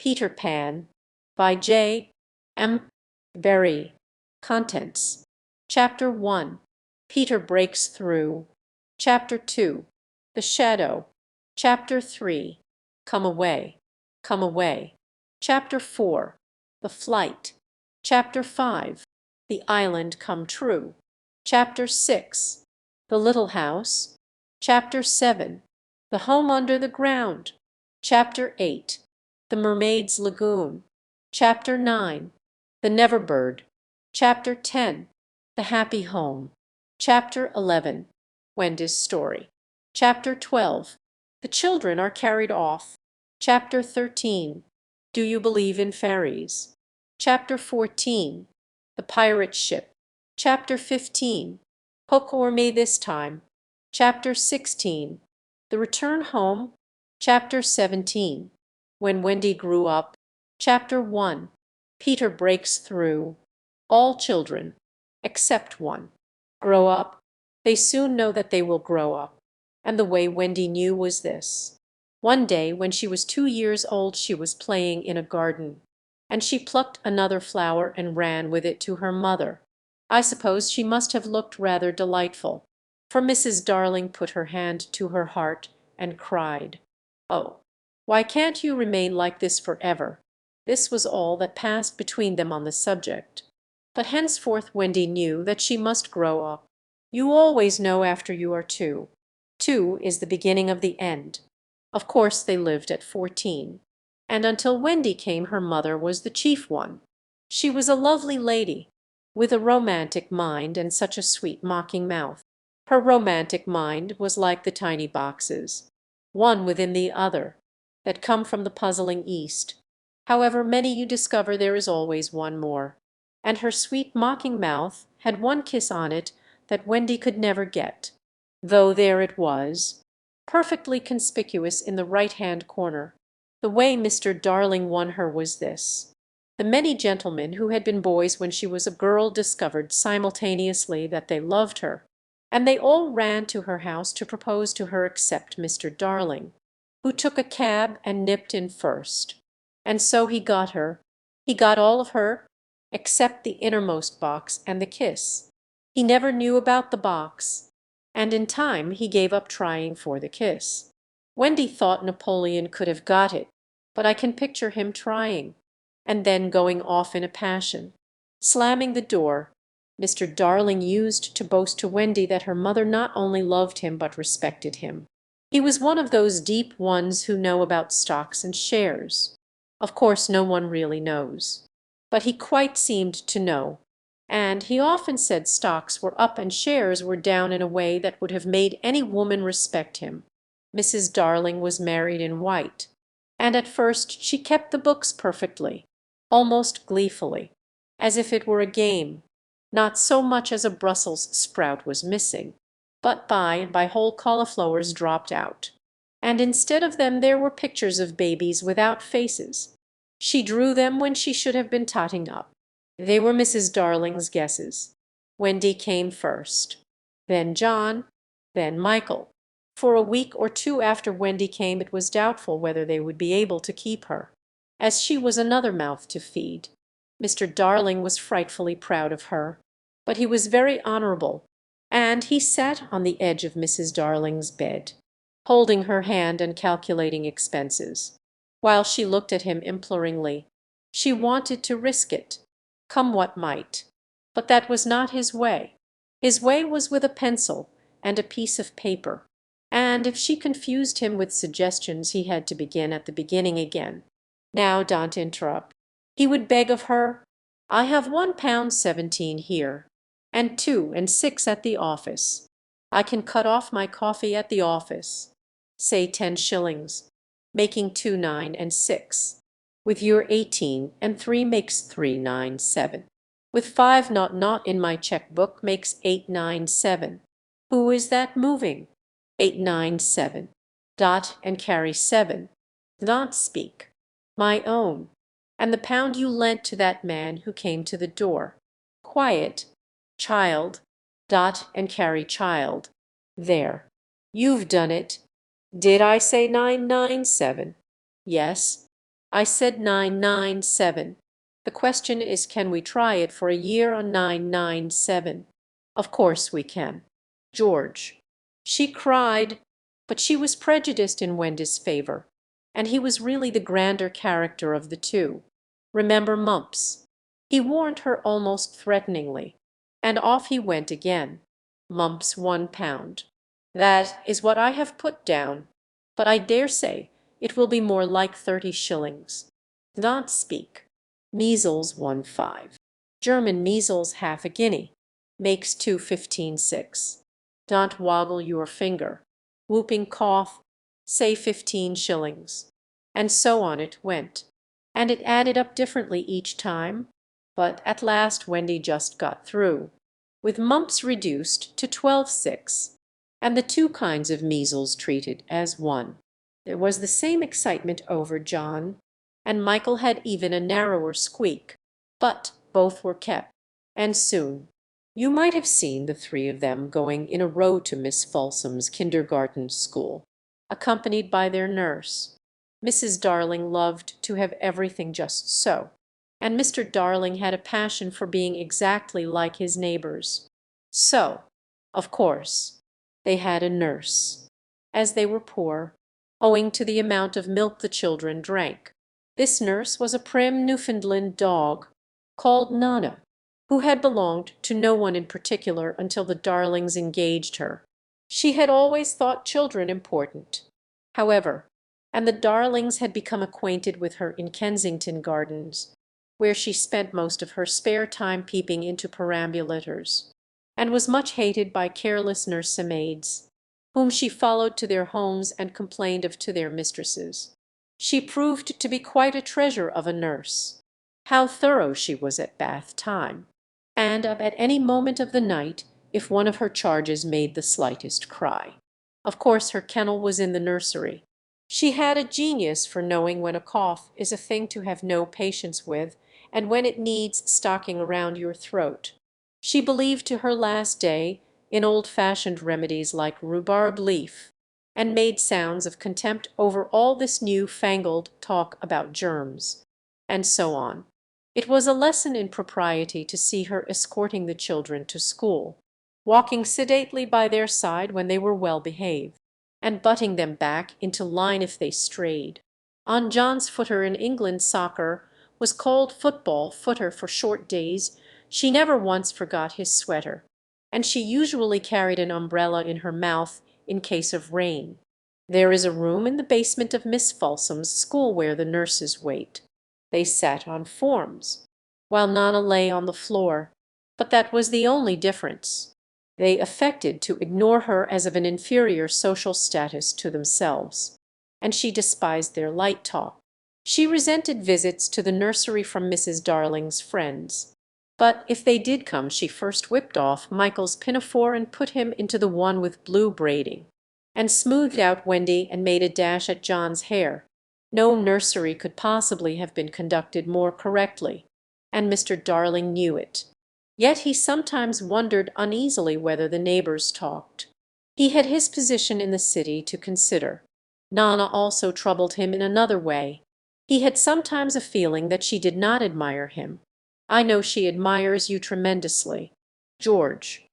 Peter Pan by J. M. Barrie. Contents. Chapter 1. Peter Breaks Through. Chapter 2. The Shadow. Chapter 3. Come Away. Come Away. Chapter 4. The Flight. Chapter 5. The Island Come True. Chapter 6. The Little House. Chapter 7. The Home Under the Ground. Chapter 8. The Mermaid's Lagoon. Chapter 9. The Never Bird. Chapter 10. The Happy Home. Chapter 11. Wendy's Story. Chapter 12. The Children Are Carried Off. Chapter 13. Do You Believe in Fairies? Chapter 14. The Pirate Ship. Chapter 15. Hook or Me This Time. Chapter 16. The Return Home. Chapter 17. When Wendy Grew Up. Chapter 1. Peter Breaks Through. All children, except one, grow up. They soon know that they will grow up. And the way Wendy knew was this. One day when she was 2 years old she was playing in a garden, and she plucked another flower and ran with it to her mother. I suppose she must have looked rather delightful, for Mrs. Darling put her hand to her heart and cried, "Oh, why can't you remain like this forever?" This was all that passed between them on the subject. But henceforth Wendy knew that she must grow up. You always know after you are 2. 2 is the beginning of the end. Of course they lived at 14, and until Wendy came her mother was the chief one. She was a lovely lady, with a romantic mind and such a sweet mocking mouth. Her romantic mind was like the tiny boxes, one within the other, that come from the puzzling East. However many you discover, there is always one more. And her sweet mocking mouth had one kiss on it that Wendy could never get, though there it was, perfectly conspicuous in the right-hand corner. The way Mr. Darling won her was this. The many gentlemen who had been boys when she was a girl discovered simultaneously that they loved her, and they all ran to her house to propose to her except Mr. Darling, who took a cab and nipped in first. And so he got her. He got all of her, except the innermost box and the kiss. He never knew about the box, and in time he gave up trying for the kiss. Wendy thought Napoleon could have got it, but I can picture him trying, and then going off in a passion, slamming the door. Mr. Darling used to boast to Wendy that her mother not only loved him but respected him. He was one of those deep ones who know about stocks and shares. Of course no one really knows, but he quite seemed to know, and he often said stocks were up and shares were down in a way that would have made any woman respect him. Mrs. Darling was married in white, and at first she kept the books perfectly, almost gleefully, as if it were a game. Not so much as a Brussels sprout was missing, but by and by whole cauliflowers dropped out, and instead of them there were pictures of babies without faces. She drew them when she should have been totting up. They were Mrs. Darling's guesses. Wendy came first, then John, then Michael. For a week or two after Wendy came it was doubtful whether they would be able to keep her, as she was another mouth to feed. Mr. Darling was frightfully proud of her, but he was very honorable, and he sat on the edge of Mrs. Darling's bed, holding her hand and calculating expenses, while she looked at him imploringly. She wanted to risk it, come what might, but that was not his way. His way was with a pencil and a piece of paper, and if she confused him with suggestions he had to begin at the beginning again. Now don't interrupt. He would beg of her, "I have £1.17 here, and 2 and 6 at the office. I can cut off my coffee at the office. Say 10 shillings, making 2 9 and 6. With your 18 and 3 makes 3 9 7. With 5 not in my checkbook makes 8 9 7. Who is that moving? 8 9 7. Dot and carry 7. Not speak. My own. And the pound you lent to that man who came to the door. Quiet. Child. Dot and carry child. There. You've done it. Did I say 9 9 7? Yes. I said 997. The question is, can we try it for a year on 997? Of course we can. George. She cried, but she was prejudiced in Wendy's favor, and he was really the grander character of the two. Remember Mumps. He warned her almost threateningly, and off he went again. Mumps £1. That is what I have put down, but I dare say it will be more like 30 shillings. Don't speak. Measles 1/5. German measles half a guinea. Makes 2 15/6. Don't woggle your finger. Whooping cough, say 15 shillings. And so on it went. And it added up differently each time, but at last Wendy just got through, with mumps reduced to 12/6, and the two kinds of measles treated as one. There was the same excitement over John, and Michael had even a narrower squeak, but both were kept, and soon you might have seen the three of them going in a row to Miss Folsom's kindergarten school, accompanied by their nurse. Mrs. Darling loved to have everything just so, and Mr. Darling had a passion for being exactly like his neighbors. So, of course, they had a nurse, as they were poor, owing to the amount of milk the children drank. This nurse was a prim Newfoundland dog, called Nana, who had belonged to no one in particular until the Darlings engaged her. She had always thought children important, however, and the Darlings had become acquainted with her in Kensington Gardens, where she spent most of her spare time peeping into perambulators, and was much hated by careless nursemaids, whom she followed to their homes and complained of to their mistresses. She proved to be quite a treasure of a nurse. How thorough she was at bath time, and up at any moment of the night if one of her charges made the slightest cry. Of course her kennel was in the nursery. She had a genius for knowing when a cough is a thing to have no patience with, and when it needs stocking around your throat. She believed to her last day in old-fashioned remedies like rhubarb leaf, and made sounds of contempt over all this new-fangled talk about germs, and so on. It was a lesson in propriety to see her escorting the children to school, walking sedately by their side when they were well behaved, and butting them back into line if they strayed. On John's footer in England soccer was called football footer for short days. She never once forgot his sweater, and she usually carried an umbrella in her mouth in case of rain. There is a room in the basement of Miss Folsom's school where the nurses wait. They sat on forms, while Nana lay on the floor, but that was the only difference. They affected to ignore her as of an inferior social status to themselves, and she despised their light talk. She resented visits to the nursery from Mrs. Darling's friends, but if they did come she first whipped off Michael's pinafore and put him into the one with blue braiding, and smoothed out Wendy and made a dash at John's hair. No nursery could possibly have been conducted more correctly, and Mr. Darling knew it. Yet he sometimes wondered uneasily whether the neighbors talked. He had his position in the city to consider. Nana also troubled him in another way. He had sometimes a feeling that she did not admire him. "I know she admires you tremendously, George,"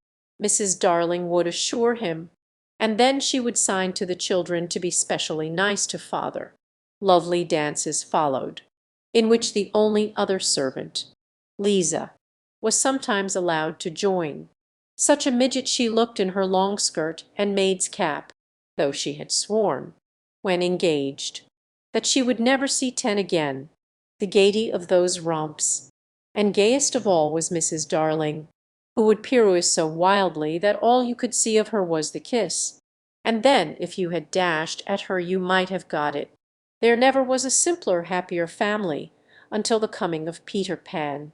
Mrs. Darling would assure him, and then she would sign to the children to be specially nice to father. Lovely dances followed, in which the only other servant, Lisa, was sometimes allowed to join. Such a midget she looked in her long skirt and maid's cap, though she had sworn, when engaged, that she would never see 10 again. The gaiety of those romps! And gayest of all was Mrs. Darling, who would pirouette so wildly that all you could see of her was the kiss, and then if you had dashed at her you might have got it. There never was a simpler, happier family until the coming of Peter Pan.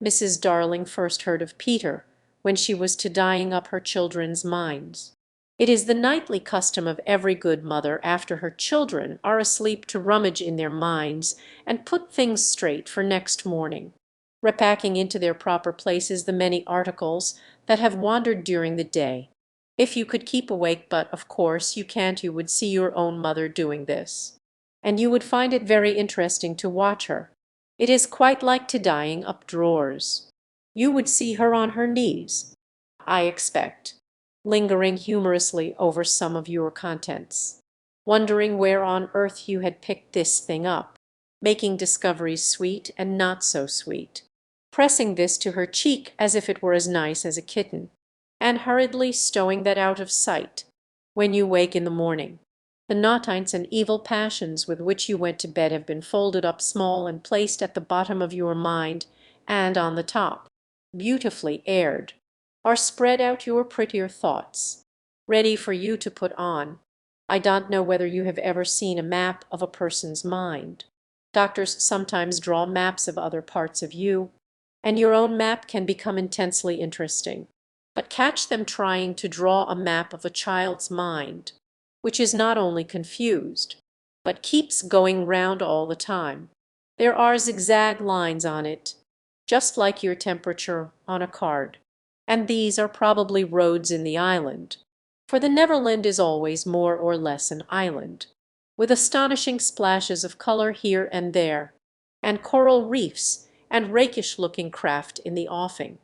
Mrs. Darling first heard of Peter when she was to dyeing up her children's minds. It is the nightly custom of every good mother after her children are asleep to rummage in their minds and put things straight for next morning, repacking into their proper places the many articles that have wandered during the day. If you could keep awake, but of course you can't, you would see your own mother doing this. and you would find it very interesting to watch her. It is quite like to dyeing up drawers. You would see her on her knees, I expect, lingering humorously over some of your contents, wondering where on earth you had picked this thing up, making discoveries sweet and not so sweet, pressing this to her cheek as if it were as nice as a kitten, and hurriedly stowing that out of sight when you wake in the morning. The naughtiness and evil passions with which you went to bed have been folded up small and placed at the bottom of your mind, and on the top, beautifully aired, are spread out your prettier thoughts, ready for you to put on. I don't know whether you have ever seen a map of a person's mind. Doctors sometimes draw maps of other parts of you, and your own map can become intensely interesting. But catch them trying to draw a map of a child's mind, which is not only confused, but keeps going round all the time. There are zigzag lines on it, just like your temperature on a card. And these are probably roads in the island, for the Neverland is always more or less an island, with astonishing splashes of color here and there, and coral reefs and rakish-looking craft in the offing,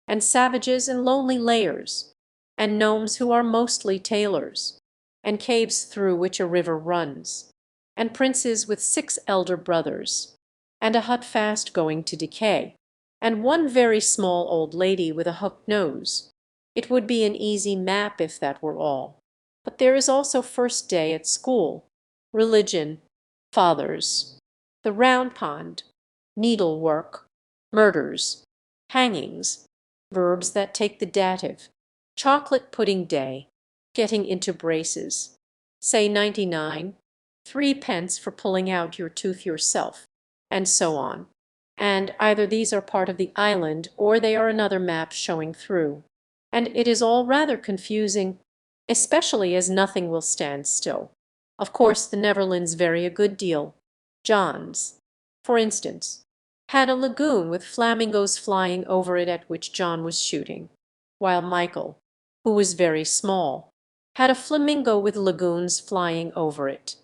and savages in lonely layers, and gnomes who are mostly tailors, and caves through which a river runs, and princes with 6 elder brothers, and a hut fast going to decay, and one very small old lady with a hooked nose. It would be an easy map if that were all. But there is also first day at school, religion, fathers, the round pond, needlework, murders, hangings, verbs that take the dative, chocolate pudding day, getting into braces, say 99, 3 pence for pulling out your tooth yourself, and so on. And either these are part of the island or they are another map showing through. And it is all rather confusing, especially as nothing will stand still. Of course the Neverlands vary a good deal. John's, for instance, had a lagoon with flamingos flying over it at which John was shooting, while Michael, who was very small, had a flamingo with lagoons flying over it.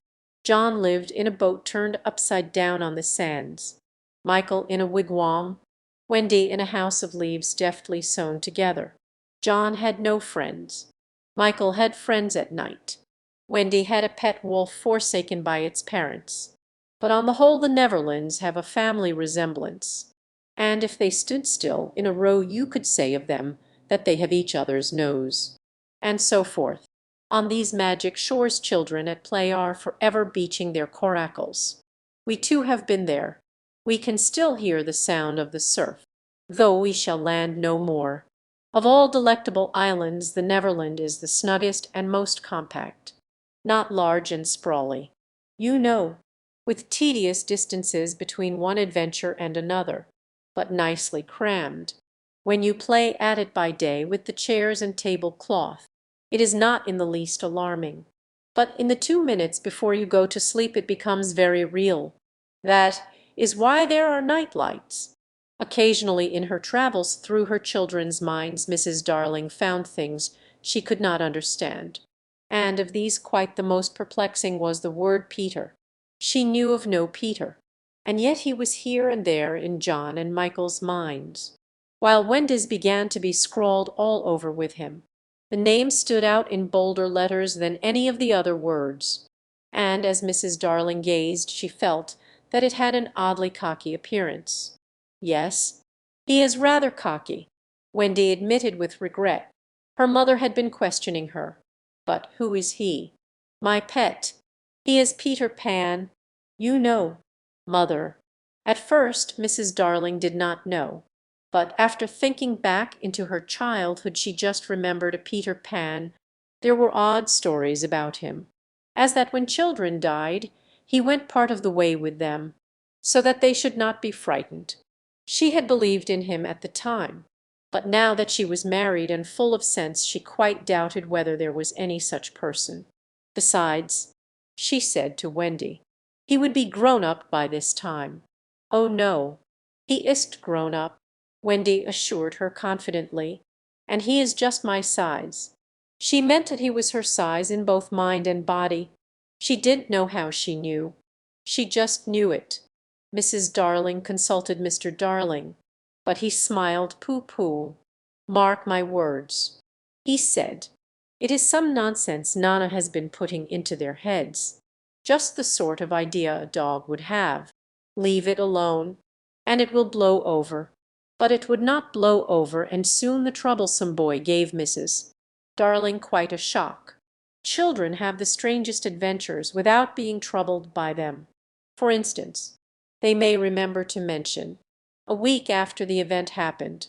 John lived in a boat turned upside down on the sands, Michael in a wigwam, Wendy in a house of leaves deftly sewn together. John had no friends. Michael had friends at night. Wendy had a pet wolf forsaken by its parents. But on the whole the Neverlands have a family resemblance, and if they stood still in a row you could say of them that they have each other's nose. And so forth. On these magic shores children at play are forever beaching their coracles. We too have been there. We can still hear the sound of the surf, though we shall land no more. Of all delectable islands the Neverland is the snuggest and most compact, not large and sprawly, you know, with tedious distances between one adventure and another, but nicely crammed. When you play at it by day with the chairs and tablecloth, it is not in the least alarming. But in the 2 minutes before you go to sleep it becomes very real. That is why there are night lights. Occasionally in her travels through her children's minds Mrs. Darling found things she could not understand, and of these quite the most perplexing was the word Peter. She knew of no Peter, and yet he was here and there in John and Michael's minds, while Wendy's began to be scrawled all over with him. The name stood out in bolder letters than any of the other words, and as Mrs. Darling gazed she felt that it had an oddly cocky appearance. Yes, he is rather cocky, Wendy admitted with regret. Her mother had been questioning her. But who is he? My pet. He is Peter Pan. You know, mother. At first Mrs. Darling did not know, but after thinking back into her childhood she just remembered a Peter Pan. There were odd stories about him, as that when children died he went part of the way with them, so that they should not be frightened. She had believed in him at the time, but now that she was married and full of sense she quite doubted whether there was any such person. Besides, she said to Wendy, he would be grown up by this time. Oh no, he isn't grown up, Wendy assured her confidently, and he is just my size. She meant that he was her size in both mind and body. She didn't know how she knew. She just knew it. Mrs. Darling consulted Mr. Darling, but he smiled pooh-pooh. Mark my words. He said, "It is some nonsense Nana has been putting into their heads. Just the sort of idea a dog would have. Leave it alone, and it will blow over." But it would not blow over, and soon the troublesome boy gave Mrs. Darling quite a shock. Children have the strangest adventures without being troubled by them. For instance, they may remember to mention, a week after the event happened,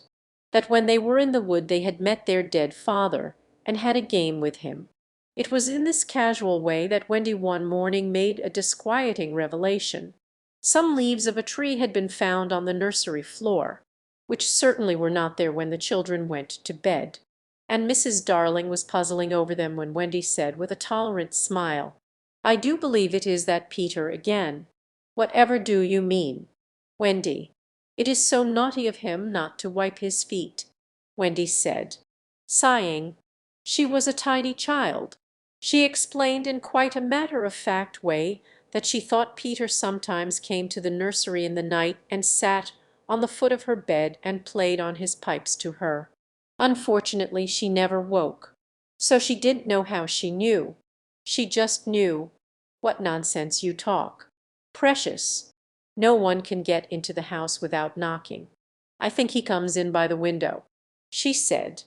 that when they were in the wood they had met their dead father, and had a game with him. It was in this casual way that Wendy one morning made a disquieting revelation. Some leaves of a tree had been found on the nursery floor, which certainly were not there when the children went to bed, and Mrs. Darling was puzzling over them when Wendy said with a tolerant smile, "I do believe it is that Peter again." "Whatever do you mean?" "Wendy, it is so naughty of him not to wipe his feet," Wendy said, sighing. She was a tidy child. She explained in quite a matter-of-fact way that she thought Peter sometimes came to the nursery in the night and sat on the foot of her bed and played on his pipes to her. Unfortunately she never woke, so she didn't know how she knew. She just knew. What nonsense you talk. Precious. No one can get into the house without knocking. I think he comes in by the window." She said,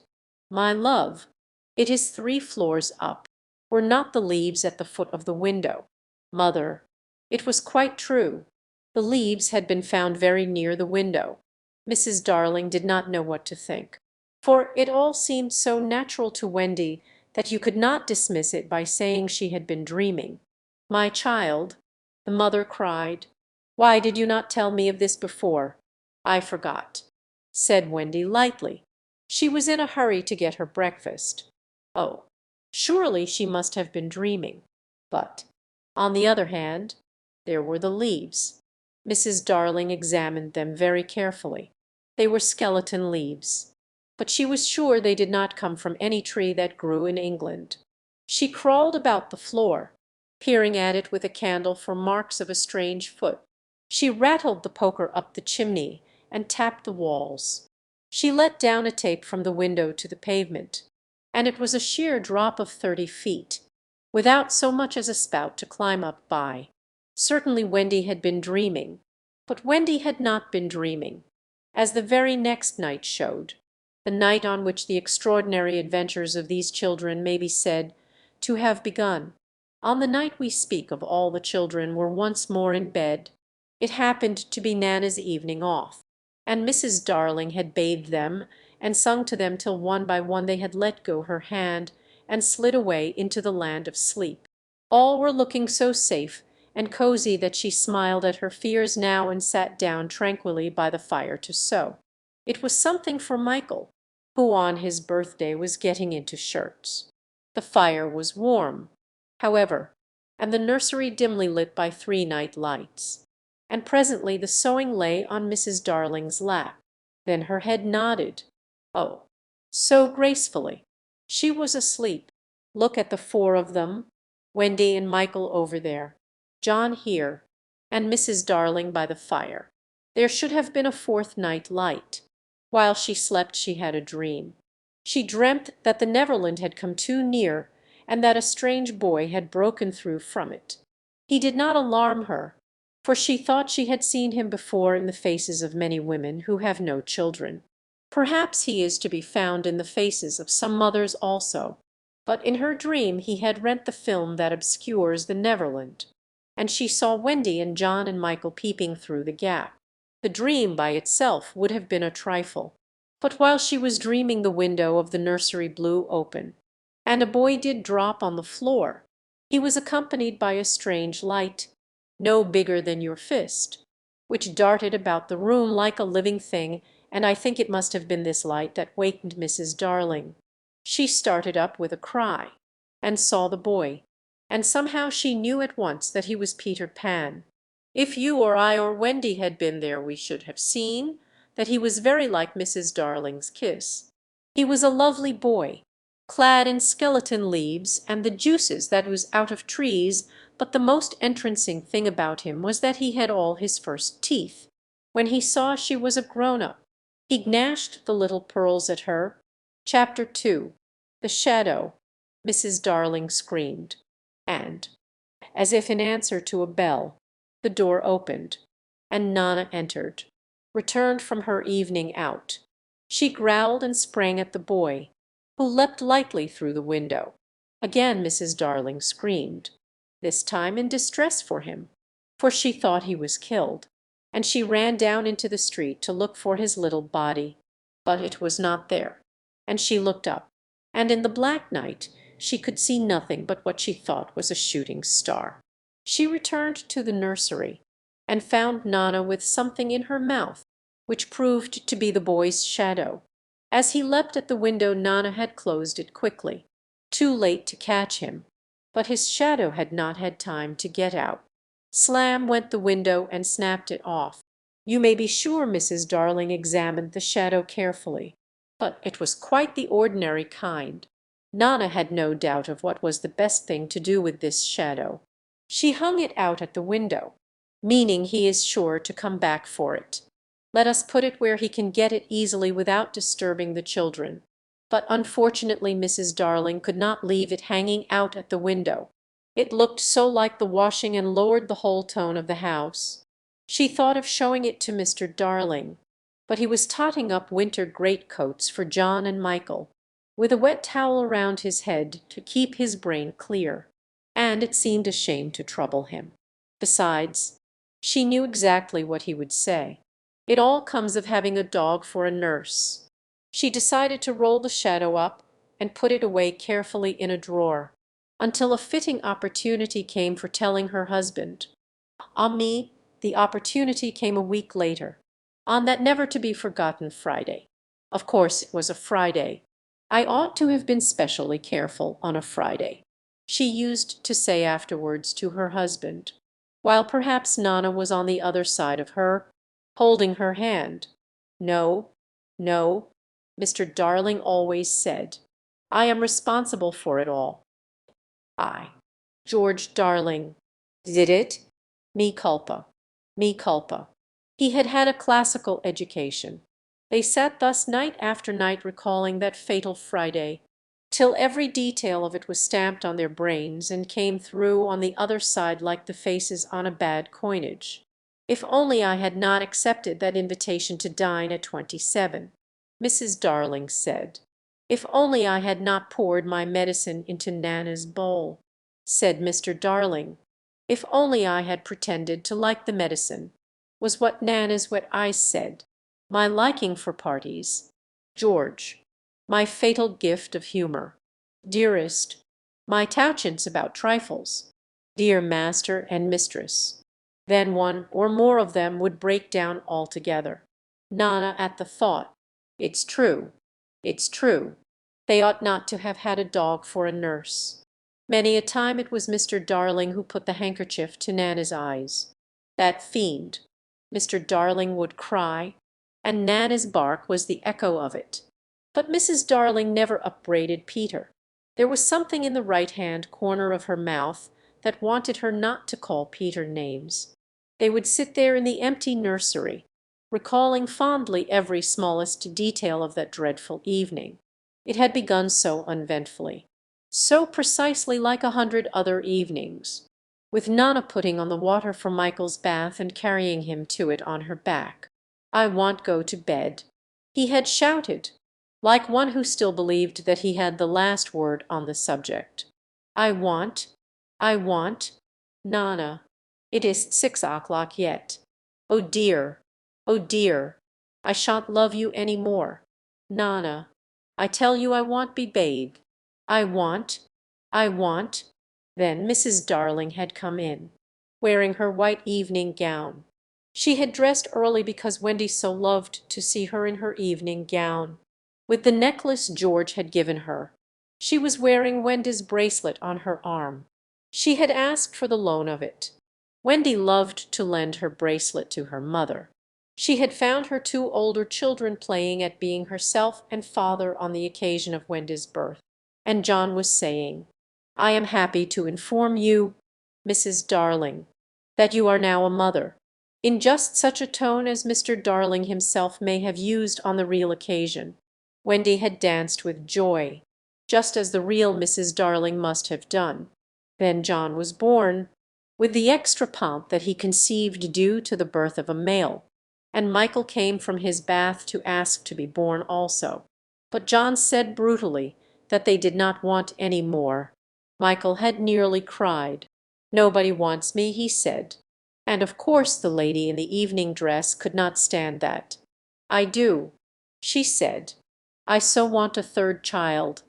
"My love, it is 3 floors up. Were not the leaves at the foot of the window?" "Mother." It was quite true. The leaves had been found very near the window. Mrs. Darling did not know what to think, for it all seemed so natural to Wendy that you could not dismiss it by saying she had been dreaming. "My child," the mother cried, "why did you not tell me of this before?" "I forgot," said Wendy lightly. She was in a hurry to get her breakfast. Oh, surely she must have been dreaming. But, on the other hand, there were the leaves. Mrs. Darling examined them very carefully. They were skeleton leaves, but she was sure they did not come from any tree that grew in England. She crawled about the floor, peering at it with a candle for marks of a strange foot. She rattled the poker up the chimney and tapped the walls. She let down a tape from the window to the pavement, and it was a sheer drop of 30 feet, without so much as a spout to climb up by. Certainly Wendy had been dreaming, but Wendy had not been dreaming, as the very next night showed, the night on which the extraordinary adventures of these children may be said to have begun. On the night we speak of all the children were once more in bed. It happened to be Nana's evening off, and Mrs. Darling had bathed them and sung to them till one by one they had let go her hand and slid away into the land of sleep. All were looking so safe and cozy that she smiled at her fears now and sat down tranquilly by the fire to sew. It was something for Michael, who on his birthday was getting into shirts. The fire was warm, however, and the nursery dimly lit by 3 night lights, and presently the sewing lay on Mrs. Darling's lap. Then her head nodded, oh, so gracefully. She was asleep. Look at the 4 of them, Wendy and Michael over there, John here, and Mrs. Darling by the fire. There should have been a 4th night light. While she slept she had a dream. She dreamt that the Neverland had come too near, and that a strange boy had broken through from it. He did not alarm her, for she thought she had seen him before in the faces of many women who have no children. Perhaps he is to be found in the faces of some mothers also. But in her dream he had rent the film that obscures the Neverland, and she saw Wendy and John and Michael peeping through the gap. The dream by itself would have been a trifle, but while she was dreaming the window of the nursery blew open, and a boy did drop on the floor. He was accompanied by a strange light, no bigger than your fist, which darted about the room like a living thing, and I think it must have been this light that wakened Mrs. Darling. She started up with a cry, and saw the boy, and somehow she knew at once that he was Peter Pan. If you or I or Wendy had been there we should have seen that he was very like Mrs. Darling's kiss. He was a lovely boy, clad in skeleton leaves and the juices that was out of trees, but the most entrancing thing about him was that he had all his first teeth. When he saw she was a grown-up, he gnashed the little pearls at her. Chapter 2. The Shadow. Mrs. Darling screamed, and, as if in answer to a bell, the door opened, and Nana entered, returned from her evening out. She growled and sprang at the boy, who leapt lightly through the window. Again Mrs. Darling screamed, this time in distress for him, for she thought he was killed, and she ran down into the street to look for his little body. But it was not there, and she looked up, and in the black night she could see nothing but what she thought was a shooting star. She returned to the nursery, and found Nana with something in her mouth, which proved to be the boy's shadow. As he leapt at the window Nana had closed it quickly, too late to catch him, but his shadow had not had time to get out. Slam went the window and snapped it off. You may be sure Mrs. Darling examined the shadow carefully, but it was quite the ordinary kind. Nana had no doubt of what was the best thing to do with this shadow. She hung it out at the window, meaning he is sure to come back for it. Let us put it where he can get it easily without disturbing the children. But unfortunately Mrs. Darling could not leave it hanging out at the window. It looked so like the washing and lowered the whole tone of the house. She thought of showing it to Mr. Darling, but he was totting up winter greatcoats for John and Michael, with a wet towel around his head to keep his brain clear, and it seemed a shame to trouble him. Besides, she knew exactly what he would say. It all comes of having a dog for a nurse. She decided to roll the shadow up and put it away carefully in a drawer, until a fitting opportunity came for telling her husband. Ah me, the opportunity came a week later, on that never-to-be-forgotten Friday. Of course it was a Friday. I ought to have been specially careful on a Friday, she used to say afterwards to her husband, while perhaps Nana was on the other side of her, holding her hand. No, no, Mr. Darling always said, I am responsible for it all. I, George Darling, did it. Me culpa. Me culpa. He had had a classical education. They sat thus night after night recalling that fatal Friday, till every detail of it was stamped on their brains and came through on the other side like the faces on a bad coinage. If only I had not accepted that invitation to dine at 27, Mrs. Darling said. If only I had not poured my medicine into Nana's bowl, said Mr. Darling. If only I had pretended to like the medicine, was what Nana's wet eyes said. My liking for parties, George, my fatal gift of humour, dearest, my touchance about trifles, dear master and mistress. Then one or more of them would break down altogether. Nana at the thought. It's true, it's true. They ought not to have had a dog for a nurse. Many a time it was Mr. Darling who put the handkerchief to Nana's eyes. That fiend, Mr. Darling would cry, and Nana's bark was the echo of it. But Mrs. Darling never upbraided Peter. There was something in the right-hand corner of her mouth that wanted her not to call Peter names. They would sit there in the empty nursery, recalling fondly every smallest detail of that dreadful evening. It had begun so uneventfully, so precisely like 100 other evenings, with Nana putting on the water for Michael's bath and carrying him to it on her back. I want go to bed, he had shouted, like one who still believed that he had the last word on the subject. I want, Nana, it is 6 o'clock yet. Oh dear, I shan't love you any more. Nana, I tell you I want be bathed. I want. Then Mrs. Darling had come in, wearing her white evening gown. She had dressed early because Wendy so loved to see her in her evening gown, with the necklace George had given her. She was wearing Wendy's bracelet on her arm. She had asked for the loan of it. Wendy loved to lend her bracelet to her mother. She had found her 2 older children playing at being herself and father on the occasion of Wendy's birth, and John was saying, "I am happy to inform you, Mrs. Darling, that you are now a mother," in just such a tone as Mr. Darling himself may have used on the real occasion. Wendy had danced with joy, just as the real Mrs. Darling must have done. Then John was born, with the extra pomp that he conceived due to the birth of a male, and Michael came from his bath to ask to be born also. But John said brutally that they did not want any more. Michael had nearly cried. "Nobody wants me," he said. And of course the lady in the evening dress could not stand that. "I do," she said. "I so want a third child."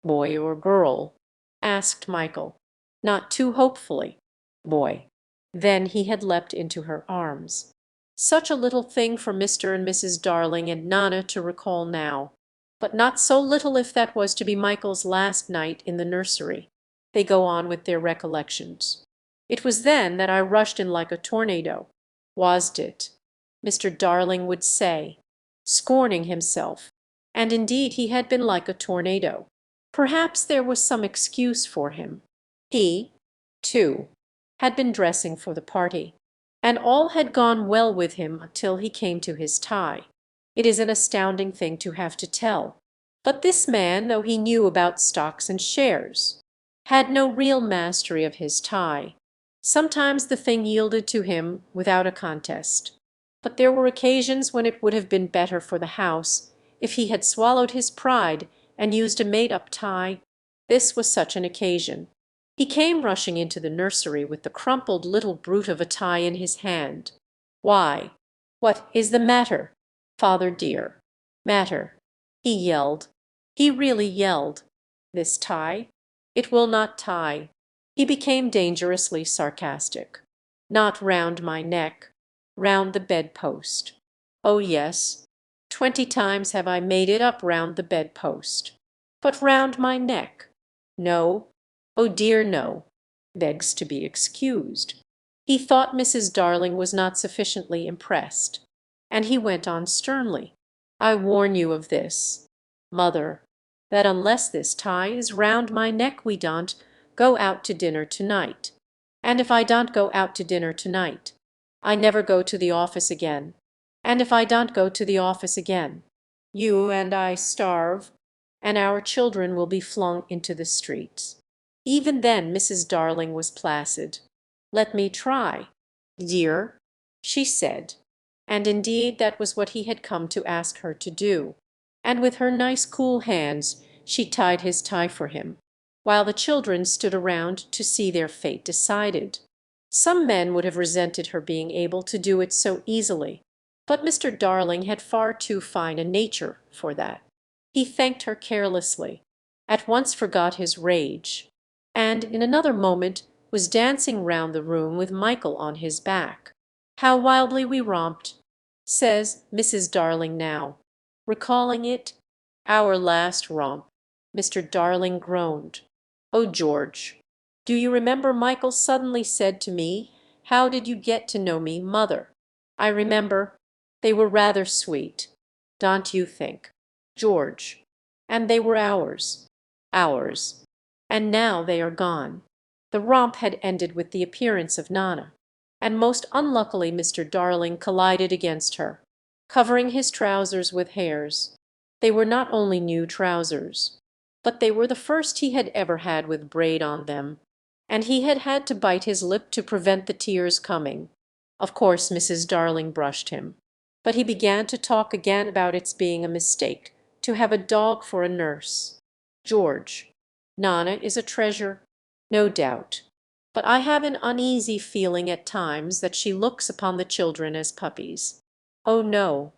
"Boy or girl?" asked Michael, not too hopefully. "Boy." Then he had leapt into her arms. Such a little thing for Mr. and Mrs. Darling and Nana to recall now. But not so little if that was to be Michael's last night in the nursery. They go on with their recollections. "It was then that I rushed in like a tornado, wasnn't it?" Mr. Darling would say, scorning himself, and indeed he had been like a tornado. Perhaps there was some excuse for him. He, too, had been dressing for the party, and all had gone well with him until he came to his tie. It is an astounding thing to have to tell, but this man, though he knew about stocks and shares, had no real mastery of his tie. Sometimes the thing yielded to him without a contest, but there were occasions when it would have been better for the house if he had swallowed his pride and used a made-up tie. This was such an occasion. He came rushing into the nursery with the crumpled little brute of a tie in his hand. "Why, what is the matter, father dear? Matter?" he yelled. He really yelled. "This tie? It will not tie." He became dangerously sarcastic. "Not round my neck, round the bedpost." "Oh yes, 20 times have I made it up round the bedpost. But round my neck? No, oh dear no." Begs to be excused. He thought Mrs. Darling was not sufficiently impressed, and he went on sternly, "I warn you of this, mother, that unless this tie is round my neck we don't go out to dinner to-night. And if I don't go out to dinner to-night, I never go to the office again. And if I don't go to the office again, you and I starve, and our children will be flung into the streets." Even then Mrs. Darling was placid. "Let me try, dear," she said. And indeed that was what he had come to ask her to do. And with her nice cool hands she tied his tie for him, while the children stood around to see their fate decided. Some men would have resented her being able to do it so easily, but Mr. Darling had far too fine a nature for that. He thanked her carelessly, at once forgot his rage, and in another moment was dancing round the room with Michael on his back. "How wildly we romped," says Mrs. Darling now, recalling it. "Our last romp." Mr. Darling groaned. "Oh, George, do you remember Michael suddenly said to me, 'How did you get to know me, mother?' I remember. They were rather sweet, don't you think, George? And they were ours. Ours. And now they are gone." The romp had ended with the appearance of Nana, and most unluckily Mr. Darling collided against her, covering his trousers with hairs. They were not only new trousers, but they were the first he had ever had with braid on them, and he had had to bite his lip to prevent the tears coming. Of course Mrs. Darling brushed him, but he began to talk again about its being a mistake to have a dog for a nurse. "George, Nana is a treasure, no doubt, but I have an uneasy feeling at times that she looks upon the children as puppies. Oh no,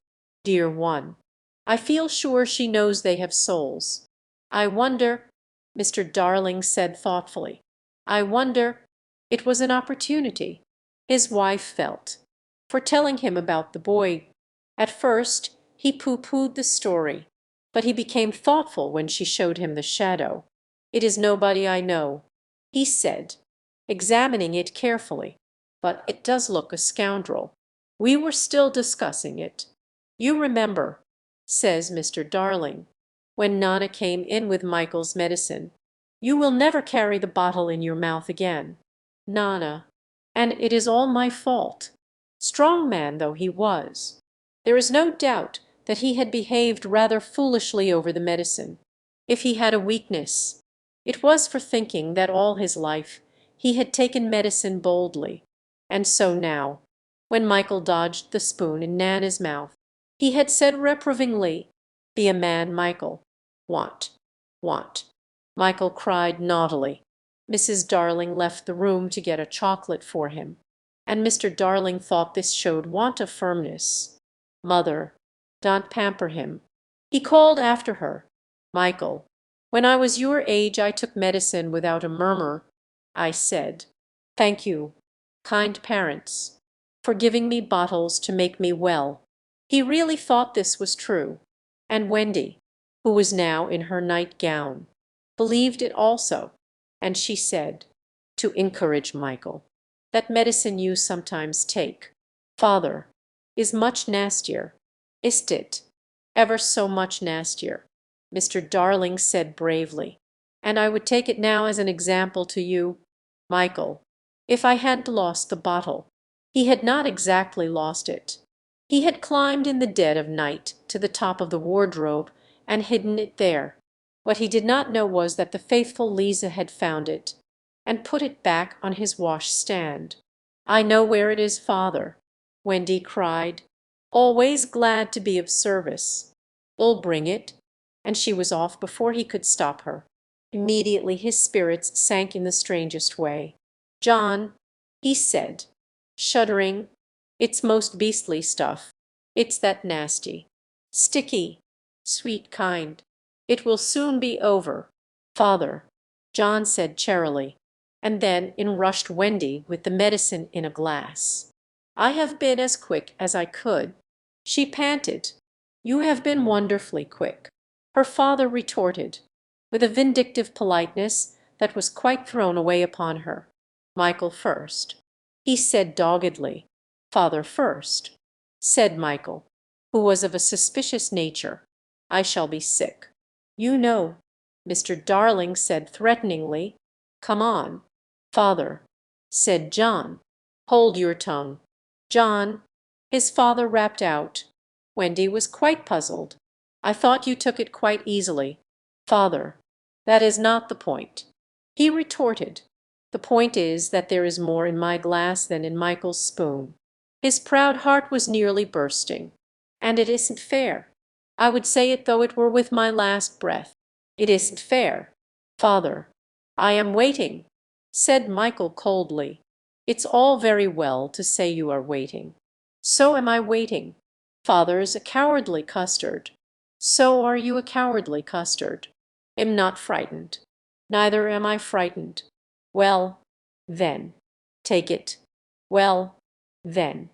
dear one, I feel sure she knows they have souls. I wonder," Mr. Darling said thoughtfully, "I wonder—" It was an opportunity, his wife felt, for telling him about the boy. At first he pooh-poohed the story, but he became thoughtful when she showed him the shadow. "It is nobody I know," he said, examining it carefully, "but it does look a scoundrel. We were still discussing it. You remember," says Mr. Darling, when Nana came in with Michael's medicine. "You will never carry the bottle in your mouth again, Nana, and it is all my fault." Strong man though he was, there is no doubt that he had behaved rather foolishly over the medicine. If he had a weakness, it was for thinking that all his life he had taken medicine boldly, and so now, when Michael dodged the spoon in Nana's mouth, he had said reprovingly, "Be a man, Michael. Want, want." Michael cried naughtily. Mrs. Darling left the room to get a chocolate for him, and Mr. Darling thought this showed want of firmness. "Mother, don't pamper him." He called after her, "Michael, when I was your age I took medicine without a murmur. I said, 'Thank you, kind parents, for giving me bottles to make me well.'" He really thought this was true, and Wendy, who was now in her nightgown, believed it also, and she said, to encourage Michael, "That medicine you sometimes take, father, is much nastier, isn't it? Ever so much nastier." Mr. Darling said bravely, "And I would take it now as an example to you, Michael, if I hadn't lost the bottle." He had not exactly lost it. He had climbed in the dead of night to the top of the wardrobe and hidden it there. What he did not know was that the faithful Lisa had found it and put it back on his washstand. "I know where it is, father," Wendy cried, always glad to be of service. "We'll bring it," and she was off before he could stop her. Immediately his spirits sank in the strangest way. "John," he said, shuddering, "it's most beastly stuff. It's that nasty, sticky, sweet kind. It will soon be over, father," John said charily, and then in rushed Wendy with the medicine in a glass. "I have been as quick as I could," she panted. "You have been wonderfully quick," her father retorted, with a vindictive politeness that was quite thrown away upon her. "Michael first," he said doggedly. "Father first," said Michael, who was of a suspicious nature. "I shall be sick, you know," Mr. Darling said threateningly. "Come on." "Father," said John. "Hold your tongue, John," his father rapped out. Wendy was quite puzzled. "I thought you took it quite easily, father." "That is not the point," he retorted. "The point is that there is more in my glass than in Michael's spoon." His proud heart was nearly bursting. "And it isn't fair. I would say it though it were with my last breath. It isn't fair, father." "I am waiting," said Michael coldly. "It's all very well to say you are waiting. So am I waiting. Father's a cowardly custard. So are you a cowardly custard. Am not frightened. Neither am I frightened. Well, then, take it. Well, then,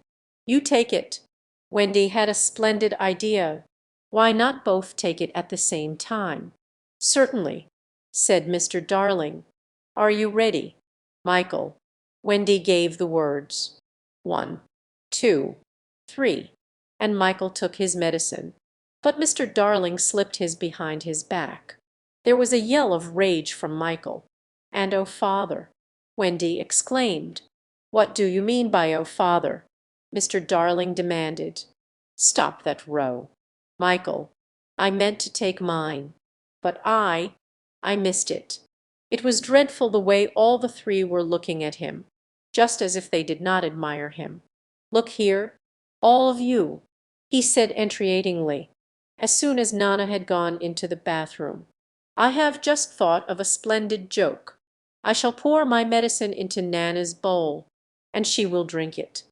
you take it." Wendy had a splendid idea. Why not both take it at the same time? "Certainly," said Mr. Darling. "Are you ready, Michael?" Wendy gave the words. 1, 2, 3, and Michael took his medicine. But Mr. Darling slipped his behind his back. There was a yell of rage from Michael. And "Oh, father!" Wendy exclaimed. "What do you mean by 'oh, father'?" Mr. Darling demanded. "Stop that row, Michael. I meant to take mine, but I missed it." It was dreadful the way all the three were looking at him, just as if they did not admire him. "Look here, all of you," he said entreatingly, as soon as Nana had gone into the bathroom. "I have just thought of a splendid joke. I shall pour my medicine into Nana's bowl, and she will drink it,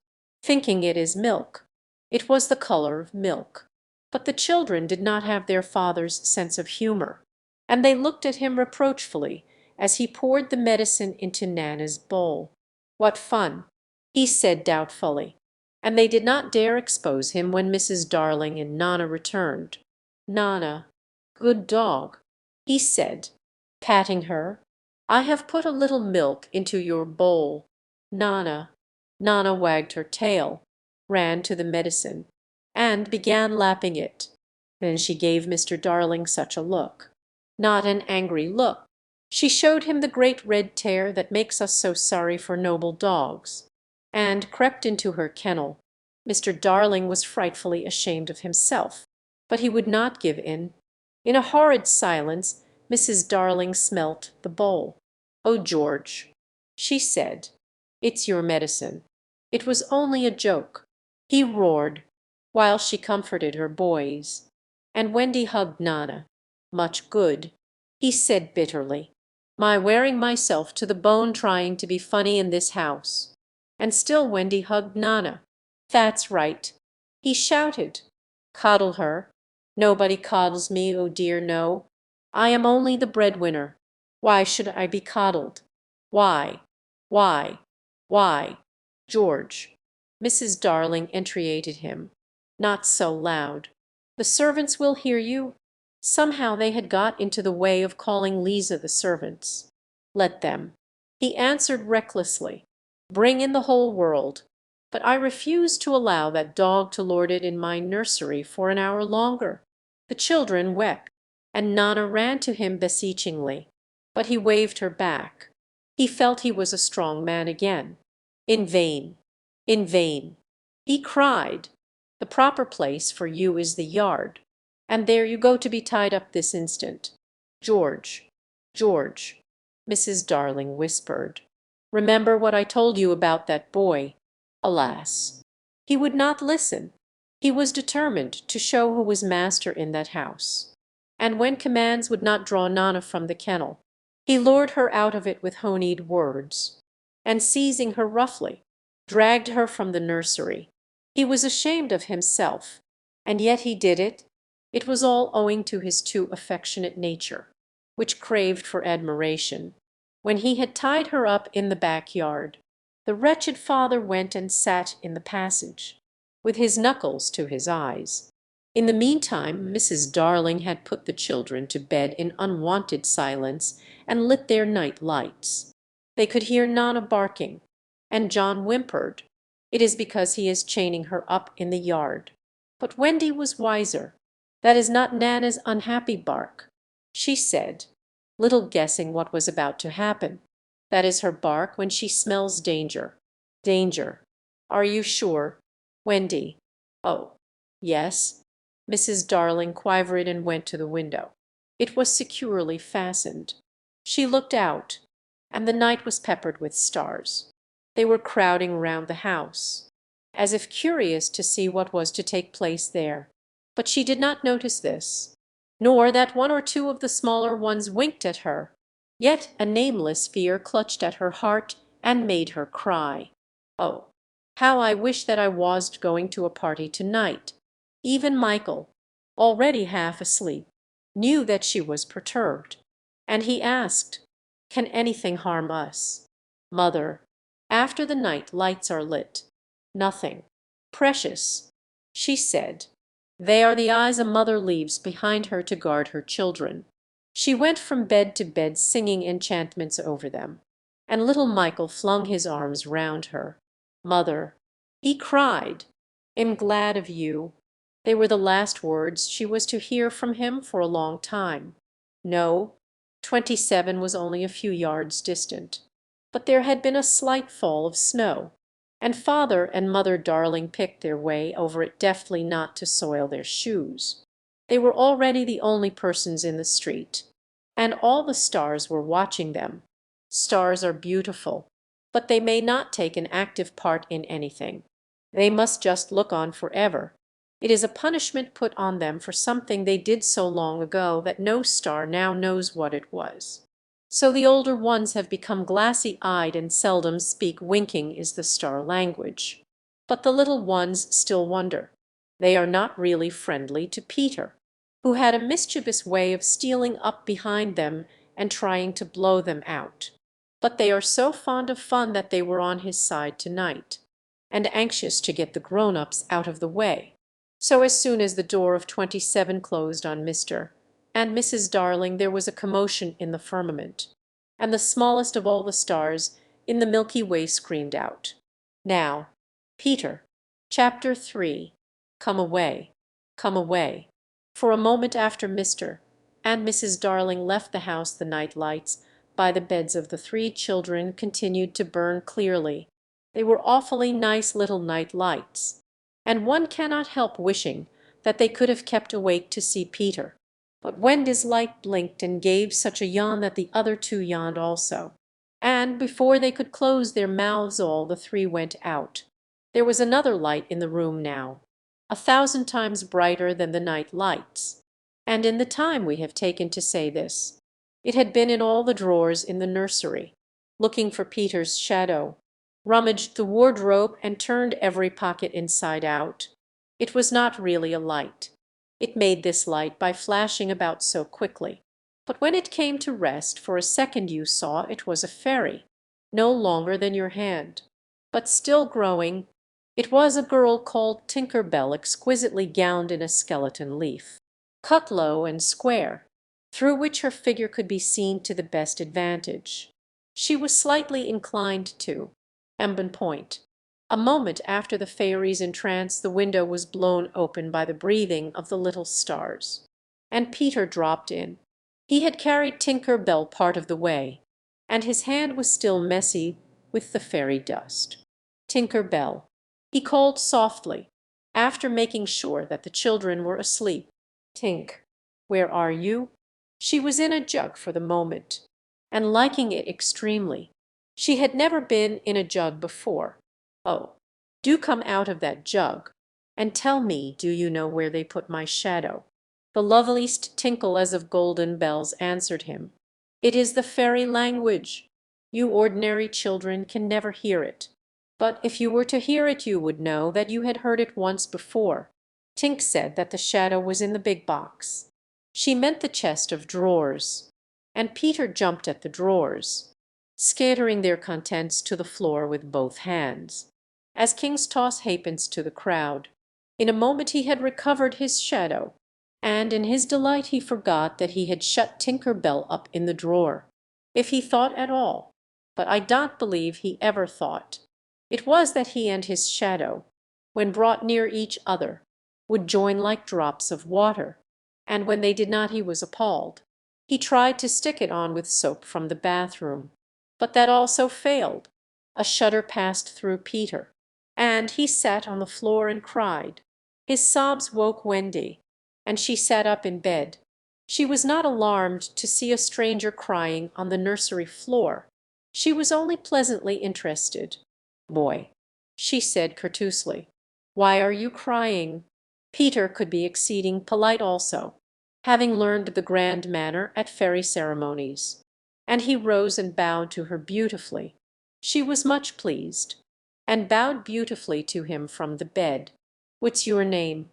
thinking it is milk." It was the color of milk. But the children did not have their father's sense of humor, and they looked at him reproachfully as he poured the medicine into Nana's bowl. "What fun!" he said doubtfully, and they did not dare expose him when Mrs. Darling and Nana returned. "Nana, good dog," he said, patting her, "I have put a little milk into your bowl." Nana wagged her tail, ran to the medicine, and began lapping it. Then she gave Mr. Darling such a look. Not an angry look. She showed him the great red tear that makes us so sorry for noble dogs, and crept into her kennel. Mr. Darling was frightfully ashamed of himself, but he would not give in. In a horrid silence Mrs. Darling smelt the bowl. "Oh, George," she said, "it's your medicine. It was only a joke." He roared, while she comforted her boys. And Wendy hugged Nana. "Much good," he said bitterly. "My wearing myself to the bone trying to be funny in this house." And still Wendy hugged Nana. "That's right," he shouted. "Coddle her. Nobody coddles me, oh dear no. I am only the breadwinner. Why should I be coddled? Why? Why? Why? George." Mrs. Darling entreated him. "Not so loud. The servants will hear you." Somehow they had got into the way of calling Lisa the servants. "Let them." He answered recklessly. "Bring in the whole world. But I refuse to allow that dog to lord it in my nursery for an hour longer." The children wept, and Nana ran to him beseechingly. But he waved her back. He felt he was a strong man again. In vain. In vain. He cried, "The proper place for you is the yard, and there you go to be tied up this instant." "George, George," Mrs. Darling whispered, "remember what I told you about that boy." Alas! He would not listen. He was determined to show who was master in that house. And when commands would not draw Nana from the kennel, he lured her out of it with honeyed words, and seizing her roughly, dragged her from the nursery. He was ashamed of himself, and yet he did it. It was all owing to his too affectionate nature, which craved for admiration. When he had tied her up in the backyard, the wretched father went and sat in the passage, with his knuckles to his eyes. In the meantime Mrs. Darling had put the children to bed in unwonted silence and lit their night lights. They could hear Nana barking, and John whimpered. It is because he is chaining her up in the yard. But Wendy was wiser. "That is not Nana's unhappy bark," she said, little guessing what was about to happen. "That is her bark when she smells danger." "Danger? Are you sure, Wendy?" "Oh, yes." Mrs. Darling quivered and went to the window. It was securely fastened. She looked out, and the night was peppered with stars. They were crowding round the house, as if curious to see what was to take place there. But she did not notice this, nor that one or two of the smaller ones winked at her. Yet a nameless fear clutched at her heart and made her cry. "Oh, how I wish that I wasn't going to a party to-night." Even Michael, already half asleep, knew that she was perturbed, and he asked, "Can anything harm us?" "Mother, after the night lights are lit, nothing. Precious," she said. "They are the eyes a mother leaves behind her to guard her children." She went from bed to bed singing enchantments over them, and little Michael flung his arms round her. "Mother," he cried, "am glad of you." They were the last words she was to hear from him for a long time. No, 27 was only a few yards distant. But there had been a slight fall of snow, and Father and Mother Darling picked their way over it deftly not to soil their shoes. They were already the only persons in the street, and all the stars were watching them. Stars are beautiful, but they may not take an active part in anything. They must just look on forever. It is a punishment put on them for something they did so long ago that no star now knows what it was. So the older ones have become glassy-eyed and seldom speak. Winking is the star language. But the little ones still wonder. They are not really friendly to Peter, who had a mischievous way of stealing up behind them and trying to blow them out. But they are so fond of fun that they were on his side tonight, and anxious to get the grown-ups out of the way. So as soon as the door of 27 closed on Mr. and Mrs. Darling there was a commotion in the firmament, and the smallest of all the stars in the Milky Way screamed out, "Now, Peter, Chapter 3, come away, come away." For a moment after Mr. and Mrs. Darling left the house the night lights by the beds of the three children continued to burn clearly. They were awfully nice little night lights, and one cannot help wishing that they could have kept awake to see Peter. But Wendy's light blinked and gave such a yawn that the other two yawned also, and before they could close their mouths all the three went out. There was another light in the room now, 1,000 times brighter than the night lights, and in the time we have taken to say this, it had been in all the drawers in the nursery, looking for Peter's shadow, rummaged the wardrobe and turned every pocket inside out. It was not really a light. It made this light by flashing about so quickly. But when it came to rest for a second you saw it was a fairy, no longer than your hand, but still growing. It was a girl called Tinker Bell, exquisitely gowned in a skeleton leaf, cut low and square, through which her figure could be seen to the best advantage. She was slightly inclined to embonpoint. A moment after the fairy's entrance the window was blown open by the breathing of the little stars, and Peter dropped in. He had carried Tinker Bell part of the way, and his hand was still messy with the fairy dust. Tinker Bell, he called softly, after making sure that the children were asleep. Tink, where are you? She was in a jug for the moment, and liking it extremely. She had never been in a jug before. Oh, do come out of that jug, and tell me, do you know where they put my shadow? The loveliest tinkle as of golden bells answered him. It is the fairy language. You ordinary children can never hear it. But if you were to hear it you would know that you had heard it once before. Tink said that the shadow was in the big box. She meant the chest of drawers, and Peter jumped at the drawers, scattering their contents to the floor with both hands, as kings toss halfpence to the crowd. In a moment he had recovered his shadow, and in his delight he forgot that he had shut Tinker Bell up in the drawer. If he thought at all, but I don't believe he ever thought, it was that he and his shadow, when brought near each other, would join like drops of water, and when they did not he was appalled. He tried to stick it on with soap from the bathroom, but that also failed. A shudder passed through Peter, and he sat on the floor and cried. His sobs woke Wendy, and she sat up in bed. She was not alarmed to see a stranger crying on the nursery floor. She was only pleasantly interested. "Boy," she said courteously, "why are you crying?" Peter could be exceeding polite also, having learned the grand manner at fairy ceremonies, and he rose and bowed to her beautifully. She was much pleased, and bowed beautifully to him from the bed. "What's your name?"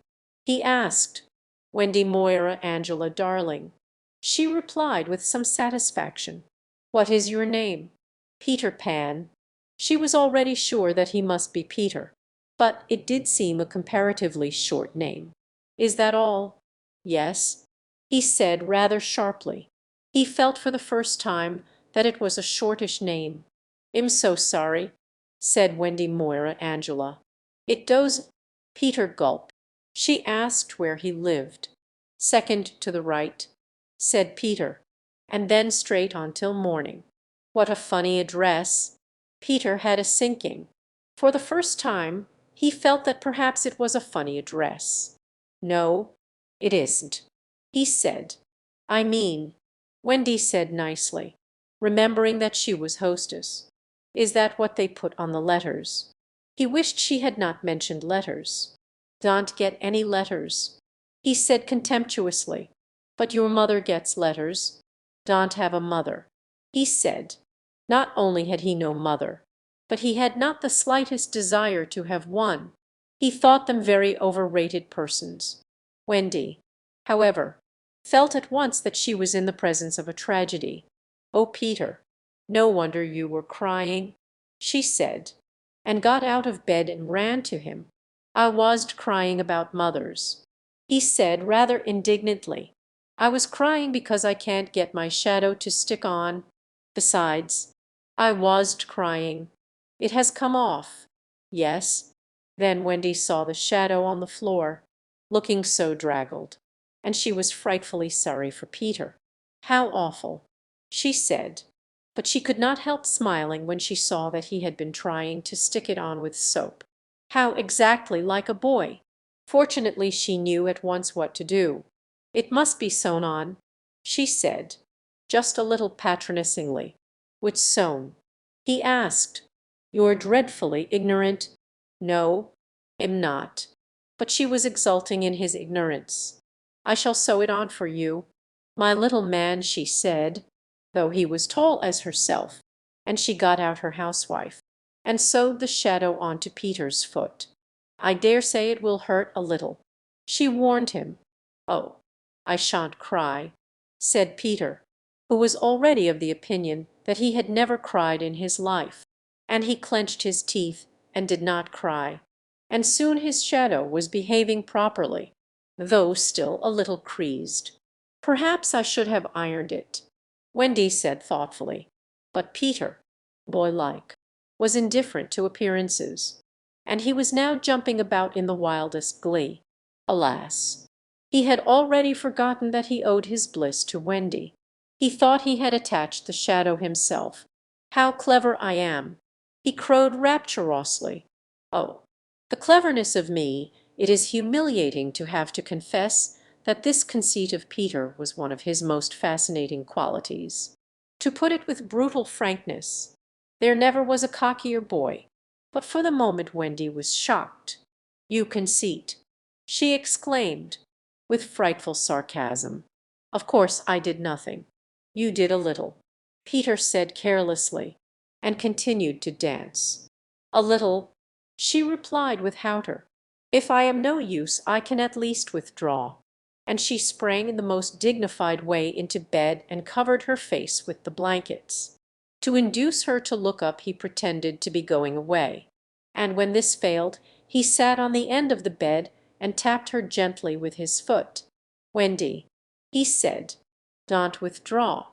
he asked. "Wendy Moira Angela Darling." She replied with some satisfaction. "What is your name?" "Peter Pan." She was already sure that he must be Peter, but it did seem a comparatively short name. "Is that all?" "Yes," he said rather sharply. He felt for the first time that it was a shortish name. "I'm so sorry," said Wendy Moira Angela. "It does—" Peter gulped. She asked where he lived. "Second to the right," said Peter, "and then straight on till morning." What a funny address! Peter had a sinking. For the first time he felt that perhaps it was a funny address. "No, it isn't," he said. "I mean," Wendy said nicely, remembering that she was hostess, "is that what they put on the letters?" He wished she had not mentioned letters. "Don't get any letters," he said contemptuously. "But your mother gets letters." "Don't have a mother," he said. Not only had he no mother, but he had not the slightest desire to have one. He thought them very overrated persons. Wendy, however, felt at once that she was in the presence of a tragedy. "Oh, Peter, no wonder you were crying," she said, and got out of bed and ran to him. "I wasn't crying about mothers," he said rather indignantly. "I was crying because I can't get my shadow to stick on. Besides, I wasn't crying. It has come off." "Yes." Then Wendy saw the shadow on the floor, looking so draggled, and she was frightfully sorry for Peter. How awful, she said, but she could not help smiling when she saw that he had been trying to stick it on with soap. How exactly like a boy! Fortunately she knew at once what to do. "It must be sewn on," she said, just a little patronisingly. "What's sewn?" he asked. "You're dreadfully ignorant." "No, am not." But she was exulting in his ignorance. "I shall sew it on for you, my little man," she said, though he was tall as herself, and she got out her housewife, and sewed the shadow on to Peter's foot. "I dare say it will hurt a little," she warned him. "Oh, I shan't cry," said Peter, who was already of the opinion that he had never cried in his life, and he clenched his teeth and did not cry, and soon his shadow was behaving properly, though still a little creased. "Perhaps I should have ironed it," Wendy said thoughtfully, but Peter, boy-like, was indifferent to appearances, and he was now jumping about in the wildest glee. Alas! He had already forgotten that he owed his bliss to Wendy. He thought he had attached the shadow himself. "How clever I am!" he crowed rapturously. Oh, the cleverness of me! It is humiliating to have to confess that this conceit of Peter was one of his most fascinating qualities. To put it with brutal frankness, there never was a cockier boy. But for the moment Wendy was shocked. "You conceit!" she exclaimed, with frightful sarcasm. "Of course I did nothing. You did a little," Peter said carelessly, and continued to dance. "A little," she replied with hauteur. "If I am no use I can at least withdraw." And she sprang in the most dignified way into bed and covered her face with the blankets. To induce her to look up he pretended to be going away, and when this failed he sat on the end of the bed and tapped her gently with his foot. "Wendy," he said, "don't withdraw.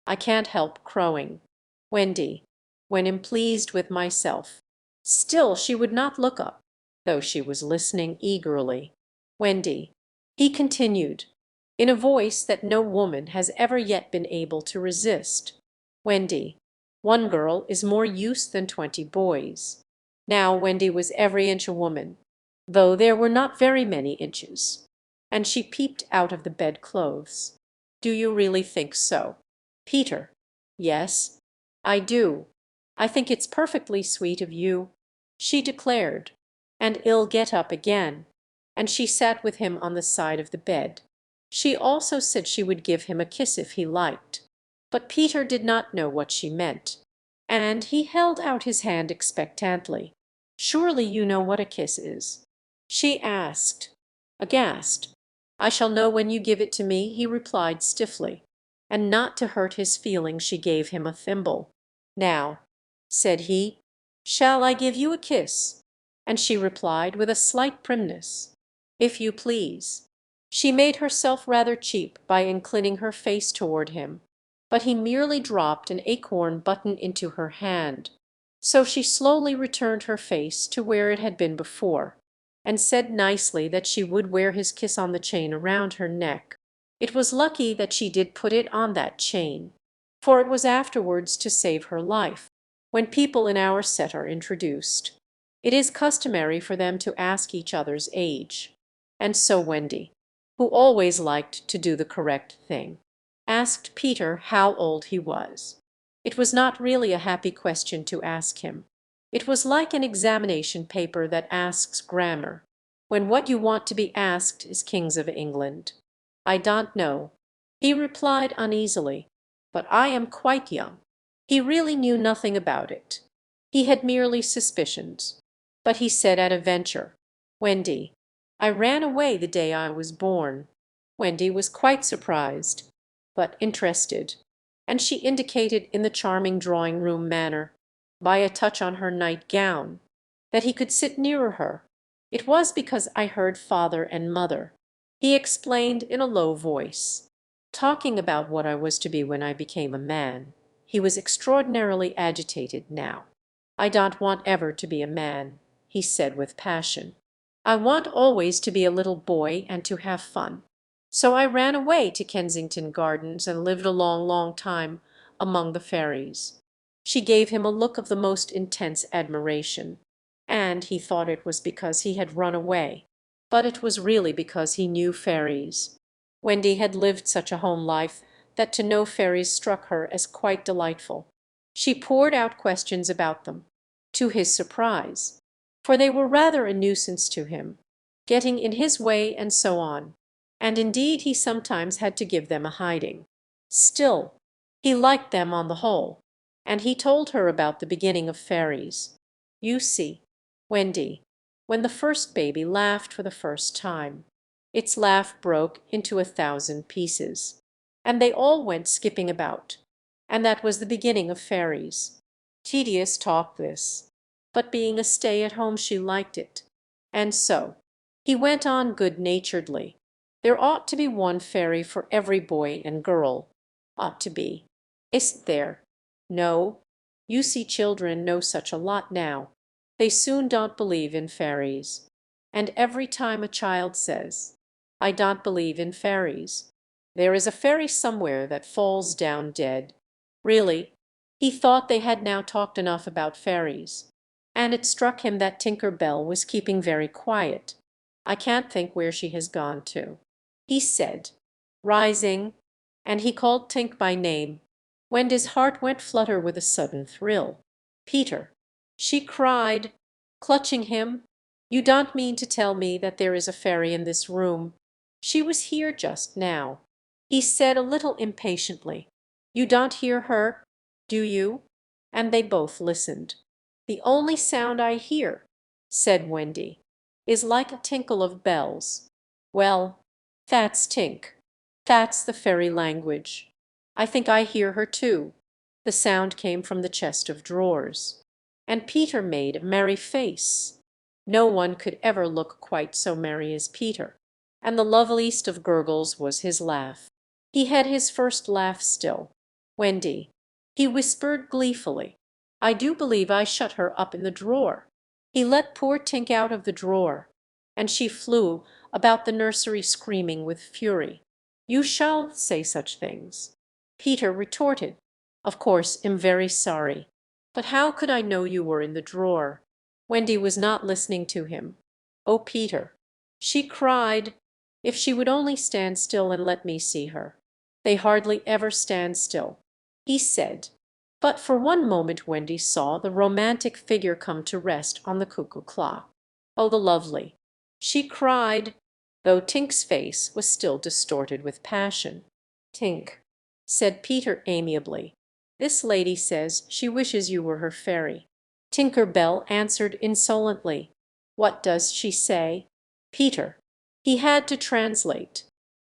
I can't help crowing. Wendy," when pleased with myself. Still she would not look up, though she was listening eagerly. "Wendy," he continued, in a voice that no woman has ever yet been able to resist. "Wendy, one girl is more use than 20 boys." Now Wendy was every inch a woman, though there were not very many inches, and she peeped out of the bedclothes. "Do you really think so?" "Peter." "Yes, I do. I think it's perfectly sweet of you," she declared, and ill get up again, and she sat with him on the side of the bed. She also said she would give him a kiss if he liked, but Peter did not know what she meant, and he held out his hand expectantly. "Surely you know what a kiss is?" she asked, aghast. "I shall know when you give it to me," he replied stiffly, and not to hurt his feelings she gave him a thimble. "Now," said he, "shall I give you a kiss?" And she replied with a slight primness, "If you please." She made herself rather cheap by inclining her face toward him, but he merely dropped an acorn button into her hand. So she slowly returned her face to where it had been before, and said nicely that she would wear his kiss on the chain around her neck. It was lucky that she did put it on that chain, for it was afterwards to save her life. When people in our set are introduced, it is customary for them to ask each other's age, and so Wendy, who always liked to do the correct thing, asked Peter how old he was. It was not really a happy question to ask him. It was like an examination paper that asks grammar, when what you want to be asked is Kings of England. "I don't know," he replied uneasily, "but I am quite young." He really knew nothing about it. He had merely suspicions. But he said at a venture, "Wendy, I ran away the day I was born." Wendy was quite surprised, but interested, and she indicated in the charming drawing-room manner, by a touch on her night-gown, that he could sit nearer her. "It was because I heard father and mother," he explained in a low voice, "talking about what I was to be when I became a man." He was extraordinarily agitated now. "I don't want ever to be a man," he said with passion. "I want always to be a little boy and to have fun." So I ran away to Kensington Gardens and lived a long, long time among the fairies." She gave him a look of the most intense admiration, and he thought it was because he had run away, but it was really because he knew fairies. Wendy had lived such a home life that to know fairies struck her as quite delightful. She poured out questions about them, to his surprise, for they were rather a nuisance to him, getting in his way and so on, and indeed he sometimes had to give them a hiding. Still, he liked them on the whole, and he told her about the beginning of fairies. "You see, Wendy, when the first baby laughed for the first time, its laugh broke into 1,000 pieces, and they all went skipping about, and that was the beginning of fairies. Tedious talk this, but being a stay-at-home she liked it, and so," he went on good-naturedly, "there ought to be one fairy for every boy and girl. Ought to be. Isn't there? No, you see children know such a lot now. They soon don't believe in fairies. And every time a child says, 'I don't believe in fairies,' there is a fairy somewhere that falls down dead." Really, he thought they had now talked enough about fairies, and it struck him that Tinker Bell was keeping very quiet. "I can't think where she has gone to," he said, rising, and he called Tink by name. Wendy's heart went flutter with a sudden thrill. "Peter!" she cried, clutching him. "You don't mean to tell me that there is a fairy in this room?" "She was here just now," he said a little impatiently. "You don't hear her, do you?" And they both listened. "The only sound I hear," said Wendy, "is like a tinkle of bells." "Well, that's Tink. That's the fairy language. I think I hear her too." The sound came from the chest of drawers, and Peter made a merry face. No one could ever look quite so merry as Peter, and the loveliest of gurgles was his laugh. He had his first laugh still. "Wendy," he whispered gleefully, "I do believe I shut her up in the drawer." He let poor Tink out of the drawer, and she flew about the nursery screaming with fury. "You shall say such things." Peter retorted, "Of course am very sorry, but how could I know you were in the drawer?" Wendy was not listening to him. "Oh, Peter," she cried, "if she would only stand still and let me see her." "They hardly ever stand still," he said. But for one moment Wendy saw the romantic figure come to rest on the cuckoo clock. "Oh, the lovely!" she cried, though Tink's face was still distorted with passion. "Tink," said Peter amiably, "this lady says she wishes you were her fairy." Tinker Bell answered insolently, "What does she say?" "Peter," he had to translate,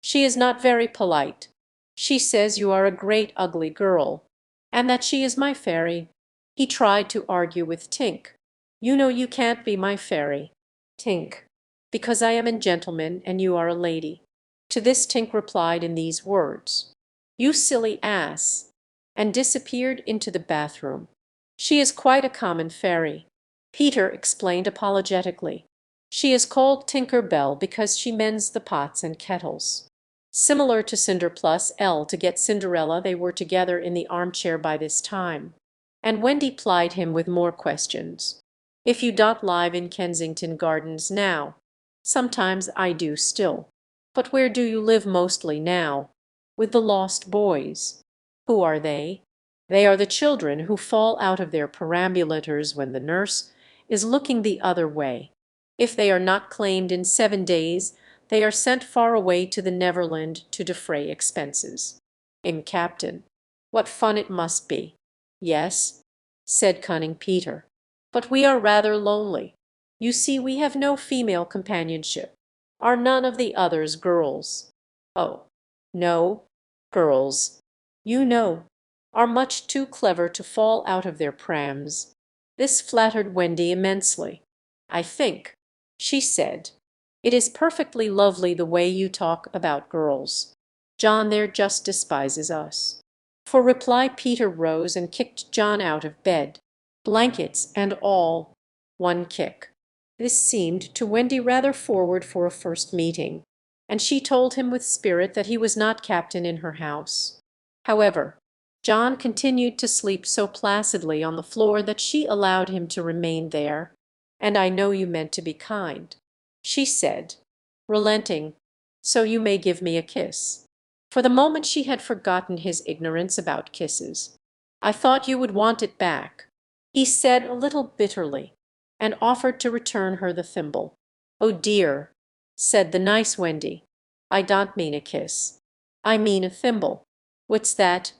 "she is not very polite. She says you are a great ugly girl, and that she is my fairy." He tried to argue with Tink. "You know you can't be my fairy." "Tink, because I am a gentleman and you are a lady." To this Tink replied in these words, "You silly ass," and disappeared into the bathroom. "She is quite a common fairy," Peter explained apologetically. "She is called Tinker Bell because she mends the pots and kettles." Similar to Cinder plus L to get Cinderella, they were together in the armchair by this time, and Wendy plied him with more questions. "If you don't live in Kensington Gardens now?" "Sometimes I do still." "But where do you live mostly now?" "With the lost boys." "Who are they?" "They are the children who fall out of their perambulators when the nurse is looking the other way. If they are not claimed in 7 days, they are sent far away to the Neverland to defray expenses." Captain. "What fun it must be!" "Yes," said cunning Peter, "but we are rather lonely. You see we have no female companionship. Are none of the others girls?" "Oh, no, girls, you know, are much too clever to fall out of their prams." This flattered Wendy immensely. "I think," she said, "it is perfectly lovely the way you talk about girls. John there just despises us." For reply Peter rose and kicked John out of bed, blankets and all. One kick. This seemed to Wendy rather forward for a first meeting. and she told him with spirit that he was not captain in her house. However, John continued to sleep so placidly on the floor that she allowed him to remain there. "And I know you meant to be kind," she said, relenting, "so you may give me a kiss." For the moment she had forgotten his ignorance about kisses. "I thought you would want it back," he said a little bitterly, and offered to return her the thimble. "Oh dear," said the nice Wendy, "I don't mean a kiss. I mean a thimble. What's that?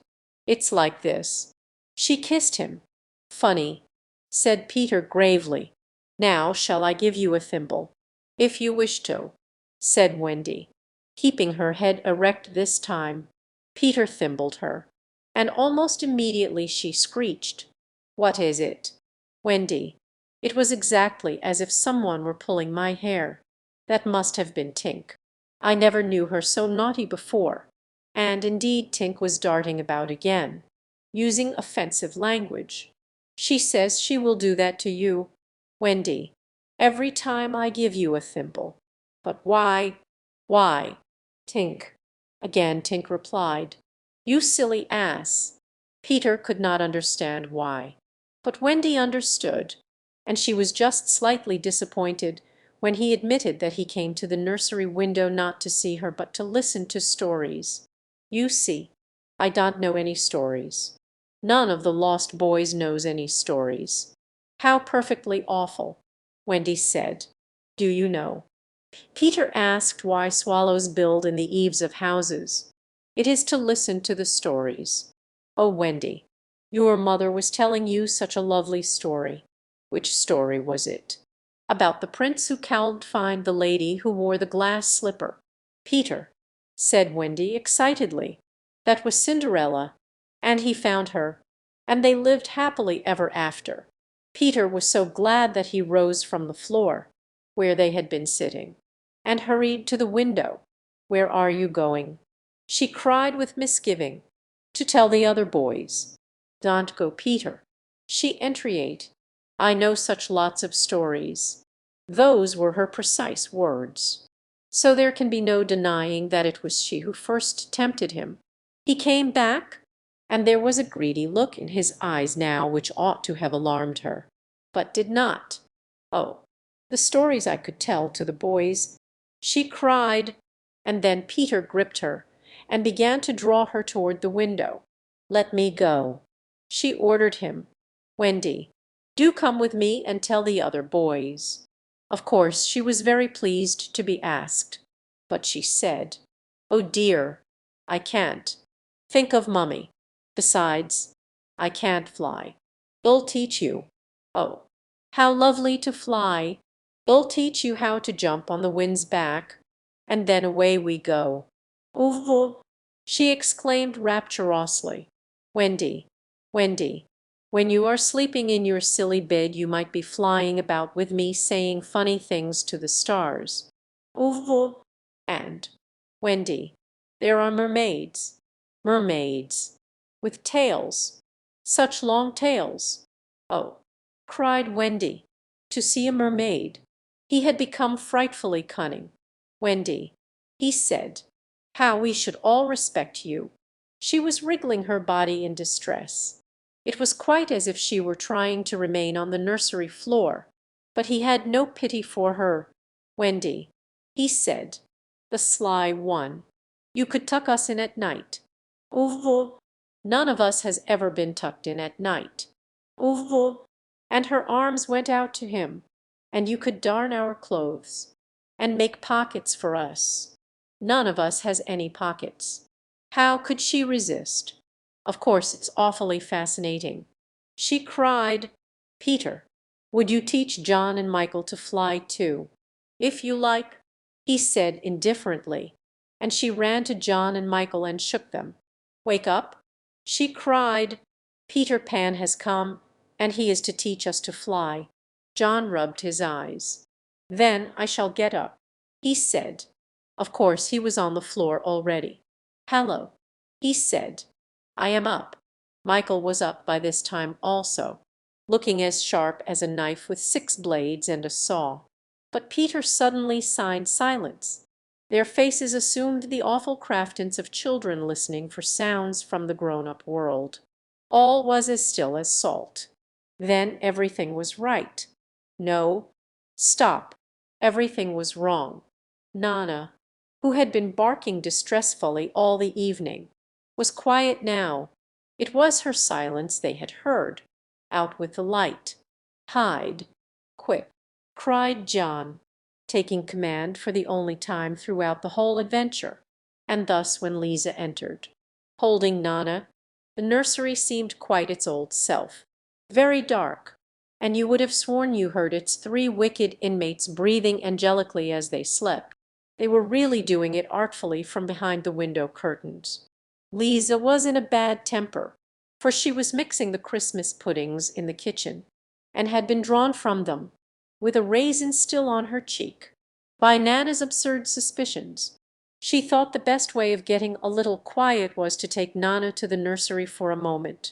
It's like this." She kissed him. "Funny," said Peter gravely. "Now shall I give you a thimble?" "If you wish to," said Wendy, keeping her head erect this time. Peter thimbled her, and almost immediately she screeched. "What is it?" "Wendy, it was exactly as if someone were pulling my hair. That must have been Tink. I never knew her so naughty before." And indeed Tink was darting about again, using offensive language. "She says she will do that to you, Wendy, every time I give you a thimble. But why, Tink?" Again Tink replied, "You silly ass." Peter could not understand why, but Wendy understood, and she was just slightly disappointed when he admitted that he came to the nursery window not to see her but to listen to stories. "You see, I don't know any stories. None of the lost boys knows any stories." "How perfectly awful," Wendy said. "Do you know?" Peter asked why swallows build in the eaves of houses. "It is to listen to the stories." "Oh, Wendy, your mother was telling you such a lovely story." "Which story was it?" "About the prince who can't find the lady who wore the glass slipper." "Peter," said Wendy excitedly, "that was Cinderella, and he found her, and they lived happily ever after." Peter was so glad that he rose from the floor, where they had been sitting, and hurried to the window. "Where are you going?" she cried with misgiving. "To tell the other boys." "Don't go, Peter," she entreated. "I know such lots of stories." Those were her precise words. So there can be no denying that it was she who first tempted him. He came back, and there was a greedy look in his eyes now which ought to have alarmed her, but did not. "Oh, the stories I could tell to the boys!" she cried, and then Peter gripped her and began to draw her toward the window. "Let me go," she ordered him. "Wendy, do come with me and tell the other boys." Of course she was very pleased to be asked, but she said, "Oh dear, I can't. Think of mummy. Besides, I can't fly. They'll teach you. Oh, how lovely to fly! They'll teach you how to jump on the wind's back, and then away we go." "Ooh!" she exclaimed rapturously. "Wendy, Wendy, when you are sleeping in your silly bed you might be flying about with me saying funny things to the stars." "Ooh!" And, Wendy, there are mermaids, mermaids, with tails, such long tails." "Oh!" cried Wendy, "to see a mermaid." He had become frightfully cunning. "Wendy," he said, "how we should all respect you." She was wriggling her body in distress. It was quite as if she were trying to remain on the nursery floor, but he had no pity for her. "Wendy," he said, the sly one, "you could tuck us in at night." "Ooh!" "None of us has ever been tucked in at night." "Ooh!" And her arms went out to him. "And you could darn our clothes, and make pockets for us." None of us has any pockets. How could she resist? Of course it's awfully fascinating. She cried, "Peter, would you teach John and Michael to fly too?" "If you like," he said indifferently, and she ran to John and Michael and shook them. "Wake up," she cried. "Peter Pan has come, and he is to teach us to fly." John rubbed his eyes. "Then I shall get up," he said. Of course he was on the floor already. "Hallo," he said, "I am up." Michael was up by this time also, looking as sharp as a knife with 6 blades and a saw. But Peter suddenly signed silence. Their faces assumed the awful craftance of children listening for sounds from the grown-up world. All was as still as salt. Then everything was right. No, stop. Everything was wrong. Nana, who had been barking distressfully all the evening, was quiet now. It was her silence they had heard. Out with the light. Hide. Quick, cried John, taking command for the only time throughout the whole adventure. And thus when Lisa entered, holding Nana, the nursery seemed quite its old self, very dark, and you would have sworn you heard its 3 wicked inmates breathing angelically as they slept. They were really doing it artfully from behind the window curtains. Lisa was in a bad temper, for she was mixing the Christmas puddings in the kitchen, and had been drawn from them, with a raisin still on her cheek, by Nana's absurd suspicions. She thought the best way of getting a little quiet was to take Nana to the nursery for a moment,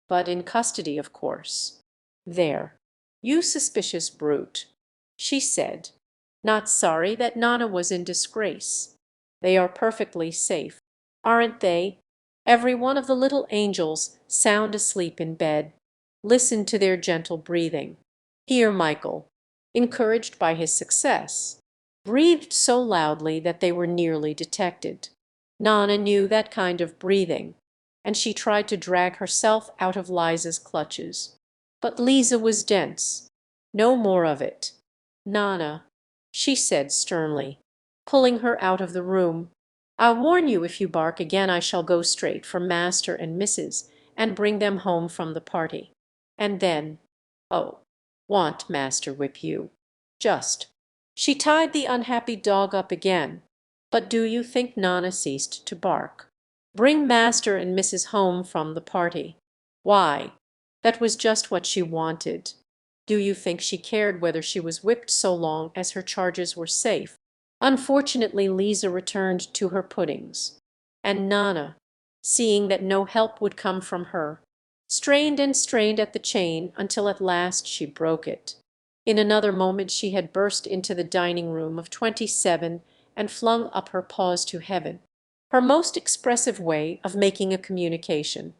but in custody, of course. "There, you suspicious brute," she said, not sorry that Nana was in disgrace. "They are perfectly safe, aren't they? Every one of the little angels sound asleep in bed. Listen to their gentle breathing." Here Michael, encouraged by his success, breathed so loudly that they were nearly detected. Nana knew that kind of breathing, and she tried to drag herself out of Liza's clutches. But Lisa was dense. "No more of it, Nana," she said sternly, pulling her out of the room. "I warn you, if you bark again I shall go straight for Master and Mrs. and bring them home from the party. And then, oh, want Master whip you. Just." She tied the unhappy dog up again. But do you think Nana ceased to bark? Bring Master and Mrs. home from the party. Why, that was just what she wanted. Do you think she cared whether she was whipped so long as her charges were safe? Unfortunately Lisa returned to her puddings, and Nana, seeing that no help would come from her, strained and strained at the chain until at last she broke it. In another moment she had burst into the dining room of 27 and flung up her paws to heaven, her most expressive way of making a communication.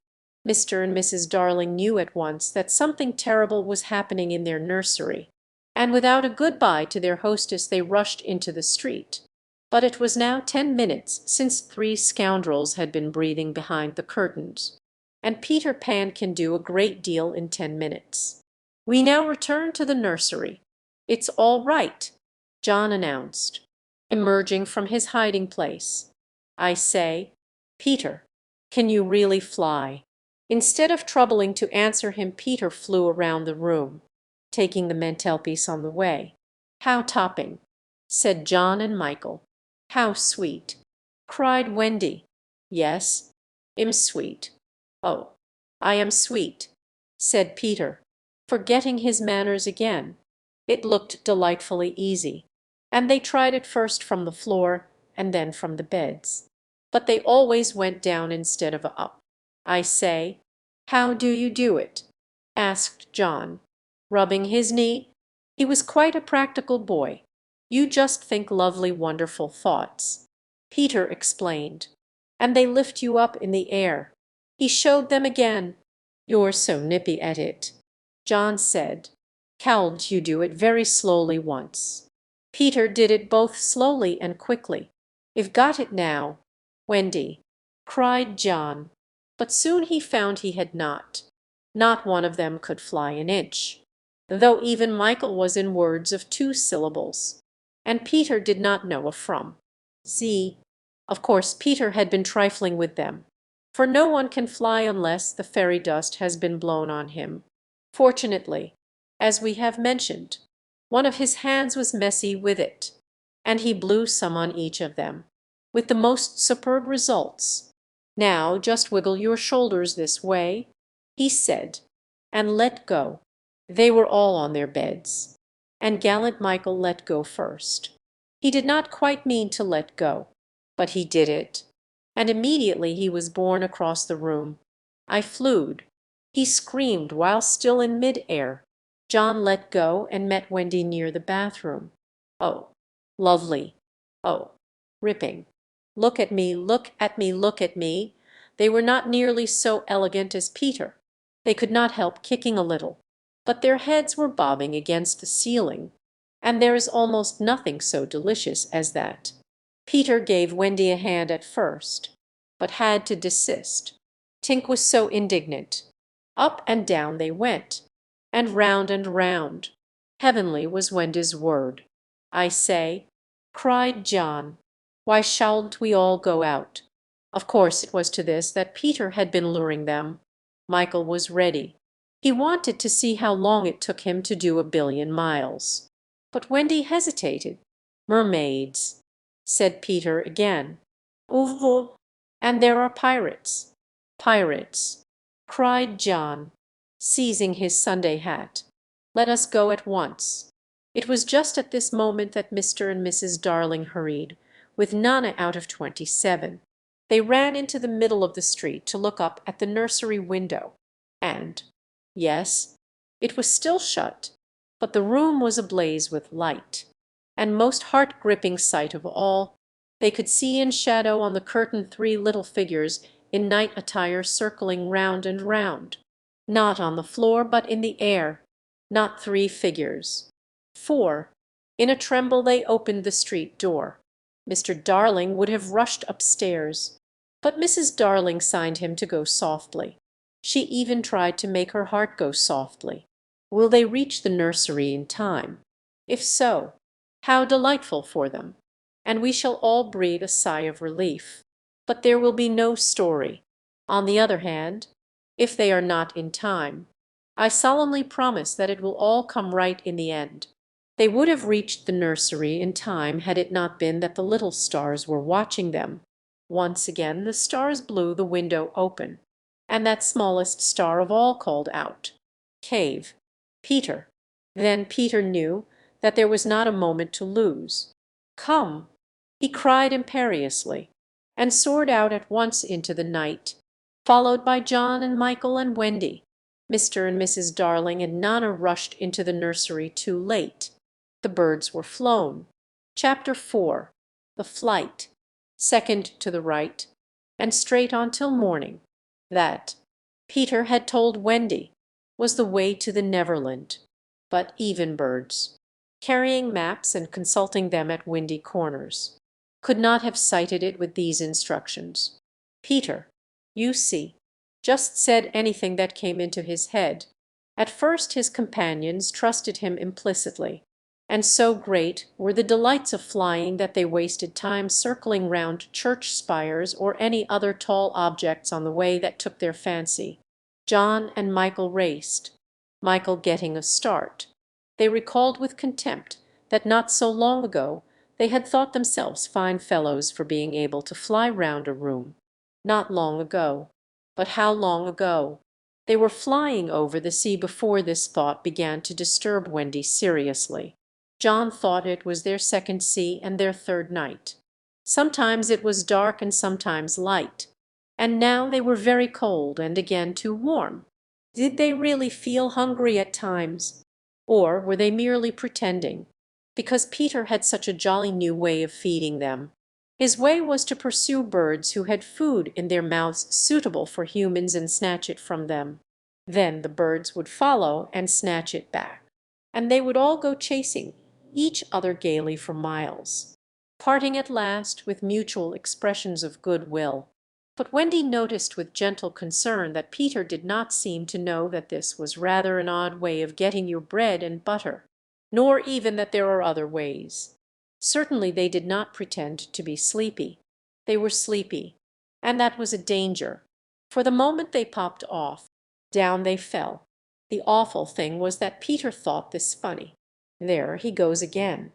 Mr. and Mrs. Darling knew at once that something terrible was happening in their nursery, and without a good-bye to their hostess they rushed into the street. But it was now 10 minutes since 3 scoundrels had been breathing behind the curtains, and Peter Pan can do a great deal in 10 minutes. We now return to the nursery. "It's all right," John announced, emerging from his hiding place. "I say, Peter, can you really fly?" Instead of troubling to answer him, Peter flew around the room, taking the mantelpiece on the way. "How topping!" said John and Michael. "How sweet!" cried Wendy. "Yes, I'm sweet." "Oh, I am sweet," said Peter, forgetting his manners again. It looked delightfully easy, and they tried it first from the floor and then from the beds. But they always went down instead of up. "I say, how do you do it?" asked John, rubbing his knee. He was quite a practical boy. "You just think lovely, wonderful thoughts," Peter explained, "and they lift you up in the air." He showed them again. "You're so nippy at it," John said. "Can't you do it very slowly once?" Peter did it both slowly and quickly. "I've got it now, Wendy," cried John. But soon he found he had not. Not one of them could fly an inch, though even Michael was in words of 2 syllables, and Peter did not know a from Z. Of course Peter had been trifling with them, for no one can fly unless the fairy dust has been blown on him. Fortunately, as we have mentioned, one of his hands was messy with it, and he blew some on each of them, with the most superb results. "Now just wiggle your shoulders this way," he said, and let go. They were all on their beds, and gallant Michael let go first. He did not quite mean to let go, but he did it, and immediately he was borne across the room. "I flewed," he screamed while still in mid-air. John let go and met Wendy near the bathroom. "Oh, lovely! Oh, ripping. Look at me, look at me, look at me. They were not nearly so elegant as Peter. They could not help kicking a little, but their heads were bobbing against the ceiling, and there is almost nothing so delicious as that. Peter gave Wendy a hand at first, but had to desist. Tink was so indignant. Up and down they went, and round and round. Heavenly was Wendy's word. "I say," cried John, "why shalln't we all go out?" Of course it was to this that Peter had been luring them. Michael was ready. He wanted to see how long it took him to do 1,000,000,000 miles. But Wendy hesitated. "Mermaids," said Peter again. "Ouvre, and there are pirates." "Pirates," cried John, seizing his Sunday hat. "Let us go at once." It was just at this moment that Mr. and Mrs. Darling hurried, with Nana out of 27. They ran into the middle of the street to look up at the nursery window, and, yes, it was still shut, but the room was ablaze with light. And most heart-gripping sight of all, they could see in shadow on the curtain 3 little figures in night attire circling round and round, not on the floor but in the air. Not 3 figures, 4. In a tremble they opened the street door. Mr. Darling would have rushed upstairs, but Mrs. Darling signed him to go softly. She even tried to make her heart go softly. Will they reach the nursery in time? If so, how delightful for them! And we shall all breathe a sigh of relief. But there will be no story. On the other hand, if they are not in time, I solemnly promise that it will all come right in the end. They would have reached the nursery in time had it not been that the little stars were watching them. Once again the stars blew the window open, and that smallest star of all called out, "Cave, Peter." Then Peter knew that there was not a moment to lose. "Come!" he cried imperiously, and soared out at once into the night, followed by John and Michael and Wendy. Mr. and Mrs. Darling and Nana rushed into the nursery too late. The birds were flown. Chapter 4. The Flight. Second to the right, and straight on till morning. That, Peter had told Wendy, was the way to the Neverland. But even birds, carrying maps and consulting them at windy corners, could not have sighted it with these instructions. Peter, you see, just said anything that came into his head. At first his companions trusted him implicitly, and so great were the delights of flying that they wasted time circling round church spires or any other tall objects on the way that took their fancy. John and Michael raced, Michael getting a start. They recalled with contempt that not so long ago they had thought themselves fine fellows for being able to fly round a room. Not long ago. But how long ago? They were flying over the sea before this thought began to disturb Wendy seriously. John thought it was their second sea and their third night. Sometimes it was dark and sometimes light. And now they were very cold and again too warm. Did they really feel hungry at times? Or were they merely pretending? Because Peter had such a jolly new way of feeding them. His way was to pursue birds who had food in their mouths suitable for humans and snatch it from them. Then the birds would follow and snatch it back, and they would all go chasing each other gaily for miles, parting at last with mutual expressions of good will. But Wendy noticed with gentle concern that Peter did not seem to know that this was rather an odd way of getting your bread and butter, nor even that there are other ways. Certainly they did not pretend to be sleepy. They were sleepy, and that was a danger, for the moment they popped off, down they fell. The awful thing was that Peter thought this funny. There he goes again,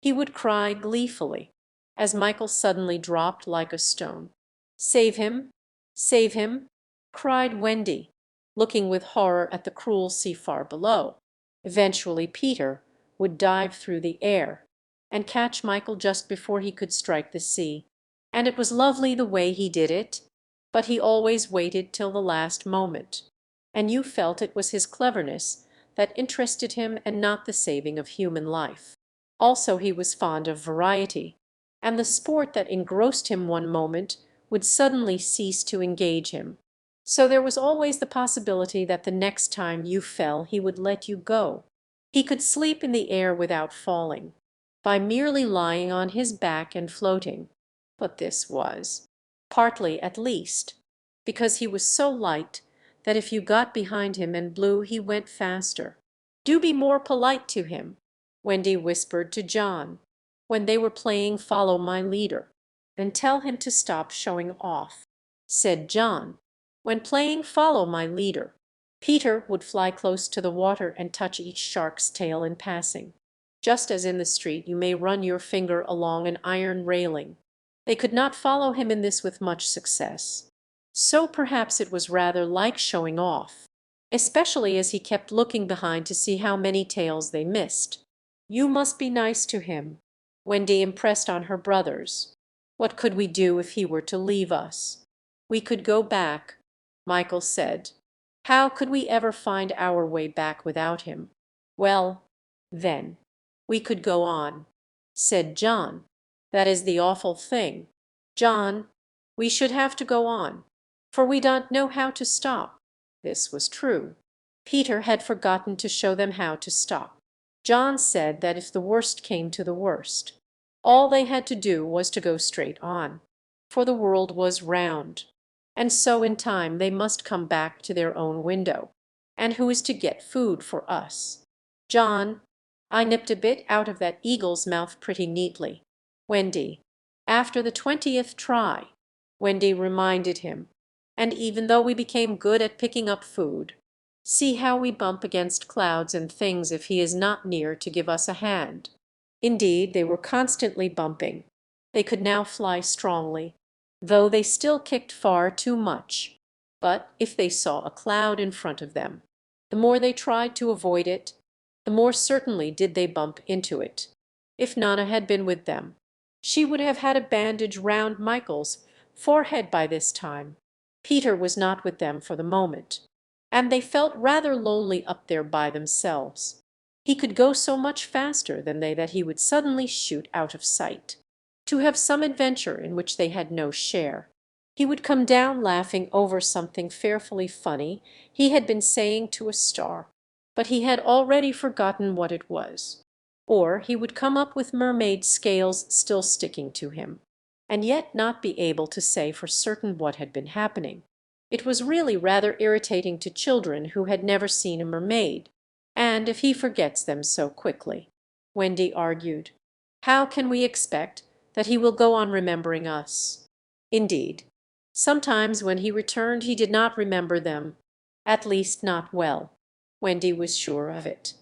he would cry gleefully, as Michael suddenly dropped like a stone. "Save him! Save him!" cried Wendy, looking with horror at the cruel sea far below. Eventually Peter would dive through the air and catch Michael just before he could strike the sea, and it was lovely the way he did it, but he always waited till the last moment, and you felt it was his cleverness that interested him and not the saving of human life. Also he was fond of variety, and the sport that engrossed him one moment would suddenly cease to engage him. So there was always the possibility that the next time you fell he would let you go. He could sleep in the air without falling, by merely lying on his back and floating. But this was, partly at least, because he was so light that if you got behind him and blew he went faster. "Do be more polite to him," Wendy whispered to John, when they were playing Follow My Leader. "And tell him to stop showing off," said John. When playing Follow My Leader, Peter would fly close to the water and touch each shark's tail in passing, just as in the street you may run your finger along an iron railing. They could not follow him in this with much success. So perhaps it was rather like showing off, especially as he kept looking behind to see how many tails they missed. "You must be nice to him," Wendy impressed on her brothers. "What could we do if he were to leave us?" "We could go back," Michael said. "How could we ever find our way back without him?" "Well, then, we could go on," said John. "That is the awful thing, John. We should have to go on, for we don't know how to stop." This was true. Peter had forgotten to show them how to stop. John said that if the worst came to the worst, all they had to do was to go straight on, for the world was round, and so in time they must come back to their own window. And who is to get food for us? "John, I nipped a bit out of that eagle's mouth pretty neatly." "Wendy, after the 20th try," Wendy reminded him. "And even though we became good at picking up food, see how we bump against clouds and things if he is not near to give us a hand." Indeed, they were constantly bumping. They could now fly strongly, though they still kicked far too much. But if they saw a cloud in front of them, the more they tried to avoid it, the more certainly did they bump into it. If Nana had been with them, she would have had a bandage round Michael's forehead by this time. Peter was not with them for the moment, and they felt rather lonely up there by themselves. He could go so much faster than they that he would suddenly shoot out of sight, to have some adventure in which they had no share. He would come down laughing over something fearfully funny he had been saying to a star, but he had already forgotten what it was. Or he would come up with mermaid scales still sticking to him, and yet not be able to say for certain what had been happening. It was really rather irritating to children who had never seen a mermaid. And if he forgets them so quickly, Wendy argued, how can we expect that he will go on remembering us? Indeed, sometimes when he returned he did not remember them, at least not well. Wendy was sure of it.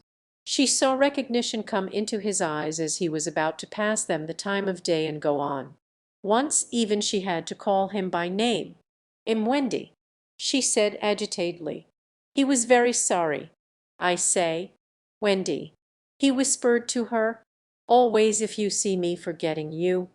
She saw recognition come into his eyes as he was about to pass them the time of day and go on. Once even she had to call him by name. "Wendy," she said agitatedly. He was very sorry. "I say, Wendy," he whispered to her, "always if you see me forgetting you,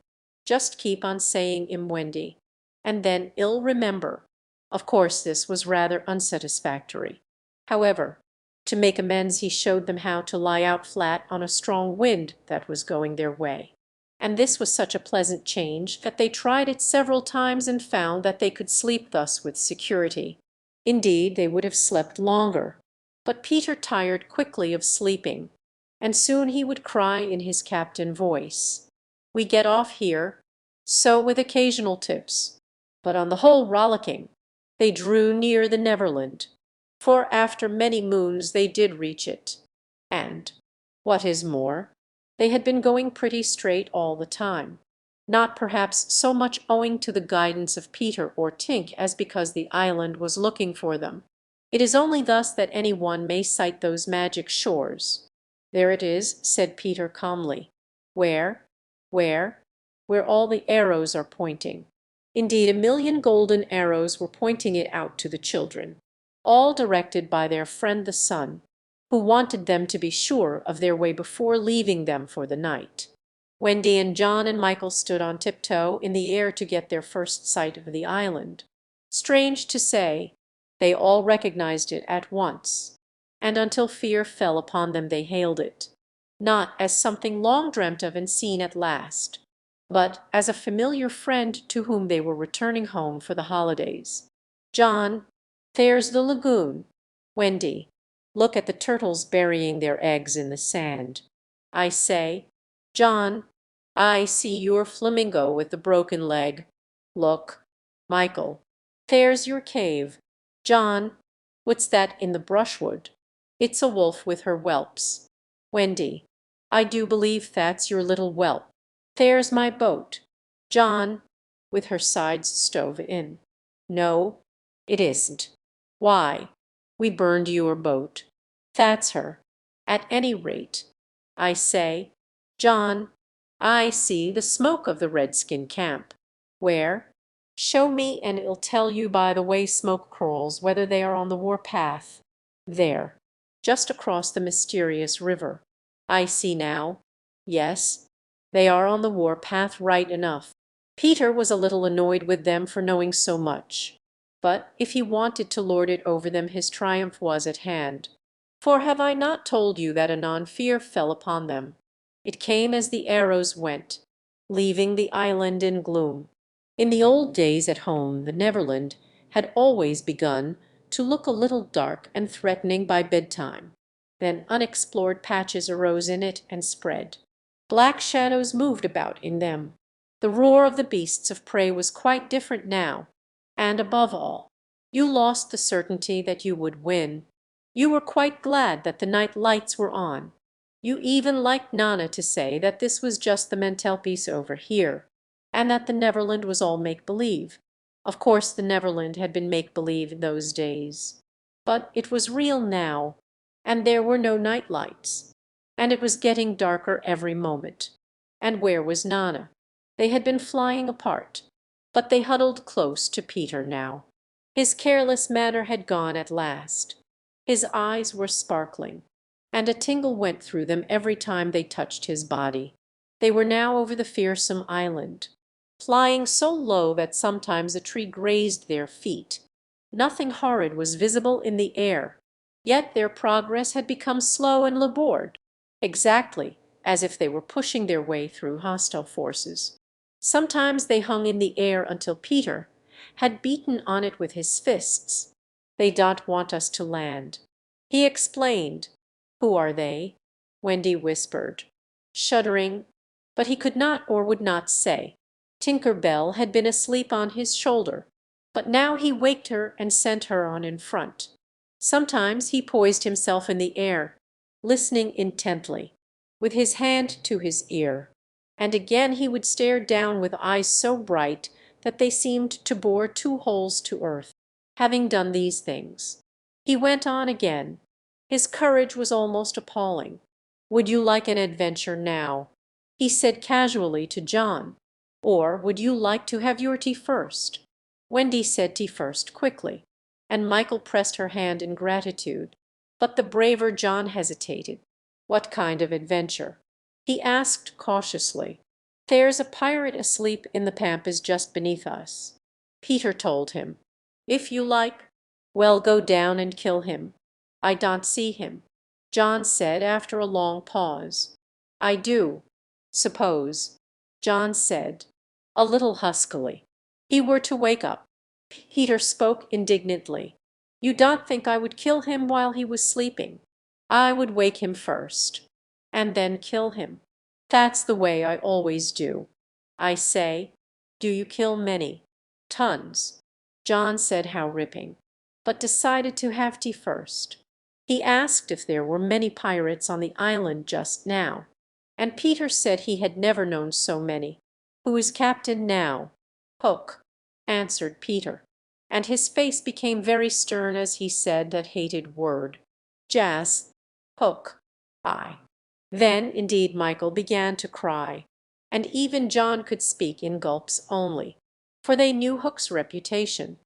just keep on saying Wendy, and then I'll remember." Of course this was rather unsatisfactory. However, to make amends he showed them how to lie out flat on a strong wind that was going their way. And this was such a pleasant change that they tried it several times and found that they could sleep thus with security. Indeed, they would have slept longer, but Peter tired quickly of sleeping, and soon he would cry in his captain voice, "We get off here," so with occasional tips. But on the whole rollicking, they drew near the Neverland, for after many moons they did reach it. And, what is more, they had been going pretty straight all the time, not perhaps so much owing to the guidance of Peter or Tink as because the island was looking for them. It is only thus that any one may sight those magic shores. "There it is," said Peter calmly. "Where? Where?" "Where all the arrows are pointing." Indeed, 1,000,000 golden arrows were pointing it out to the children, all directed by their friend the sun, who wanted them to be sure of their way before leaving them for the night. Wendy and John and Michael stood on tiptoe in the air to get their first sight of the island. Strange to say, they all recognized it at once, and until fear fell upon them they hailed it, not as something long dreamt of and seen at last, but as a familiar friend to whom they were returning home for the holidays. John, there's the lagoon. Wendy, look at the turtles burying their eggs in the sand. I say, John, I see your flamingo with the broken leg. Look, Michael, there's your cave. John, what's that in the brushwood? It's a wolf with her whelps. Wendy, I do believe that's your little whelp. There's my boat. John, with her sides stove in. No, it isn't. Why, we burned your boat. That's her. At any rate, I say, John, I see the smoke of the redskin camp. Where? Show me, and it'll tell you by the way smoke curls whether they are on the war path. There, just across the mysterious river. I see now. Yes, they are on the war path right enough. Peter was a little annoyed with them for knowing so much, but if he wanted to lord it over them his triumph was at hand. For have I not told you that anon fear fell upon them? It came as the arrows went, leaving the island in gloom. In the old days at home the Neverland had always begun to look a little dark and threatening by bedtime. Then unexplored patches arose in it and spread. Black shadows moved about in them. The roar of the beasts of prey was quite different now, and above all, you lost the certainty that you would win. You were quite glad that the night lights were on. You even liked Nana to say that this was just the Mentelpiece over here, and that the Neverland was all make-believe. Of course the Neverland had been make-believe in those days, but it was real now, and there were no night lights, and it was getting darker every moment. And where was Nana? They had been flying apart, but they huddled close to Peter now. His careless manner had gone at last. His eyes were sparkling, and a tingle went through them every time they touched his body. They were now over the fearsome island, flying so low that sometimes a tree grazed their feet. Nothing horrid was visible in the air, yet their progress had become slow and laboured, exactly as if they were pushing their way through hostile forces. Sometimes they hung in the air until Peter had beaten on it with his fists. They don't want us to land, he explained. Who are they? Wendy whispered, shuddering, but he could not or would not say. Tinker Bell had been asleep on his shoulder, but now he waked her and sent her on in front. Sometimes he poised himself in the air, listening intently, with his hand to his ear, and again he would stare down with eyes so bright that they seemed to bore two holes to earth. Having done these things, he went on again. His courage was almost appalling. Would you like an adventure now? He said casually to John. Or would you like to have your tea first? Wendy said tea first quickly, and Michael pressed her hand in gratitude. But the braver John hesitated. What kind of adventure? He asked cautiously. There's a pirate asleep in the pampas just beneath us. Peter told him. If you like, well, go down and kill him. I don't see him, John said after a long pause. I do. Suppose, John said, a little huskily, he were to wake up. Peter spoke indignantly. You don't think I would kill him while he was sleeping? I would wake him first, and then kill him. That's the way I always do. I say, do you kill many? Tons. John said how ripping, but decided to have tea first. He asked if there were many pirates on the island just now, and Peter said he had never known so many. Who is captain now? Hook, answered Peter, and his face became very stern as he said that hated word. Jas. Hook. I. Then indeed Michael began to cry, and even John could speak in gulps only, for they knew Hook's reputation.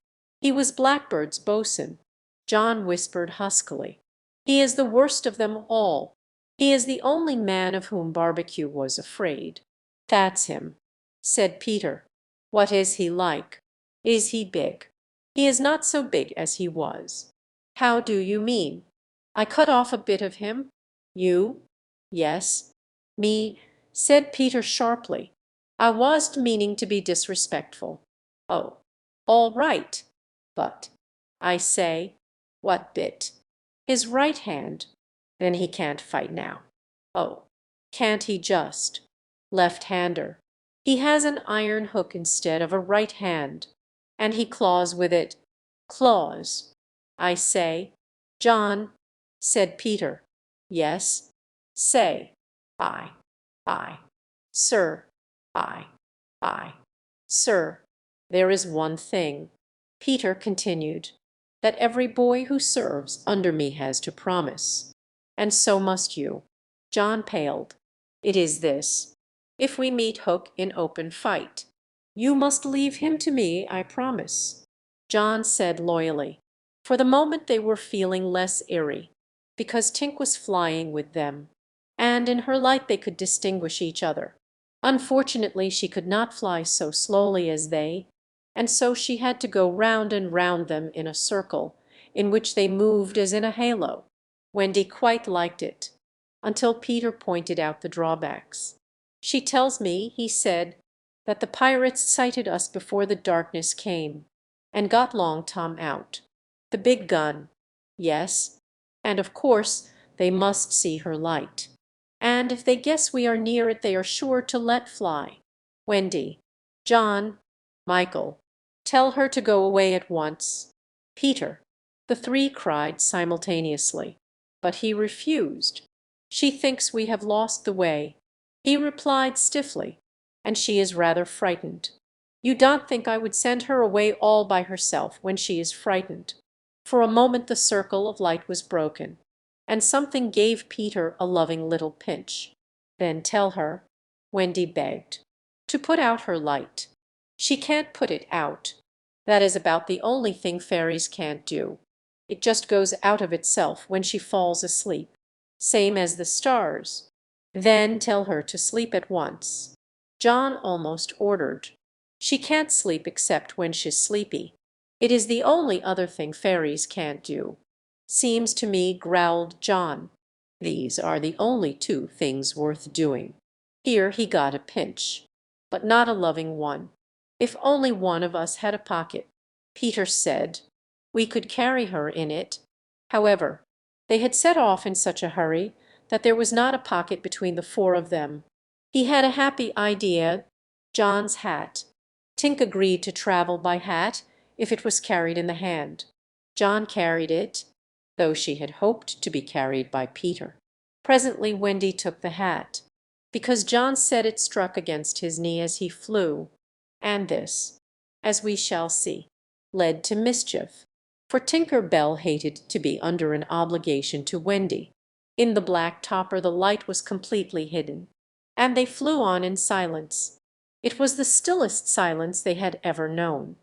He was Blackbird's boatswain. John whispered huskily. He is the worst of them all. He is the only man of whom Barbecue was afraid. That's him, said Peter. What is he like? Is he big? He is not so big as he was. How do you mean? I cut off a bit of him. You? Yes. Me, said Peter sharply. I wasn't meaning to be disrespectful. Oh, all right. But, I say, what bit? His right hand. Then he can't fight now. Oh, can't he just? Left-hander. He has an iron hook instead of a right hand, and he claws with it. Claws. I say, John, said Peter. Yes. Say. I. Sir. I. Sir. There is one thing, Peter continued, that every boy who serves under me has to promise, and so must you. John paled. It is this: if we meet Hook in open fight, you must leave him to me, I promise. John said loyally. For the moment they were feeling less eerie, because Tink was flying with them, and in her light they could distinguish each other. Unfortunately she could not fly so slowly as they, and so she had to go round and round them in a circle, in which they moved as in a halo. Wendy quite liked it, until Peter pointed out the drawbacks. She tells me, he said, that the pirates sighted us before the darkness came, and got Long Tom out. The big gun. Yes, and of course they must see her light. And if they guess we are near it they are sure to let fly. Wendy, John, Michael, tell her to go away at once. Peter. The three cried simultaneously, but he refused. She thinks we have lost the way, he replied stiffly, and she is rather frightened. You don't think I would send her away all by herself when she is frightened. For a moment the circle of light was broken, and something gave Peter a loving little pinch. Then tell her, Wendy begged, to put out her light. She can't put it out. That is about the only thing fairies can't do. It just goes out of itself when she falls asleep, same as the stars. Then tell her to sleep at once. John almost ordered. She can't sleep except when she's sleepy. It is the only other thing fairies can't do. Seems to me, growled John, these are the only two things worth doing. Here he got a pinch, but not a loving one. If only one of us had a pocket, Peter said, we could carry her in it. However, they had set off in such a hurry that there was not a pocket between the four of them. He had a happy idea. John's hat. Tink agreed to travel by hat if it was carried in the hand. John carried it, though she had hoped to be carried by Peter. Presently Wendy took the hat, because John said it struck against his knee as he flew, and this, as we shall see, led to mischief, for Tinker Bell hated to be under an obligation to Wendy. In the black topper the light was completely hidden, and they flew on in silence. It was the stillest silence they had ever known,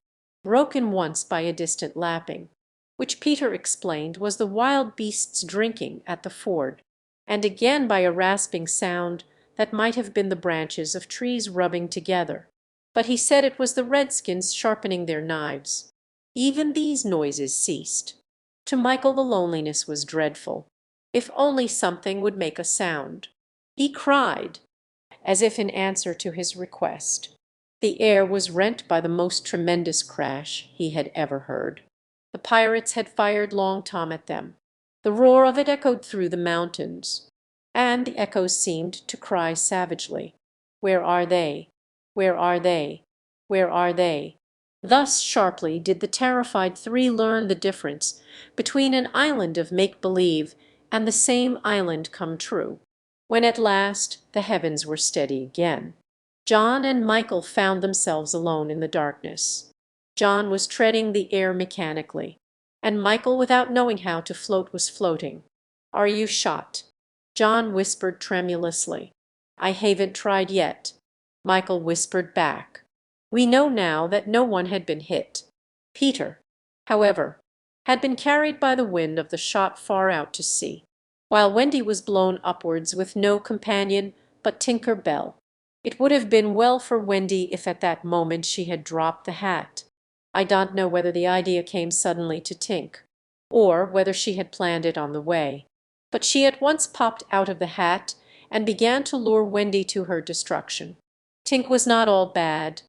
broken once by a distant lapping, which Peter explained was the wild beasts drinking at the ford, and again by a rasping sound that might have been the branches of trees rubbing together. But he said it was the redskins sharpening their knives. Even these noises ceased. To Michael the loneliness was dreadful. If only something would make a sound. He cried, as if in answer to his request. The air was rent by the most tremendous crash he had ever heard. The pirates had fired Long Tom at them. The roar of it echoed through the mountains, and the echoes seemed to cry savagely, "Where are they? Where are they? Where are they?" Thus sharply did the terrified three learn the difference between an island of make-believe and the same island come true. When at last the heavens were steady again, John and Michael found themselves alone in the darkness. John was treading the air mechanically, and Michael, without knowing how to float, was floating. "Are you shot?" John whispered tremulously. "I haven't tried yet." Michael whispered back. We know now that no one had been hit. Peter, however, had been carried by the wind of the shot far out to sea, while Wendy was blown upwards with no companion but Tinker Bell. It would have been well for Wendy if at that moment she had dropped the hat. I don't know whether the idea came suddenly to Tink, or whether she had planned it on the way, but she at once popped out of the hat and began to lure Wendy to her destruction. Tink was not all bad,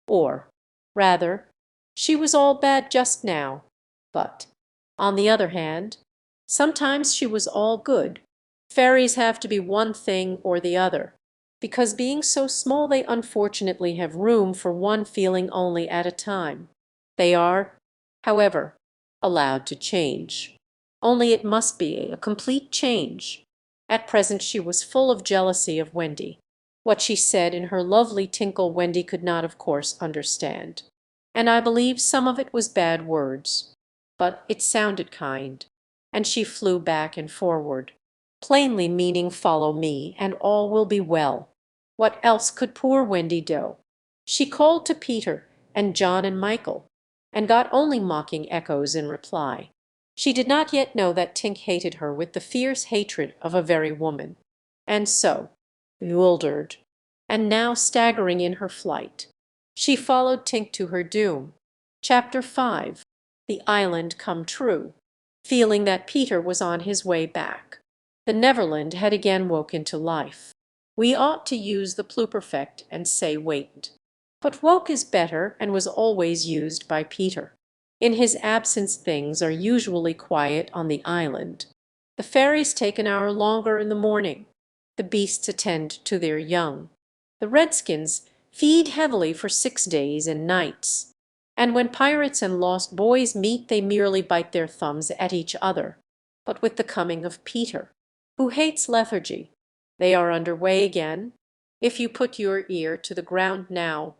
or, rather, she was all bad just now, but, on the other hand, sometimes she was all good. Fairies have to be one thing or the other, because being so small they unfortunately have room for one feeling only at a time. They are, however, allowed to change. Only it must be a complete change. At present she was full of jealousy of Wendy. What she said in her lovely tinkle Wendy could not of course understand, and I believe some of it was bad words, but it sounded kind, and she flew back and forward, plainly meaning follow me and all will be well. What else could poor Wendy do? She called to Peter and John and Michael, and got only mocking echoes in reply. She did not yet know that Tink hated her with the fierce hatred of a very woman, and so, bewildered, and now staggering in her flight, she followed Tink to her doom. Chapter 5. The Island Come True. Feeling that Peter was on his way back, the Neverland had again woke into life. We ought to use the pluperfect and say wakened, but woke is better and was always used by Peter. In his absence things are usually quiet on the island. The fairies take an hour longer in the morning. The beasts attend to their young. The redskins feed heavily for 6 days and nights. And when pirates and lost boys meet they merely bite their thumbs at each other. But with the coming of Peter, who hates lethargy, they are under way again. If you put your ear to the ground now,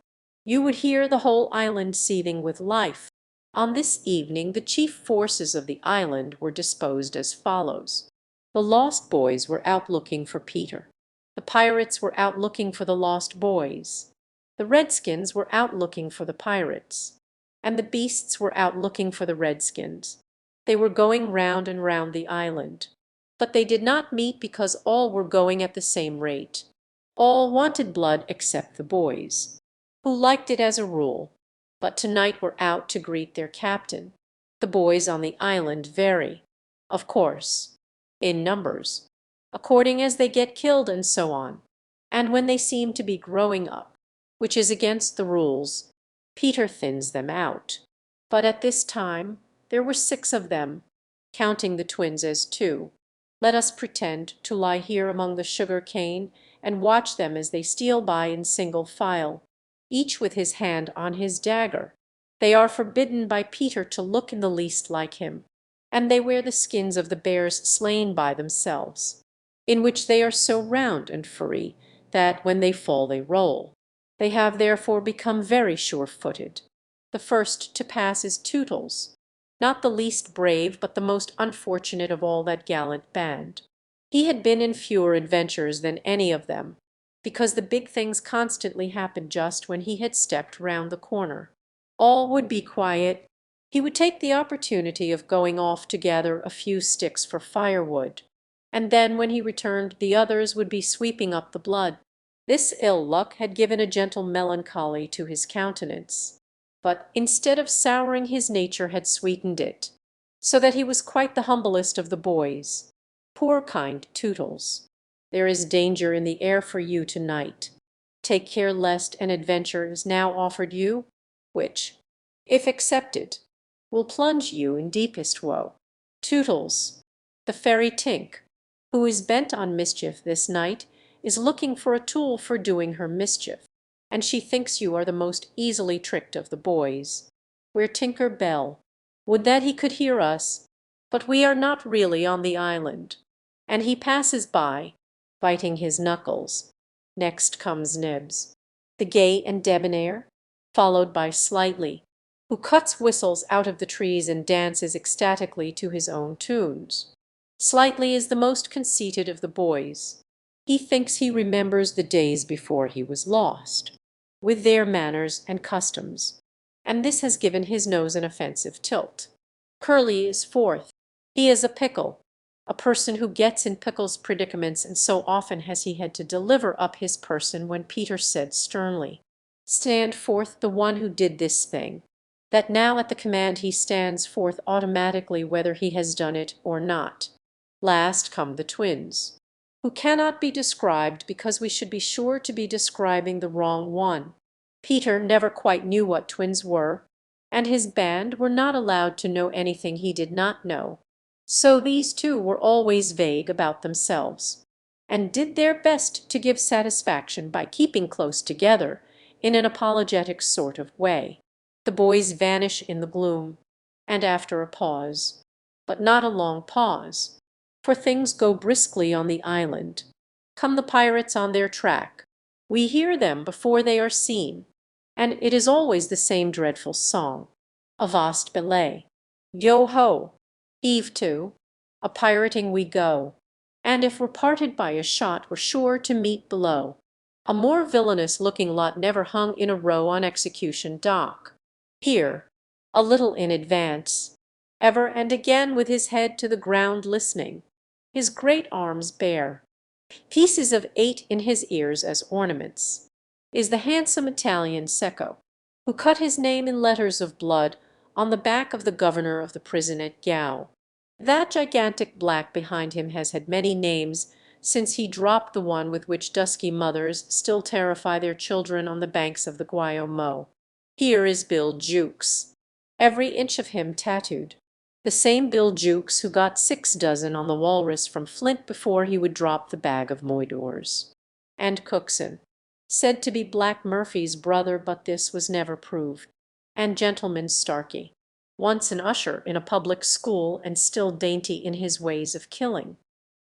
you would hear the whole island seething with life. On this evening the chief forces of the island were disposed as follows. The lost boys were out looking for Peter. The pirates were out looking for the lost boys. The redskins were out looking for the pirates. And the beasts were out looking for the redskins. They were going round and round the island. But they did not meet because all were going at the same rate. All wanted blood except the boys, who liked it as a rule, but tonight were out to greet their captain. The boys on the island vary, of course, in numbers, according as they get killed and so on, and when they seem to be growing up, which is against the rules, Peter thins them out. But at this time there were 6 of them, counting the twins as 2. Let us pretend to lie here among the sugar cane and watch them as they steal by in single file, each with his hand on his dagger. They are forbidden by Peter to look in the least like him, and they wear the skins of the bears slain by themselves, in which they are so round and furry that when they fall they roll. They have therefore become very sure-footed. The first to pass is Tootles, not the least brave but the most unfortunate of all that gallant band. He had been in fewer adventures than any of them, because the big things constantly happened just when he had stepped round the corner. All would be quiet. He would take the opportunity of going off to gather a few sticks for firewood, and then when he returned the others would be sweeping up the blood. This ill luck had given a gentle melancholy to his countenance, but instead of souring his nature had sweetened it, so that he was quite the humblest of the boys. Poor kind Tootles, there is danger in the air for you to-night. Take care lest an adventure is now offered you, which, if accepted, will plunge you in deepest woe. Tootles, the fairy Tink, who is bent on mischief this night, is looking for a tool for doing her mischief, and she thinks you are the most easily tricked of the boys. We're Tinker Bell. Would that he could hear us, but we are not really on the island. And he passes by, biting his knuckles. Next comes Nibs, the gay and debonair, followed by Slightly, who cuts whistles out of the trees and dances ecstatically to his own tunes. Slightly is the most conceited of the boys. He thinks he remembers the days before he was lost, with their manners and customs, and this has given his nose an offensive tilt. Curly is fourth. He is a pickle, a person who gets in pickles predicaments, and so often has he had to deliver up his person when Peter said sternly, "Stand forth the one who did this thing," that now at the command he stands forth automatically whether he has done it or not. Last come the twins. who cannot be described because we should be sure to be describing the wrong one. Peter never quite knew what twins were, and his band were not allowed to know anything he did not know. So these two were always vague about themselves, and did their best to give satisfaction by keeping close together in an apologetic sort of way. The boys vanish in the gloom, and after a pause, but not a long pause, for things go briskly on the island, come the pirates on their track. We hear them before they are seen, and it is always the same dreadful song. Avast belay, yo ho, heave to, a pirating we go, and if we're parted by a shot we're sure to meet below. A more villainous looking lot never hung in a row on execution dock. Here, a little in advance, ever and again with his head to the ground listening, his great arms bare, pieces of 8 in his ears as ornaments, is the handsome Italian Secco, who cut his name in letters of blood on the back of the governor of the prison at Gao. That gigantic black behind him has had many names since he dropped the one with which dusky mothers still terrify their children on the banks of the Guaiomo. Here is Bill Jukes, every inch of him tattooed, the same Bill Jukes who got 6 dozen on the Walrus from Flint before he would drop the bag of moidores. And Cookson, said to be Black Murphy's brother, but this was never proved. And Gentleman Starkey, once an usher in a public school and still dainty in his ways of killing.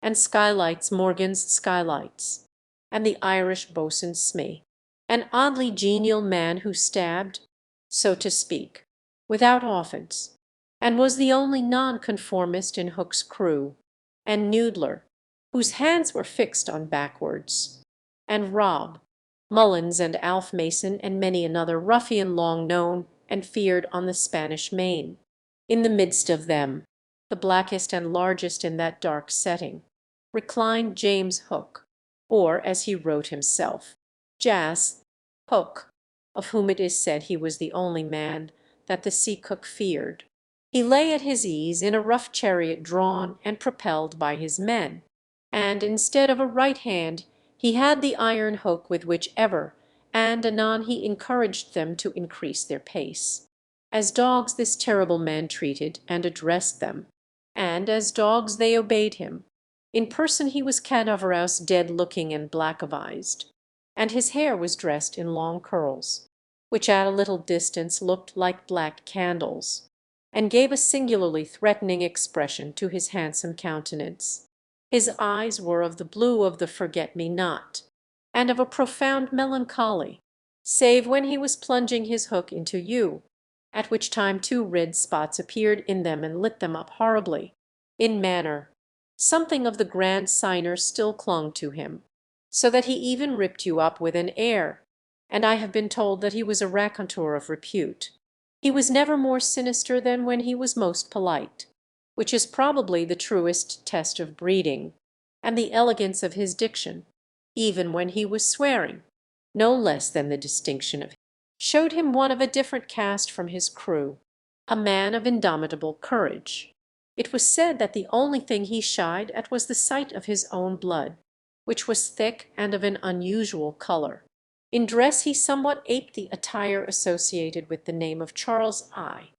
And Skylights, Morgan's Skylights, and the Irish boatswain Smee, an oddly genial man who stabbed, so to speak, without offence, and was the only nonconformist in Hook's crew, and Noodler, whose hands were fixed on backwards, and Rob, Mullins, and Alf Mason, and many another ruffian long known and feared on the Spanish Main. In the midst of them, the blackest and largest in that dark setting, reclined James Hook, or, as he wrote himself, Jas. Hook, of whom it is said he was the only man that the sea cook feared. He lay at his ease in a rough chariot drawn and propelled by his men, and instead of a right hand he had the iron hook with which ever and anon he encouraged them to increase their pace. As dogs this terrible man treated and addressed them, and as dogs they obeyed him. In person he was cadaverous, dead-looking, and black-avised, and his hair was dressed in long curls, which at a little distance looked like black candles, and gave a singularly threatening expression to his handsome countenance. His eyes were of the blue of the forget-me-not, and of a profound melancholy, save when he was plunging his hook into you, at which time 2 red spots appeared in them and lit them up horribly. In manner, something of the grand signer still clung to him, so that he even ripped you up with an air, and I have been told that he was a raconteur of repute. He was never more sinister than when he was most polite, which is probably the truest test of breeding, and the elegance of his diction, even when he was swearing, no less than the distinction of him, showed him one of a different caste from his crew, a man of indomitable courage. It was said that the only thing he shied at was the sight of his own blood, which was thick and of an unusual colour. In dress he somewhat aped the attire associated with the name of Charles I,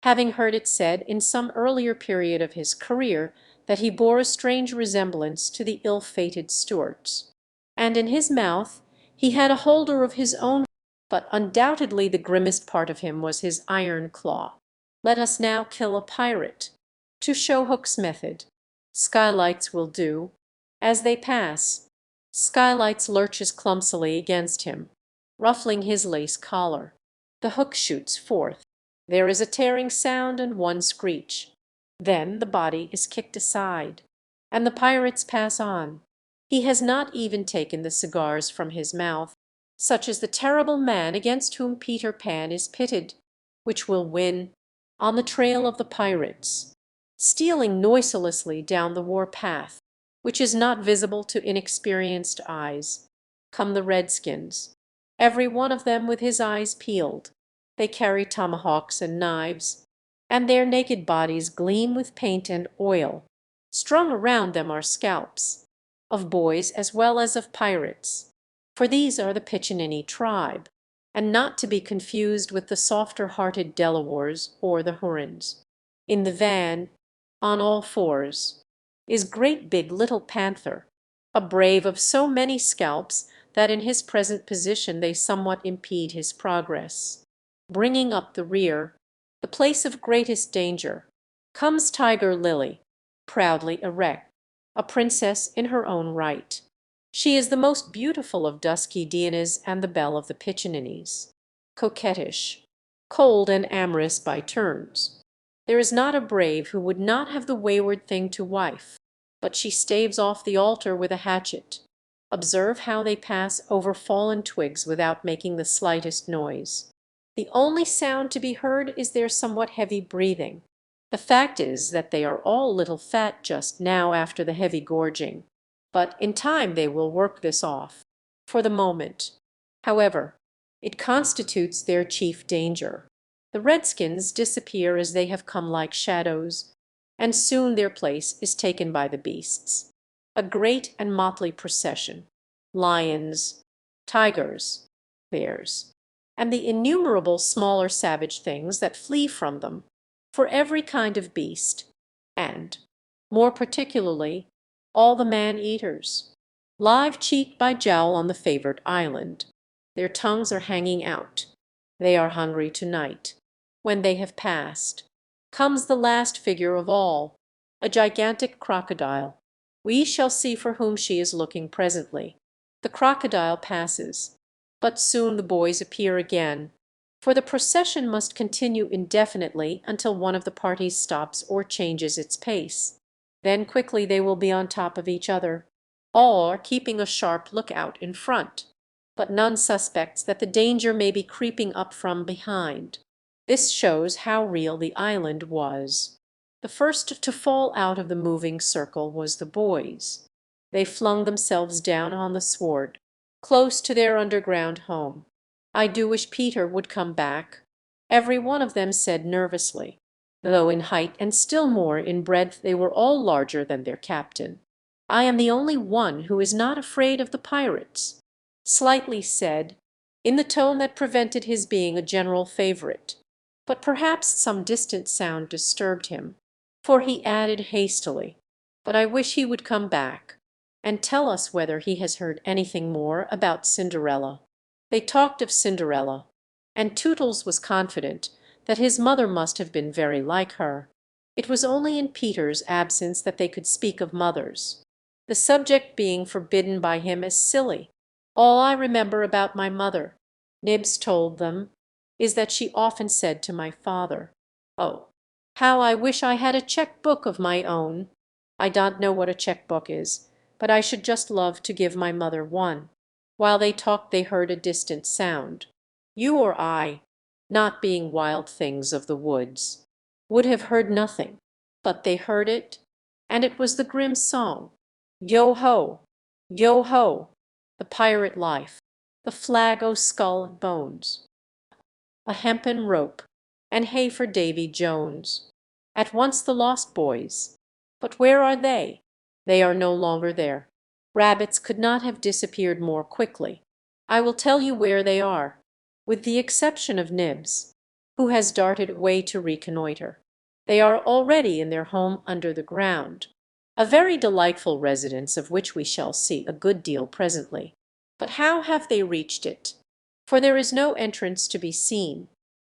having heard it said in some earlier period of his career that he bore a strange resemblance to the ill-fated Stuarts. And in his mouth he had a holder of his own, but undoubtedly the grimmest part of him was his iron claw. Let us now kill a pirate, to show Hook's method. Skylights will do. As they pass, Skylights lurches clumsily against him, ruffling his lace collar. The hook shoots forth. There is a tearing sound and one screech. Then the body is kicked aside, and the pirates pass on. He has not even taken the cigars from his mouth. Such is the terrible man against whom Peter Pan is pitted, which will win on the trail of the pirates, stealing noiselessly down the war path, which is not visible to inexperienced eyes, come the redskins, every one of them with his eyes peeled. They carry tomahawks and knives, and their naked bodies gleam with paint and oil. Strung around them are scalps, of boys as well as of pirates, for these are the Pickaninny tribe, and not to be confused with the softer-hearted Delawares or the Hurons. In the van, on all fours, is Great Big Little Panther, a brave of so many scalps that in his present position they somewhat impede his progress. Bringing up the rear, the place of greatest danger, comes Tiger Lily, proudly erect, a princess in her own right. She is the most beautiful of dusky Dianas and the belle of the Pickaninnies. Coquettish, cold and amorous by turns, there is not a brave who would not have the wayward thing to wife, but she staves off the altar with a hatchet. Observe how they pass over fallen twigs without making the slightest noise. The only sound to be heard is their somewhat heavy breathing. The fact is that they are all little fat just now after the heavy gorging, but in time they will work this off. For the moment, however, it constitutes their chief danger. The redskins disappear as they have come like shadows, and soon their place is taken by the beasts. A great and motley procession, lions, tigers, bears, and the innumerable smaller savage things that flee from them, for every kind of beast, and, more particularly, all the man-eaters, live cheek by jowl on the favored island. Their tongues are hanging out. They are hungry tonight. When they have passed, comes the last figure of all, a gigantic crocodile. We shall see for whom she is looking presently. The crocodile passes, but soon the boys appear again, for the procession must continue indefinitely until one of the parties stops or changes its pace. Then quickly they will be on top of each other. All are keeping a sharp lookout in front, but none suspects that the danger may be creeping up from behind. This shows how real the island was. The first to fall out of the moving circle was the boys. They flung themselves down on the sward, close to their underground home. "I do wish Peter would come back," every one of them said nervously, though in height and still more in breadth they were all larger than their captain. "I am the only one who is not afraid of the pirates," Slightly said, in the tone that prevented his being a general favorite. But perhaps some distant sound disturbed him, for he added hastily, "But I wish he would come back and tell us whether he has heard anything more about Cinderella." They talked of Cinderella, and Tootles was confident that his mother must have been very like her. It was only in Peter's absence that they could speak of mothers, the subject being forbidden by him as silly. "All I remember about my mother," Nibs told them, "is that she often said to my father, 'Oh, how I wish I had a check book of my own.' I don't know what a check book is, but I should just love to give my mother one." While they talked they heard a distant sound. You or I, not being wild things of the woods, would have heard nothing, but they heard it, and it was the grim song, "Yo-ho, yo-ho, the pirate life, the flag o' skull and bones, a hempen rope, and hay for Davy Jones." At once the lost boys. But where are they? They are no longer there. Rabbits could not have disappeared more quickly. I will tell you where they are, with the exception of Nibs, who has darted away to reconnoitre. They are already in their home under the ground, a very delightful residence of which we shall see a good deal presently. But how have they reached it? For there is no entrance to be seen,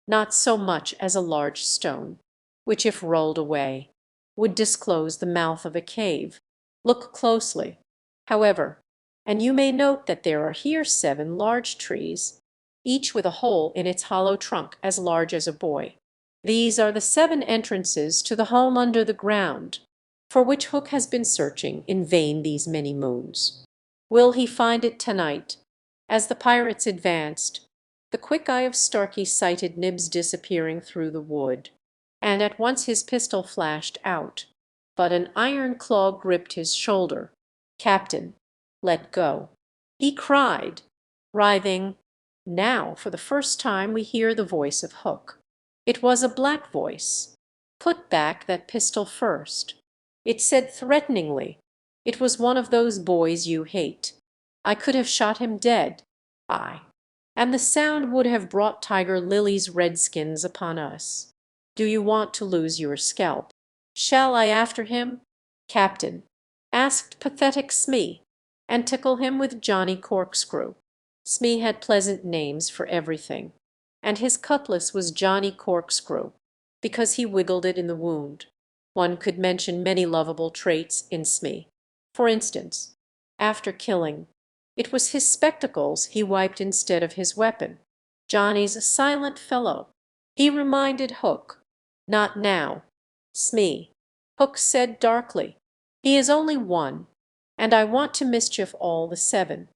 not so much as a large stone, which if rolled away would disclose the mouth of a cave. Look closely, however, and you may note that there are here 7 large trees, each with a hole in its hollow trunk as large as a boy. These are the 7 entrances to the home under the ground, for which Hook has been searching in vain these many moons. Will he find it tonight? As the pirates advanced, the quick eye of Starkey sighted Nibs disappearing through the wood, and at once his pistol flashed out, but an iron claw gripped his shoulder. "Captain, let go," he cried, writhing. Now for the first time we hear the voice of Hook. It was a black voice. "Put back that pistol first." It said threateningly, It was one of those boys you hate. I could have shot him dead. I. And the sound would have brought Tiger Lily's redskins upon us. Do you want to lose your scalp? Shall I after him, Captain? Asked pathetic Smee, and tickle him with Johnny Corkscrew. Smee had pleasant names for everything, and his cutlass was Johnny Corkscrew, because he wiggled it in the wound. One could mention many lovable traits in Smee. For instance, after killing, it was his spectacles he wiped instead of his weapon. Johnny's a silent fellow. He reminded Hook. Not now, Smee, Hook said darkly. He is only one, and I want to mischief all the seven.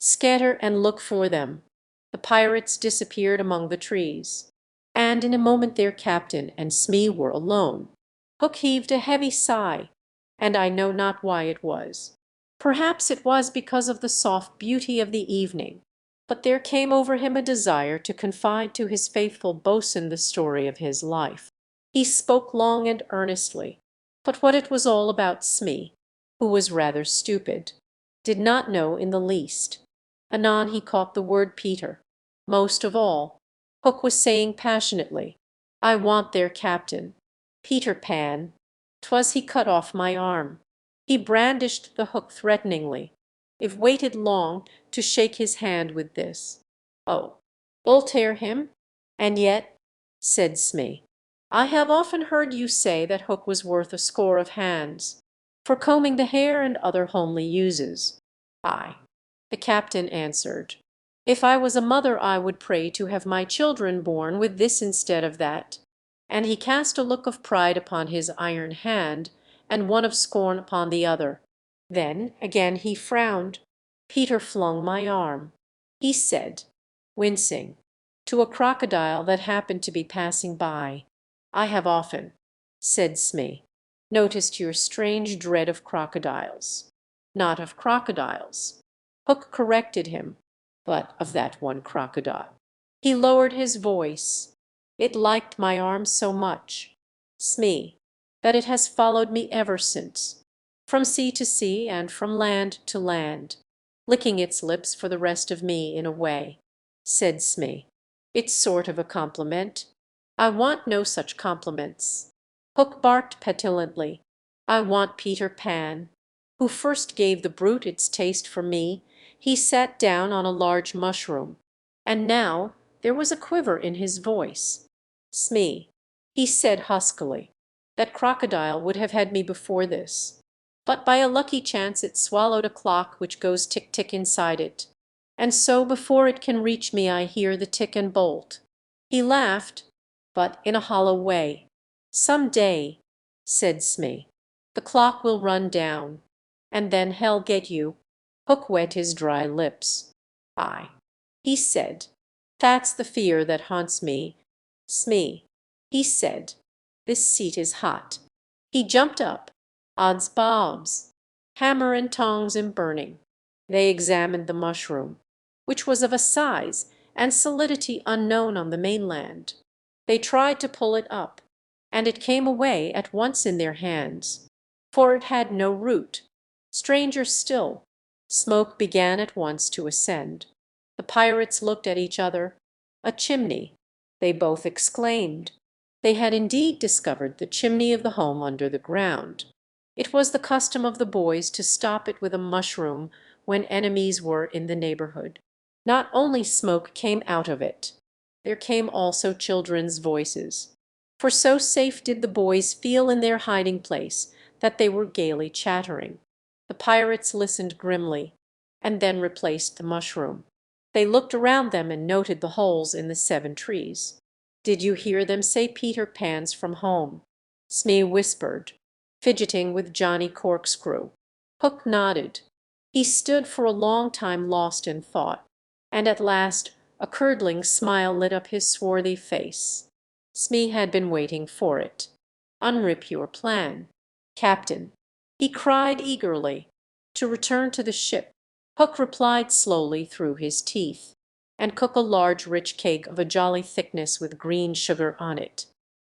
Scatter and look for them. The pirates disappeared among the trees, and in a moment their captain and Smee were alone. Hook heaved a heavy sigh, and I know not why it was. Perhaps it was because of the soft beauty of the evening, but there came over him a desire to confide to his faithful boatswain the story of his life. He spoke long and earnestly, but what it was all about Smee, who was rather stupid, did not know in the least. Anon he caught the word Peter. Most of all, Hook was saying passionately, I want their captain. Peter Pan. 'Twas he cut off my arm. He brandished the hook threateningly. If waited long to shake his hand with this. Oh, you'll tear him? And yet, said Smee, I have often heard you say that Hook was worth a score of hands, for combing the hair and other homely uses. Ay, the captain answered, if I was a mother I would pray to have my children born with this instead of that. And he cast a look of pride upon his iron hand, and one of scorn upon the other. Then again he frowned. Peter flung my arm. He said, wincing, to a crocodile that happened to be passing by, I have often, said Smee, noticed your strange dread of crocodiles. Not of crocodiles, Hook corrected him, but of that one crocodile. He lowered his voice. It liked my arm so much, Smee, that it has followed me ever since, from sea to sea and from land to land, licking its lips for the rest of me in a way, said Smee. It's sort of a compliment. I want no such compliments. Hook barked petulantly. I want Peter Pan, who first gave the brute its taste for me. He sat down on a large mushroom, and now there was a quiver in his voice. Smee, he said huskily, that crocodile would have had me before this, but by a lucky chance it swallowed a clock which goes tick-tick inside it, and so before it can reach me I hear the tick and bolt. He laughed, but in a hollow way. Some day, said Smee, the clock will run down, and then hell get you. Hook wet his dry lips. Ay, he said, that's the fear that haunts me. Smee, he said, this seat is hot. He jumped up. Odds bobs! Hammer and tongs and burning. They examined the mushroom, which was of a size and solidity unknown on the mainland. They tried to pull it up, and it came away at once in their hands, for it had no root. Stranger still, smoke began at once to ascend. The pirates looked at each other. A chimney, they both exclaimed. They had indeed discovered the chimney of the home under the ground. It was the custom of the boys to stop it with a mushroom when enemies were in the neighborhood. Not only smoke came out of it, there came also children's voices, for so safe did the boys feel in their hiding place that they were gaily chattering. The pirates listened grimly, and then replaced the mushroom. They looked around them and noted the holes in the 7 trees. Did you hear them say Peter Pan's from home? Smee whispered, fidgeting with Johnny Corkscrew. Hook nodded. He stood for a long time lost in thought, and at last a curdling smile lit up his swarthy face. Smee had been waiting for it. Unrip your plan, Captain, he cried eagerly, to return to the ship. Hook replied slowly through his teeth, and cook a large rich cake of a jolly thickness with green sugar on it.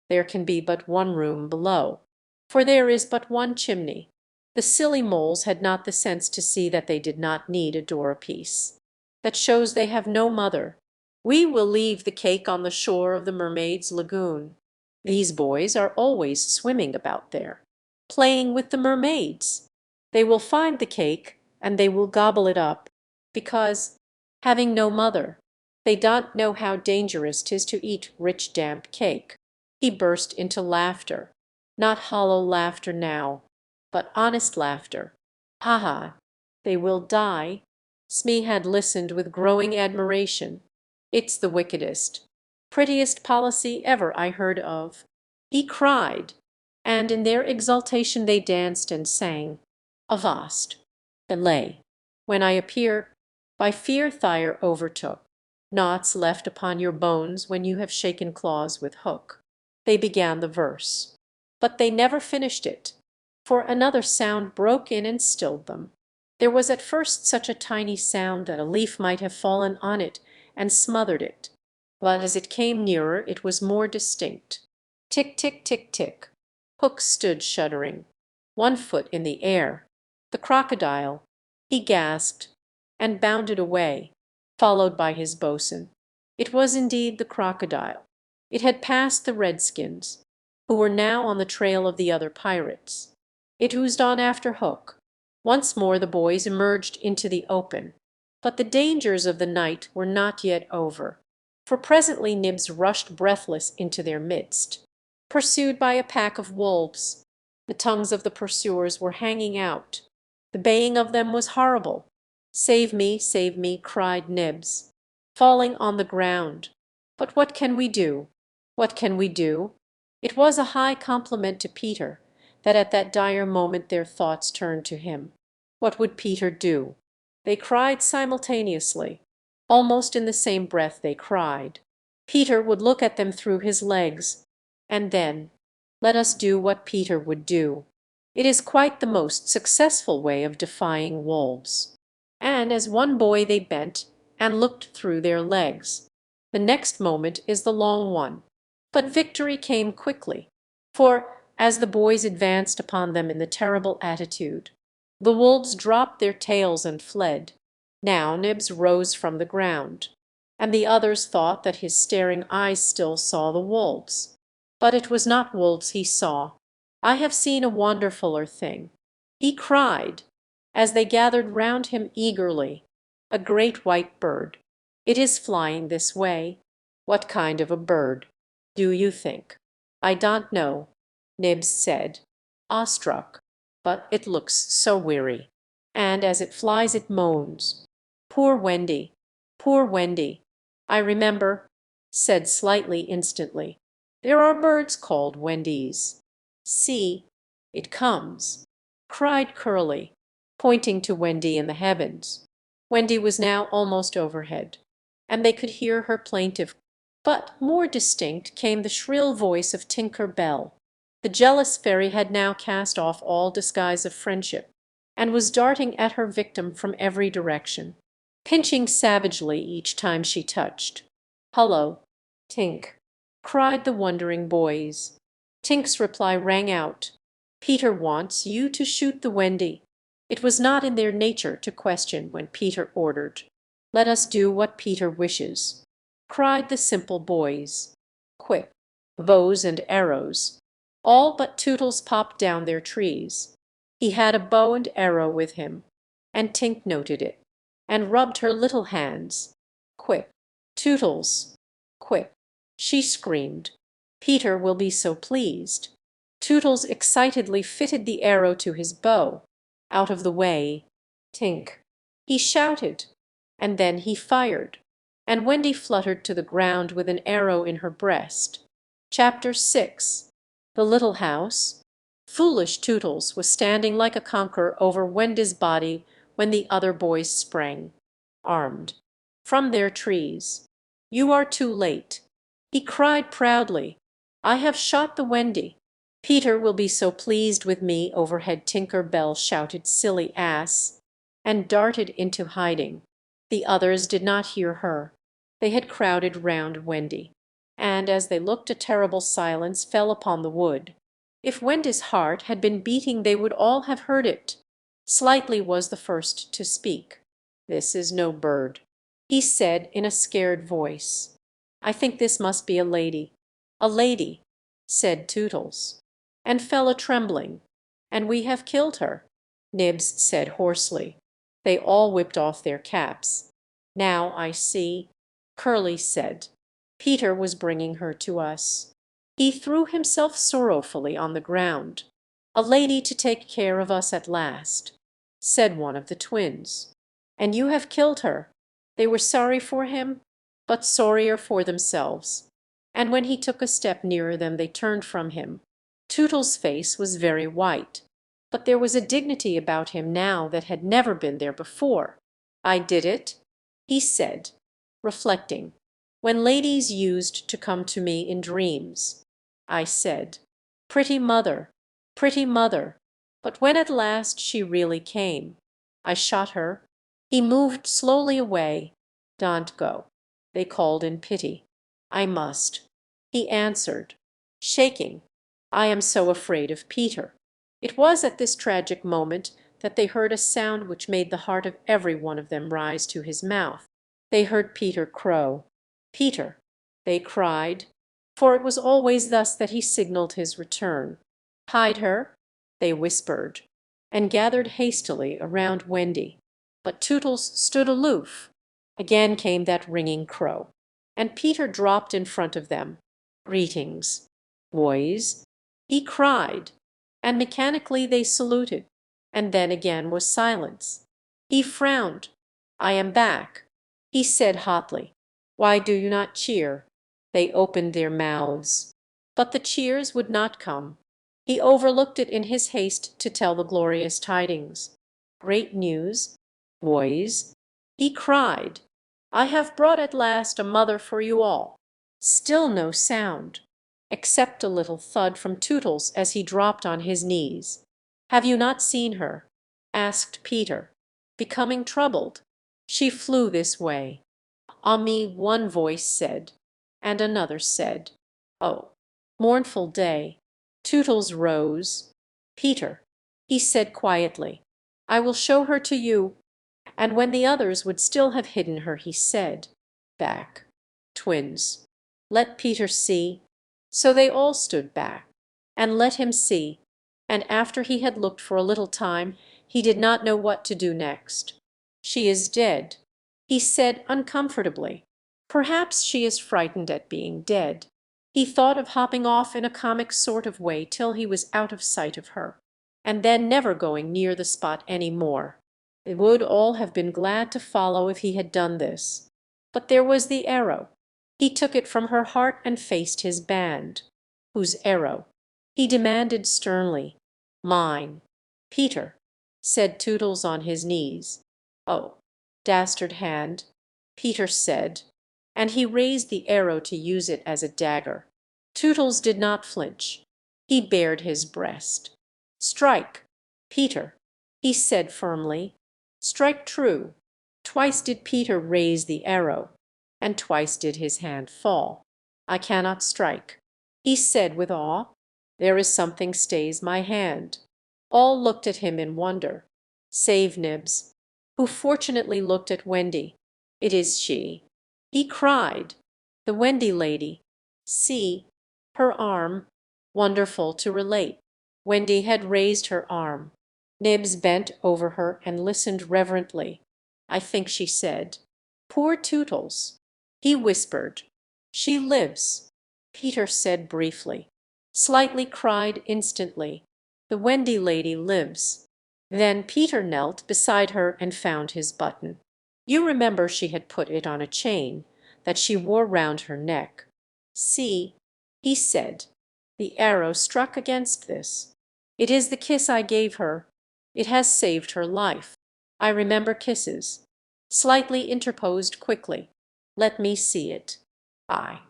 There can be but one room below, for there is but one chimney. The silly moles had not the sense to see that they did not need a door apiece. That shows they have no mother. We will leave the cake on the shore of the mermaid's lagoon. These boys are always swimming about there, playing with the mermaids. They will find the cake, and they will gobble it up, because, having no mother, they don't know how dangerous 'tis to eat rich damp cake. He burst into laughter, not hollow laughter now, but honest laughter. Ha ha! They will die. Smee had listened with growing admiration. It's the wickedest, prettiest policy ever I heard of. He cried, and in their exultation they danced and sang. Avast! Belay! When I appear, by fear Thyre overtook. Knots left upon your bones when you have shaken claws with hook. They began the verse, but they never finished it, for another sound broke in and stilled them. There was at first such a tiny sound that a leaf might have fallen on it and smothered it, but as it came nearer it was more distinct. Tick, tick, tick, tick. Hook stood shuddering, one foot in the air. The crocodile, he gasped, and bounded away, followed by his boatswain. It was indeed the crocodile. It had passed the redskins, who were now on the trail of the other pirates. It oozed on after Hook. Once more the boys emerged into the open. But the dangers of the night were not yet over, for presently Nibs rushed breathless into their midst, pursued by a pack of wolves. The tongues of the pursuers were hanging out. The baying of them was horrible. Save me, cried Nibs, falling on the ground. But what can we do? What can we do? It was a high compliment to Peter that at that dire moment their thoughts turned to him. What would Peter do? They cried simultaneously. Almost in the same breath they cried. Peter would look at them through his legs, and then let us do what Peter would do. It is quite the most successful way of defying wolves. And as one boy they bent and looked through their legs. The next moment is the long one. But victory came quickly, for as the boys advanced upon them in the terrible attitude, the wolves dropped their tails and fled. Now Nibs rose from the ground, and the others thought that his staring eyes still saw the wolves. But it was not wolves he saw. I have seen a wonderfuller thing. He cried, as they gathered round him eagerly, a great white bird. It is flying this way. What kind of a bird, do you think? I don't know, Nibs said, awestruck, but it looks so weary, and as it flies it moans. Poor Wendy, poor Wendy. I remember, said slightly instantly, there are birds called Wendies. See, it comes, cried Curly, pointing to Wendy in the heavens. Wendy was now almost overhead, and they could hear her plaintive, but more distinct came the shrill voice of Tinker Bell. The jealous fairy had now cast off all disguise of friendship, and was darting at her victim from every direction, pinching savagely each time she touched. "Hullo, Tink!" cried the wondering boys. Tink's reply rang out, "Peter wants you to shoot the Wendy." It was not in their nature to question when Peter ordered. "Let us do what Peter wishes," cried the simple boys. Quick, bows and arrows. All but Tootles popped down their trees. He had a bow and arrow with him, and Tink noted it, and rubbed her little hands. "Quick, Tootles, quick!" she screamed. "Peter will be so pleased." Tootles excitedly fitted the arrow to his bow. "Out of the way, Tink!" he shouted, and then he fired, and Wendy fluttered to the ground with an arrow in her breast. Chapter 6. The Little House. Foolish Tootles was standing like a conqueror over Wendy's body when the other boys sprang, armed, from their trees. "You are too late," he cried proudly. "I have shot the Wendy." "Peter will be so pleased with me," overhead Tinker Bell shouted, "silly ass," and darted into hiding. The others did not hear her. They had crowded round Wendy, and as they looked a terrible silence fell upon the wood. If Wendy's heart had been beating they would all have heard it. Slightly was the first to speak. "This is no bird," he said in a scared voice. "I think this must be a lady." "A lady," said Tootles, and fell a trembling. "And we have killed her," Nibs said hoarsely. They all whipped off their caps. "Now I see," Curly said. "Peter was bringing her to us." He threw himself sorrowfully on the ground. "A lady to take care of us at last," said one of the twins. "And you have killed her." They were sorry for him, but sorrier for themselves. And when he took a step nearer them they turned from him. Tootle's face was very white, but there was a dignity about him now that had never been there before. "I did it," he said, reflecting, "when ladies used to come to me in dreams. I said, 'Pretty mother, pretty mother,' but when at last she really came, I shot her." He moved slowly away. "Don't go," they called in pity. "I must," he answered, shaking. "I am so afraid of Peter." It was at this tragic moment that they heard a sound which made the heart of every one of them rise to his mouth. They heard Peter crow. "Peter!" they cried, for it was always thus that he signaled his return. "Hide her," they whispered, and gathered hastily around Wendy. But Tootles stood aloof. Again came that ringing crow, and Peter dropped in front of them. "Greetings, boys," he cried, and mechanically they saluted, and then again was silence. He frowned. "I am back," he said hotly. "Why do you not cheer?" They opened their mouths, but the cheers would not come. He overlooked it in his haste to tell the glorious tidings. "Great news, boys," he cried. "I have brought at last a mother for you all." Still no sound, except a little thud from Tootles as he dropped on his knees. "Have you not seen her?" asked Peter, becoming troubled. "She flew this way." "Ah me," one voice said, and another said, "Oh, mournful day." Tootles rose. "Peter," he said quietly, "I will show her to you." And when the others would still have hidden her, he said, "Back, twins, let Peter see." So they all stood back and let him see, and after he had looked for a little time he did not know what to do next. "She is dead," he said uncomfortably. "Perhaps she is frightened at being dead." He thought of hopping off in a comic sort of way till he was out of sight of her, and then never going near the spot any more. They would all have been glad to follow if he had done this. But there was the arrow. He took it from her heart and faced his band. "Whose arrow?" he demanded sternly. "Mine." "Peter," said Tootles on his knees. "Oh, dastard hand," Peter said, and he raised the arrow to use it as a dagger. Tootles did not flinch. He bared his breast. "Strike, Peter," he said firmly. "Strike true." Twice did Peter raise the arrow, and twice did his hand fall. "I cannot strike," he said with awe. "There is something stays my hand." All looked at him in wonder, save Nibs, who fortunately looked at Wendy. "It is she," he cried, "the Wendy lady. See, her arm." Wonderful to relate, Wendy had raised her arm. Nibs bent over her and listened reverently. "I think," she said. "Poor Tootles," he whispered. "She lives," Peter said briefly. Slightly cried instantly. "The Wendy lady lives." Then Peter knelt beside her and found his button. You remember she had put it on a chain that she wore round her neck. "See," he said, "the arrow struck against this. It is the kiss I gave her. It has saved her life. I remember kisses." Slightly interposed quickly. "Let me see it." "Aye,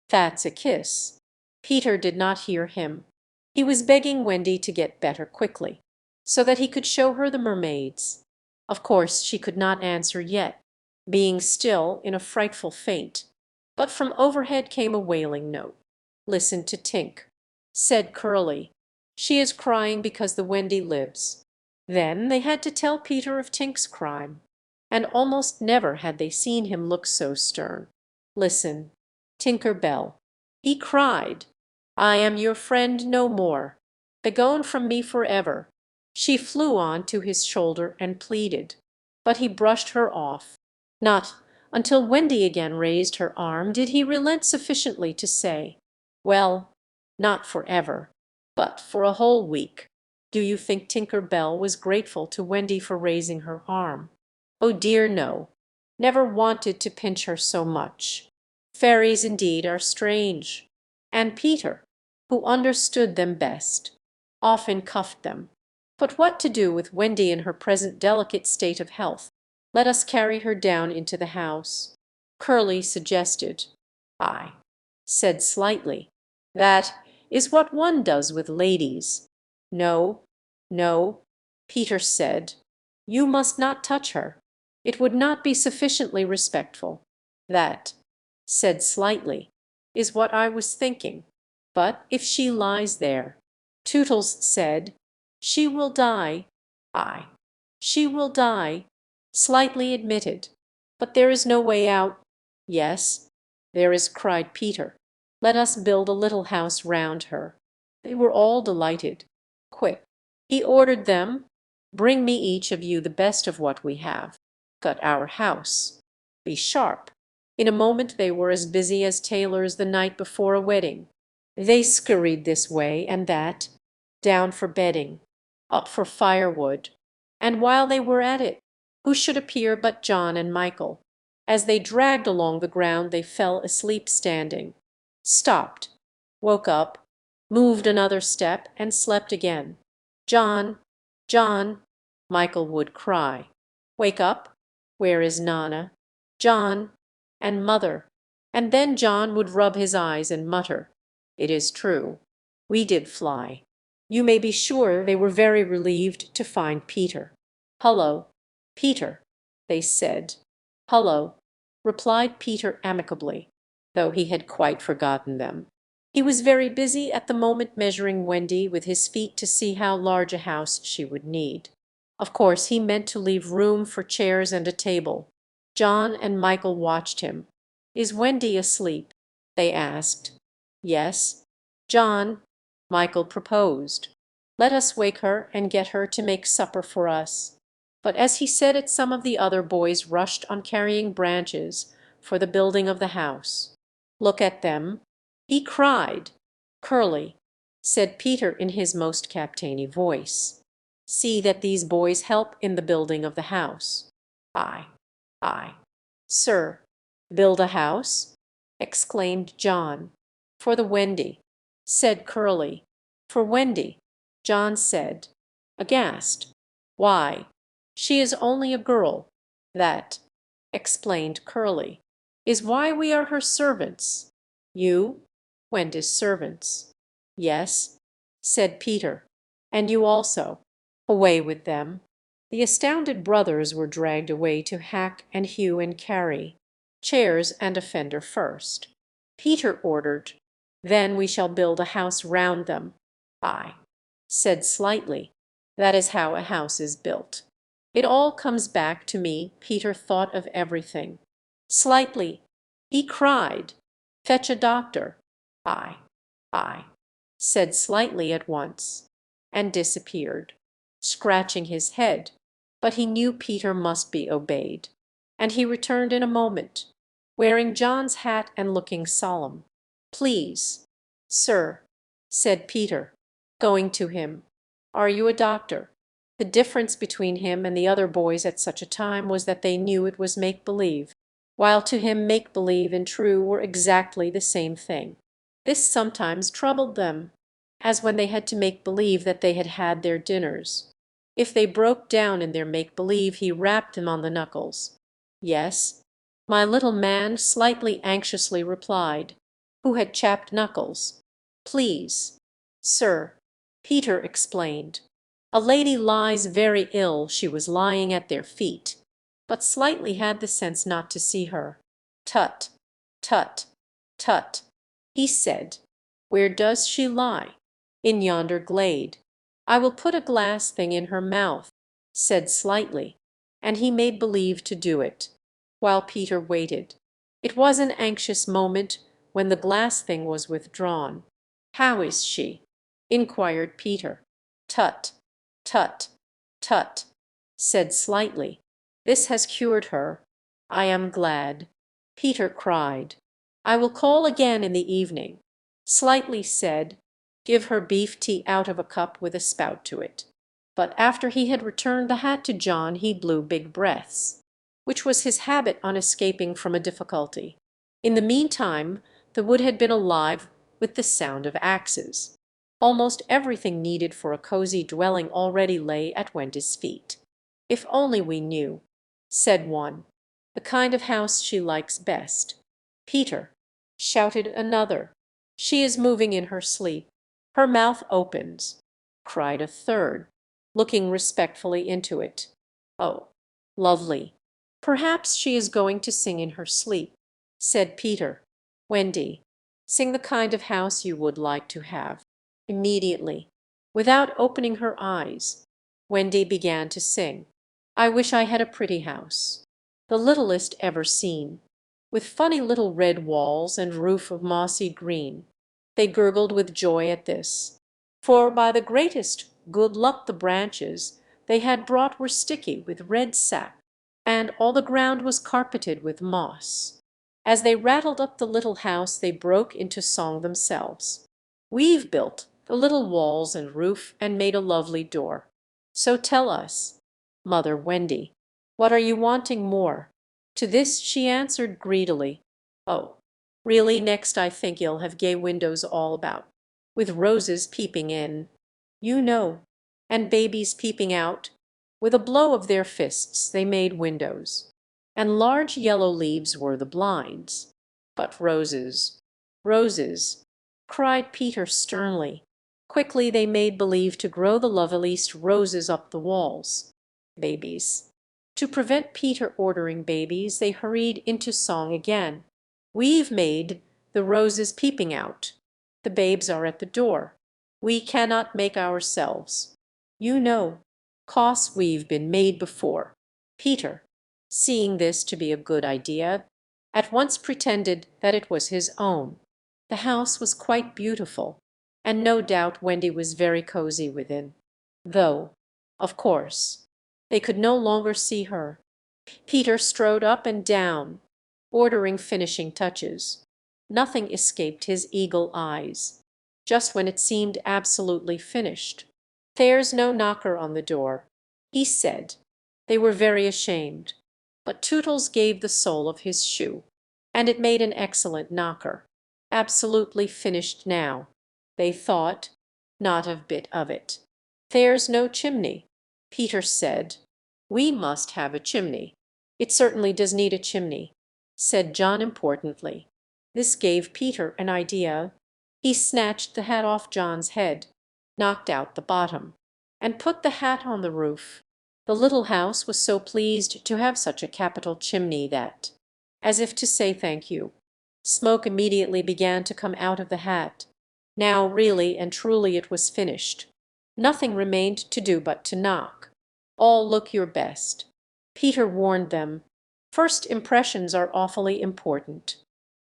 that's a kiss." Peter did not hear him. He was begging Wendy to get better quickly, so that he could show her the mermaids. Of course she could not answer yet, being still in a frightful faint. But from overhead came a wailing note. "Listen to Tink," said Curly. She is crying because the Wendy lives." Then they had to tell Peter of Tink's crime, and almost never had they seen him look so stern. "Listen, Tinker Bell," he cried, "I am your friend no more. Begone from me forever." She flew on to his shoulder and pleaded, but he brushed her off. Not until Wendy again raised her arm did he relent sufficiently to say, "Well, not forever, but for a whole week." Do you think Tinker Bell was grateful to Wendy for raising her arm? Oh dear no, never wanted to pinch her so much. Fairies indeed are strange. And Peter, who understood them best, often cuffed them. But what to do with Wendy in her present delicate state of health? Let us carry her down into the house, Curly suggested. I said slightly, that is what one does with ladies. No, no, Peter said, you must not touch her. It would not be sufficiently respectful. That, said slightly, is what I was thinking. But if she lies there, Tootles said, she will die. I, she will die, slightly admitted. But there is no way out. Yes, there is, cried Peter. Let us build a little house round her. They were all delighted. Quick, he ordered them, bring me each of you the best of what we have. Cut our house. Be sharp. In a moment they were as busy as tailors the night before a wedding. They scurried this way and that, down for bedding, up for firewood, and while they were at it, who should appear but John and Michael? As they dragged along the ground they fell asleep standing, stopped, woke up, moved another step, and slept again. "John, John," Michael would cry. "Wake up! Where is Nana? John!" and mother. And then John would rub his eyes and mutter, "It is true, we did fly." You may be sure they were very relieved to find Peter. "Hullo, Peter," they said. "Hullo," replied Peter amicably, though he had quite forgotten them. He was very busy at the moment measuring Wendy with his feet to see how large a house she would need. Of course he meant to leave room for chairs and a table. John and Michael watched him. "Is Wendy asleep?" they asked. "Yes, John," Michael proposed. "Let us wake her and get her to make supper for us." But as he said it some of the other boys rushed on carrying branches for the building of the house. "Look at them," he cried. "Curly," said Peter in his most captainy voice, "see that these boys help in the building of the house." "Aye, sir." "Build a house?" exclaimed John. "For the Wendy," said Curly. "For Wendy," John said, aghast. "Why, she is only a girl." "That," explained Curly, "is why we are her servants." "You, Wendy's servants." "Yes," said Peter, "and you also." Away with them. The astounded brothers were dragged away to hack and hew and carry. Chairs and a fender first. Peter ordered, "Then we shall build a house round them." I said slightly, "That is how a house is built." It all comes back to me. Peter thought of everything. Slightly, he cried, "Fetch a doctor." I said slightly at once, and disappeared, scratching his head, but he knew Peter must be obeyed, and he returned in a moment, wearing John's hat and looking solemn. "Please, sir," said Peter, going to him, "are you a doctor?" The difference between him and the other boys at such a time was that they knew it was make-believe, while to him make-believe and true were exactly the same thing. This sometimes troubled them, as when they had to make believe that they had had their dinners. If they broke down in their make-believe he rapped them on the knuckles. "Yes," my little man slightly anxiously replied, who had chapped knuckles. "Please, sir," Peter explained, "a lady lies very ill. She was lying at their feet, but slightly had the sense not to see her." "Tut, tut, tut," he said. "Where does she lie?" in yonder glade. I will put a glass thing in her mouth, said Slightly, and he made believe to do it, while Peter waited. It was an anxious moment when the glass thing was withdrawn. "How is she?" inquired Peter. "Tut, tut, tut," said Slightly. "This has cured her. I am glad." Peter cried, "I will call again in the evening." Slightly said, "Give her beef tea out of a cup with a spout to it." But after he had returned the hat to John he blew big breaths, which was his habit on escaping from a difficulty. In the meantime the wood had been alive with the sound of axes. Almost everything needed for a cozy dwelling already lay at Wendy's feet. "If only we knew," said one, "the kind of house she likes best." "Peter," shouted another, "she is moving in her sleep. Her mouth opens," cried a third, looking respectfully into it. "Oh, lovely. Perhaps she is going to sing in her sleep," said Peter. "Wendy, sing the kind of house you would like to have." Immediately, without opening her eyes, Wendy began to sing, "I wish I had a pretty house, the littlest ever seen, with funny little red walls and roof of mossy green." They gurgled with joy at this, for by the greatest good luck the branches they had brought were sticky with red sap, and all the ground was carpeted with moss. As they rattled up the little house they broke into song themselves. "We've built the little walls and roof and made a lovely door. So tell us, Mother Wendy, what are you wanting more?" To this she answered greedily, "Oh, really next I think you'll have gay windows all about, with roses peeping in, you know, and babies peeping out." With a blow of their fists they made windows, and large yellow leaves were the blinds. "But roses, roses," cried Peter sternly. Quickly they made believe to grow the loveliest roses up the walls. Babies. To prevent Peter ordering babies, they hurried into song again. "We've made the roses peeping out. The babes are at the door. We cannot make ourselves, you know, 'cause we've been made before." Peter, seeing this to be a good idea, at once pretended that it was his own. The house was quite beautiful, and no doubt Wendy was very cozy within, though, of course, they could no longer see her. Peter strode up and down, ordering finishing touches. Nothing escaped his eagle eyes. Just when it seemed absolutely finished, "There's no knocker on the door," he said. They were very ashamed, but Tootles gave the sole of his shoe, and it made an excellent knocker. Absolutely finished now, they thought, not a bit of it. "There's no chimney," Peter said. "We must have a chimney." "It certainly does need a chimney," said John importantly. This gave Peter an idea. He snatched the hat off John's head, knocked out the bottom, and put the hat on the roof. The little house was so pleased to have such a capital chimney that, as if to say thank you, smoke immediately began to come out of the hat. Now really and truly it was finished. Nothing remained to do but to knock. "All look your best." Peter warned them. First impressions are awfully important.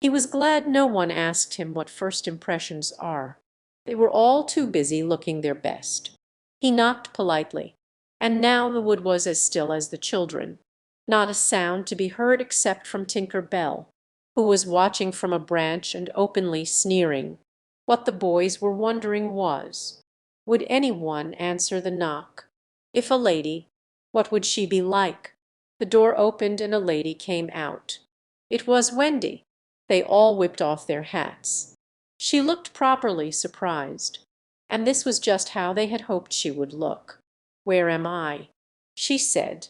He was glad no one asked him what first impressions are. They were all too busy looking their best. He knocked politely, and now the wood was as still as the children. Not a sound to be heard except from Tinker Bell, who was watching from a branch and openly sneering. What the boys were wondering was, would any one answer the knock? If a lady, what would she be like? The door opened and a lady came out. It was Wendy. They all whipped off their hats. She looked properly surprised, and this was just how they had hoped she would look. "Where am I?" she said.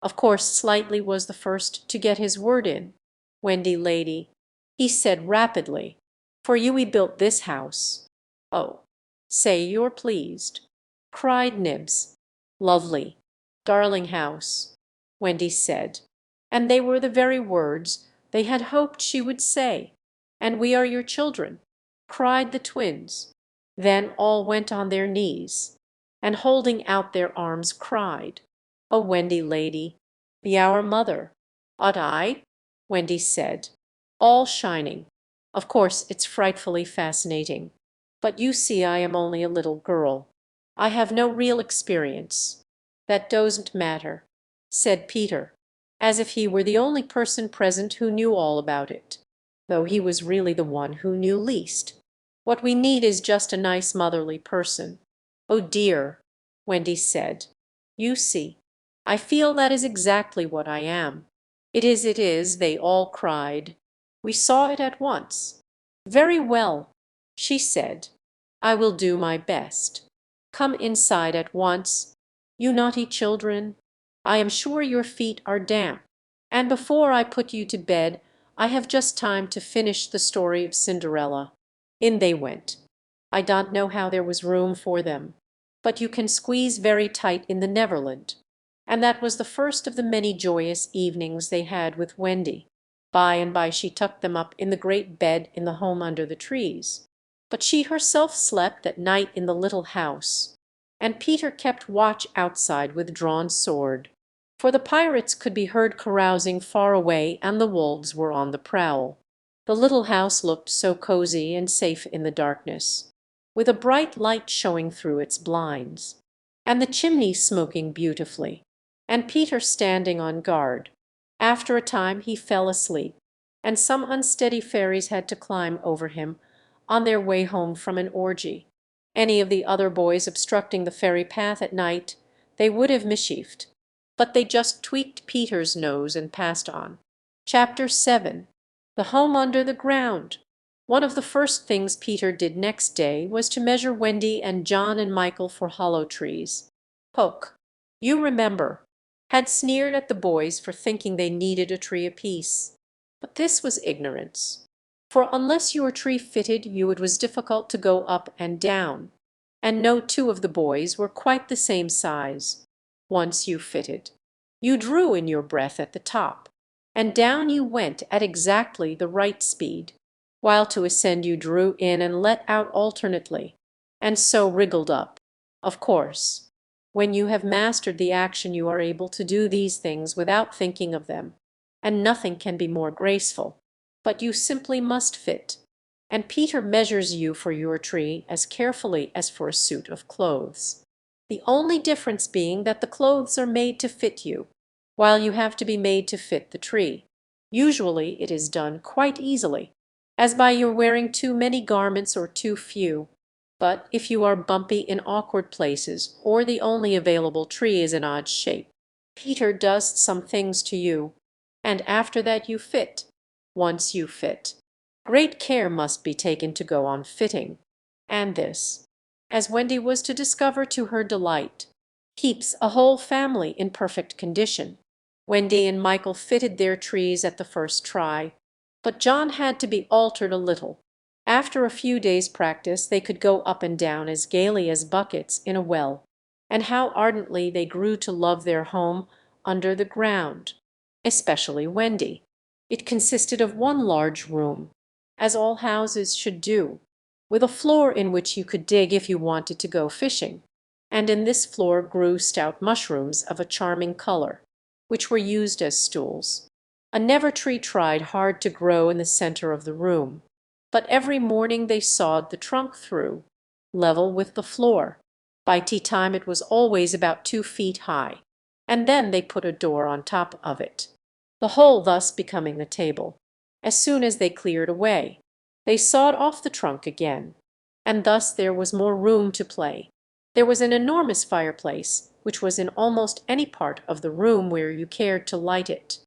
Of course Slightly was the first to get his word in. "Wendy lady," he said rapidly, "for you we built this house." "Oh, say you're pleased," cried Nibs. "Lovely, darling house," Wendy said, and they were the very words they had hoped she would say. "And we are your children," cried the twins. Then all went on their knees, and holding out their arms cried, "O Wendy lady, be our mother." "Ought I?" Wendy said, all shining. "Of course it's frightfully fascinating, but you see I am only a little girl. I have no real experience." "That doesn't matter," said Peter, as if he were the only person present who knew all about it, though he was really the one who knew least. "What we need is just a nice motherly person." "Oh dear," Wendy said. "You see, I feel that is exactly what I am." It is," they all cried. We saw it at once. "Very well," she said. "I will do my best. Come inside at once, you naughty children. I am sure your feet are damp, and before I put you to bed I have just time to finish the story of Cinderella." In they went. I don't know how there was room for them, but you can squeeze very tight in the Neverland, and that was the first of the many joyous evenings they had with Wendy. By and by she tucked them up in the great bed in the home under the trees, but she herself slept at night in the little house, and Peter kept watch outside with drawn sword, for the pirates could be heard carousing far away and the wolves were on the prowl. The little house looked so cozy and safe in the darkness, with a bright light showing through its blinds, and the chimney smoking beautifully, and Peter standing on guard. After a time he fell asleep, and some unsteady fairies had to climb over him on their way home from an orgy. Any of the other boys obstructing the fairy path at night they would have mischiefed, but they just tweaked Peter's nose and passed on. Chapter 7. The Home Under the Ground. One of the first things Peter did next day was to measure Wendy and John and Michael for hollow trees. Poke, you remember, had sneered at the boys for thinking they needed a tree apiece. But this was ignorance, for unless your tree fitted you it was difficult to go up and down, and no two of the boys were quite the same size. Once you fitted, you drew in your breath at the top, and down you went at exactly the right speed, while to ascend you drew in and let out alternately, and so wriggled up. Of course, when you have mastered the action you are able to do these things without thinking of them, and nothing can be more graceful, but you simply must fit, and Peter measures you for your tree as carefully as for a suit of clothes, the only difference being that the clothes are made to fit you, while you have to be made to fit the tree. Usually it is done quite easily, as by your wearing too many garments or too few. But if you are bumpy in awkward places, or the only available tree is an odd shape, Peter does some things to you, and after that you fit. Once you fit, great care must be taken to go on fitting, and this, as Wendy was to discover to her delight, keeps a whole family in perfect condition. Wendy and Michael fitted their trees at the first try, but John had to be altered a little. After a few days' practice they could go up and down as gaily as buckets in a well, and how ardently they grew to love their home under the ground, especially Wendy. It consisted of one large room, as all houses should do, with a floor in which you could dig if you wanted to go fishing, and in this floor grew stout mushrooms of a charming color, which were used as stools. A never-tree tried hard to grow in the center of the room, but every morning they sawed the trunk through, level with the floor. By tea time it was always about 2 feet high, and then they put a door on top of it, the whole thus becoming a table. As soon as they cleared away, they sawed off the trunk again, and thus there was more room to play. There was an enormous fireplace, which was in almost any part of the room where you cared to light it,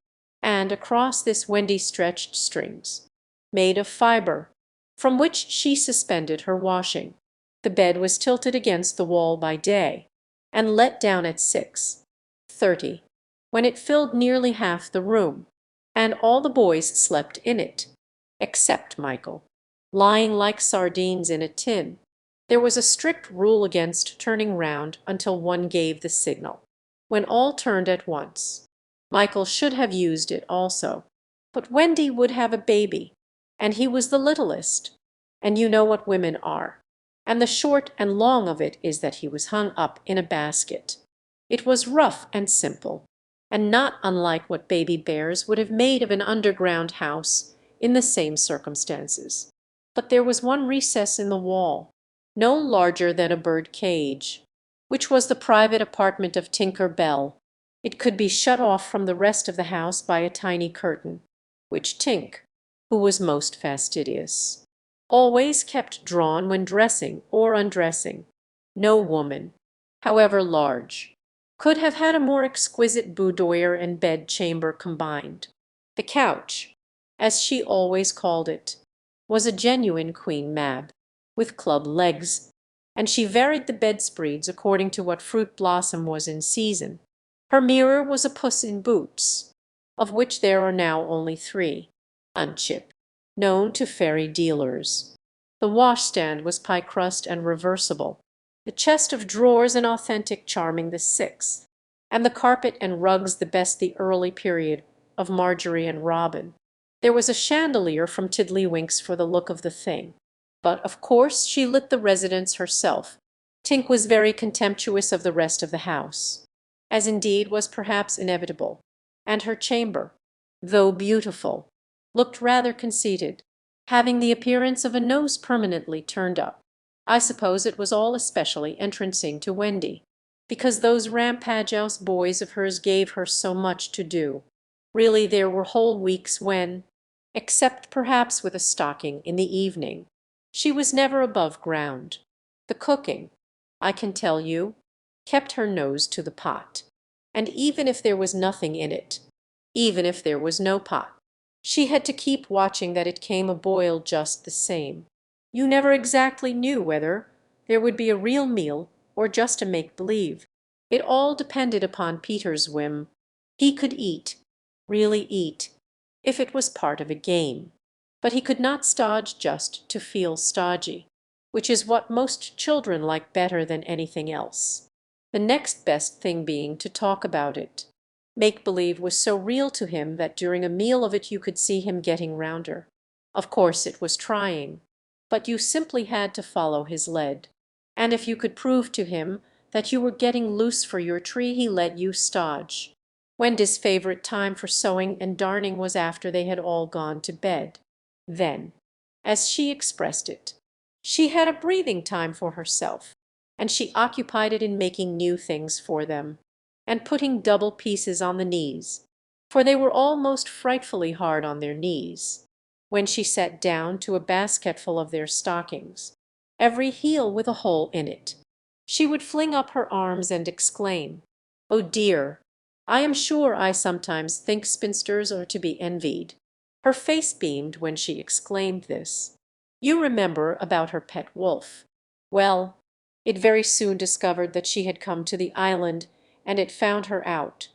and across this Wendy stretched strings, made of fibre, from which she suspended her washing. The bed was tilted against the wall by day, and let down at 6:30, when it filled nearly half the room, and all the boys slept in it, except Michael, lying like sardines in a tin. There was a strict rule against turning round until one gave the signal, when all turned at once. Michael should have used it also, but Wendy would have a baby, and he was the littlest, and you know what women are. and the short and long of it is that he was hung up in a basket. It was rough and simple, and not unlike what baby bears would have made of an underground house in the same circumstances. But there was one recess in the wall, no larger than a bird cage, which was the private apartment of Tinker Bell. It could be shut off from the rest of the house by a tiny curtain, which Tink, who was most fastidious, always kept drawn when dressing or undressing. No woman, however large, could have had a more exquisite boudoir and bed-chamber combined. The couch, as she always called it, was a genuine Queen Mab, with club legs, and she varied the bedspreads according to what fruit blossom was in season. Her mirror was a Puss in Boots, of which there are now only 3, unchip, known to fairy dealers. The washstand was pie crust and reversible, the chest of drawers an authentic Charming the Sixth, and the carpet and rugs the best the early period of Marjorie and Robin. There was a chandelier from Tiddlywinks for the look of the thing, but of course she lit the residence herself. Tink was very contemptuous of the rest of the house, as indeed was perhaps inevitable, and her chamber, though beautiful, looked rather conceited, having the appearance of a nose permanently turned up. I suppose it was all especially entrancing to Wendy, because those Rampaghouse boys of hers gave her so much to do. Really there were whole weeks when, except perhaps with a stocking in the evening, she was never above ground. The cooking, I can tell you, kept her nose to the pot, and even if there was nothing in it, even if there was no pot, she had to keep watching that it came a-boil just the same. You never exactly knew whether there would be a real meal or just a make-believe. It all depended upon Peter's whim. He could eat, really eat, if it was part of a game, but he could not stodge just to feel stodgy, which is what most children like better than anything else, the next best thing being to talk about it. Make-believe was so real to him that during a meal of it you could see him getting rounder. Of course it was trying, but you simply had to follow his lead, and if you could prove to him that you were getting loose for your tree he let you stodge. Wendy's favorite time for sewing and darning was after they had all gone to bed. Then, as she expressed it, she had a breathing time for herself, and she occupied it in making new things for them, and putting double pieces on the knees, for they were all most frightfully hard on their knees, when she sat down to a basketful of their stockings, every heel with a hole in it. She would fling up her arms and exclaim, "Oh dear, I am sure I sometimes think spinsters are to be envied." Her face beamed when she exclaimed this. You remember about her pet wolf. Well, it very soon discovered that she had come to the island, and it found her out,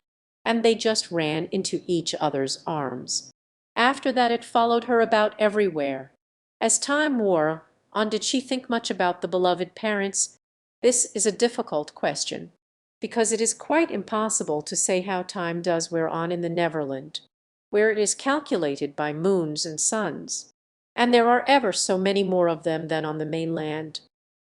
and they just ran into each other's arms. After that it followed her about everywhere. As time wore on, did she think much about the beloved parents? This is a difficult question, because it is quite impossible to say how time does wear on in the Neverland, where it is calculated by moons and suns, and there are ever so many more of them than on the mainland.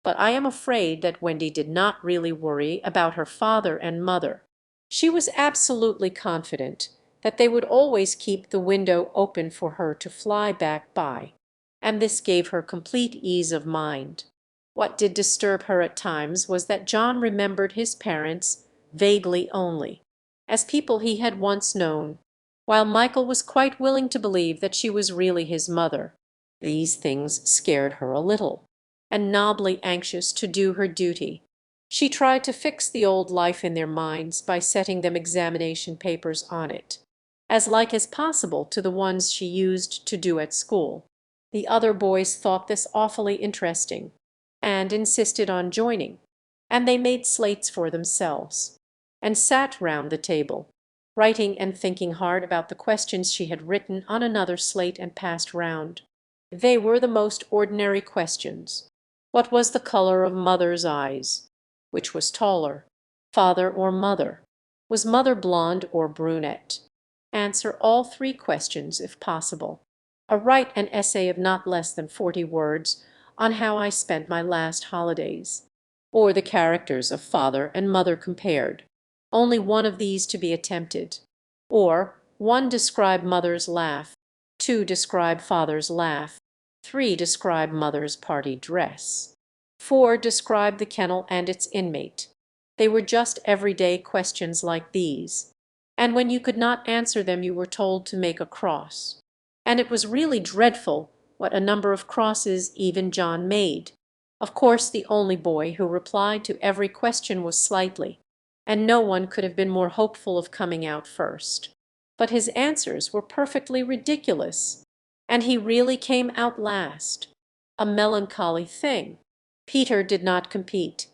But I am afraid that Wendy did not really worry about her father and mother. She was absolutely confident that they would always keep the window open for her to fly back by, and this gave her complete ease of mind. What did disturb her at times was that John remembered his parents vaguely only, as people he had once known, while Michael was quite willing to believe that she was really his mother. These things scared her a little, and nobly anxious to do her duty, she tried to fix the old life in their minds by setting them examination papers on it, as like as possible to the ones she used to do at school. The other boys thought this awfully interesting, and insisted on joining, and they made slates for themselves, and sat round the table, writing and thinking hard about the questions she had written on another slate and passed round. They were the most ordinary questions. What was the color of mother's eyes? Which was taller, father or mother? Was mother blonde or brunette? Answer all 3 questions if possible. Write an essay of not less than 40 words on how I spent my last holidays, or the characters of father and mother compared, only one of these to be attempted, or one describe mother's laugh, two describe father's laugh, three describe mother's party dress, four describe the kennel and its inmate. They were just everyday questions like these, and when you could not answer them you were told to make a cross. And it was really dreadful what a number of crosses even John made. Of course the only boy who replied to every question was Slightly, and no one could have been more hopeful of coming out first. But his answers were perfectly ridiculous, and he really came out last. A melancholy thing. Peter did not compete.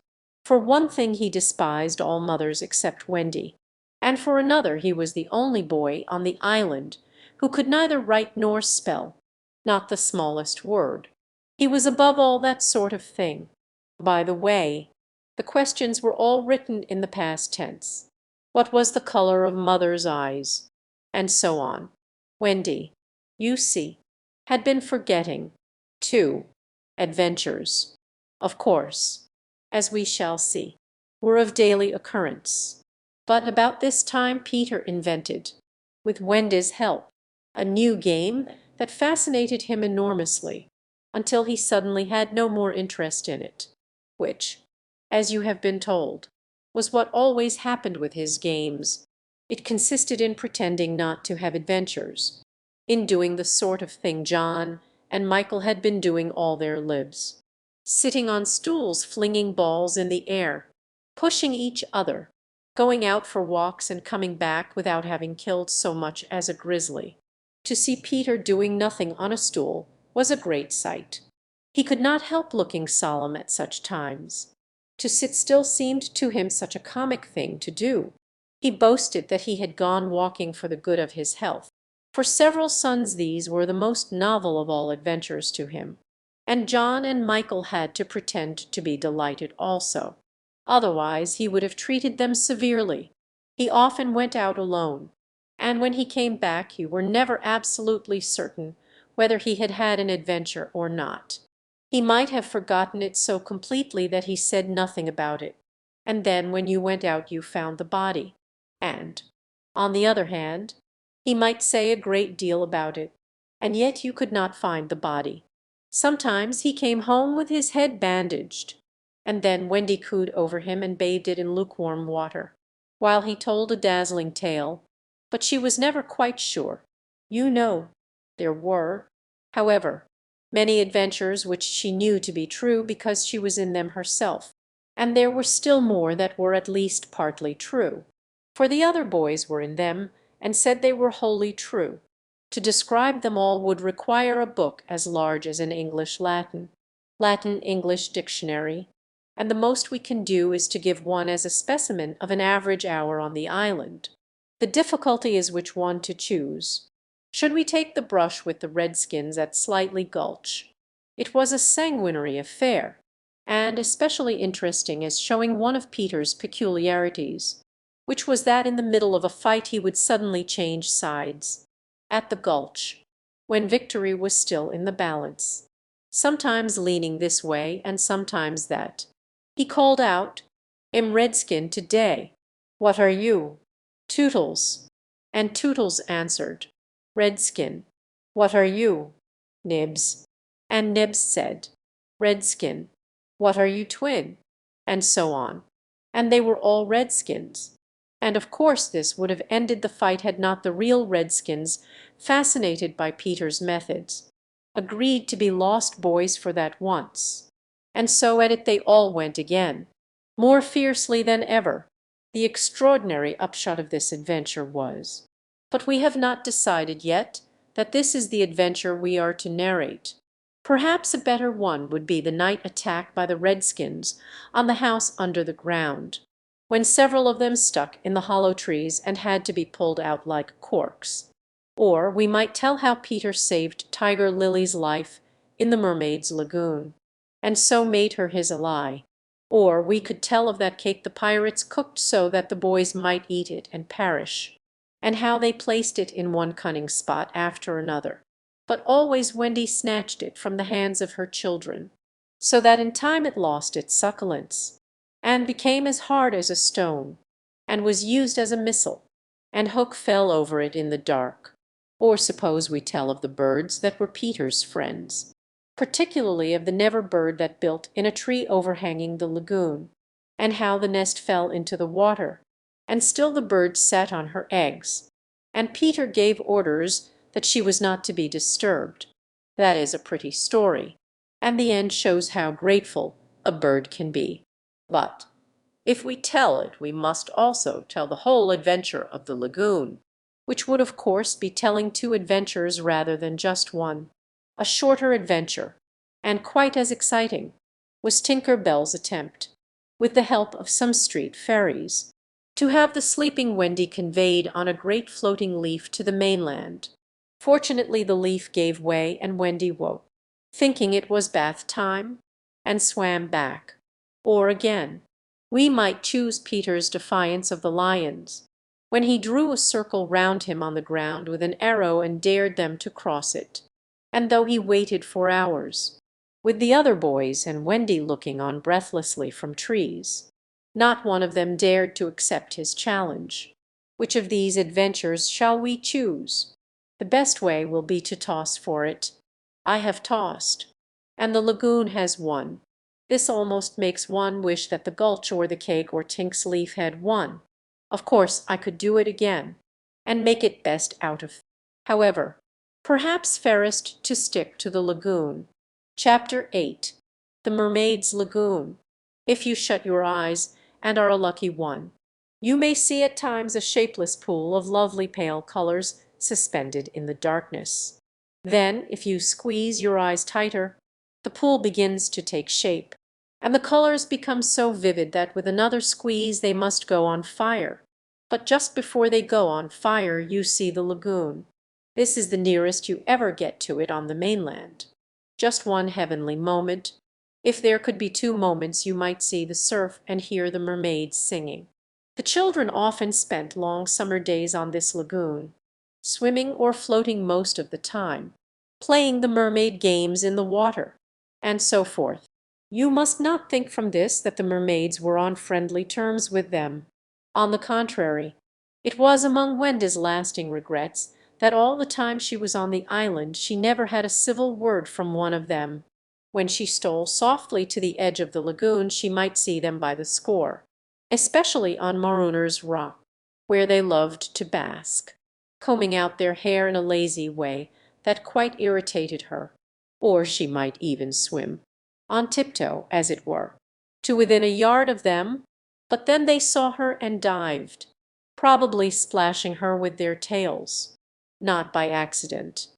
For one thing he despised all mothers except Wendy, and for another he was the only boy on the island who could neither write nor spell, not the smallest word. He was above all that sort of thing. By the way, the questions were all written in the past tense. What was the color of mother's eyes? And so on. Wendy, you see, had been forgetting, too. Adventures, of course, as we shall see, were of daily occurrence. But about this time Peter invented, with Wendy's help, a new game that fascinated him enormously, until he suddenly had no more interest in it, which, as you have been told, was what always happened with his games. It consisted in pretending not to have adventures, in doing the sort of thing John and Michael had been doing all their lives, sitting on stools flinging balls in the air, pushing each other, going out for walks and coming back without having killed so much as a grizzly. To see Peter doing nothing on a stool was a great sight. He could not help looking solemn at such times. To sit still seemed to him such a comic thing to do. He boasted that he had gone walking for the good of his health. For several suns these were the most novel of all adventures to him, and John and Michael had to pretend to be delighted also. Otherwise he would have treated them severely. He often went out alone, and when he came back you were never absolutely certain whether he had had an adventure or not. He might have forgotten it so completely that he said nothing about it, and then when you went out you found the body. And, on the other hand, he might say a great deal about it, and yet you could not find the body. Sometimes he came home with his head bandaged, and then Wendy cooed over him and bathed it in lukewarm water, while he told a dazzling tale, but she was never quite sure. You know, there were, however, many adventures which she knew to be true because she was in them herself, and there were still more that were at least partly true, for the other boys were in them and said they were wholly true. To describe them all would require a book as large as an Latin-English dictionary, and the most we can do is to give one as a specimen of an average hour on the island. The difficulty is which one to choose. Should we take the brush with the Redskins at Slightly Gulch? It was a sanguinary affair, and especially interesting as showing one of Peter's peculiarities, which was that in the middle of a fight he would suddenly change sides. At the Gulch, when victory was still in the balance, sometimes leaning this way and sometimes that, he called out, "Am Redskin to-day. What are you?" "Tootles." And Tootles answered, "Redskin." "What are you?" "Nibs." And Nibs said, "Redskin." "What are you twin?" And so on. And they were all Redskins. And of course this would have ended the fight had not the real Redskins, fascinated by Peter's methods, agreed to be lost boys for that once. And so at it they all went again, more fiercely than ever. The extraordinary upshot of this adventure was, but we have not decided yet that this is the adventure we are to narrate. Perhaps a better one would be the night attack by the Redskins on the house under the ground, when several of them stuck in the hollow trees and had to be pulled out like corks. Or we might tell how Peter saved Tiger Lily's life in the Mermaid's Lagoon, and so made her his ally. Or we could tell of that cake the pirates cooked so that the boys might eat it and perish, and how they placed it in one cunning spot after another. But always Wendy snatched it from the hands of her children. so that in time it lost its succulence, and became as hard as a stone, and was used as a missile, and Hook fell over it in the dark. Or suppose we tell of the birds that were Peter's friends, particularly of the never bird that built in a tree overhanging the lagoon, and how the nest fell into the water, and still the bird sat on her eggs, and Peter gave orders that she was not to be disturbed. That is a pretty story, and the end shows how grateful a bird can be. But if we tell it, we must also tell the whole adventure of the lagoon, which would of course be telling two adventures rather than just one. A shorter adventure, and quite as exciting, was Tinker Bell's attempt, with the help of some street fairies, to have the sleeping Wendy conveyed on a great floating leaf to the mainland. Fortunately the leaf gave way, and Wendy woke, thinking it was bath time, and swam back. Or again, we might choose Peter's defiance of the lions, when he drew a circle round him on the ground with an arrow and dared them to cross it, and though he waited for hours, with the other boys and Wendy looking on breathlessly from trees, not one of them dared to accept his challenge. Which of these adventures shall we choose? The best way will be to toss for it. I have tossed, and the lagoon has won. This almost makes one wish that the gulch or the cake or Tink's leaf had won. Of course I could do it again, and make it best out of. However, perhaps fairest to stick to the lagoon. Chapter 8. The Mermaid's Lagoon. If you shut your eyes, and are a lucky one, you may see at times a shapeless pool of lovely pale colors suspended in the darkness. Then, if you squeeze your eyes tighter, the pool begins to take shape, and the colors become so vivid that with another squeeze they must go on fire. But just before they go on fire you see the lagoon. This is the nearest you ever get to it on the mainland. Just one heavenly moment. If there could be two moments you might see the surf and hear the mermaids singing. The children often spent long summer days on this lagoon, swimming or floating most of the time, playing the mermaid games in the water, and so forth. You must not think from this that the mermaids were on friendly terms with them. On the contrary, it was among Wendy's lasting regrets that all the time she was on the island she never had a civil word from one of them. When she stole softly to the edge of the lagoon she might see them by the score, especially on Marooners Rock, where they loved to bask, combing out their hair in a lazy way that quite irritated her. Or she might even swim, on tiptoe as it were, to within a yard of them, but then they saw her and dived, probably splashing her with their tails. Not by accident,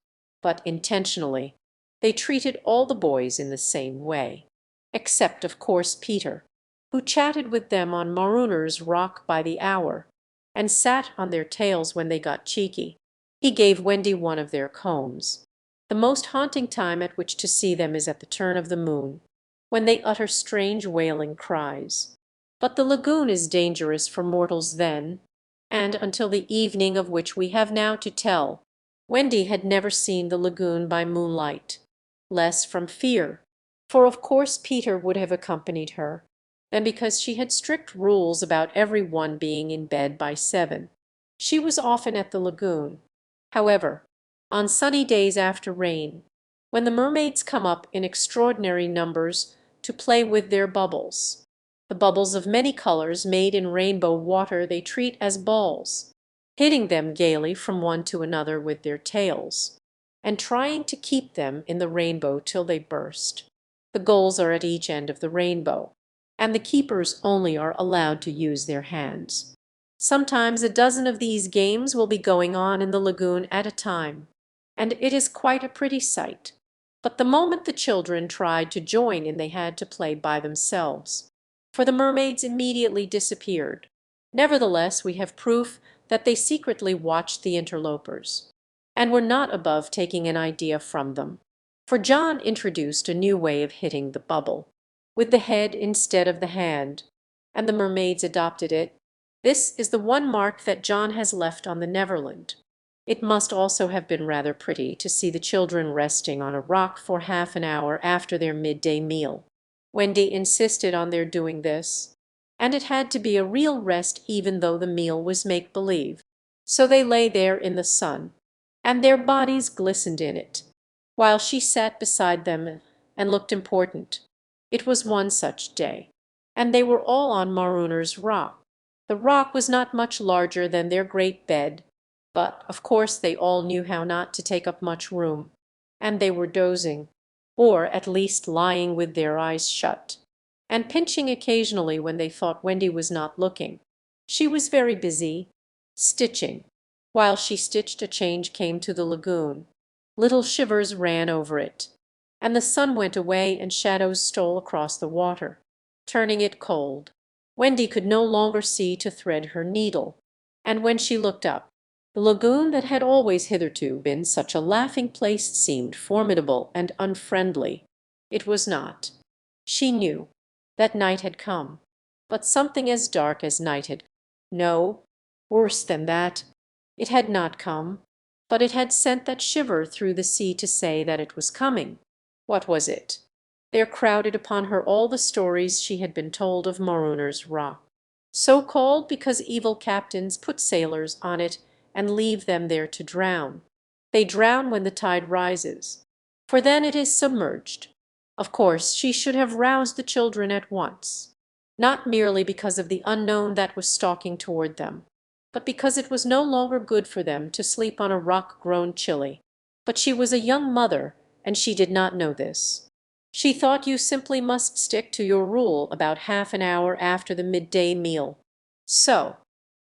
but intentionally. They treated all the boys in the same way, except of course Peter, who chatted with them on Marooners Rock by the hour, and sat on their tails when they got cheeky. He gave Wendy one of their combs. The most haunting time at which to see them is at the turn of the moon, when they utter strange wailing cries. But the lagoon is dangerous for mortals then, and until the evening of which we have now to tell, Wendy had never seen the lagoon by moonlight, less from fear, for of course Peter would have accompanied her, than because she had strict rules about every one being in bed by 7. She was often at the lagoon, however, on sunny days after rain, when the mermaids come up in extraordinary numbers to play with their bubbles. The bubbles of many colors made in rainbow water they treat as balls, hitting them gaily from one to another with their tails, and trying to keep them in the rainbow till they burst. The goals are at each end of the rainbow, and the keepers only are allowed to use their hands. Sometimes a dozen of these games will be going on in the lagoon at a time, and it is quite a pretty sight. But the moment the children tried to join in they had to play by themselves, for the mermaids immediately disappeared. Nevertheless, we have proof that they secretly watched the interlopers, and were not above taking an idea from them. For John introduced a new way of hitting the bubble, with the head instead of the hand, and the mermaids adopted it. This is the one mark that John has left on the Neverland. It must also have been rather pretty to see the children resting on a rock for half an hour after their midday meal. Wendy insisted on their doing this, and it had to be a real rest even though the meal was make-believe. So they lay there in the sun, and their bodies glistened in it, while she sat beside them and looked important. It was one such day, and they were all on Maruner's rock. The rock was not much larger than their great bed, but of course they all knew how not to take up much room, and they were dozing, or at least lying with their eyes shut, and pinching occasionally when they thought Wendy was not looking. She was very busy, stitching. While she stitched, a change came to the lagoon. Little shivers ran over it, and the sun went away and shadows stole across the water, turning it cold. Wendy could no longer see to thread her needle, and when she looked up, the lagoon that had always hitherto been such a laughing place seemed formidable and unfriendly. It was not. She knew that night had come, but something as dark as night had. No, worse than that. It had not come, but it had sent that shiver through the sea to say that it was coming. What was it? There crowded upon her all the stories she had been told of Maruner's Rock, so called because evil captains put sailors on it and leave them there to drown. They drown when the tide rises, for then it is submerged. Of course she should have roused the children at once, not merely because of the unknown that was stalking toward them, but because it was no longer good for them to sleep on a rock grown chilly. But she was a young mother, and she did not know this. She thought you simply must stick to your rule about half an hour after the midday meal. So,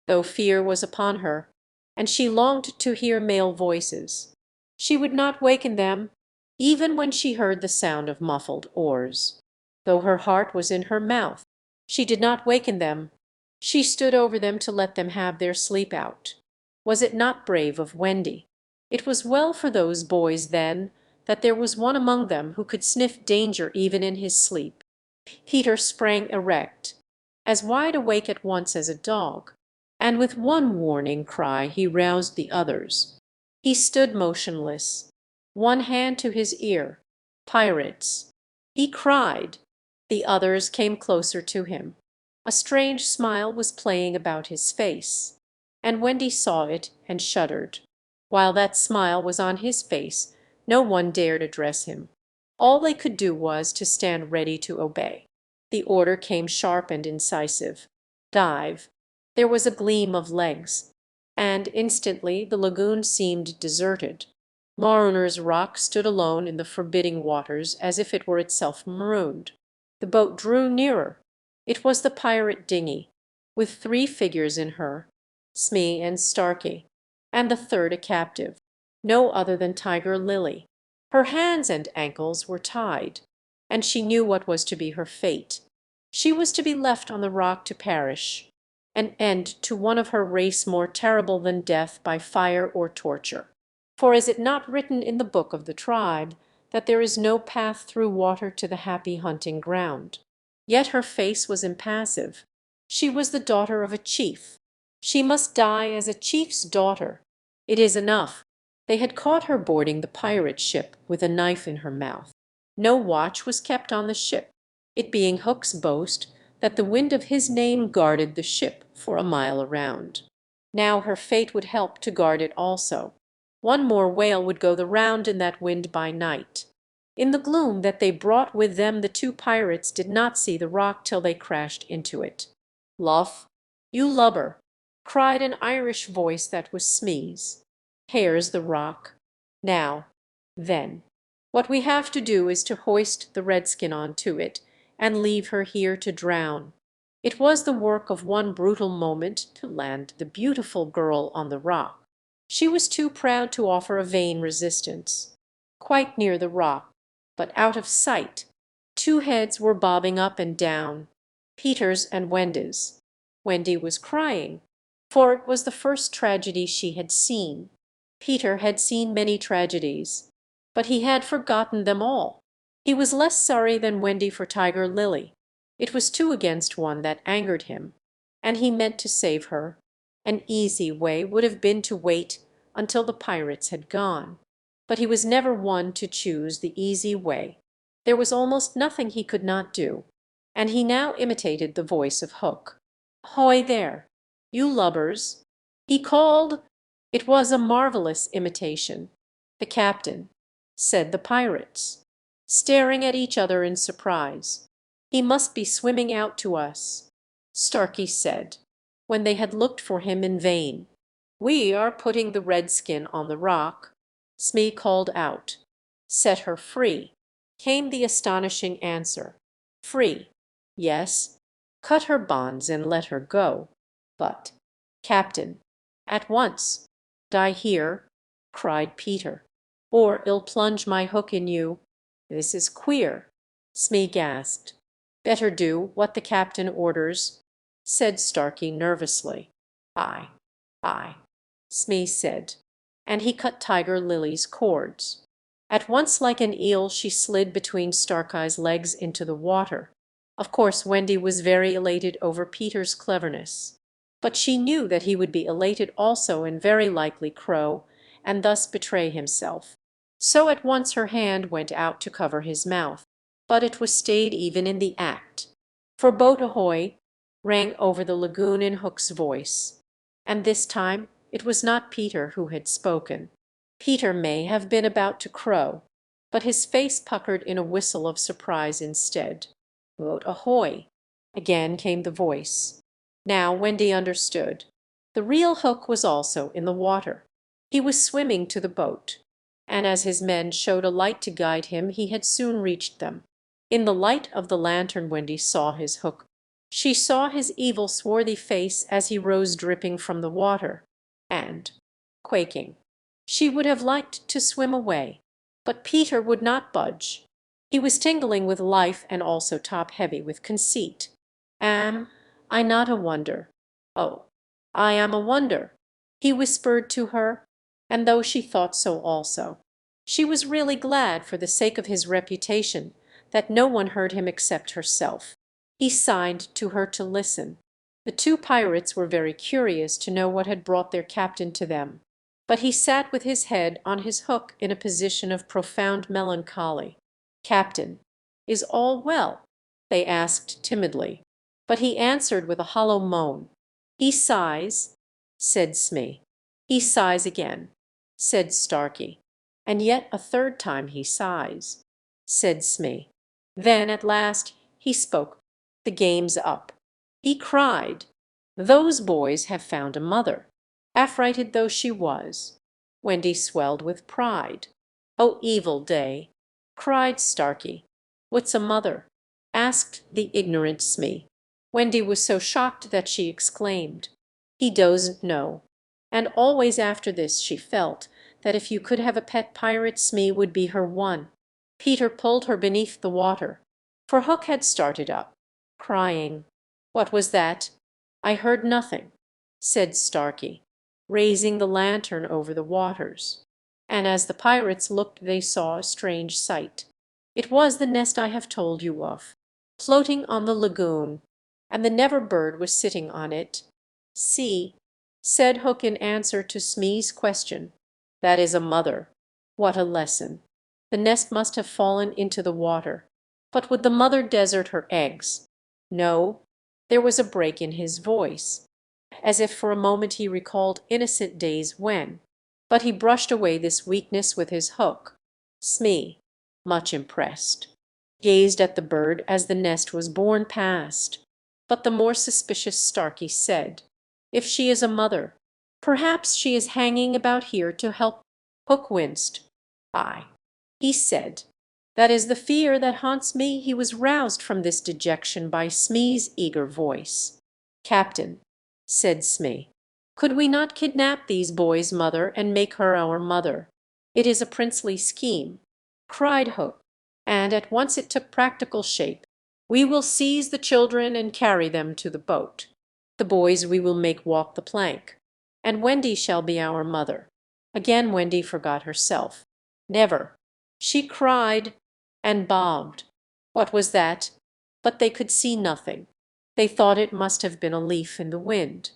though fear was upon her, and she longed to hear male voices, she would not waken them, even when she heard the sound of muffled oars. Though her heart was in her mouth, she did not waken them. She stood over them to let them have their sleep out. Was it not brave of Wendy? It was well for those boys, then, that there was one among them who could sniff danger even in his sleep. Peter sprang erect, as wide awake at once as a dog, and with one warning cry he roused the others. He stood motionless, one hand to his ear. "Pirates!" he cried. The others came closer to him. A strange smile was playing about his face, and Wendy saw it and shuddered. While that smile was on his face, no one dared address him. All they could do was to stand ready to obey. The order came sharp and incisive. Dive. There was a gleam of legs, and instantly the lagoon seemed deserted. Maruner's Rock stood alone in the forbidding waters as if it were itself marooned. The boat drew nearer. It was the pirate dinghy, with three figures in her, Smee and Starkey, and the third a captive, no other than Tiger Lily. Her hands and ankles were tied, and she knew what was to be her fate. She was to be left on the rock to perish, an end to one of her race more terrible than death by fire or torture. For is it not written in the book of the tribe that there is no path through water to the happy hunting ground? Yet her face was impassive. She was the daughter of a chief. She must die as a chief's daughter. It is enough. They had caught her boarding the pirate ship with a knife in her mouth. No watch was kept on the ship, it being Hook's boast that the wind of his name guarded the ship for a mile around. Now her fate would help to guard it also. One more whale would go the round in that wind by night. In the gloom that they brought with them the two pirates did not see the rock till they crashed into it. "Luff, you lubber!" cried an Irish voice that was Smee's. "Here's the rock. Now, then, what we have to do is to hoist the redskin on to it and leave her here to drown." It was the work of one brutal moment to land the beautiful girl on the rock. She was too proud to offer a vain resistance. Quite near the rock, but out of sight, two heads were bobbing up and down, Peter's and Wendy's. Wendy was crying, for it was the first tragedy she had seen. Peter had seen many tragedies, but he had forgotten them all. He was less sorry than Wendy for Tiger Lily. It was two against one that angered him, and he meant to save her. An easy way would have been to wait until the pirates had gone, but he was never one to choose the easy way. There was almost nothing he could not do, and he now imitated the voice of Hook. "Ahoy there, you lubbers!" he called. It was a marvellous imitation. "The captain," said the pirates, staring at each other in surprise. "He must be swimming out to us," Starkey said, when they had looked for him in vain. "We are putting the redskin on the rock," Smee called out. "Set her free," came the astonishing answer. "Free, yes. Cut her bonds and let her go. But, captain, at once, die here," cried Peter, "or I'll plunge my hook in you." "This is queer," Smee gasped. "Better do what the captain orders," said Starkey nervously. "Aye, aye," Smee said, and he cut Tiger Lily's cords. At once like an eel she slid between Starkey's legs into the water. Of course Wendy was very elated over Peter's cleverness, but she knew that he would be elated also and very likely crow, and thus betray himself. So at once her hand went out to cover his mouth, but it was stayed even in the act. For "Boat ahoy!" rang over the lagoon in Hook's voice, and this time it was not Peter who had spoken. Peter may have been about to crow, but his face puckered in a whistle of surprise instead. "Boat ahoy!" again came the voice. Now Wendy understood. The real Hook was also in the water. He was swimming to the boat, and as his men showed a light to guide him he had soon reached them. In the light of the lantern Wendy saw his Hook. She saw his evil swarthy face as he rose dripping from the water, and, quaking, she would have liked to swim away, but Peter would not budge. He was tingling with life and also top-heavy with conceit. "Am I not a wonder? Oh, I am a wonder," he whispered to her, and though she thought so also, she was really glad for the sake of his reputation that no one heard him except herself. He signed to her to listen. The two pirates were very curious to know what had brought their captain to them, but he sat with his head on his hook in a position of profound melancholy. "Captain, is all well?" they asked timidly, but he answered with a hollow moan. "He sighs," said Smee. "He sighs again," said Starkey. "And yet a third time he sighs," said Smee. Then at last he spoke. "The game's up," he cried. "Those boys have found a mother." Affrighted though she was, Wendy swelled with pride. "Oh, evil day!" cried Starkey. "What's a mother?" asked the ignorant Smee. Wendy was so shocked that she exclaimed, "He doesn't know." And always after this she felt that if you could have a pet pirate, Smee would be her one. Peter pulled her beneath the water, for Hook had started up, crying. "What was that?" "I heard nothing," said Starkey, raising the lantern over the waters. And as the pirates looked they saw a strange sight. It was the nest I have told you of, floating on the lagoon, and the Never bird was sitting on it. "See," said Hook in answer to Smee's question, "that is a mother. What a lesson! The nest must have fallen into the water. But would the mother desert her eggs?" No. There was a break in his voice, as if for a moment he recalled innocent days when, but he brushed away this weakness with his hook. Smee, much impressed, gazed at the bird as the nest was borne past. But the more suspicious Starkey said, "If she is a mother, perhaps she is hanging about here to help." Hook winced. "Aye," he said, "that is the fear that haunts me." He was roused from this dejection by Smee's eager voice. "Captain," said Smee, "could we not kidnap these boys' mother and make her our mother?" "It is a princely scheme," cried Hook, and at once it took practical shape. "We will seize the children and carry them to the boat. The boys we will make walk the plank, and Wendy shall be our mother." Again Wendy forgot herself. "Never!" she cried, and bobbed. What was that? But they could see nothing. They thought it must have been a leaf in the wind.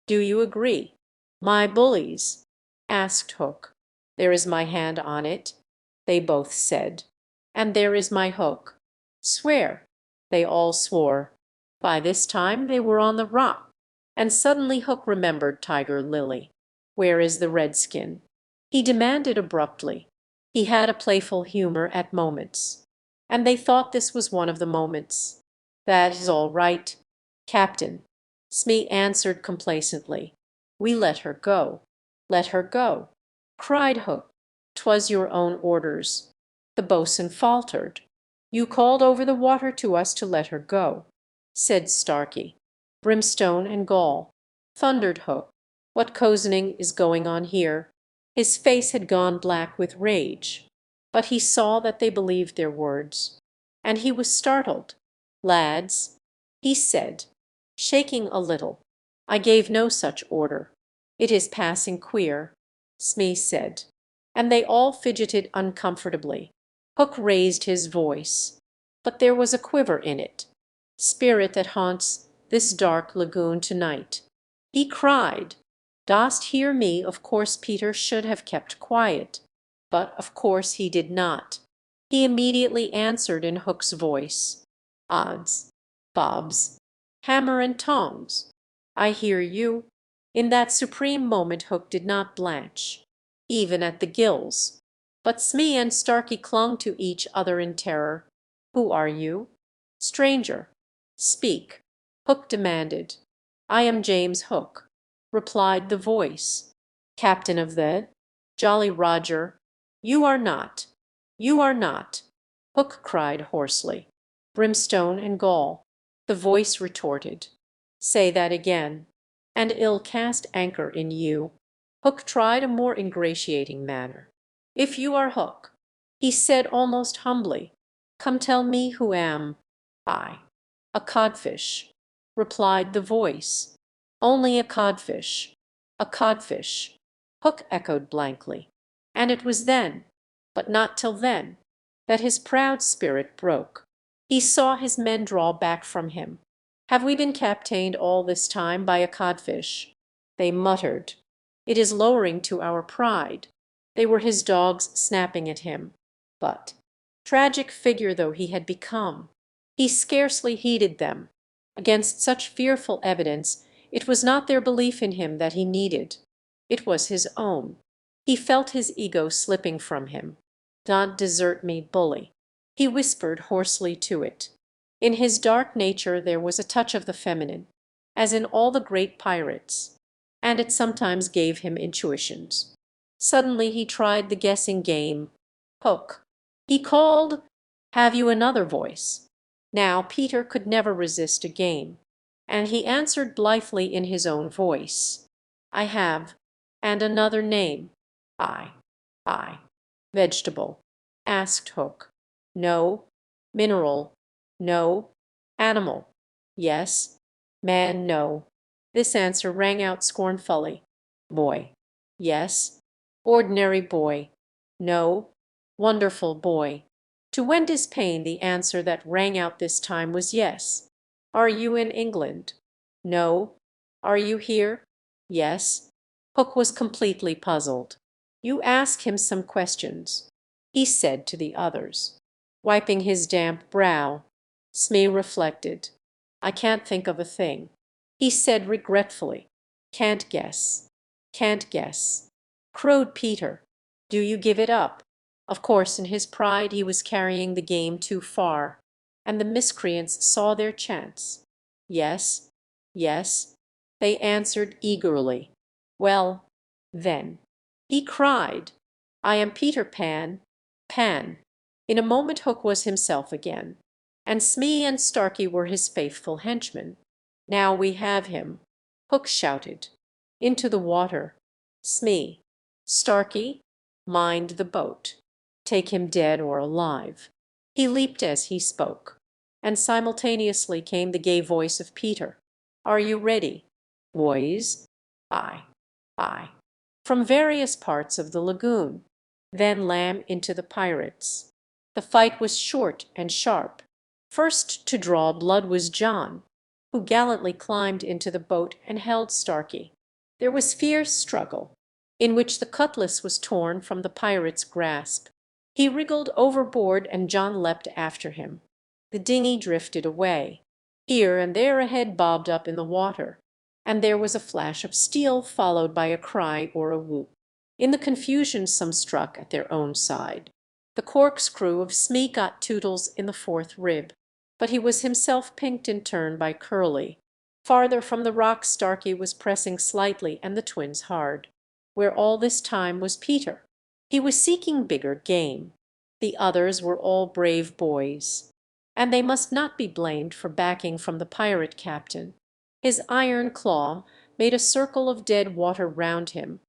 "Do you agree, my bullies?" asked Hook. "There is my hand on it," they both said. And there is my hook. Swear." They all swore. By this time they were on the rock, and suddenly Hook remembered Tiger Lily. "Where is the redskin?" he demanded abruptly. He had a playful humor at moments, and they thought this was one of the moments. "That is all right, Captain," Smee answered complacently. "We let her go." "Let her go!" cried Hook. "'Twas your own orders." The boatswain faltered. "You called over the water to us to let her go," said Starkey. "Brimstone and gall!" thundered Hook. "What cozening is going on here?" His face had gone black with rage, but he saw that they believed their words, and he was startled. "Lads," he said, shaking a little, "I gave no such order." "It is passing queer," Smee said, and they all fidgeted uncomfortably. Hook raised his voice, but there was a quiver in it. "Spirit that haunts this dark lagoon to-night," he cried. "Dost hear me?" Of course Peter should have kept quiet, but of course he did not. He immediately answered in Hook's voice, "Odds bobs, hammer and tongs, I hear you." In that supreme moment Hook did not blanch, even at the gills, but Smee and Starkey clung to each other in terror. "Who are you?" "Stranger, speak," Hook demanded. "I am James Hook," replied the voice, "captain of the Jolly Roger." "You are not, you are not," Hook cried hoarsely. "Brimstone and gall," the voice retorted. "Say that again, and ill cast anchor in you." Hook tried a more ingratiating manner. "If you are Hook," he said almost humbly, "come tell me who am I." "A codfish," replied the voice. "Only a codfish, a codfish," Hook echoed blankly. And it was then, but not till then, that his proud spirit broke. He saw his men draw back from him. "Have we been captained all this time by a codfish?" they muttered. "It is lowering to our pride." They were his dogs snapping at him. But, tragic figure though he had become, he scarcely heeded them. Against such fearful evidence it was not their belief in him that he needed, it was his own. He felt his ego slipping from him. "Don't desert me, bully," he whispered hoarsely to it. In his dark nature there was a touch of the feminine, as in all the great pirates, and it sometimes gave him intuitions. Suddenly he tried the guessing game. "Hook," he called, "have you another voice?" Now Peter could never resist a game, and he answered blithely in his own voice, "I have, and another name." I vegetable?" asked Hook. "No." "Mineral?" "No." "Animal?" "Yes." "Man?" "No." This answer rang out scornfully. "Boy?" "Yes." "Ordinary boy?" "No." "Wonderful boy?" To Wendy's pain the answer that rang out this time was yes. "Are you in England?" "No." "Are you here?" "Yes." Hook was completely puzzled. "You ask him some questions," he said to the others, wiping his damp brow. Smee reflected. "I can't think of a thing," he said regretfully. "Can't guess. Can't guess," crowed Peter. "Do you give it up?" Of course in his pride he was carrying the game too far, and the miscreants saw their chance. "Yes, yes," they answered eagerly. "Well, then," he cried, "I am Peter Pan." In a moment Hook was himself again, and Smee and Starkey were his faithful henchmen. "Now we have him," Hook shouted. "Into the water, Smee. Starkey, mind the boat. Take him dead or alive." He leaped as he spoke, and simultaneously came the gay voice of Peter. "Are you ready, boys?" "Aye, aye," from various parts of the lagoon. Then Lamb into the pirates. The fight was short and sharp. First to draw blood was John, who gallantly climbed into the boat and held Starkey. There was fierce struggle, in which the cutlass was torn from the pirate's grasp. He wriggled overboard and John leapt after him. The dinghy drifted away. Here and there a head bobbed up in the water, and there was a flash of steel followed by a cry or a whoop. In the confusion some struck at their own side. The corkscrew of Smee got Tootles in the fourth rib, but he was himself pinked in turn by Curly. Farther from the rock Starkey was pressing slightly and the twins hard. Where all this time was Peter? He was seeking bigger game. The others were all brave boys, and they must not be blamed for backing from the pirate captain. His iron claw made a circle of dead water round him,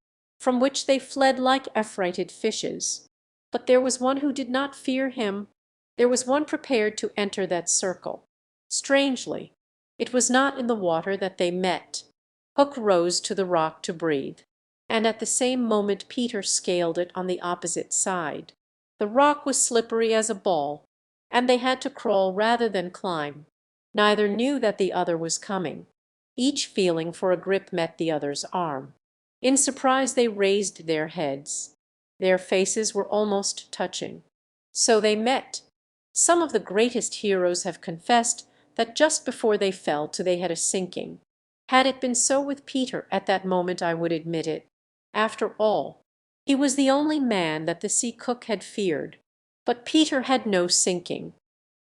from which they fled like affrighted fishes. But there was one who did not fear him. There was one prepared to enter that circle. Strangely, it was not in the water that they met. Hook rose to the rock to breathe, and at the same moment Peter scaled it on the opposite side. The rock was slippery as a ball, and they had to crawl rather than climb. Neither knew that the other was coming. Each feeling for a grip met the other's arm. In surprise they raised their heads. Their faces were almost touching. So they met. Some of the greatest heroes have confessed that just before they fell they had a sinking. Had it been so with Peter at that moment I would admit it. After all, he was the only man that the sea cook had feared. But Peter had no sinking.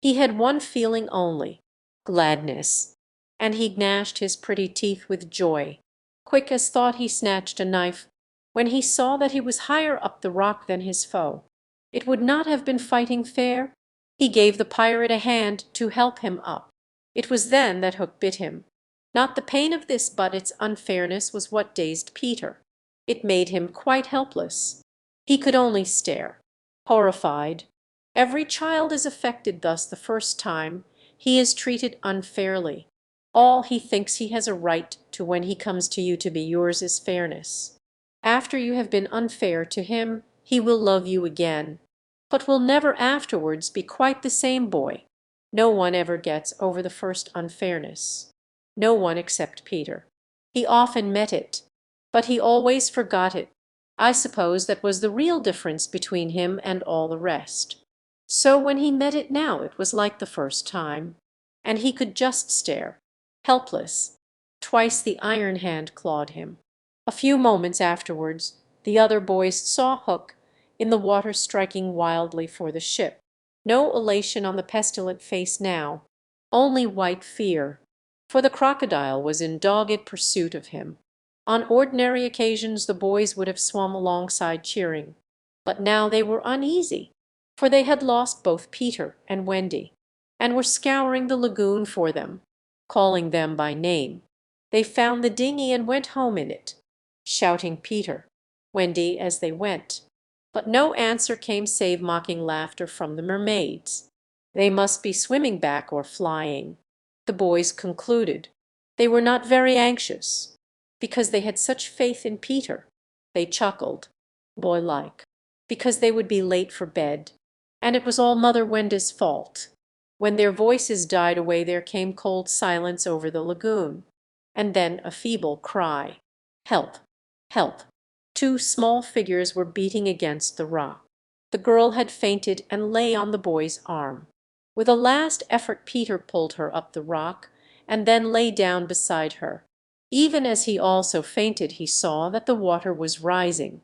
He had one feeling only, gladness, and he gnashed his pretty teeth with joy. Quick as thought he snatched a knife when he saw that he was higher up the rock than his foe. It would not have been fighting fair. He gave the pirate a hand to help him up. It was then that Hook bit him. Not the pain of this, but its unfairness was what dazed Peter. It made him quite helpless. He could only stare, horrified. Every child is affected thus the first time he is treated unfairly. All he thinks he has a right to when he comes to you to be yours is fairness. After you have been unfair to him, he will love you again, but will never afterwards be quite the same boy. No one ever gets over the first unfairness. No one except Peter. He often met it, but he always forgot it. I suppose that was the real difference between him and all the rest. So when he met it now it was like the first time, and he could just stare, helpless. Twice the iron hand clawed him. A few moments afterwards the other boys saw Hook in the water striking wildly for the ship. No elation on the pestilent face now, only white fear, for the crocodile was in dogged pursuit of him. On ordinary occasions the boys would have swum alongside cheering, but now they were uneasy, for they had lost both Peter and Wendy, and were scouring the lagoon for them, calling them by name. They found the dinghy and went home in it, shouting Peter, Wendy as they went. But no answer came save mocking laughter from the mermaids. They must be swimming back or flying. The boys concluded. They were not very anxious, because they had such faith in Peter. They chuckled, boy-like, because they would be late for bed, and it was all Mother Wenda's fault. When their voices died away there came cold silence over the lagoon, and then a feeble cry. Help! Help! Two small figures were beating against the rock. The girl had fainted and lay on the boy's arm. With a last effort Peter pulled her up the rock, and then lay down beside her. Even as he also fainted he saw that the water was rising.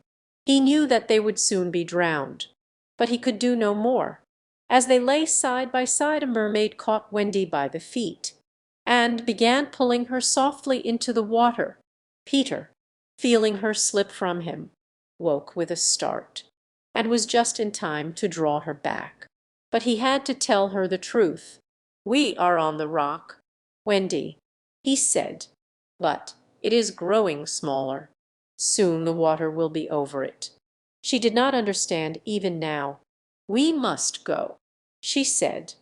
He knew that they would soon be drowned, but he could do no more. As they lay side by side a mermaid caught Wendy by the feet, and began pulling her softly into the water. Peter, feeling her slip from him, woke with a start, and was just in time to draw her back. But he had to tell her the truth. "We are on the rock, Wendy," he said, "but it is growing smaller. Soon the water will be over it." She did not understand even now. "We must go," she said,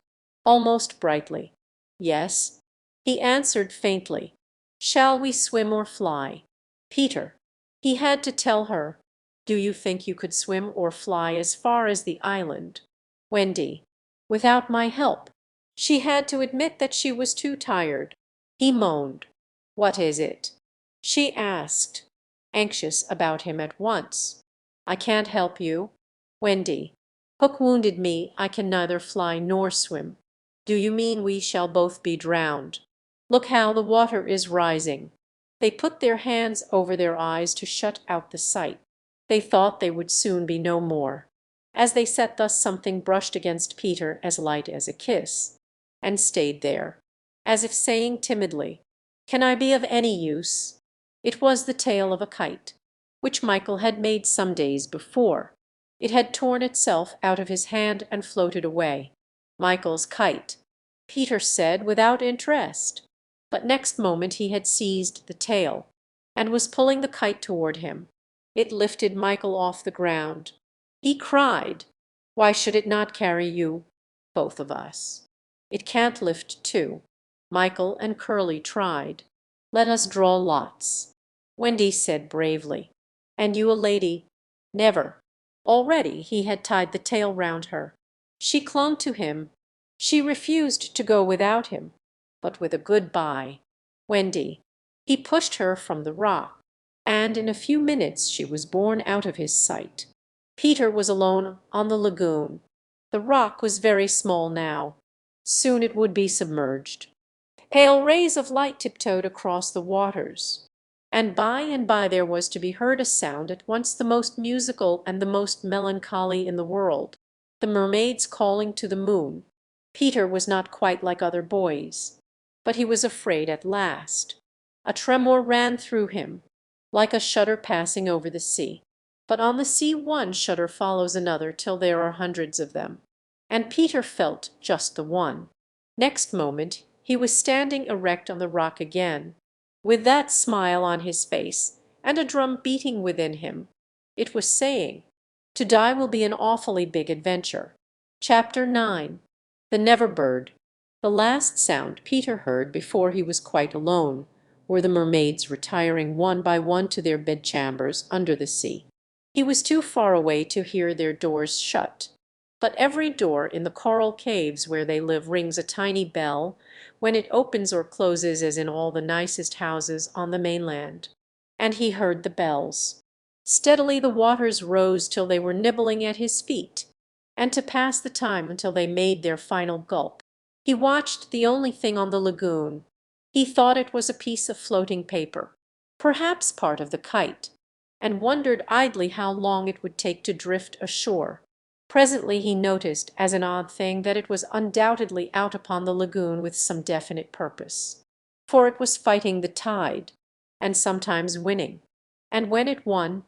almost brightly. "Yes," he answered faintly. "Shall we swim or fly?" Peter, he had to tell her, "Do you think you could swim or fly as far as the island?" Wendy, "Without my help." She had to admit that she was too tired. He moaned. "What is it?" she asked, anxious about him at once. "I can't help you." Wendy, Hook wounded me, I can neither fly nor swim. Do you mean we shall both be drowned? Look how the water is rising." They put their hands over their eyes to shut out the sight. They thought they would soon be no more. As they sat thus something brushed against Peter as light as a kiss, and stayed there, as if saying timidly, "Can I be of any use?" It was the tail of a kite, which Michael had made some days before. It had torn itself out of his hand and floated away. Michael's kite, Peter said without interest. But next moment he had seized the tail, and was pulling the kite toward him. It lifted Michael off the ground. He cried, "Why should it not carry you, both of us? It can't lift two." Michael and Curly tried. "Let us draw lots." Wendy said bravely, "And you a lady?" "Never." Already he had tied the tail round her. She clung to him. She refused to go without him, but with a good-bye. Wendy. He pushed her from the rock, and in a few minutes she was borne out of his sight. Peter was alone on the lagoon. The rock was very small now. Soon it would be submerged. Pale rays of light tiptoed across the waters, and by there was to be heard a sound at once the most musical and the most melancholy in the world, the mermaids calling to the moon. Peter was not quite like other boys, but he was afraid at last. A tremor ran through him, like a shudder passing over the sea. But on the sea one shudder follows another till there are hundreds of them, and Peter felt just the one. Next moment he was standing erect on the rock again, with that smile on his face and a drum beating within him. It was saying, "To die will be an awfully big adventure." Chapter 9. The Never Bird. The last sound Peter heard before he was quite alone were the mermaids retiring one by one to their bedchambers under the sea. He was too far away to hear their doors shut, but every door in the coral caves where they live rings a tiny bell when it opens or closes, as in all the nicest houses on the mainland. And he heard the bells. Steadily the waters rose till they were nibbling at his feet, and to pass the time until they made their final gulp. He watched the only thing on the lagoon. He thought it was a piece of floating paper, perhaps part of the kite, and wondered idly how long it would take to drift ashore. Presently he noticed as an odd thing that it was undoubtedly out upon the lagoon with some definite purpose, for it was fighting the tide, and sometimes winning, and when it won,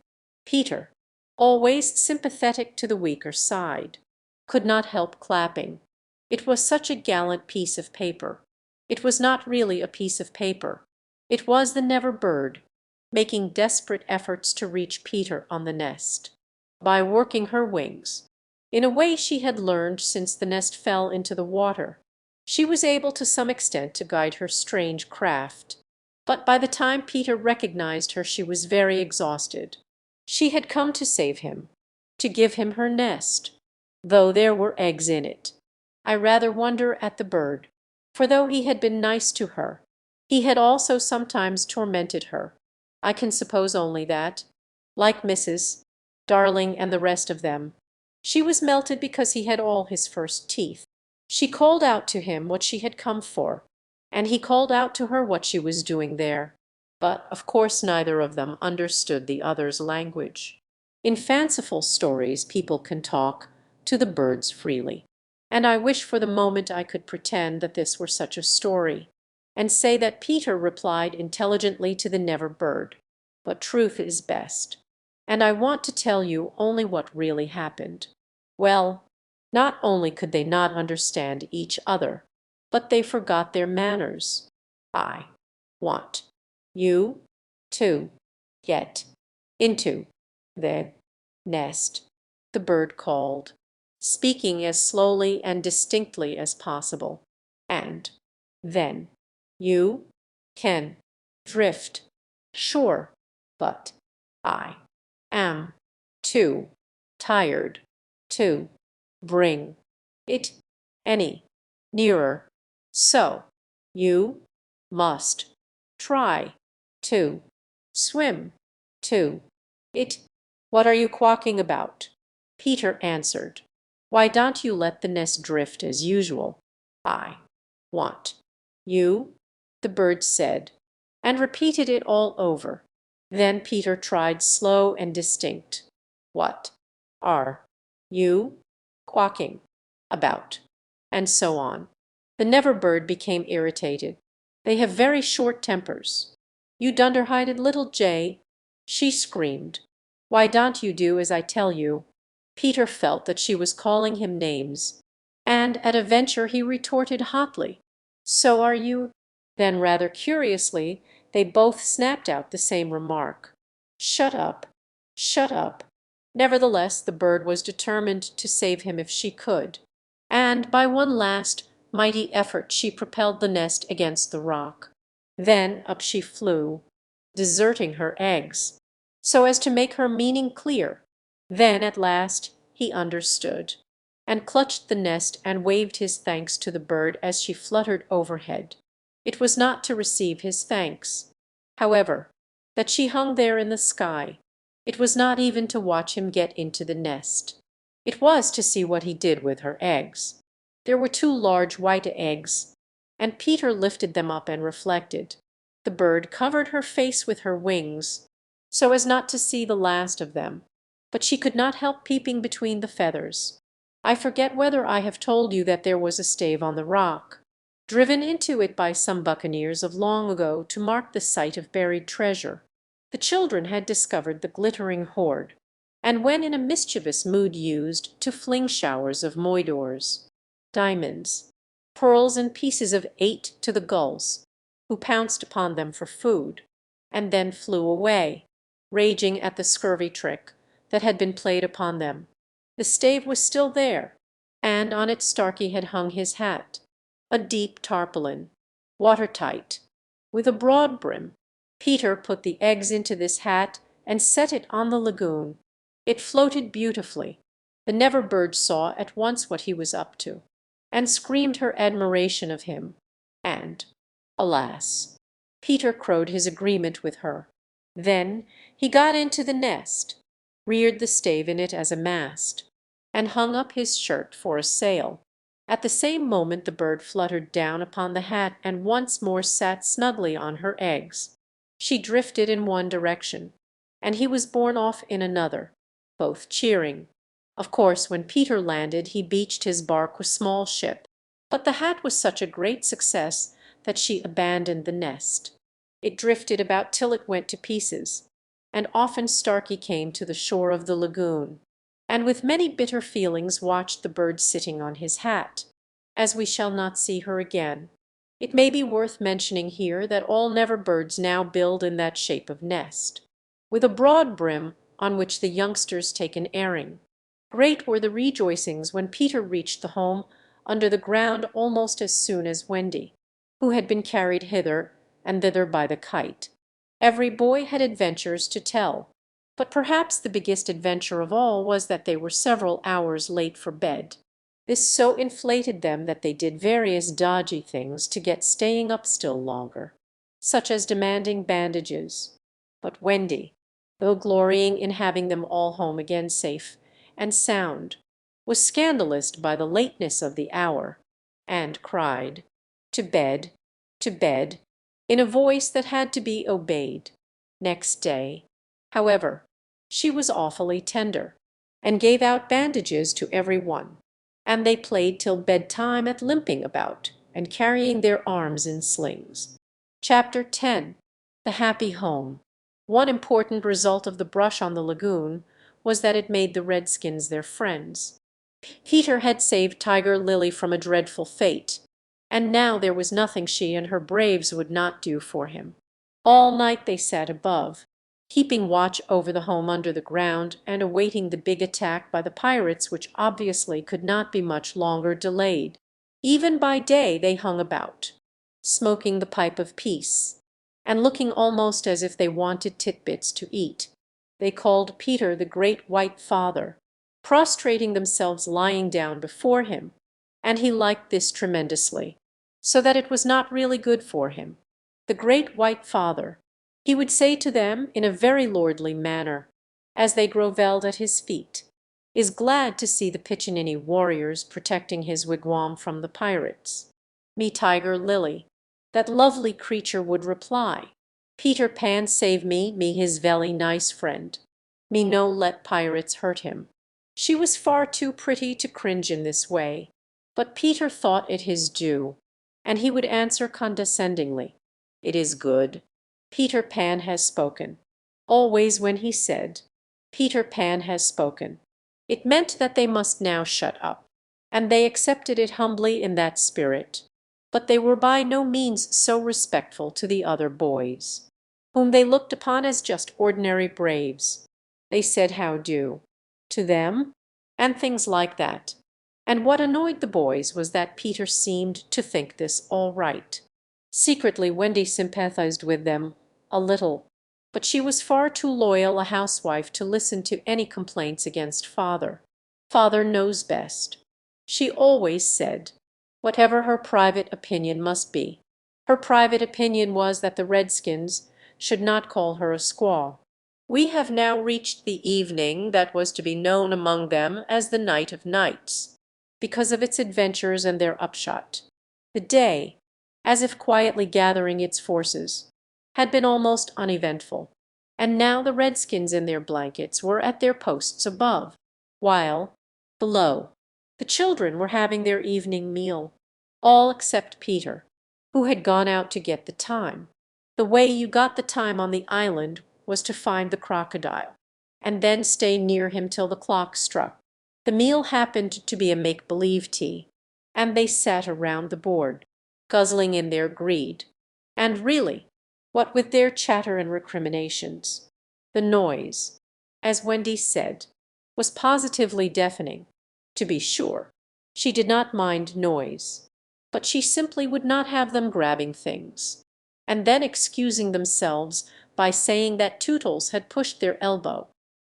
Peter, always sympathetic to the weaker side, could not help clapping. It was such a gallant piece of paper. It was not really a piece of paper. It was the Never Bird, making desperate efforts to reach Peter on the nest, by working her wings. In a way she had learned since the nest fell into the water, she was able to some extent to guide her strange craft. But by the time Peter recognized her she was very exhausted. She had come to save him, to give him her nest, though there were eggs in it. I rather wonder at the bird, for though he had been nice to her, he had also sometimes tormented her. I can suppose only that, like Mrs. Darling and the rest of them, she was melted because he had all his first teeth. She called out to him what she had come for, and he called out to her what she was doing there. But of course neither of them understood the other's language. In fanciful stories people can talk to the birds freely, and I wish for the moment I could pretend that this were such a story, and say that Peter replied intelligently to the Never Bird. But truth is best, and I want to tell you only what really happened. Well, not only could they not understand each other, but they forgot their manners. I want you to get into the nest, the bird called, speaking as slowly and distinctly as possible. And then you can drift. Sure, but I am too tired to bring it any nearer. So you must try to swim to it. What are you quacking about? Peter answered. Why don't you let the nest drift as usual? I want you, the bird said, and repeated it all over. Then Peter tried slow and distinct. What are you quacking about? And so on. The never bird became irritated. They have very short tempers. You dunderheaded little jay, she screamed. Why don't you do as I tell you? Peter felt that she was calling him names, and at a venture he retorted hotly, so are you? Then rather curiously they both snapped out the same remark. Shut up, shut up. Nevertheless the bird was determined to save him if she could, and by one last mighty effort she propelled the nest against the rock. Then up she flew, deserting her eggs, so as to make her meaning clear. Then at last he understood, and clutched the nest and waved his thanks to the bird as she fluttered overhead. It was not to receive his thanks, however, that she hung there in the sky. It was not even to watch him get into the nest. It was to see what he did with her eggs. There were two large white eggs, and Peter lifted them up and reflected. The bird covered her face with her wings, so as not to see the last of them, but she could not help peeping between the feathers. I forget whether I have told you that there was a stave on the rock, driven into it by some buccaneers of long ago to mark the site of buried treasure. The children had discovered the glittering hoard, and when in a mischievous mood used to fling showers of moidores, diamonds, pearls, and pieces of 8 to the gulls, who pounced upon them for food, and then flew away, raging at the scurvy trick that had been played upon them. The stave was still there, and on it Starkey had hung his hat, a deep tarpaulin, watertight, with a broad brim. Peter put the eggs into this hat and set it on the lagoon. It floated beautifully. The never bird saw at once what he was up to, and screamed her admiration of him, and, alas, Peter crowed his agreement with her. Then he got into the nest, reared the stave in it as a mast, and hung up his shirt for a sail. At the same moment the bird fluttered down upon the hat and once more sat snugly on her eggs. She drifted in one direction, and he was borne off in another, both cheering. Of course, when Peter landed he beached his bark with small ship, but the hat was such a great success that she abandoned the nest. It drifted about till it went to pieces, and often Starkey came to the shore of the lagoon, and with many bitter feelings watched the bird sitting on his hat. As we shall not see her again, it may be worth mentioning here that all never birds now build in that shape of nest, with a broad brim on which the youngsters take an airing. Great were the rejoicings when Peter reached the home under the ground almost as soon as Wendy, who had been carried hither and thither by the kite. Every boy had adventures to tell, but perhaps the biggest adventure of all was that they were several hours late for bed. This so inflated them that they did various dodgy things to get staying up still longer, such as demanding bandages. But Wendy, though glorying in having them all home again safe and sound, was scandalized by the lateness of the hour, and cried, to bed," in a voice that had to be obeyed. Next day, however, she was awfully tender, and gave out bandages to every one, and they played till bedtime at limping about and carrying their arms in slings. Chapter 10. The Happy Home. One important result of the brush on the lagoon was that it made the redskins their friends. Peter had saved Tiger Lily from a dreadful fate, and now there was nothing she and her braves would not do for him. All night they sat above, keeping watch over the home under the ground and awaiting the big attack by the pirates which obviously could not be much longer delayed. Even by day they hung about, smoking the pipe of peace, and looking almost as if they wanted titbits to eat. They called Peter the Great White Father, prostrating themselves lying down before him, and he liked this tremendously, so that it was not really good for him. The Great White Father, he would say to them in a very lordly manner, as they grovelled at his feet. is glad to see the Pickaninny warriors protecting his wigwam from the pirates. Me Tiger Lily, that lovely creature, would reply, Peter Pan save me, me his velly nice friend. Me no let pirates hurt him. She was far too pretty to cringe in this way, but Peter thought it his due, and he would answer condescendingly, "It is good. Peter Pan has spoken." Always when he said, "Peter Pan has spoken," it meant that they must now shut up, and they accepted it humbly in that spirit. But they were by no means so respectful to the other boys, whom they looked upon as just ordinary braves. They said "How do" to them, and things like that. And what annoyed the boys was that Peter seemed to think this all right. Secretly Wendy sympathized with them a little, but she was far too loyal a housewife to listen to any complaints against father. Father knows best, she always said, whatever her private opinion must be. Her private opinion was that the redskins should not call her a squaw. We have now reached the evening that was to be known among them as the night of nights, because of its adventures and their upshot. The day, as if quietly gathering its forces, had been almost uneventful, and now the redskins in their blankets were at their posts above, while, below, the children were having their evening meal, all except Peter, who had gone out to get the time. The way you got the time on the island was to find the crocodile, and then stay near him till the clock struck. The meal happened to be a make-believe tea, and they sat around the board, guzzling in their greed, and really, what with their chatter and recriminations, the noise, as Wendy said, was positively deafening. To be sure, she did not mind noise, but she simply would not have them grabbing things, and then excusing themselves by saying that Tootles had pushed their elbow.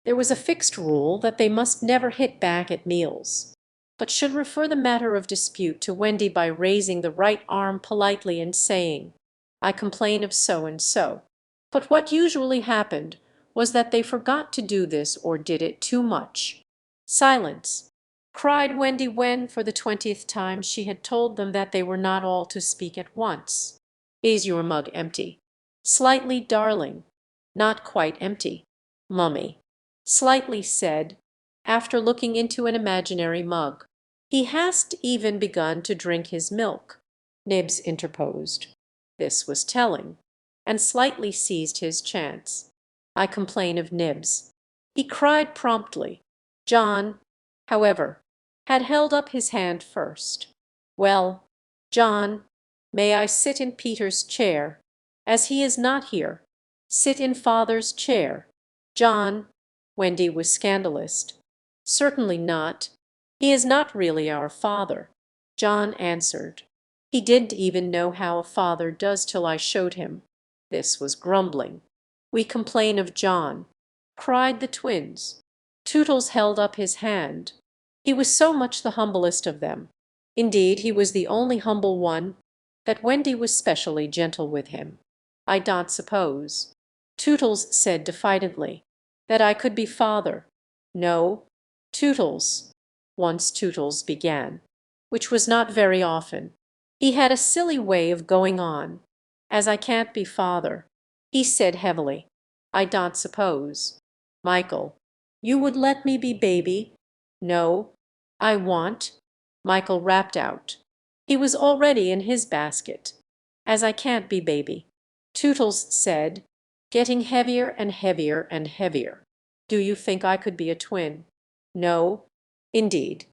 There was a fixed rule that they must never hit back at meals, but should refer the matter of dispute to Wendy by raising the right arm politely and saying, "I complain of so and so." But what usually happened was that they forgot to do this or did it too much. "Silence!" cried Wendy when, for the 20th time, she had told them that they were not all to speak at once. "Is your mug empty?" "Slightly, darling." "Not quite empty." "Mummy," Slightly said, after looking into an imaginary mug. "He hasn't even begun to drink his milk," Nibs interposed. This was telling, and Slightly seized his chance. "I complain of Nibs," he cried promptly. John, however, had held up his hand first. "Well, John, may I sit in Peter's chair? As he is not here, sit in father's chair." "John," Wendy was scandalized. "Certainly not. He is not really our father," John answered. "He didn't even know how a father does till I showed him." This was grumbling. "We complain of John," cried the twins. Tootles held up his hand. He was so much the humblest of them. Indeed, he was the only humble one, that Wendy was specially gentle with him. "I don't suppose," Tootles said defiantly, "that I could be father." "No, Tootles," once Tootles began, which was not very often. He had a silly way of going on. "As I can't be father," he said heavily, "I don't suppose, Michael, you would let me be baby?" "No, I want," Michael rapped out. He was already in his basket. "As I can't be baby," Tootles said, getting heavier and heavier and heavier. "Do you think I could be a twin?" "No, indeed,"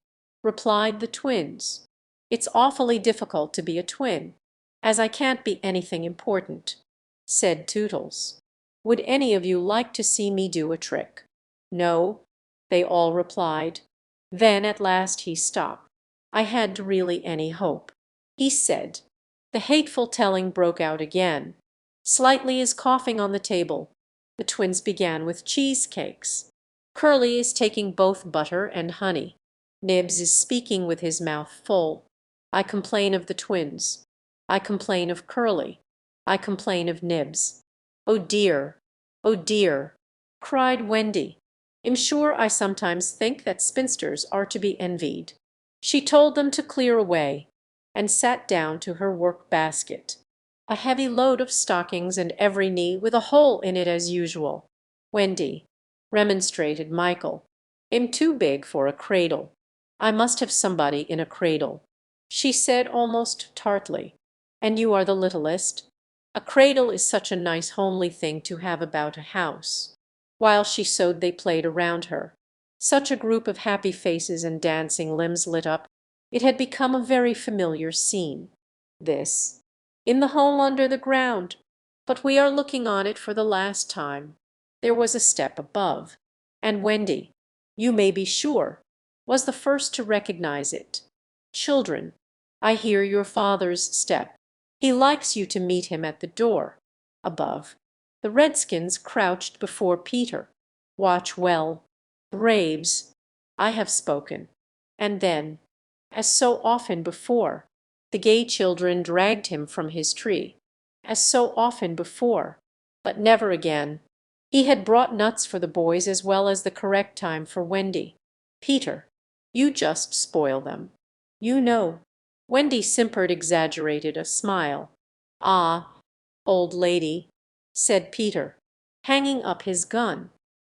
replied the twins. "It's awfully difficult to be a twin, as I can't be anything important," said Tootles. "Would any of you like to see me do a trick?" "No," they all replied. Then at last he stopped. "I hadn't really any hope," he said. The hateful telling broke out again. "Slightly is coughing on the table." The twins began with cheesecakes. "Curly is taking both butter and honey." "Nibs is speaking with his mouth full." "I complain of the twins." "I complain of Curly." "I complain of Nibs." "Oh dear, oh dear," cried Wendy. "I'm sure I sometimes think that spinsters are to be envied." She told them to clear away, and sat down to her work-basket. "A heavy load of stockings, and every knee with a hole in it as usual." "Wendy," remonstrated Michael, "I'm too big for a cradle. I must have somebody in a cradle." She said almost tartly, "And you are the littlest. A cradle is such a nice homely thing to have about a house." While she sewed they played around her. Such a group of happy faces and dancing limbs lit up. It had become a very familiar scene, this, in the hole under the ground, but we are looking on it for the last time. There was a step above, and Wendy, you may be sure, was the first to recognize it. "Children, I hear your father's step. He likes you to meet him at the door." Above, the redskins crouched before Peter. "Watch well. Braves, I have spoken." And then, as so often before, the gay children dragged him from his tree. As so often before, but never again. He had brought nuts for the boys as well as the correct time for Wendy. "Peter, you just spoil them. You know." Wendy simpered, exaggerated a smile. "Ah, old lady," said Peter, hanging up his gun.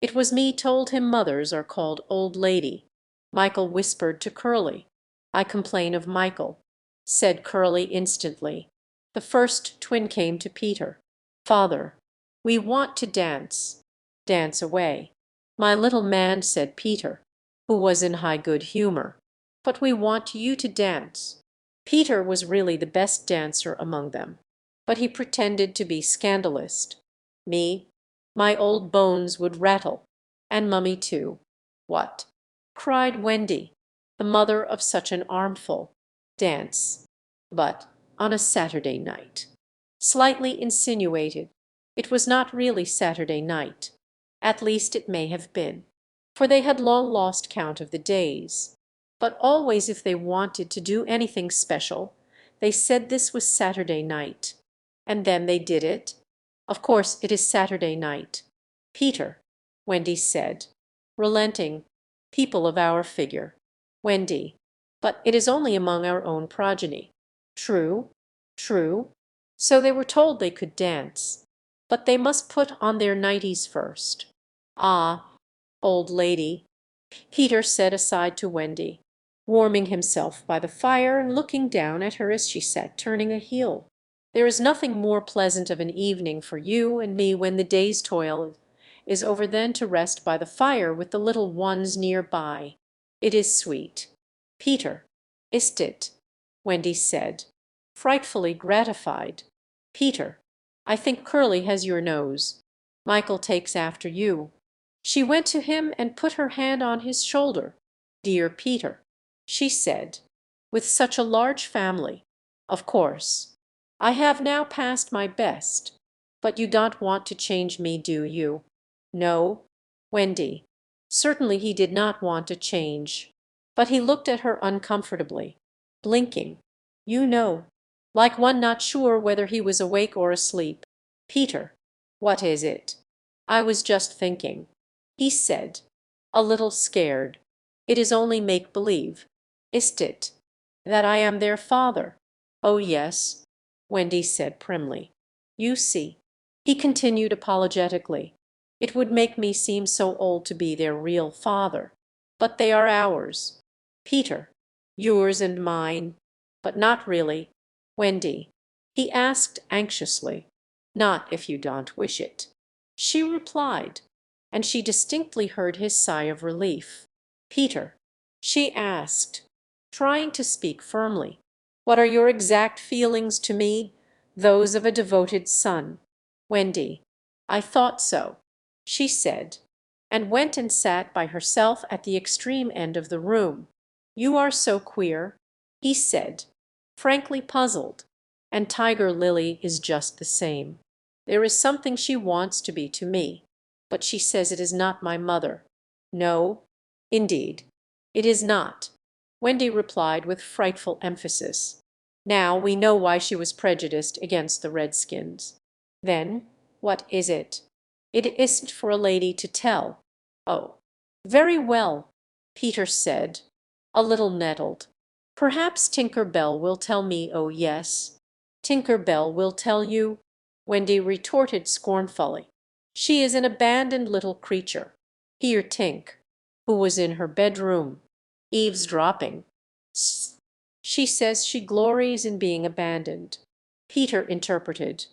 "It was me told him mothers are called old lady." Michael whispered to Curly. "I complain of Michael," said Curly instantly. The first twin came to Peter. "Father, we want to dance." "Dance away, my little man," said Peter, who was in high good humor. "But we want you to dance." Peter was really the best dancer among them, but he pretended to be scandalous. "Me, my old bones would rattle, and mummy too." "What?" cried Wendy, the mother of such an armful. "Dance, but on a Saturday night." Slightly insinuated. It was not really Saturday night. At least it may have been, for they had long lost count of the days. But always if they wanted to do anything special, they said this was Saturday night. And then they did it. "Of course it is Saturday night." "Peter," Wendy said, relenting, "people of our figure." Wendy, "But it is only among our own progeny." "True, true." So they were told they could dance, but they must put on their nighties first. "Ah, old lady," Peter said aside to Wendy, warming himself by the fire and looking down at her as she sat turning a heel. "There is nothing more pleasant of an evening for you and me when the day's toil is over than to rest by the fire with the little ones near by. It is sweet." "Peter, is't it?" Wendy said, frightfully gratified. "Peter, I think Curly has your nose. Michael takes after you." She went to him and put her hand on his shoulder. "Dear Peter," she said, "with such a large family, of course, I have now passed my best, but you don't want to change me, do you?" "No." Wendy. Certainly he did not want a change, but he looked at her uncomfortably, blinking, you know, like one not sure whether he was awake or asleep. "Peter, what is it?" "I was just thinking," he said, a little scared. "It is only make-believe, is't it, that I am their father?" "Oh, yes," Wendy said primly. "You see," he continued apologetically, "it would make me seem so old to be their real father. But they are ours, Peter, yours and mine, but not really." "Wendy," he asked anxiously. "Not if you don't wish it," she replied, and she distinctly heard his sigh of relief. "Peter," she asked, trying to speak firmly, "what are your exact feelings to me, those of a devoted son?" "Wendy, I thought so," she said, and went and sat by herself at the extreme end of the room. "You are so queer," he said, frankly puzzled, "and Tiger Lily is just the same. There is something she wants to be to me, but she says it is not my mother." "No, indeed, it is not," Wendy replied with frightful emphasis. "Now we know why she was prejudiced against the redskins." "Then what is it?" "It isn't for a lady to tell." "Oh." "Very well," Peter said, a little nettled. "Perhaps Tinker Bell will tell me." "Oh, yes, Tinker Bell will tell you," Wendy retorted scornfully. "She is an abandoned little creature." Here Tink, who was in her bedroom, eavesdropping, "She says she glories in being abandoned," Peter interpreted.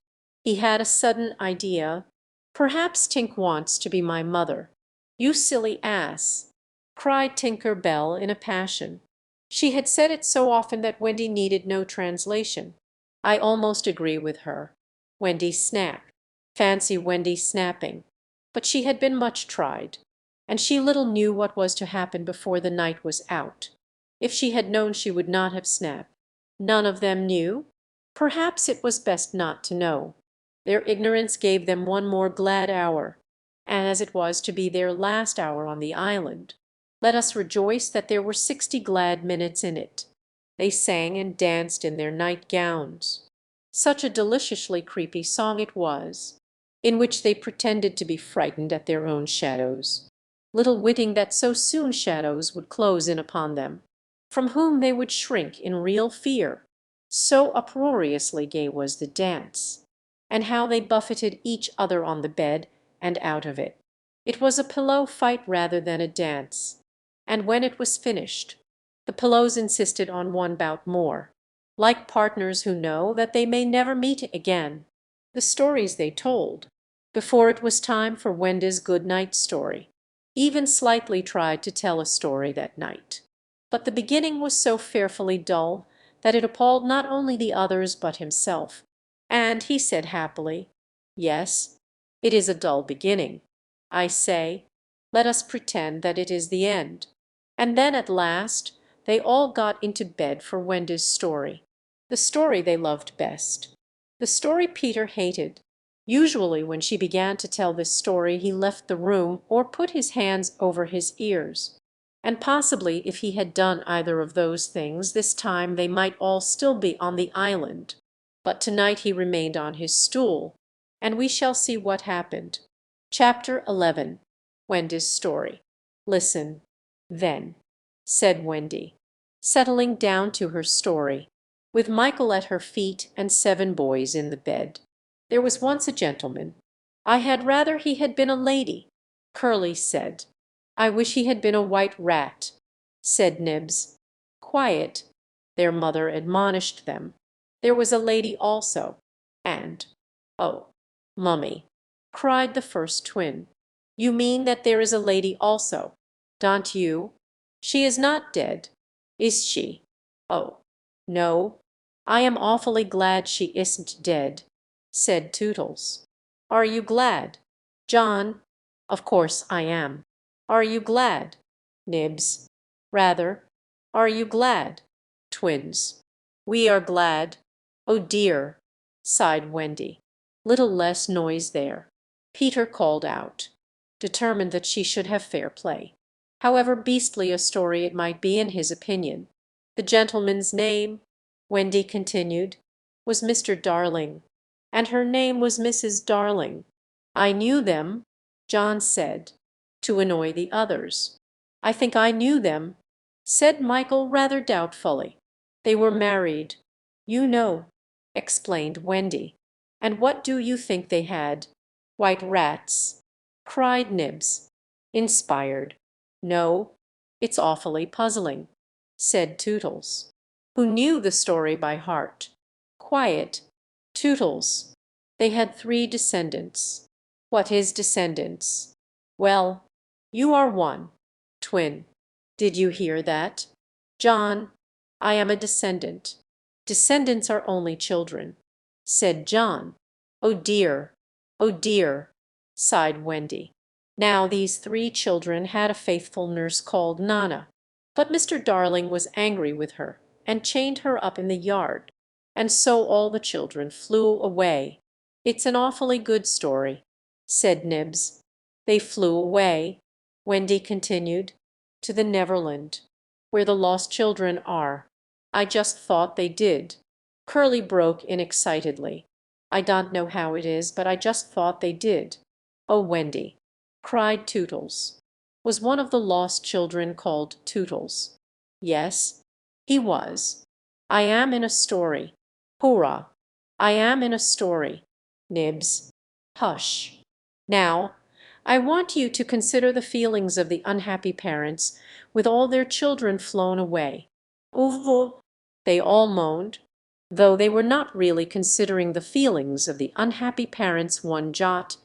He had a sudden idea. "Perhaps Tink wants to be my mother." "You silly ass!" cried Tinker Bell in a passion. She had said it so often that Wendy needed no translation. "I almost agree with her." Wendy snapped. Fancy Wendy snapping! But she had been much tried, and she little knew what was to happen before the night was out. If she had known she would not have snapped. None of them knew? Perhaps it was best not to know. Their ignorance gave them one more glad hour, and as it was to be their last hour on the island, let us rejoice that there were 60 glad minutes in it. They sang and danced in their night gowns. Such a deliciously creepy song it was, in which they pretended to be frightened at their own shadows, little witting that so soon shadows would close in upon them, from whom they would shrink in real fear. So uproariously gay was the dance, and how they buffeted each other on the bed and out of it. It was a pillow fight rather than a dance, and when it was finished, the pillows insisted on one bout more, like partners who know that they may never meet again. The stories they told, before it was time for Wendy's good night story, even slightly tried to tell a story that night. But the beginning was so fearfully dull that it appalled not only the others but himself, and he said happily, "Yes, it is a dull beginning. I say, let us pretend that it is the end." And then at last they all got into bed for Wendy's story, the story they loved best, the story Peter hated. Usually when she began to tell this story he left the room or put his hands over his ears. And possibly if he had done either of those things this time they might all still be on the island. But tonight he remained on his stool, and we shall see what happened. Chapter 11. Wendy's Story. "Listen, then," said Wendy, settling down to her story, with Michael at her feet and 7 boys in the bed. "There was once a gentleman. I had rather he had been a lady," Curly said. "I wish he had been a white rat," said Nibs. "Quiet," their mother admonished them. "There was a lady also, and—" "Oh, mummy," cried the first twin. "You mean that there is a lady also, don't you? She is not dead, is she?" "Oh, no, I am awfully glad she isn't dead," said Tootles. "Are you glad, John?" "Of course I am." "Are you glad, Nibs?" "Rather." "Are you glad?" Twins. "We are glad." "Oh dear," sighed Wendy. "Little less noise there," Peter called out, determined that she should have fair play, however beastly a story it might be in his opinion. "The gentleman's name," Wendy continued, "was Mr. Darling, and her name was Mrs. Darling." "I knew them," John said, to annoy the others. "I think I knew them," said Michael rather doubtfully. "They were married, you know," explained Wendy. "And what do you think they had? White rats," cried Nibs, inspired. "No, it's awfully puzzling," said Tootles, who knew the story by heart. "Quiet, Tootles. They had 3 descendants." "What is descendants?" "Well, you are one, twin. Did you hear that? John, I am a descendant." "Descendants are only children," said John. "Oh dear, oh dear," sighed Wendy. Now these 3 children had a faithful nurse called Nana, but Mr. Darling was angry with her and chained her up in the yard, and so all the children flew away. "It's an awfully good story," said Nibs. "They flew away," Wendy continued, "to the Neverland, where the lost children are." "I just thought they did," Curly broke in excitedly. "I don't know how it is, but I just thought they did." "Oh, Wendy," cried Tootles, was one of the lost children called Tootles. Yes, he was. I am in a story. Hurrah! I am in a story. Nibs. Hush. Now, I want you to consider the feelings of the unhappy parents with all their children flown away. Uvu, they all moaned, though they were not really considering the feelings of the unhappy parents one jot.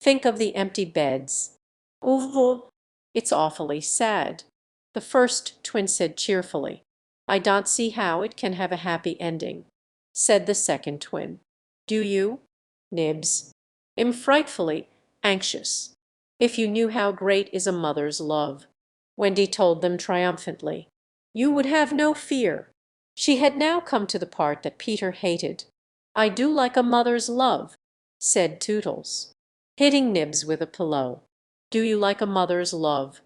Think of the empty beds. Uvu, it's awfully sad. The first twin said cheerfully. I don't see how it can have a happy ending, said the second twin. Do you? Nibs. I'm frightfully anxious. If you knew how great is a mother's love, Wendy told them triumphantly, you would have no fear. She had now come to the part that Peter hated. I do like a mother's love, said Tootles, hitting Nibs with a pillow. Do you like a mother's love,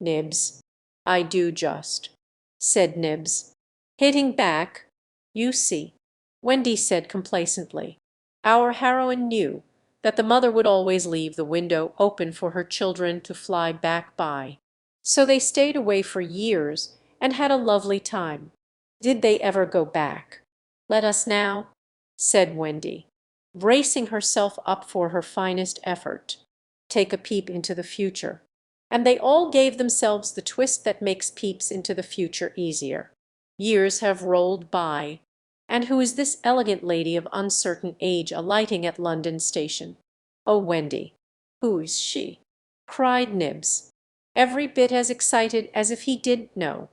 Nibs? I do just, said Nibs, hitting back. You see, Wendy said complacently. Our heroine knew that the mother would always leave the window open for her children to fly back by. So they stayed away for years and had a lovely time. Did they ever go back? Let us now, said Wendy, bracing herself up for her finest effort, take a peep into the future. And they all gave themselves the twist that makes peeps into the future easier. Years have rolled by. And who is this elegant lady of uncertain age alighting at London Station? Oh, Wendy, who is she? Cried Nibs, every bit as excited as if he didn't know.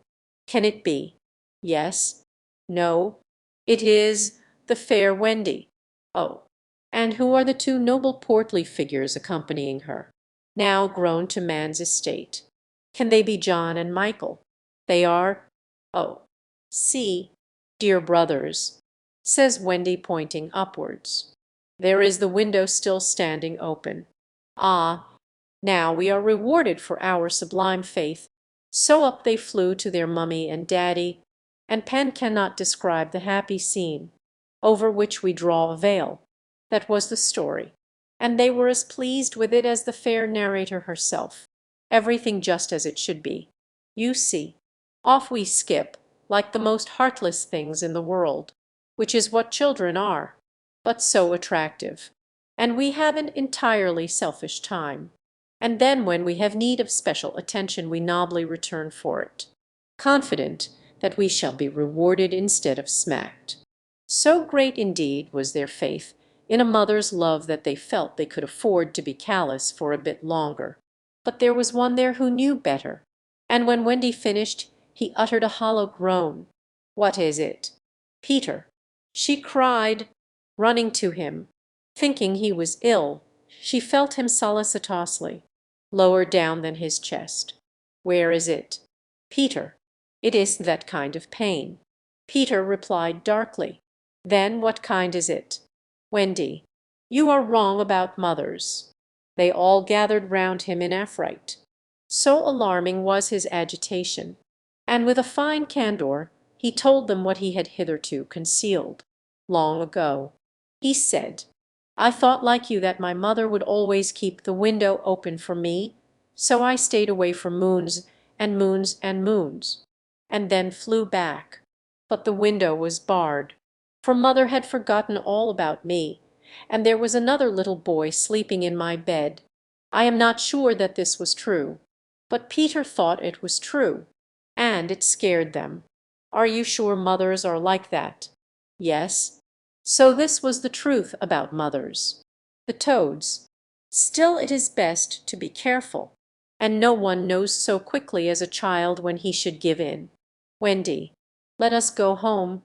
Can it be? Yes. No. It is the fair Wendy. Oh, and who are the two noble portly figures accompanying her, now grown to man's estate? Can they be John and Michael? They are. Oh, see, dear brothers, says Wendy, pointing upwards. There is the window still standing open. Ah, now we are rewarded for our sublime faith. So up they flew to their mummy and daddy, and pen cannot describe the happy scene, over which we draw a veil. That was the story, and they were as pleased with it as the fair narrator herself. Everything just as it should be. You see, off we skip, like the most heartless things in the world, which is what children are, but so attractive. And we have an entirely selfish time. And then when we have need of special attention we nobly return for it, confident that we shall be rewarded instead of smacked. So great indeed was their faith in a mother's love that they felt they could afford to be callous for a bit longer. But there was one there who knew better, and when Wendy finished he uttered a hollow groan. What is it? Peter, she cried, running to him. Thinking he was ill, she felt him solicitously, lower down than his chest. Where is it? Peter, it is that kind of pain. Peter replied darkly. Then what kind is it? Wendy, you are wrong about mothers. They all gathered round him in affright. So alarming was his agitation, and with a fine candour he told them what he had hitherto concealed. Long ago, he said, I thought like you that my mother would always keep the window open for me, so I stayed away for moons and moons and moons, and then flew back. But the window was barred, for mother had forgotten all about me, and there was another little boy sleeping in my bed. I am not sure that this was true, but Peter thought it was true, and it scared them. Are you sure mothers are like that? Yes. So this was the truth about mothers. The toads. Still it is best to be careful, and no one knows so quickly as a child when he should give in. Wendy, let us go home,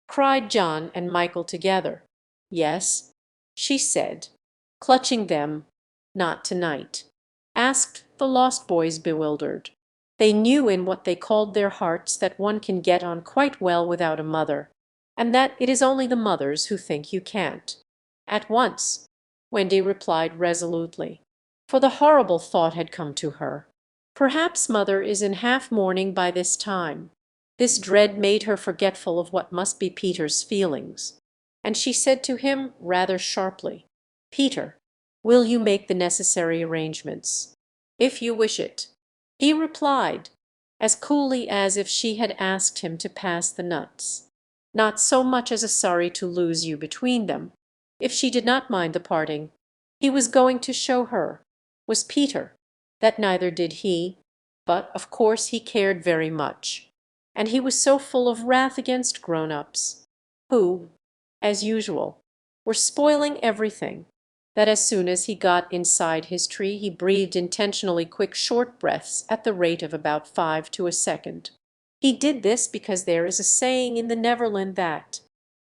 cried John and Michael together. Yes, she said, clutching them. Not tonight, asked the lost boys, bewildered. They knew in what they called their hearts that one can get on quite well without a mother, and that it is only the mothers who think you can't. At once, Wendy replied resolutely, for the horrible thought had come to her. Perhaps mother is in half mourning by this time. This dread made her forgetful of what must be Peter's feelings, and she said to him rather sharply, Peter, will you make the necessary arrangements? If you wish it. He replied, as coolly as if she had asked him to pass the nuts, not so much as a sorry to lose you between them, if she did not mind the parting. He was going to show her, was Peter, that neither did he, but of course he cared very much, and he was so full of wrath against grown-ups, who, as usual, were spoiling everything, that as soon as he got inside his tree he breathed intentionally quick short breaths at the rate of about 5 to a second. He did this because there is a saying in the Neverland that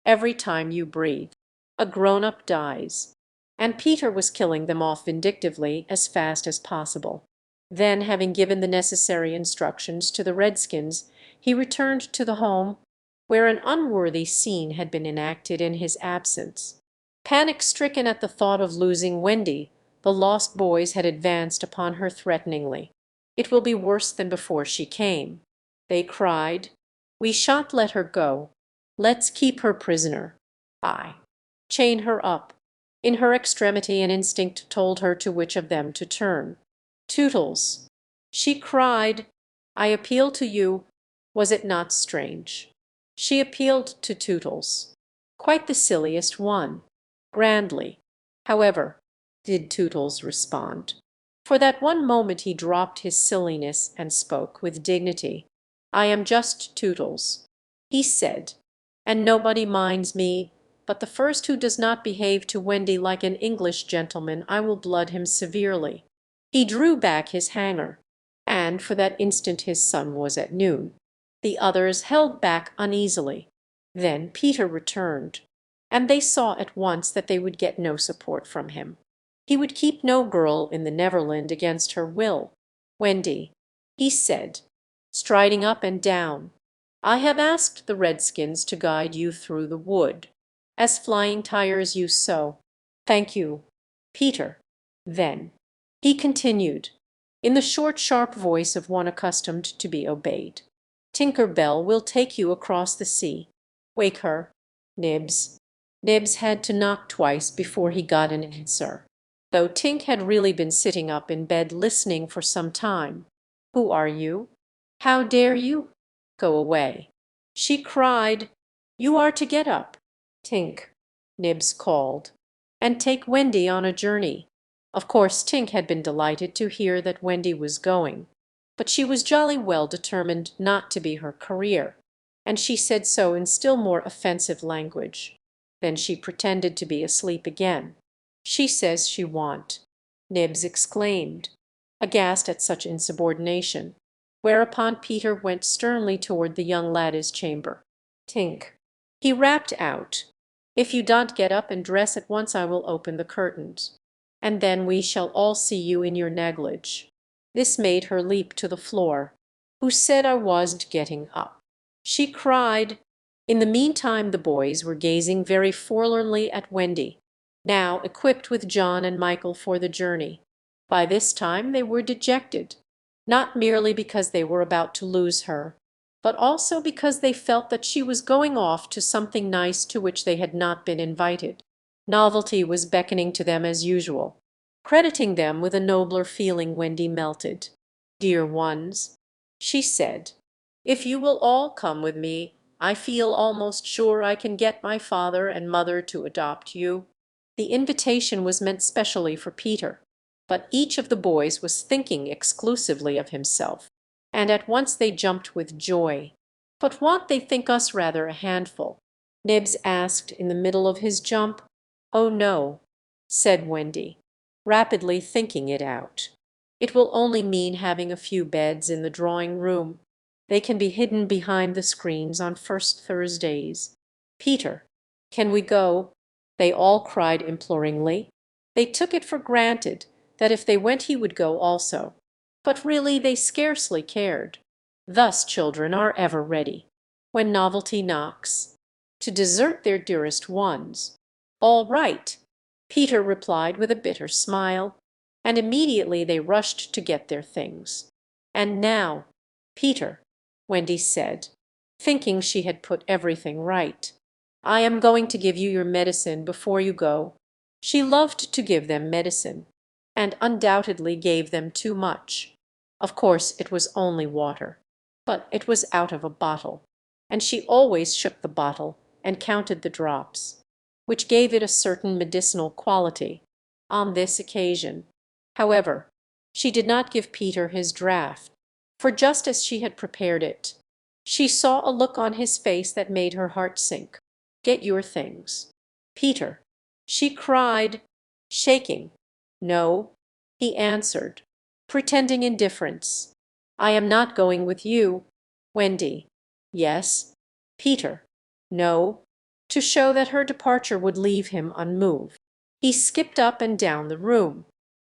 every time you breathe, a grown-up dies, and Peter was killing them off vindictively as fast as possible. Then, having given the necessary instructions to the redskins, he returned to the home where an unworthy scene had been enacted in his absence. Panic-stricken at the thought of losing Wendy, the lost boys had advanced upon her threateningly. "It will be worse than before she came," they cried. "We shan't let her go. Let's keep her prisoner. Aye, chain her up." In her extremity an instinct told her to which of them to turn. "Tootles," she cried, "I appeal to you." Was it not strange? She appealed to Tootles. Quite the silliest one. Grandly, however, did Tootles respond. For that one moment he dropped his silliness and spoke with dignity. "I am just Tootles," he said, "and nobody minds me, but the first who does not behave to Wendy like an English gentleman I will blood him severely." He drew back his hanger, and for that instant his sun was at noon. The others held back uneasily. Then Peter returned, and they saw at once that they would get no support from him. He would keep no girl in the Neverland against her will. "Wendy," he said, striding up and down, "I have asked the redskins to guide you through the wood, as flying tires you so." "Thank you, Peter." Then he continued, in the short, sharp voice of one accustomed to be obeyed, "Tinker Bell will take you across the sea. Wake her, Nibs." Nibs had to knock twice before he got an answer, though Tink had really been sitting up in bed listening for some time. "Who are you? How dare you? Go away," she cried. "You are to get up, Tink," Nibs called, "and take Wendy on a journey." Of course Tink had been delighted to hear that Wendy was going, but she was jolly well determined not to be her career, and she said so in still more offensive language. Then she pretended to be asleep again. "She says she want," Nibs exclaimed, aghast at such insubordination, whereupon Peter went sternly toward the young lady's chamber. "Tink," he rapped out, "if you don't get up and dress at once I will open the curtains, and then we shall all see you in your neglage." This made her leap to the floor. "Who said I wasn't getting up?" she cried. In the meantime the boys were gazing very forlornly at Wendy, now equipped with John and Michael for the journey. By this time they were dejected, not merely because they were about to lose her, but also because they felt that she was going off to something nice to which they had not been invited. Novelty was beckoning to them as usual. Crediting them with a nobler feeling, Wendy melted. "Dear ones," she said, "if you will all come with me, I feel almost sure I can get my father and mother to adopt you." The invitation was meant specially for Peter, but each of the boys was thinking exclusively of himself, and at once they jumped with joy. "But won't they think us rather a handful?" Nibs asked in the middle of his jump. "Oh no," said Wendy, rapidly thinking it out. "It will only mean having a few beds in the drawing-room. They can be hidden behind the screens on first Thursdays. Peter, can we go?" they all cried imploringly. They took it for granted that if they went he would go also, but really they scarcely cared. Thus children are ever ready, when novelty knocks, to desert their dearest ones. "All right," Peter replied with a bitter smile, and immediately they rushed to get their things. "And now, Peter," Wendy said, thinking she had put everything right, "I am going to give you your medicine before you go." She loved to give them medicine, and undoubtedly gave them too much. Of course it was only water, but it was out of a bottle, and she always shook the bottle and counted the drops, which gave it a certain medicinal quality. On this occasion, however, she did not give Peter his draught, for just as she had prepared it, she saw a look on his face that made her heart sink. "Get your things, Peter," she cried, shaking. "No," he answered, pretending indifference. "I am not going with you." Wendy. "Yes." Peter. "No," to show that her departure would leave him unmoved. He skipped up and down the room,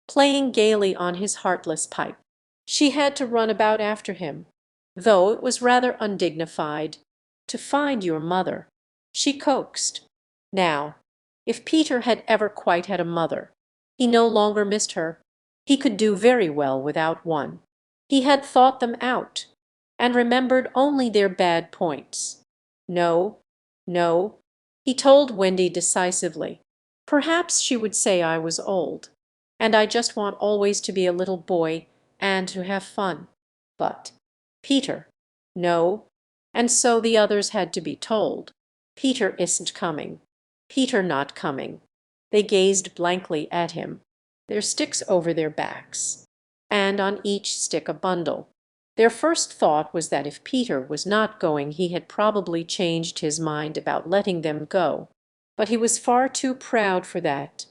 playing gaily on his heartless pipe. She had to run about after him, though it was rather undignified. "To find your mother," she coaxed. Now, if Peter had ever quite had a mother, he no longer missed her. He could do very well without one. He had thought them out, and remembered only their bad points. "No, no," he told Wendy decisively. "Perhaps she would say I was old, and I just want always to be a little boy and to have fun. But, Peter, no." And so the others had to be told. "Peter isn't coming. Peter not coming." They gazed blankly at him, their sticks over their backs, and on each stick a bundle. Their first thought was that if Peter was not going he had probably changed his mind about letting them go, but he was far too proud for that.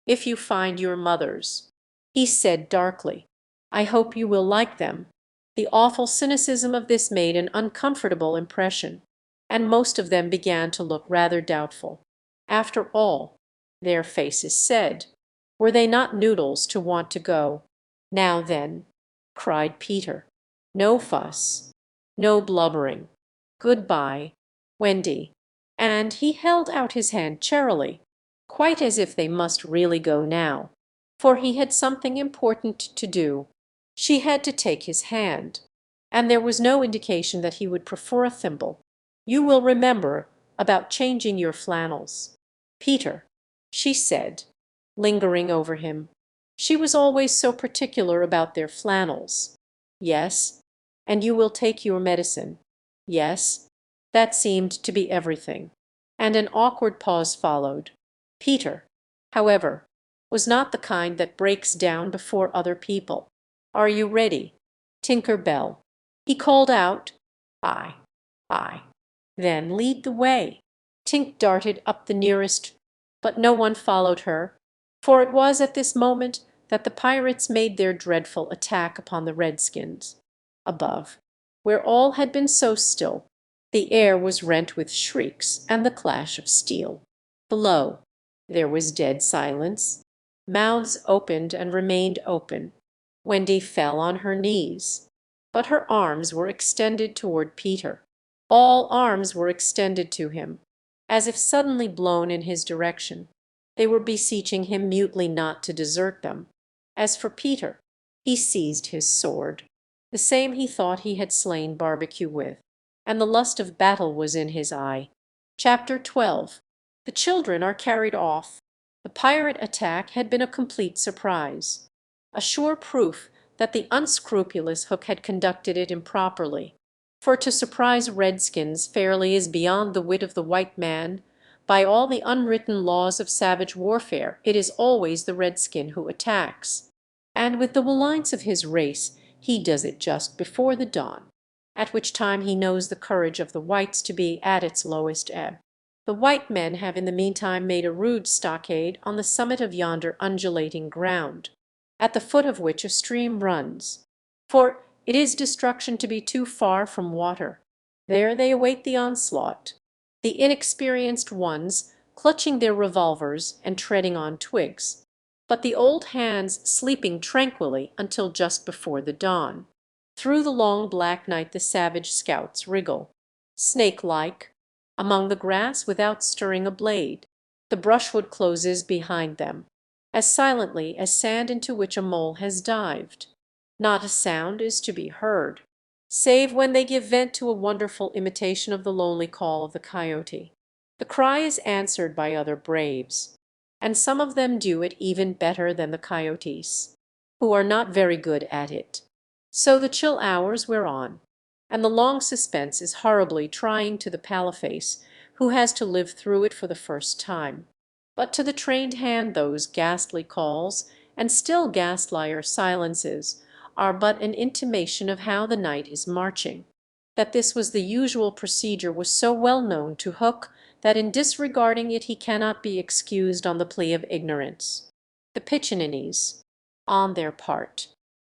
"If you find your mothers," he said darkly, "I hope you will like them." The awful cynicism of this made an uncomfortable impression, and most of them began to look rather doubtful. After all, their faces said, were they not noodles to want to go? "Now then," cried Peter, "no fuss, no blubbering. Good-bye, Wendy." And he held out his hand charily, quite as if they must really go now, for he had something important to do. She had to take his hand, and there was no indication that he would prefer a thimble. "You will remember about changing your flannels, Peter," she said, lingering over him. She was always so particular about their flannels. "Yes." "And you will take your medicine." "Yes." That seemed to be everything, and an awkward pause followed. Peter, however, was not the kind that breaks down before other people. "Are you ready, Tinker Bell?" he called out. "Aye, aye." "Then lead the way." Tink darted up the nearest, but no one followed her, for it was at this moment that the pirates made their dreadful attack upon the redskins. Above, where all had been so still, the air was rent with shrieks and the clash of steel. Below, there was dead silence. Mouths opened and remained open. Wendy fell on her knees, but her arms were extended toward Peter. All arms were extended to him, as if suddenly blown in his direction. They were beseeching him mutely not to desert them. As for Peter, he seized his sword, the same he thought he had slain Barbecue with, and the lust of battle was in his eye. Chapter 12. The children are carried off. The pirate attack had been a complete surprise, a sure proof that the unscrupulous Hook had conducted it improperly, for to surprise redskins fairly is beyond the wit of the white man. By all the unwritten laws of savage warfare it is always the redskin who attacks, and with the Willines of his race he does it just before the dawn, at which time he knows the courage of the whites to be at its lowest ebb. The white men have in the meantime made a rude stockade on the summit of yonder undulating ground, at the foot of which a stream runs, for it is destruction to be too far from water. There they await the onslaught, the inexperienced ones clutching their revolvers and treading on twigs, but the old hands sleeping tranquilly until just before the dawn. Through the long black night the savage scouts wriggle, snake-like, among the grass without stirring a blade. The brushwood closes behind them, as silently as sand into which a mole has dived. Not a sound is to be heard, save when they give vent to a wonderful imitation of the lonely call of the coyote. The cry is answered by other braves, and some of them do it even better than the coyotes, who are not very good at it. So the chill hours wear on, and the long suspense is horribly trying to the paleface who has to live through it for the first time. But to the trained hand those ghastly calls, and still ghastlier silences, are but an intimation of how the night is marching. That this was the usual procedure was so well known to Hook that in disregarding it he cannot be excused on the plea of ignorance. The Piccaninnies, on their part,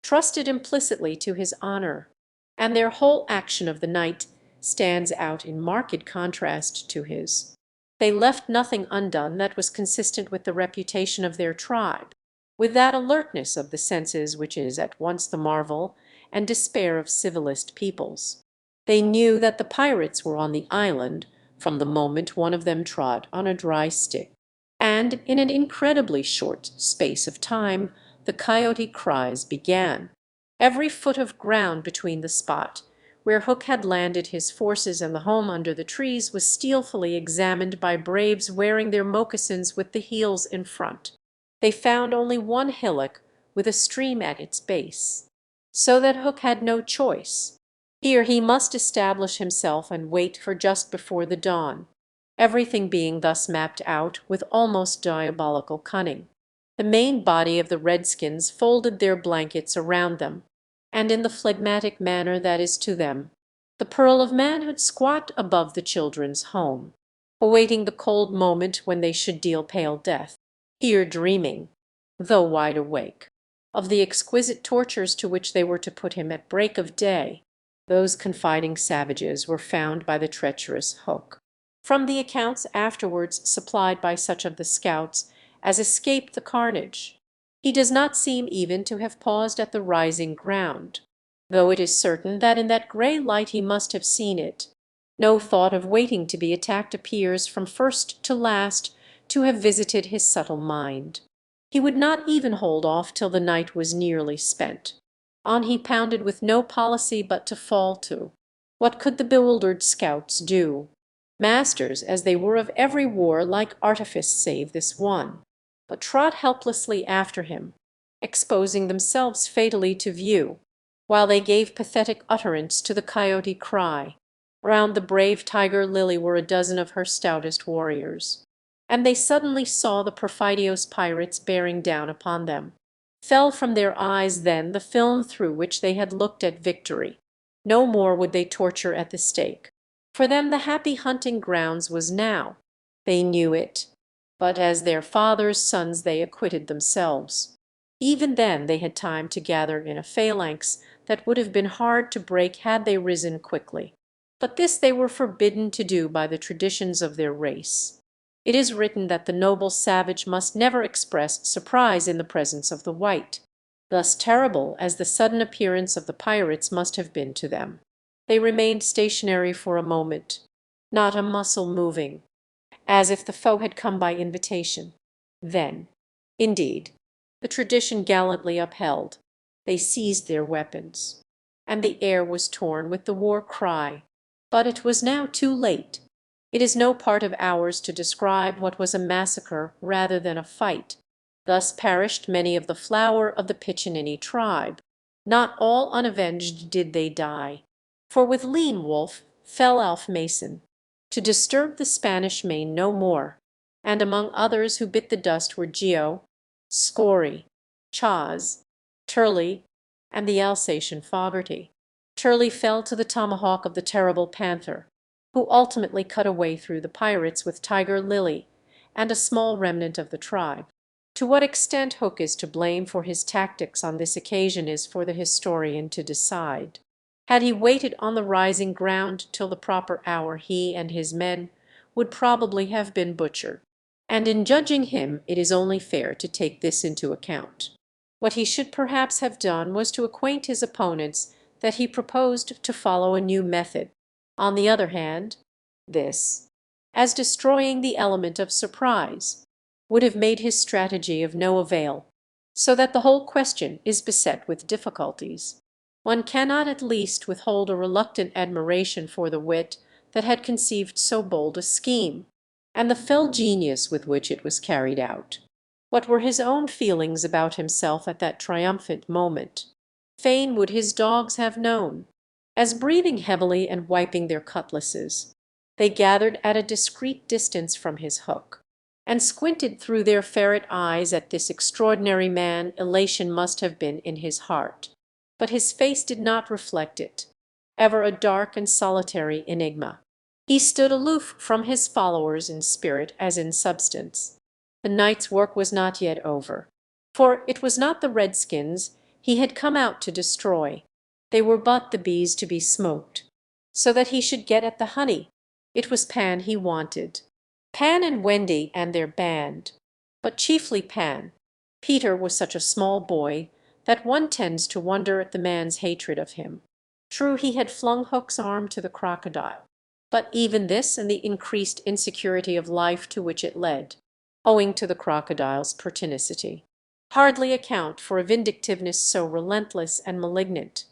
trusted implicitly to his honor, and their whole action of the night stands out in marked contrast to his. They left nothing undone that was consistent with the reputation of their tribe, with that alertness of the senses which is at once the marvel and despair of civilized peoples. They knew that the pirates were on the island from the moment one of them trod on a dry stick, and in an incredibly short space of time the coyote cries began. Every foot of ground between the spot where Hook had landed his forces and the home under the trees was stealthily examined by braves wearing their moccasins with the heels in front. They found only one hillock with a stream at its base, so that Hook had no choice. Here he must establish himself and wait for just before the dawn, everything being thus mapped out with almost diabolical cunning. The main body of the redskins folded their blankets around them, and in the phlegmatic manner that is to them, the pearl of manhood squat above the children's home, awaiting the cold moment when they should deal pale death, here dreaming, though wide awake, of the exquisite tortures to which they were to put him at break of day. Those confiding savages were found by the treacherous Hook. From the accounts afterwards supplied by such of the scouts as escaped the carnage, he does not seem even to have paused at the rising ground, though it is certain that in that grey light he must have seen it. No thought of waiting to be attacked appears from first to last to have visited his subtle mind. He would not even hold off till the night was nearly spent. On he pounded with no policy but to fall to. What could the bewildered scouts do? Masters as they were of every war like artifice save this one, but trot helplessly after him, exposing themselves fatally to view, while they gave pathetic utterance to the coyote cry. Round the brave tiger lily were a dozen of her stoutest warriors, and they suddenly saw the perfidious pirates bearing down upon them. Fell from their eyes then the film through which they had looked at victory. No more would they torture at the stake. For them the happy hunting grounds was now. They knew it, but as their fathers' sons they acquitted themselves. Even then they had time to gather in a phalanx that would have been hard to break had they risen quickly. But this they were forbidden to do by the traditions of their race. It is written that the noble savage must never express surprise in the presence of the white. Thus terrible as the sudden appearance of the pirates must have been to them, they remained stationary for a moment, not a muscle moving, as if the foe had come by invitation. Then, indeed, the tradition gallantly upheld, they seized their weapons, and the air was torn with the war cry. But it was now too late. It is no part of ours to describe what was a massacre rather than a fight. Thus perished many of the flower of the Piccaninny tribe. Not all unavenged did they die, for with Lean Wolf fell Alf Mason, to disturb the Spanish Main no more, and among others who bit the dust were Geo, Scory, Chaz, Turley, and the Alsatian Fogarty. Turley fell to the tomahawk of the terrible Panther, who ultimately cut a way through the pirates with Tiger Lily and a small remnant of the tribe. To what extent Hook is to blame for his tactics on this occasion is for the historian to decide. Had he waited on the rising ground till the proper hour he and his men would probably have been butchered, and in judging him it is only fair to take this into account. What he should perhaps have done was to acquaint his opponents that he proposed to follow a new method. On the other hand, this, as destroying the element of surprise, would have made his strategy of no avail, so that the whole question is beset with difficulties. One cannot at least withhold a reluctant admiration for the wit that had conceived so bold a scheme, and the fell genius with which it was carried out. What were his own feelings about himself at that triumphant moment? Fain would his dogs have known, as breathing heavily and wiping their cutlasses, they gathered at a discreet distance from his hook, and squinted through their ferret eyes at this extraordinary man. Elation must have been in his heart, but his face did not reflect it, ever a dark and solitary enigma. He stood aloof from his followers in spirit as in substance. The night's work was not yet over, for it was not the redskins he had come out to destroy. They were but the bees to be smoked, so that he should get at the honey. It was Pan he wanted. Pan and Wendy and their band, but chiefly Pan. Peter was such a small boy that one tends to wonder at the man's hatred of him. True, he had flung Hook's arm to the crocodile, but even this and the increased insecurity of life to which it led, owing to the crocodile's pertinacity, hardly account for a vindictiveness so relentless and malignant.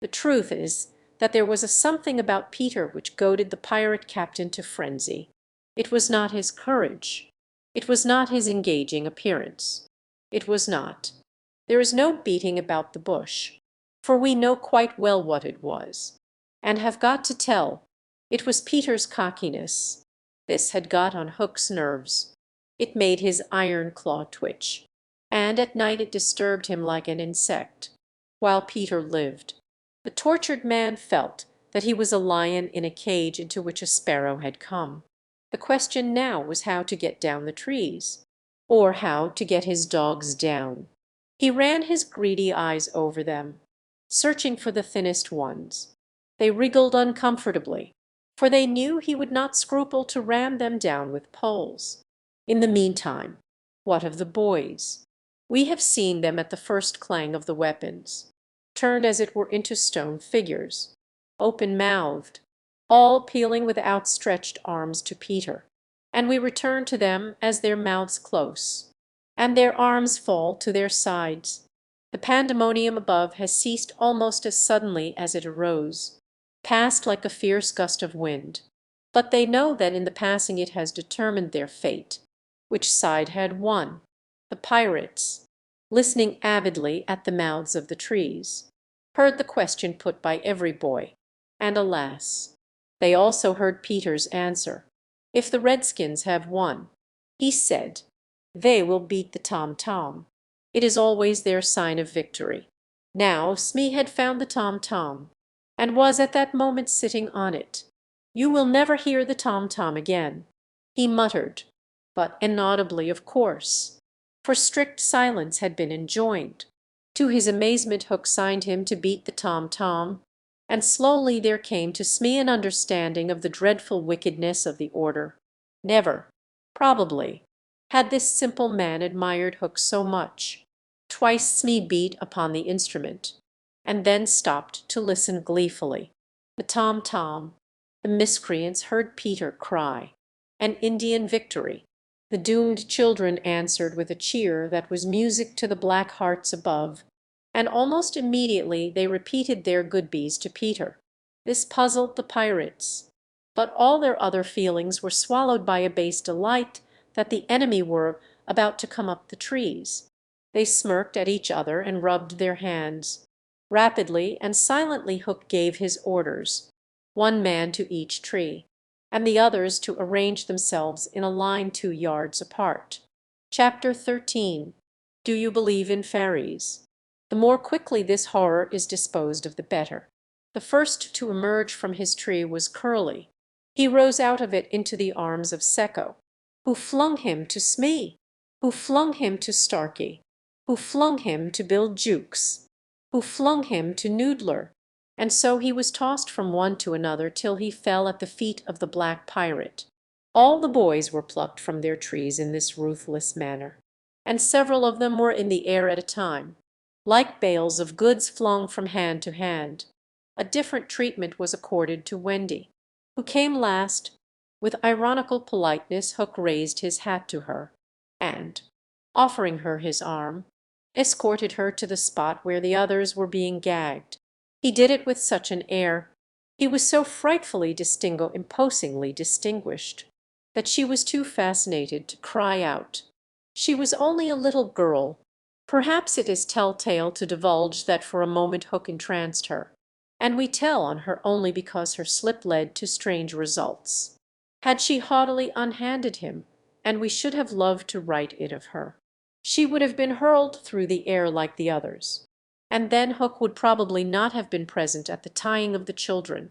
The truth is that there was a something about Peter which goaded the pirate captain to frenzy. It was not his courage. It was not his engaging appearance. It was not. There is no beating about the bush, for we know quite well what it was, and have got to tell. It was Peter's cockiness. This had got on Hook's nerves. It made his iron claw twitch, and at night it disturbed him like an insect. While Peter lived, the tortured man felt that he was a lion in a cage into which a sparrow had come. The question now was how to get down the trees, or how to get his dogs down. He ran his greedy eyes over them, searching for the thinnest ones. They wriggled uncomfortably, for they knew he would not scruple to ram them down with poles. In the meantime, what of the boys? We have seen them at the first clang of the weapons, turned as it were into stone figures, open-mouthed, all pealing with outstretched arms to Peter, and we return to them as their mouths close, and their arms fall to their sides. The pandemonium above has ceased almost as suddenly as it arose, passed like a fierce gust of wind, but they know that in the passing it has determined their fate. Which side had won? The pirates, listening avidly at the mouths of the trees, heard the question put by every boy, and alas! they also heard Peter's answer. If the redskins have won, he said, they will beat the tom-tom. It is always their sign of victory. Now Smee had found the tom-tom, and was at that moment sitting on it. You will never hear the tom-tom again, he muttered, but inaudibly, of course, for strict silence had been enjoined. To his amazement Hook signed him to beat the tom-tom, and slowly there came to Smee an understanding of the dreadful wickedness of the order. Never, probably, had this simple man admired Hook so much. Twice Smee beat upon the instrument, and then stopped to listen gleefully. The tom-tom, the miscreants heard Peter cry, "An Indian victory!" The doomed children answered with a cheer that was music to the black hearts above, and almost immediately they repeated their good-bys to Peter. This puzzled the pirates, but all their other feelings were swallowed by a base delight that the enemy were about to come up the trees. They smirked at each other and rubbed their hands. Rapidly and silently Hook gave his orders, one man to each tree, and the others to arrange themselves in a line 2 yards apart. Chapter 13. Do you believe in fairies? The more quickly this horror is disposed of the better. The first to emerge from his tree was Curly. He rose out of it into the arms of Cecco, who flung him to Smee, who flung him to Starkey, who flung him to Bill Jukes, who flung him to Noodler, and so he was tossed from one to another till he fell at the feet of the black pirate. All the boys were plucked from their trees in this ruthless manner, and several of them were in the air at a time, like bales of goods flung from hand to hand. A different treatment was accorded to Wendy, who came last. With ironical politeness Hook raised his hat to her, and, offering her his arm, escorted her to the spot where the others were being gagged. He did it with such an air, he was so frightfully imposingly distinguished, that she was too fascinated to cry out. She was only a little girl, Perhaps it is telltale to divulge that for a moment Hook entranced her, and we tell on her only because her slip led to strange results. Had she haughtily unhanded him, and we should have loved to write it of her, she would have been hurled through the air like the others, and then Hook would probably not have been present at the tying of the children,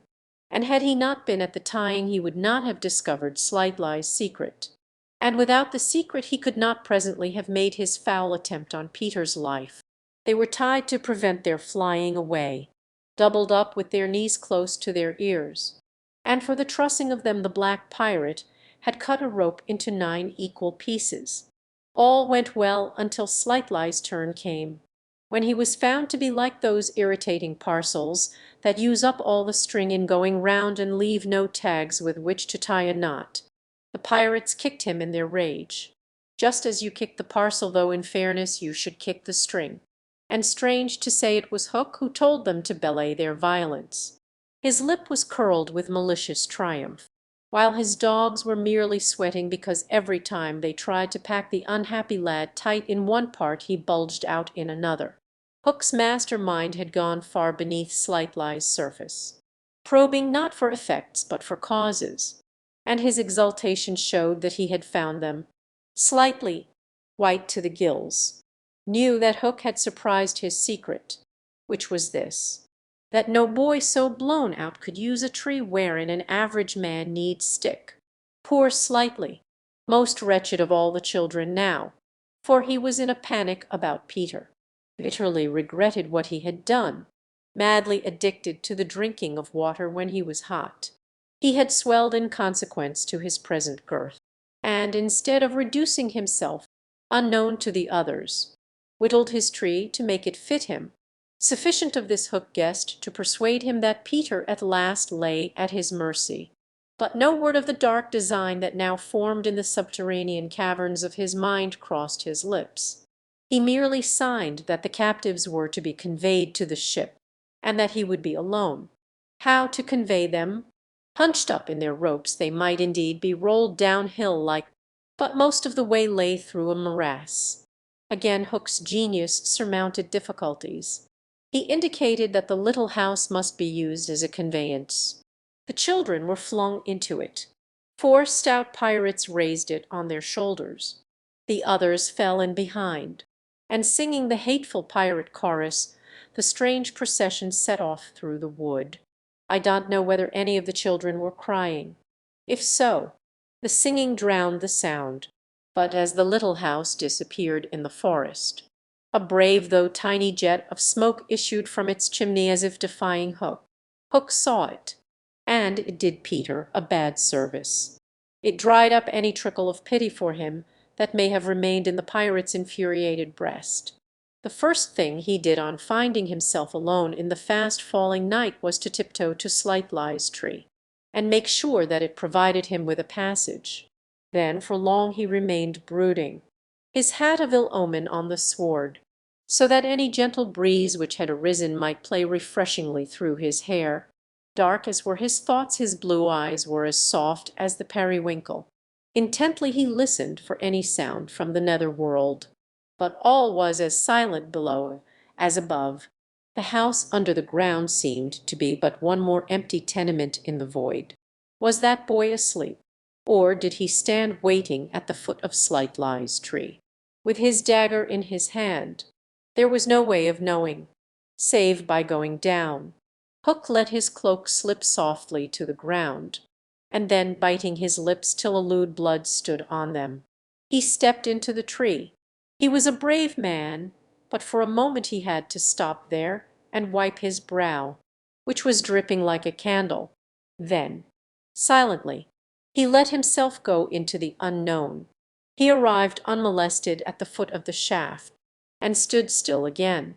and had he not been at the tying he would not have discovered Slightlye's secret, and without the secret he could not presently have made his foul attempt on Peter's life. They were tied to prevent their flying away, doubled up with their knees close to their ears, and for the trussing of them the black pirate had cut a rope into 9 equal pieces. All went well until Slightlye's turn came, when he was found to be like those irritating parcels that use up all the string in going round and leave no tags with which to tie a knot. The pirates kicked him in their rage, just as you kick the parcel, though in fairness you should kick the string. And strange to say, it was Hook who told them to belay their violence. His lip was curled with malicious triumph, while his dogs were merely sweating because every time they tried to pack the unhappy lad tight in one part he bulged out in another. Hook's master mind had gone far beneath Slightlye's surface, probing not for effects but for causes, and his exultation showed that he had found them. Slightly, white to the gills, knew that Hook had surprised his secret, which was this: that no boy so blown out could use a tree wherein an average man need stick. Poor Slightly, most wretched of all the children now, for he was in a panic about Peter, bitterly regretted what he had done, madly addicted to the drinking of water when he was hot. He had swelled in consequence to his present girth, and instead of reducing himself, unknown to the others, whittled his tree to make it fit him. Sufficient of this Hook guessed to persuade him that Peter at last lay at his mercy. But no word of the dark design that now formed in the subterranean caverns of his mind crossed his lips. He merely signed that the captives were to be conveyed to the ship, and that he would be alone. How to convey them? Hunched up in their ropes, they might indeed be rolled downhill but most of the way lay through a morass. Again Hook's genius surmounted difficulties. He indicated that the little house must be used as a conveyance. The children were flung into it. 4 stout pirates raised it on their shoulders. The others fell in behind, and singing the hateful pirate chorus, the strange procession set off through the wood. I don't know whether any of the children were crying. If so, the singing drowned the sound. But as the little house disappeared in the forest, a brave though tiny jet of smoke issued from its chimney as if defying Hook. Hook saw it, and it did Peter a bad service. It dried up any trickle of pity for him that may have remained in the pirate's infuriated breast. The first thing he did on finding himself alone in the fast-falling night was to tiptoe to Slightlye's tree, and make sure that it provided him with a passage. Then for long he remained brooding, his hat of ill omen on the sward, so that any gentle breeze which had arisen might play refreshingly through his hair. Dark as were his thoughts, his blue eyes were as soft as the periwinkle. Intently he listened for any sound from the nether world, but all was as silent below as above. The house under the ground seemed to be but one more empty tenement in the void. Was that boy asleep, or did he stand waiting at the foot of Slightlye's tree, with his dagger in his hand? There was no way of knowing, save by going down. Hook let his cloak slip softly to the ground, and then biting his lips till a lewd blood stood on them, he stepped into the tree. He was a brave man, but for a moment he had to stop there and wipe his brow, which was dripping like a candle. Then, silently, he let himself go into the unknown. He arrived unmolested at the foot of the shaft, and stood still again,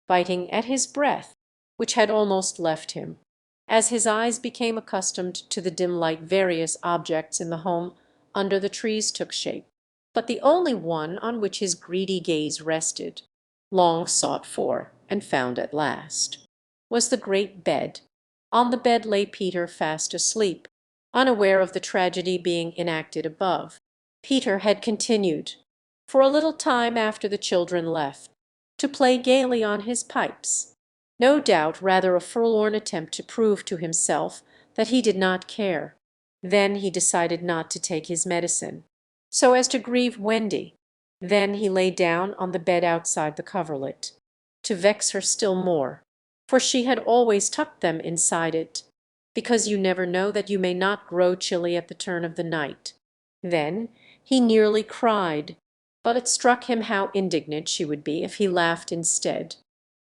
biting at his breath, which had almost left him, as his eyes became accustomed to the dim light. Various objects in the home under the trees took shape, but the only one on which his greedy gaze rested, long sought for and found at last, was the great bed. On the bed lay Peter fast asleep, unaware of the tragedy being enacted above. Peter had continued, for a little time after the children left, to play gaily on his pipes, no doubt rather a forlorn attempt to prove to himself that he did not care. Then he decided not to take his medicine, so as to grieve Wendy. Then he lay down on the bed outside the coverlet, to vex her still more, for she had always tucked them inside it, because you never know that you may not grow chilly at the turn of the night. Then he nearly cried, but it struck him how indignant she would be if he laughed instead.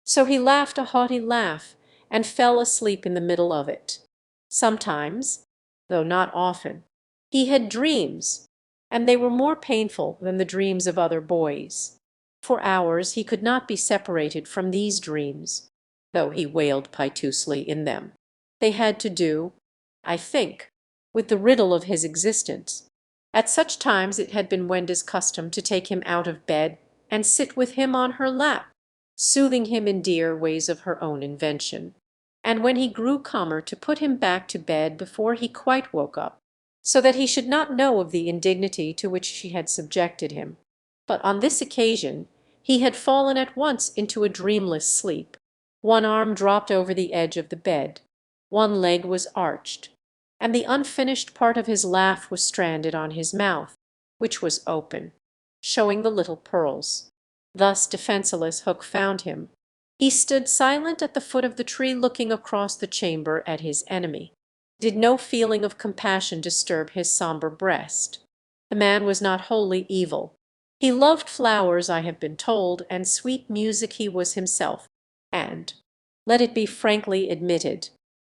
So he laughed a haughty laugh, and fell asleep in the middle of it. Sometimes, though not often, he had dreams, and they were more painful than the dreams of other boys. For hours he could not be separated from these dreams, though he wailed piteously in them. They had to do, I think, with the riddle of his existence. At such times it had been Wendy's custom to take him out of bed and sit with him on her lap, soothing him in dear ways of her own invention, and when he grew calmer to put him back to bed before he quite woke up, so that he should not know of the indignity to which she had subjected him. But on this occasion he had fallen at once into a dreamless sleep. One arm dropped over the edge of the bed, one leg was arched, and the unfinished part of his laugh was stranded on his mouth, which was open, showing the little pearls. Thus defenceless Hook found him. He stood silent at the foot of the tree looking across the chamber at his enemy. Did no feeling of compassion disturb his sombre breast? The man was not wholly evil. He loved flowers, I have been told, and sweet music he was himself, and, let it be frankly admitted,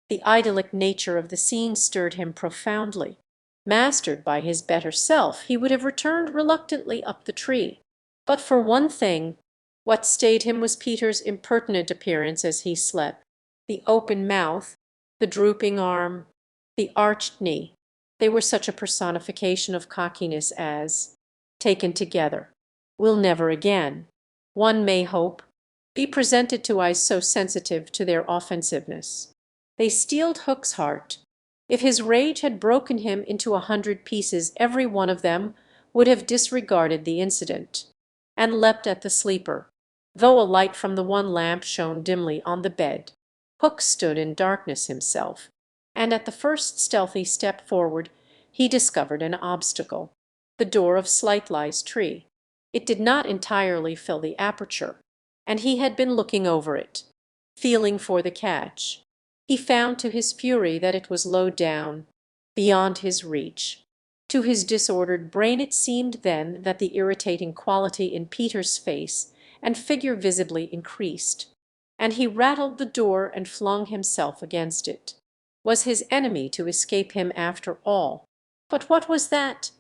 the idyllic nature of the scene stirred him profoundly. Mastered by his better self, he would have returned reluctantly up the tree. But for one thing, what stayed him was Peter's impertinent appearance as he slept. The open mouth, the drooping arm, the arched knee, they were such a personification of cockiness as, taken together, will never again, one may hope, be presented to eyes so sensitive to their offensiveness. They steeled Hook's heart. If his rage had broken him into 100 pieces, every one of them would have disregarded the incident, and leapt at the sleeper. Though a light from the one lamp shone dimly on the bed, Hook stood in darkness himself, and at the first stealthy step forward he discovered an obstacle, the door of Slightlie's tree. It did not entirely fill the aperture, and he had been looking over it, feeling for the catch. He found to his fury that it was low down, beyond his reach. To his disordered brain it seemed then that the irritating quality in Peter's face and figure visibly increased, and he rattled the door and flung himself against it. Was his enemy to escape him after all? But what was that?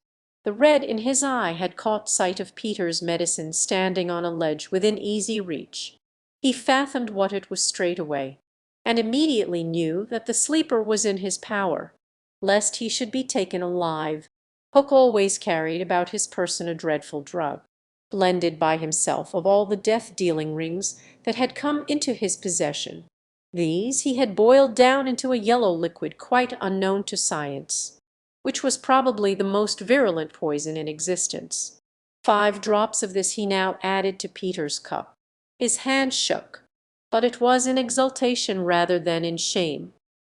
The red in his eye had caught sight of Peter's medicine standing on a ledge within easy reach. He fathomed what it was straightway, and immediately knew that the sleeper was in his power, lest he should be taken alive. Hook always carried about his person a dreadful drug, blended by himself of all the death-dealing rings that had come into his possession. These he had boiled down into a yellow liquid quite unknown to science, which was probably the most virulent poison in existence. 5 drops of this he now added to Peter's cup. His hand shook, but it was in exultation rather than in shame.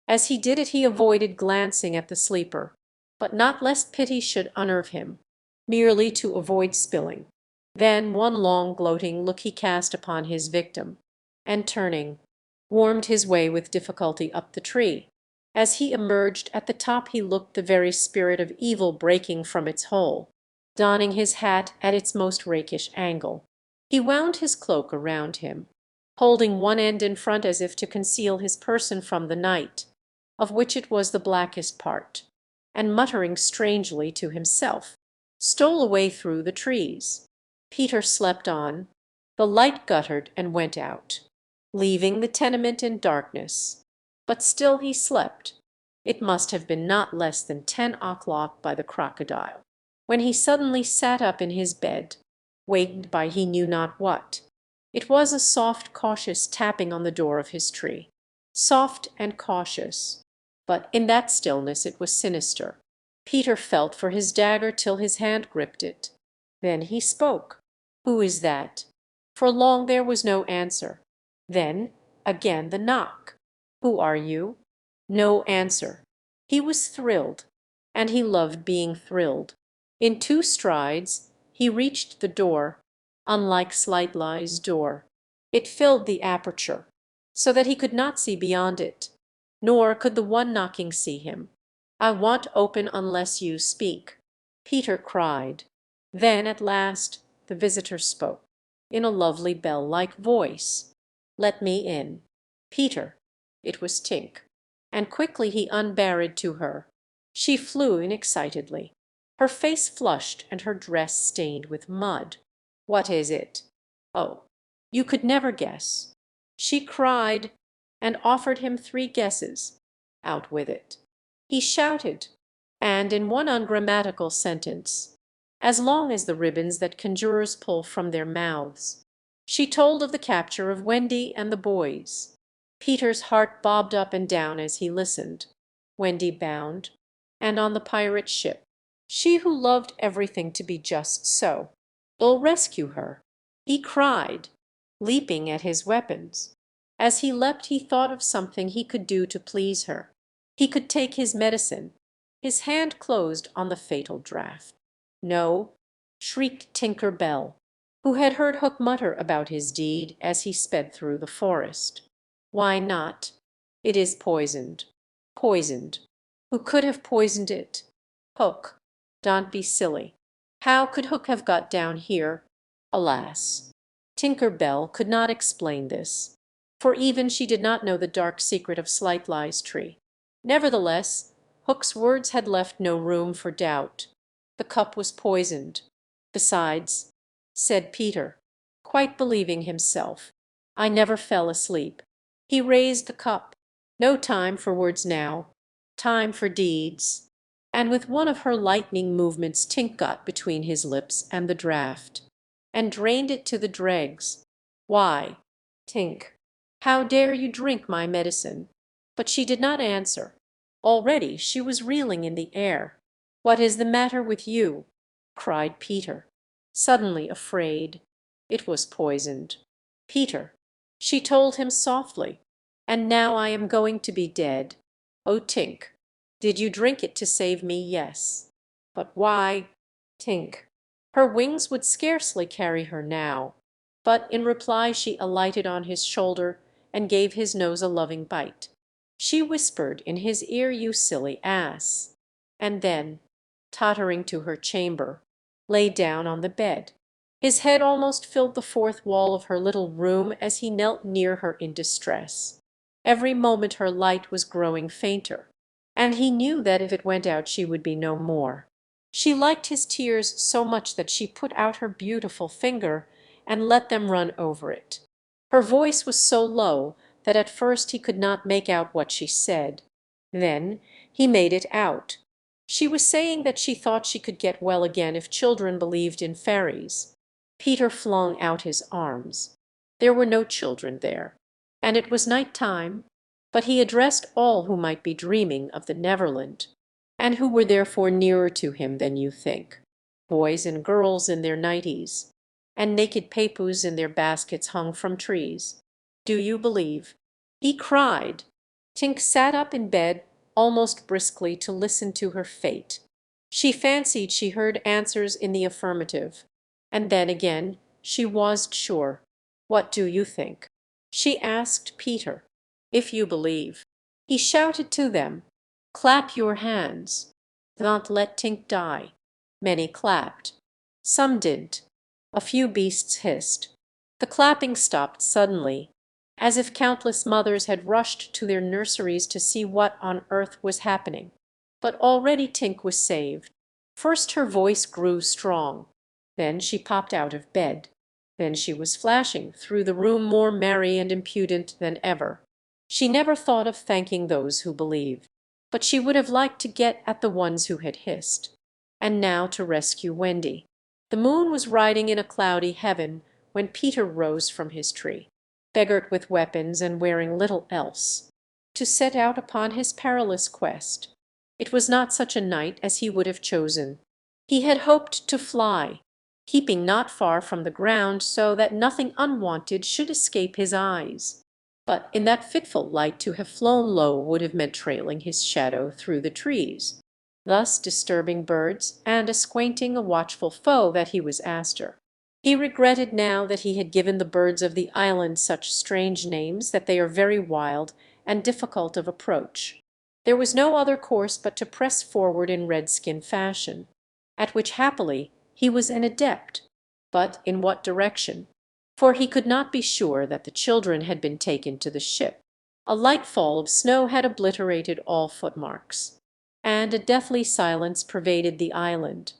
As he did it he avoided glancing at the sleeper, but not lest pity should unnerve him, merely to avoid spilling. Then one long gloating look he cast upon his victim, and turning, wormed his way with difficulty up the tree. As he emerged at the top he looked the very spirit of evil breaking from its hole, donning his hat at its most rakish angle. He wound his cloak around him, holding one end in front as if to conceal his person from the night, of which it was the blackest part, and muttering strangely to himself, stole away through the trees. Peter slept on. The light guttered and went out, leaving the tenement in darkness. But still he slept. It must have been not less than 10 o'clock by the crocodile, when he suddenly sat up in his bed, wakened by he knew not what. It was a soft, cautious tapping on the door of his tree. Soft and cautious, but in that stillness it was sinister. Peter felt for his dagger till his hand gripped it. Then he spoke. "Who is that?" For long there was no answer. Then again the knock. "Who are you?" No answer. He was thrilled, and he loved being thrilled. In two strides he reached the door, unlike Slightly's door. It filled the aperture, so that he could not see beyond it, nor could the one knocking see him. "I want open unless you speak," Peter cried. Then at last the visitor spoke, in a lovely bell-like voice. "Let me in." "Peter." It was Tink, and quickly he unbarred to her. She flew in excitedly, her face flushed and her dress stained with mud. "What is it?" "Oh, you could never guess." She cried, and offered him three guesses. "Out with it." He shouted, and in one ungrammatical sentence, as long as the ribbons that conjurers pull from their mouths, she told of the capture of Wendy and the boys. Peter's heart bobbed up and down as he listened. Wendy bound, and on the pirate ship. She who loved everything to be just so. "They'll rescue her," he cried, leaping at his weapons. As he leapt he thought of something he could do to please her. He could take his medicine. His hand closed on the fatal draught. "No," shrieked Tinker Bell, who had heard Hook mutter about his deed as he sped through the forest. "Why not? It is poisoned. Poisoned. Who could have poisoned it?" "Hook. Don't be silly. How could Hook have got down here?" Alas! Tinker Bell could not explain this, for even she did not know the dark secret of Slightly's tree. Nevertheless, Hook's words had left no room for doubt. The cup was poisoned. "Besides," said Peter, quite believing himself, "I never fell asleep." He raised the cup. No time for words now, time for deeds. And with one of her lightning movements Tink got between his lips and the draught, and drained it to the dregs. "Why, Tink, how dare you drink my medicine?" But she did not answer. Already she was reeling in the air. "What is the matter with you?" cried Peter, suddenly afraid. It was poisoned. "Peter," she told him softly, "and now I am going to be dead. Oh, Tink, did you drink it to save me? Yes. But why, Tink?" Her wings would scarcely carry her now, but in reply she alighted on his shoulder and gave his nose a loving bite. She whispered in his ear, "You silly ass," and then, tottering to her chamber, lay down on the bed. His head almost filled the fourth wall of her little room as he knelt near her in distress. Every moment her light was growing fainter, and he knew that if it went out she would be no more. She liked his tears so much that she put out her beautiful finger and let them run over it. Her voice was so low that at first he could not make out what she said. Then he made it out. She was saying that she thought she could get well again if children believed in fairies. Peter flung out his arms. There were no children there, and it was night time, but he addressed all who might be dreaming of the Neverland, and who were therefore nearer to him than you think. Boys and girls in their nighties, and naked papus in their baskets hung from trees. "Do you believe?" he cried. Tink sat up in bed almost briskly to listen to her fate. She fancied she heard answers in the affirmative, and then again she wasn't sure. "What do you think?" she asked Peter. "If you believe." He shouted to them, "Clap your hands. Don't let Tink die." Many clapped. Some didn't. A few beasts hissed. The clapping stopped suddenly, as if countless mothers had rushed to their nurseries to see what on earth was happening. But already Tink was saved. First her voice grew strong, then she popped out of bed, then she was flashing through the room more merry and impudent than ever. She never thought of thanking those who believed, but she would have liked to get at the ones who had hissed, and now to rescue Wendy. The moon was riding in a cloudy heaven when Peter rose from his tree, beggared with weapons and wearing little else, to set out upon his perilous quest. It was not such a night as he would have chosen. He had hoped to fly. keeping not far from the ground so that nothing unwonted should escape his eyes. But in that fitful light to have flown low would have meant trailing his shadow through the trees, thus disturbing birds and acquainting a watchful foe that he was Aster. He regretted now that he had given the birds of the island such strange names that they are very wild and difficult of approach. There was no other course but to press forward in redskin fashion, at which happily he was an adept, but in what direction? For he could not be sure that the children had been taken to the ship. A light fall of snow had obliterated all footmarks, and a deathly silence pervaded the island,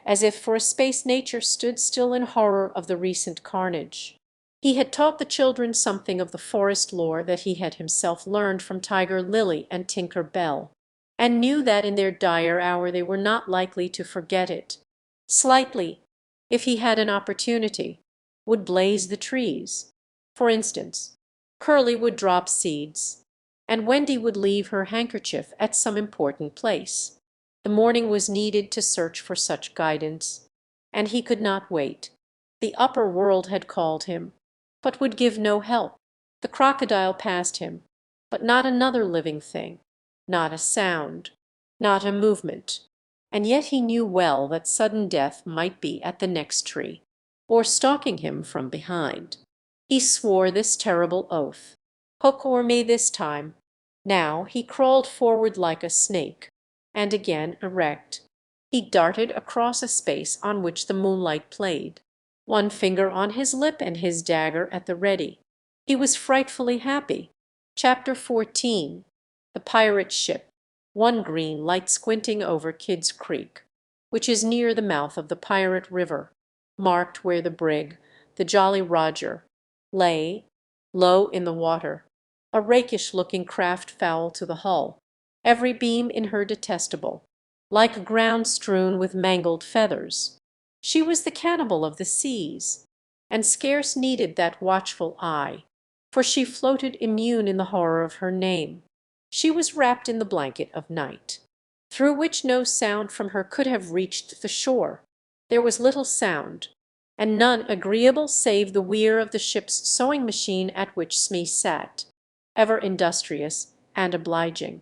as if for a space nature stood still in horror of the recent carnage. He had taught the children something of the forest lore that he had himself learned from Tiger Lily and Tinker Bell, and knew that in their dire hour they were not likely to forget it. Slightly, if he had an opportunity, would blaze the trees. For instance, Curly would drop seeds, and Wendy would leave her handkerchief at some important place. The morning was needed to search for such guidance, and he could not wait. The upper world had called him, but would give no help. The crocodile passed him, but not another living thing, not a sound, not a movement. And yet he knew well that sudden death might be at the next tree, or stalking him from behind. He swore this terrible oath. Hook or me this time. Now he crawled forward like a snake, and again erect. He darted across a space on which the moonlight played, one finger on his lip and his dagger at the ready. He was frightfully happy. Chapter 14. The Pirate Ship. One green light squinting over Kidd's Creek, which is near the mouth of the Pirate River, marked where the brig, the Jolly Roger, lay, low in the water, a rakish-looking craft foul to the hull, every beam in her detestable, like ground strewn with mangled feathers. She was the cannibal of the seas, and scarce needed that watchful eye, for she floated immune in the horror of her name. She was wrapped in the blanket of night, through which no sound from her could have reached the shore. There was little sound, and none agreeable save the whir of the ship's sewing machine at which Smee sat, ever industrious and obliging,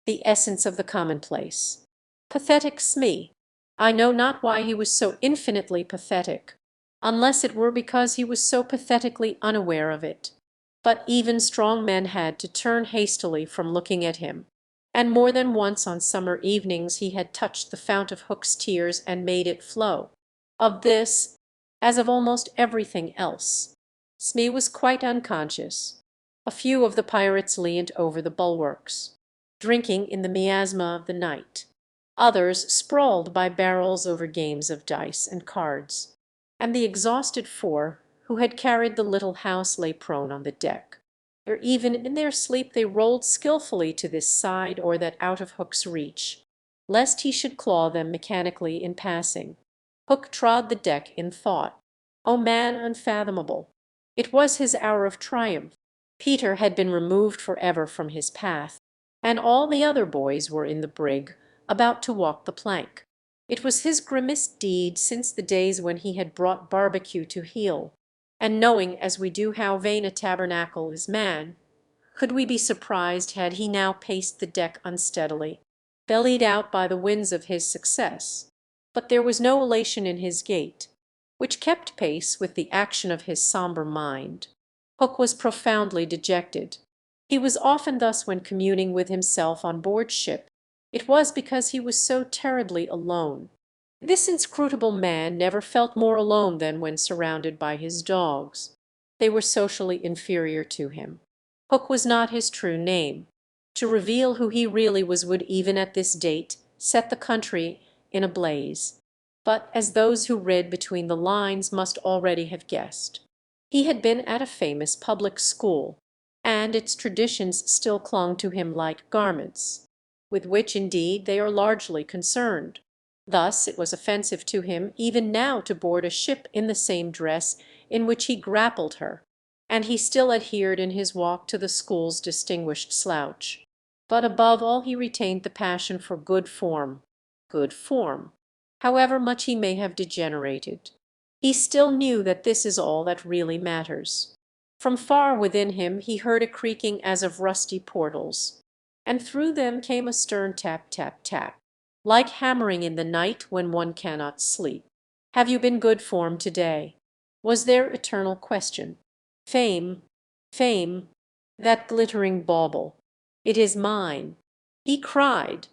the essence of the commonplace. Pathetic Smee! I know not why he was so infinitely pathetic, unless it were because he was so pathetically unaware of it. But even strong men had to turn hastily from looking at him, and more than once on summer evenings he had touched the fount of Hook's tears and made it flow. Of this, as of almost everything else, Smee was quite unconscious. A few of the pirates leaned over the bulwarks, drinking in the miasma of the night. Others sprawled by barrels over games of dice and cards, and the exhausted four who had carried the little house lay prone on the deck, or even in their sleep they rolled skilfully to this side or that out of Hook's reach, lest he should claw them mechanically in passing. Hook trod the deck in thought. O man unfathomable! It was his hour of triumph. Peter had been removed for ever from his path, and all the other boys were in the brig, about to walk the plank. It was his grimmest deed since the days when he had brought barbecue to heel, and knowing as we do how vain a tabernacle is man, could we be surprised had he now paced the deck unsteadily, bellied out by the winds of his success? But there was no elation in his gait, which kept pace with the action of his sombre mind. Hook was profoundly dejected. He was often thus when communing with himself on board ship. It was because he was so terribly alone. This inscrutable man never felt more alone than when surrounded by his dogs. They were socially inferior to him. Hook was not his true name. To reveal who he really was would even at this date set the country in a blaze. But as those who read between the lines must already have guessed, he had been at a famous public school, and its traditions still clung to him like garments, with which indeed they are largely concerned. Thus it was offensive to him even now to board a ship in the same dress in which he grappled her, and he still adhered in his walk to the school's distinguished slouch. But above all he retained the passion for good form, however much he may have degenerated. he still knew that this is all that really matters. From far within him he heard a creaking as of rusty portals, and through them came a stern tap, tap, tap, like hammering in the night when one cannot sleep. "Have you been good form to-day?" was their eternal question. "Fame, fame, that glittering bauble, it is mine," he cried.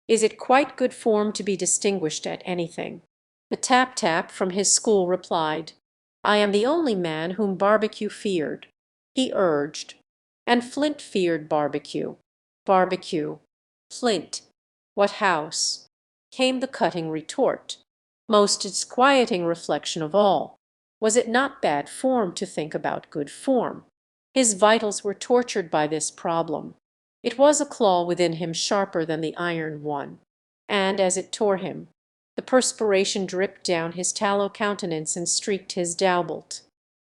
"Is it quite good form to be distinguished at anything?" The tap-tap from his school replied, "I am the only man whom Barbecue feared," he urged. And Flint feared Barbecue. Barbecue. Flint. What house? Came the cutting retort. Most disquieting reflection of all. Was it not bad form to think about good form? His vitals were tortured by this problem. It was a claw within him sharper than the iron one, and as it tore him, the perspiration dripped down his tallow countenance and streaked his dowbelt.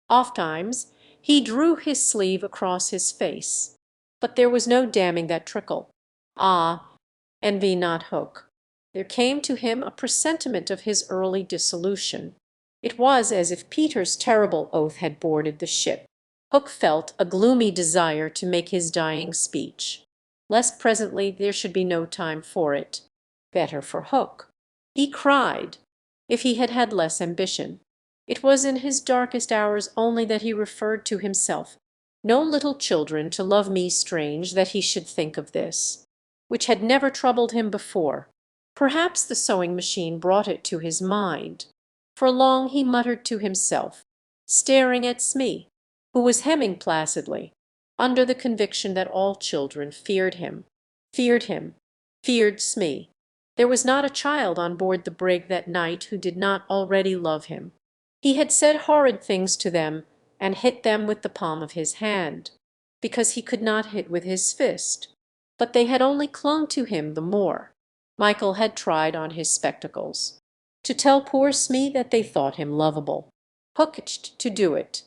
Ofttimes he drew his sleeve across his face, but there was no damming that trickle. Ah, envy not Hook. There came to him a presentiment of his early dissolution. It was as if Peter's terrible oath had boarded the ship. Hook felt a gloomy desire to make his dying speech, lest presently there should be no time for it. Better for Hook. He cried, if he had had less ambition. It was in his darkest hours only that he referred to himself. No little children to love me strange that he should think of this, which had never troubled him before. Perhaps the sewing machine brought it to his mind. For long he muttered to himself, staring at Smee, who was hemming placidly, under the conviction that all children feared him, feared Smee. There was not a child on board the brig that night who did not already love him. He had said horrid things to them, and hit them with the palm of his hand, because he could not hit with his fist. But they had only clung to him the more. Michael had tried on his spectacles, to tell poor Smee that they thought him lovable. Hook itched to do it,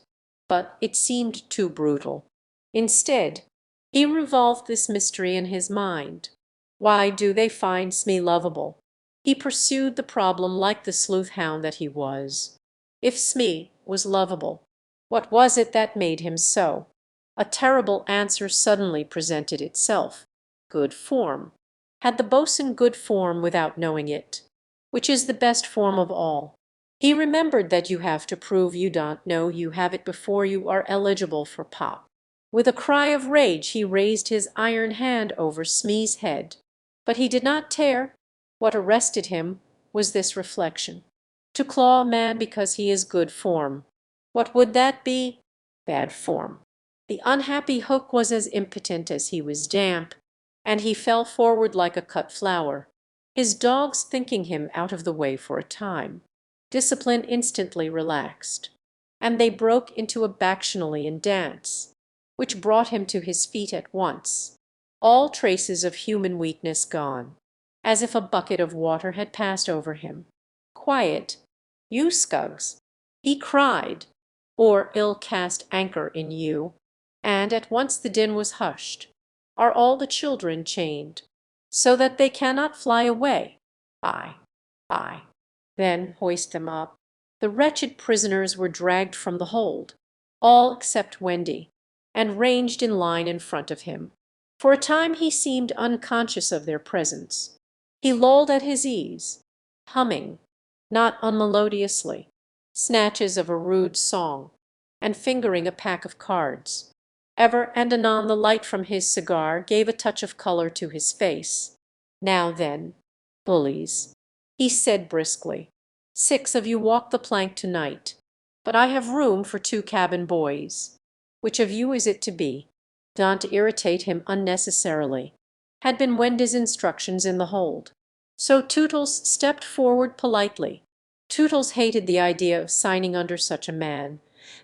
but it seemed too brutal. Instead, he revolved this mystery in his mind. Why do they find Smee lovable? He pursued the problem like the sleuth-hound that he was. If Smee was lovable, what was it that made him so? A terrible answer suddenly presented itself. Good form. Had the boatswain good form without knowing it? Which is the best form of all? He remembered that you have to prove you don't know you have it before you are eligible for pop. With a cry of rage he raised his iron hand over Smee's head. But he did not tear. What arrested him was this reflection. To claw a man because he is good form. What would that be? Bad form. The unhappy Hook was as impotent as he was damp, and he fell forward like a cut flower, his dogs thinking him out of the way for a time. Discipline instantly relaxed, and they broke into a bacchanalian dance, which brought him to his feet at once, all traces of human weakness gone, as if a bucket of water had passed over him. Quiet, you Scuggs, he cried, or ill cast anchor in you, and at once the din was hushed. Are all the children chained, so that they cannot fly away? Aye, aye. Then hoist them up. The wretched prisoners were dragged from the hold, all except Wendy, and ranged in line in front of him. For a time he seemed unconscious of their presence. He lolled at his ease, humming, not unmelodiously, snatches of a rude song, and fingering a pack of cards. Ever and anon the light from his cigar gave a touch of color to his face. "Now then, bullies," he said briskly, "6 of you walk the plank to-night, but I have room for 2 cabin boys. Which of you is it to be?" Don't irritate him unnecessarily, had been Wendy's instructions in the hold. So Tootles stepped forward politely. Tootles hated the idea of signing under such a man,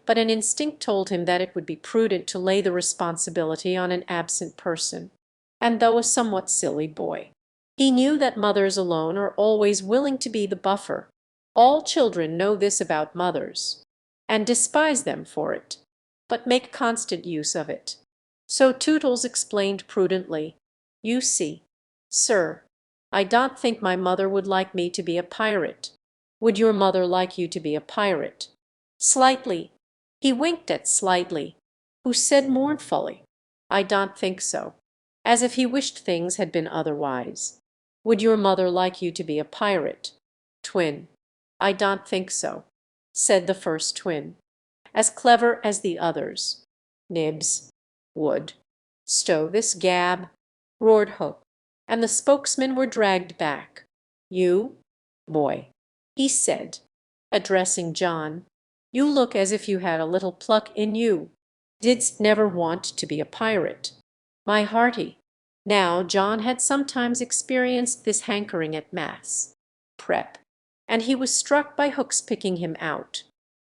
but an instinct told him that it would be prudent to lay the responsibility on an absent person. And though a somewhat silly boy, he knew that mothers alone are always willing to be the buffer. All children know this about mothers, and despise them for it, but make constant use of it. So Tootles explained prudently, "You see, sir, I don't think my mother would like me to be a pirate. Would your mother like you to be a pirate? Slightly. He winked at Slightly, who said mournfully, I don't think so, as if he wished things had been otherwise. Would your mother like you to be a pirate? Twin. I don't think so, said the first twin, as clever as the others. Nibs. Would. Stow this gab, roared Hook, and the spokesmen were dragged back. You, boy, he said, addressing John, you look as if you had a little pluck in you. Didst never want to be a pirate? My hearty. Now John had sometimes experienced this hankering at mass prep, and he was struck by Hook's picking him out.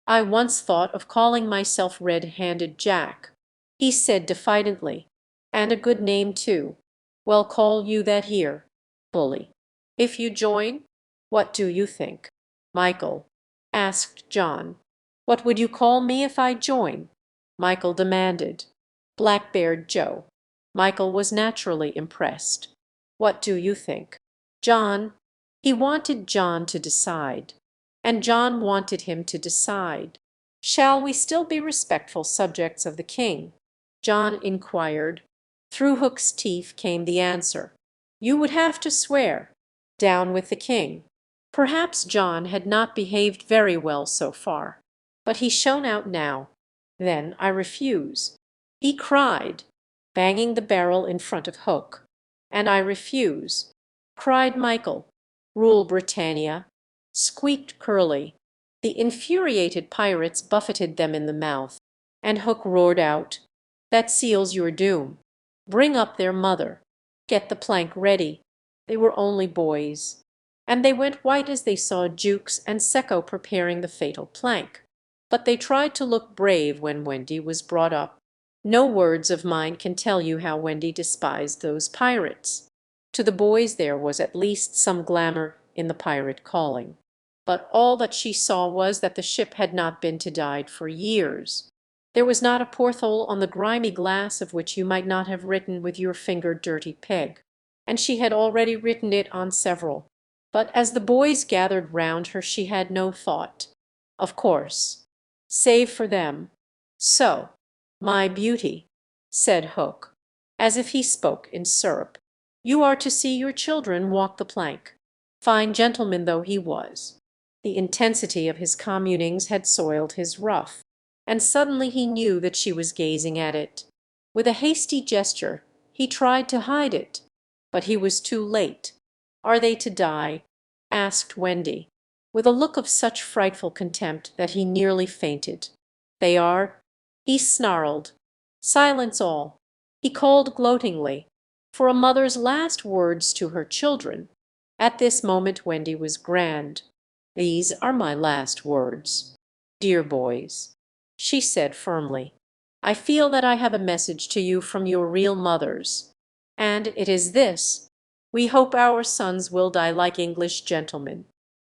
I once thought of calling myself Red-handed Jack, he said diffidently, and a good name too. Well, call you that here, bully. If you join, what do you think? Michael, asked John. What would you call me if I join? Michael demanded. Black-beard Joe. Michael was naturally impressed. What do you think? John. He wanted John to decide, and John wanted him to decide. Shall we still be respectful subjects of the king? John inquired. Through Hook's teeth came the answer. You would have to swear. Down with the king. Perhaps John had not behaved very well so far, but he shone out now. Then I refuse, he cried, banging the barrel in front of Hook. And I refuse, cried Michael. Rule Britannia, squeaked Curly. The infuriated pirates buffeted them in the mouth, and Hook roared out, that seals your doom. Bring up their mother. Get the plank ready. They were only boys, and they went white as they saw Jukes and Secco preparing the fatal plank. But they tried to look brave when Wendy was brought up. No words of mine can tell you how Wendy despised those pirates. To the boys there was at least some glamour in the pirate calling, but all that she saw was that the ship had not been to Dyed for years. There was not a porthole on the grimy glass of which you might not have written with your finger dirty peg, and she had already written it on several. But as the boys gathered round her she had no thought, of course, save for them. So, my beauty, said Hook, as if he spoke in syrup, you are to see your children walk the plank. Fine gentleman though he was, the intensity of his communings had soiled his ruff, and suddenly he knew that she was gazing at it. With a hasty gesture he tried to hide it, but he was too late. Are they to die? Asked Wendy, with a look of such frightful contempt that he nearly fainted. They are, he snarled. Silence all, he called gloatingly, for a mother's last words to her children. At this moment Wendy was grand. These are my last words, dear boys, she said firmly. I feel that I have a message to you from your real mothers, and it is this. We hope our sons will die like English gentlemen.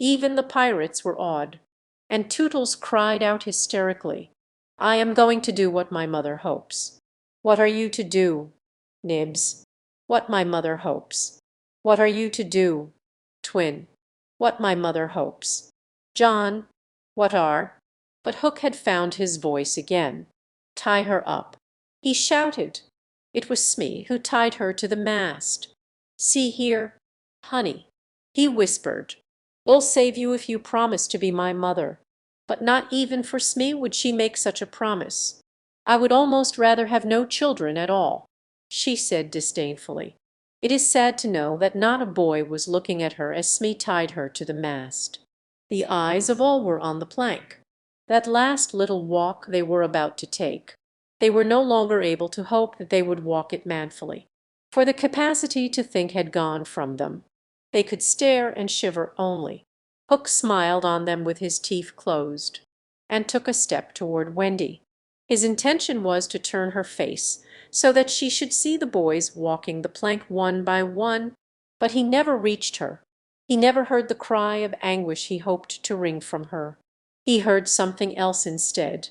Even the pirates were awed, and Tootles cried out hysterically, I am going to do what my mother hopes. What are you to do? Nibs. What my mother hopes. What are you to do? Twin. What my mother hopes. John. What are? But Hook had found his voice again. Tie her up, he shouted. It was Smee who tied her to the mast. See here, honey, he whispered. We'll save you if you promise to be my mother. But not even for Smee would she make such a promise. I would almost rather have no children at all, she said disdainfully. It is sad to know that not a boy was looking at her as Smee tied her to the mast. The eyes of all were on the plank. That last little walk they were about to take. They were no longer able to hope that they would walk it manfully, for the capacity to think had gone from them. They could stare and shiver only. Hook smiled on them with his teeth closed, and took a step toward Wendy. His intention was to turn her face so that she should see the boys walking the plank one by one, but he never reached her. He never heard the cry of anguish he hoped to wring from her. He heard something else instead.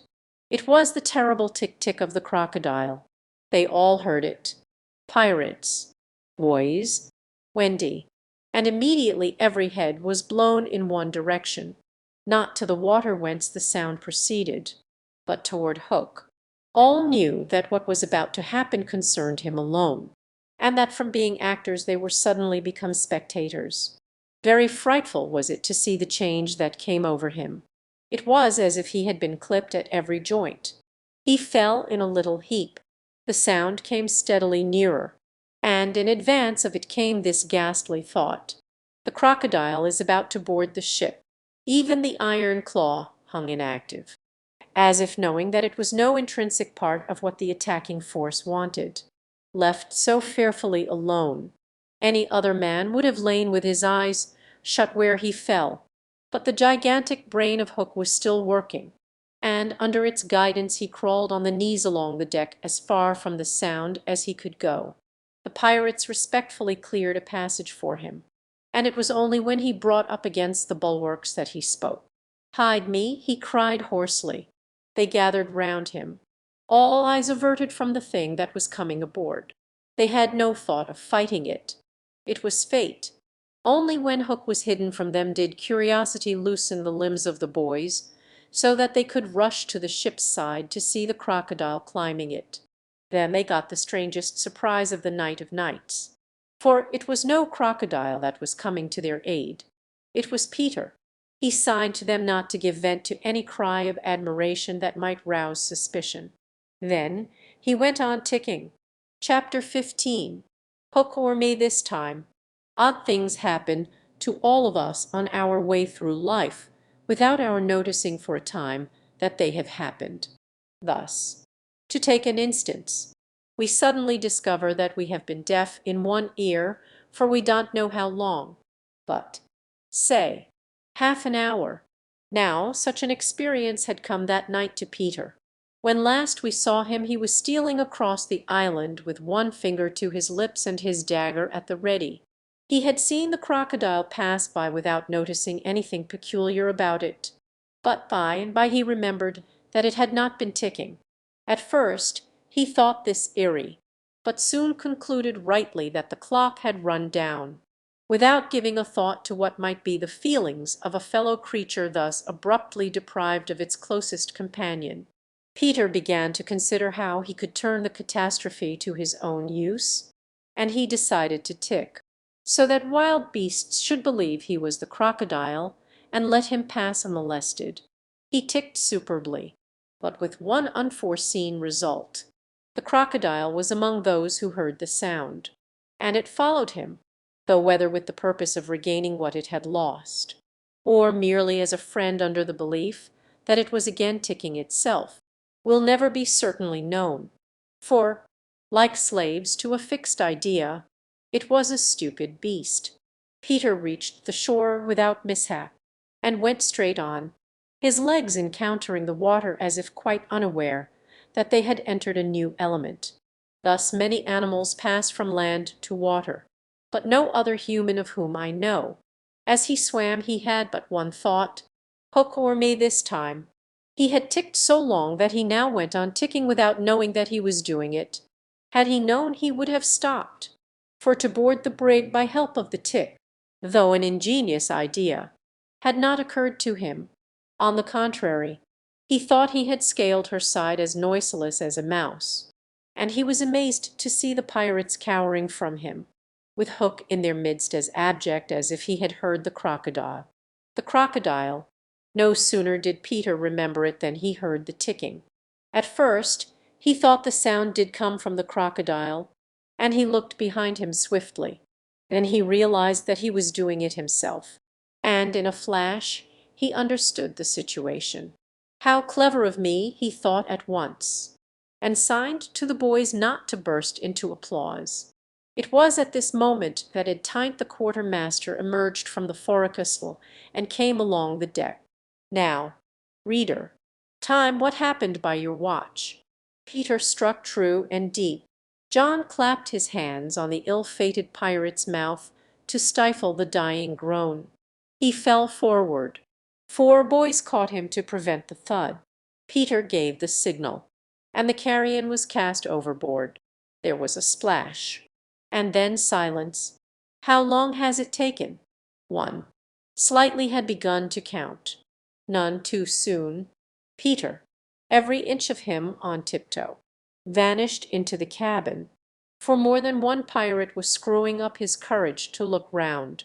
It was the terrible tick-tick of the crocodile. They all heard it. Pirates. Boys. Wendy. and immediately every head was blown in one direction, not to the water whence the sound proceeded, but toward Hook. All knew that what was about to happen concerned him alone, and that from being actors they were suddenly become spectators. Very frightful was it to see the change that came over him. It was as if he had been clipped at every joint. He fell in a little heap. The sound came steadily nearer, and in advance of it came this ghastly thought: the crocodile is about to board the ship. Even the iron claw hung inactive, as if knowing that it was no intrinsic part of what the attacking force wanted. Left so fearfully alone, any other man would have lain with his eyes shut where he fell, but the gigantic brain of Hook was still working, and under its guidance he crawled on the knees along the deck as far from the sound as he could go. The pirates respectfully cleared a passage for him, and it was only when he brought up against the bulwarks that he spoke. "Hide me," he cried hoarsely. They gathered round him, all eyes averted from the thing that was coming aboard. They had no thought of fighting it. It was fate. Only when Hook was hidden from them did curiosity loosen the limbs of the boys, so that they could rush to the ship's side to see the crocodile climbing it. Then they got the strangest surprise of the night of nights. For it was no crocodile that was coming to their aid. It was Peter. He signed to them not to give vent to any cry of admiration that might rouse suspicion. Then he went on ticking. Chapter 15. Hook or me this time. Odd things happen to all of us on our way through life, without our noticing for a time that they have happened. Thus, to take an instance, we suddenly discover that we have been deaf in one ear for we don't know how long, but, say, half an hour. Now such an experience had come that night to Peter. When last we saw him he was stealing across the island with one finger to his lips and his dagger at the ready. He had seen the crocodile pass by without noticing anything peculiar about it, but by and by he remembered that it had not been ticking. At first he thought this eerie, but soon concluded rightly that the clock had run down. Without giving a thought to what might be the feelings of a fellow creature thus abruptly deprived of its closest companion, Peter began to consider how he could turn the catastrophe to his own use, and he decided to tick, so that wild beasts should believe he was the crocodile and let him pass unmolested. He ticked superbly, but with one unforeseen result. The crocodile was among those who heard the sound, and it followed him, though whether with the purpose of regaining what it had lost, or merely as a friend under the belief that it was again ticking itself, will never be certainly known, for, like slaves to a fixed idea, it was a stupid beast. Peter reached the shore without mishap, and went straight on, his legs encountering the water as if quite unaware that they had entered a new element. Thus many animals pass from land to water, but no other human of whom I know. As he swam he had but one thought: Hook or me this time. He had ticked so long that he now went on ticking without knowing that he was doing it. Had he known he would have stopped, for to board the brig by help of the tick, though an ingenious idea, had not occurred to him. On the contrary, he thought he had scaled her side as noiseless as a mouse, and he was amazed to see the pirates cowering from him, with Hook in their midst as abject as if he had heard the crocodile. The crocodile. No sooner did Peter remember it than he heard the ticking. At first he thought the sound did come from the crocodile, and he looked behind him swiftly. Then he realized that he was doing it himself, and in a flash he understood the situation. How clever of me, he thought at once, and signed to the boys not to burst into applause. It was at this moment that Edtine the quartermaster emerged from the forecastle and came along the deck. Now, reader, time, what happened by your watch? Peter struck true and deep. John clapped his hands on the ill-fated pirate's mouth to stifle the dying groan. He fell forward. 4 boys caught him to prevent the thud. Peter gave the signal, and the carrion was cast overboard. There was a splash, and then silence. How long has it taken? 1. Slightly had begun to count. None too soon. Peter, every inch of him on tiptoe, vanished into the cabin, for more than one pirate was screwing up his courage to look round.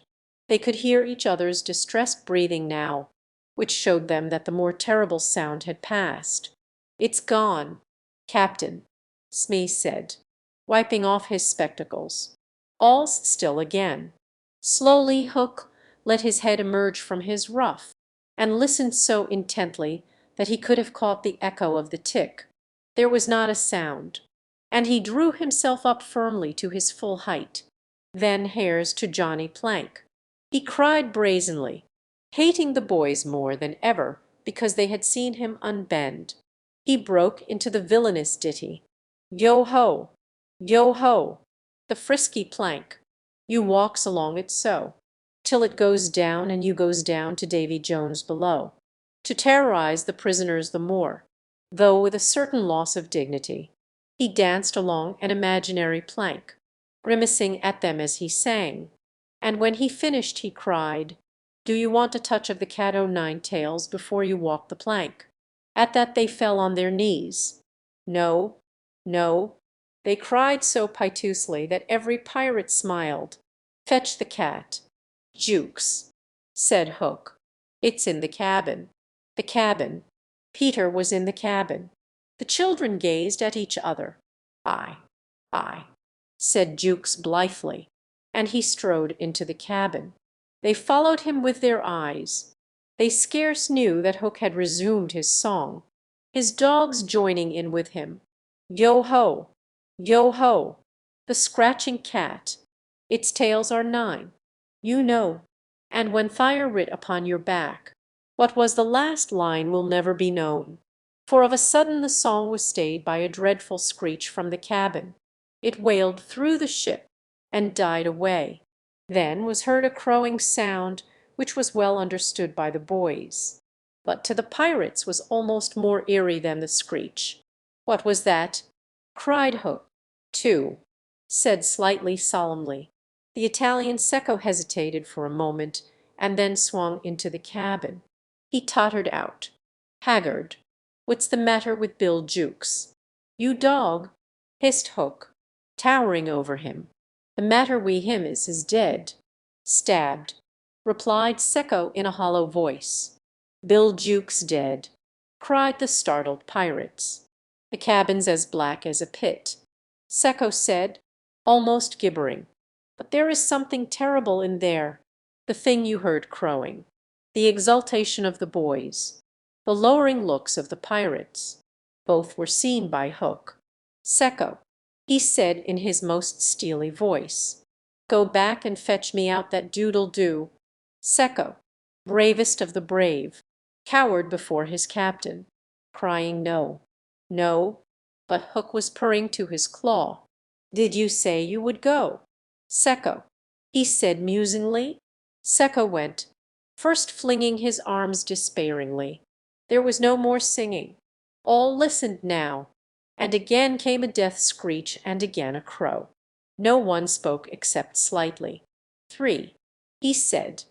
They could hear each other's distressed breathing now, which showed them that the more terrible sound had passed. "It's gone, Captain," Smee said, wiping off his spectacles. "All's still again." Slowly Hook let his head emerge from his ruff, and listened so intently that he could have caught the echo of the tick. There was not a sound, and he drew himself up firmly to his full height. Then hares to Johnny Plank. He cried brazenly, hating the boys more than ever because they had seen him unbend. He broke into the villainous ditty, "Yo ho, yo ho, the frisky plank, you walks along it so, till it goes down and you goes down to Davy Jones below," to terrorize the prisoners the more, though with a certain loss of dignity. He danced along an imaginary plank, grimacing at them as he sang, and when he finished he cried, "Do you want a touch of the cat-o'-nine-tails before you walk the plank?" At that they fell on their knees. "No, no," they cried so piteously that every pirate smiled. "Fetch the cat." "Jukes," said Hook. "It's in the cabin." The cabin. Peter was in the cabin. The children gazed at each other. "Aye, aye," said Jukes blithely, and he strode into the cabin. They followed him with their eyes. They scarce knew that Hook had resumed his song, his dogs joining in with him. "Yo ho, yo ho, the scratching cat, its tails are 9, you know, and when fire writ upon your back." What was the last line will never be known, for of a sudden the song was stayed by a dreadful screech from the cabin. It wailed through the ship and died away. Then was heard a crowing sound which was well understood by the boys, but to the pirates was almost more eerie than the screech. "What was that?" cried Hook. "Two," said slightly solemnly. The Italian Secco hesitated for a moment, and then swung into the cabin. He tottered out, haggard. "What's the matter with Bill Jukes?" "You dog," hissed Hook, towering over him. "The matter wi' him is he's dead." "Stabbed," replied Secco in a hollow voice. "Bill Jukes dead," cried the startled pirates. "The cabin's as black as a pit," Secco said, almost gibbering. "But there is something terrible in there, the thing you heard crowing." The exultation of the boys, the lowering looks of the pirates, both were seen by Hook. "Secco," he said in his most steely voice, "go back and fetch me out that doodle-doo." Secco, bravest of the brave, cowered before his captain, crying no, no, but Hook was purring to his claw. "Did you say you would go?" "Secco," he said musingly. Secco went, first flinging his arms despairingly. There was no more singing. All listened now, and again came a death screech and again a crow. No one spoke except slightly. "3," he said.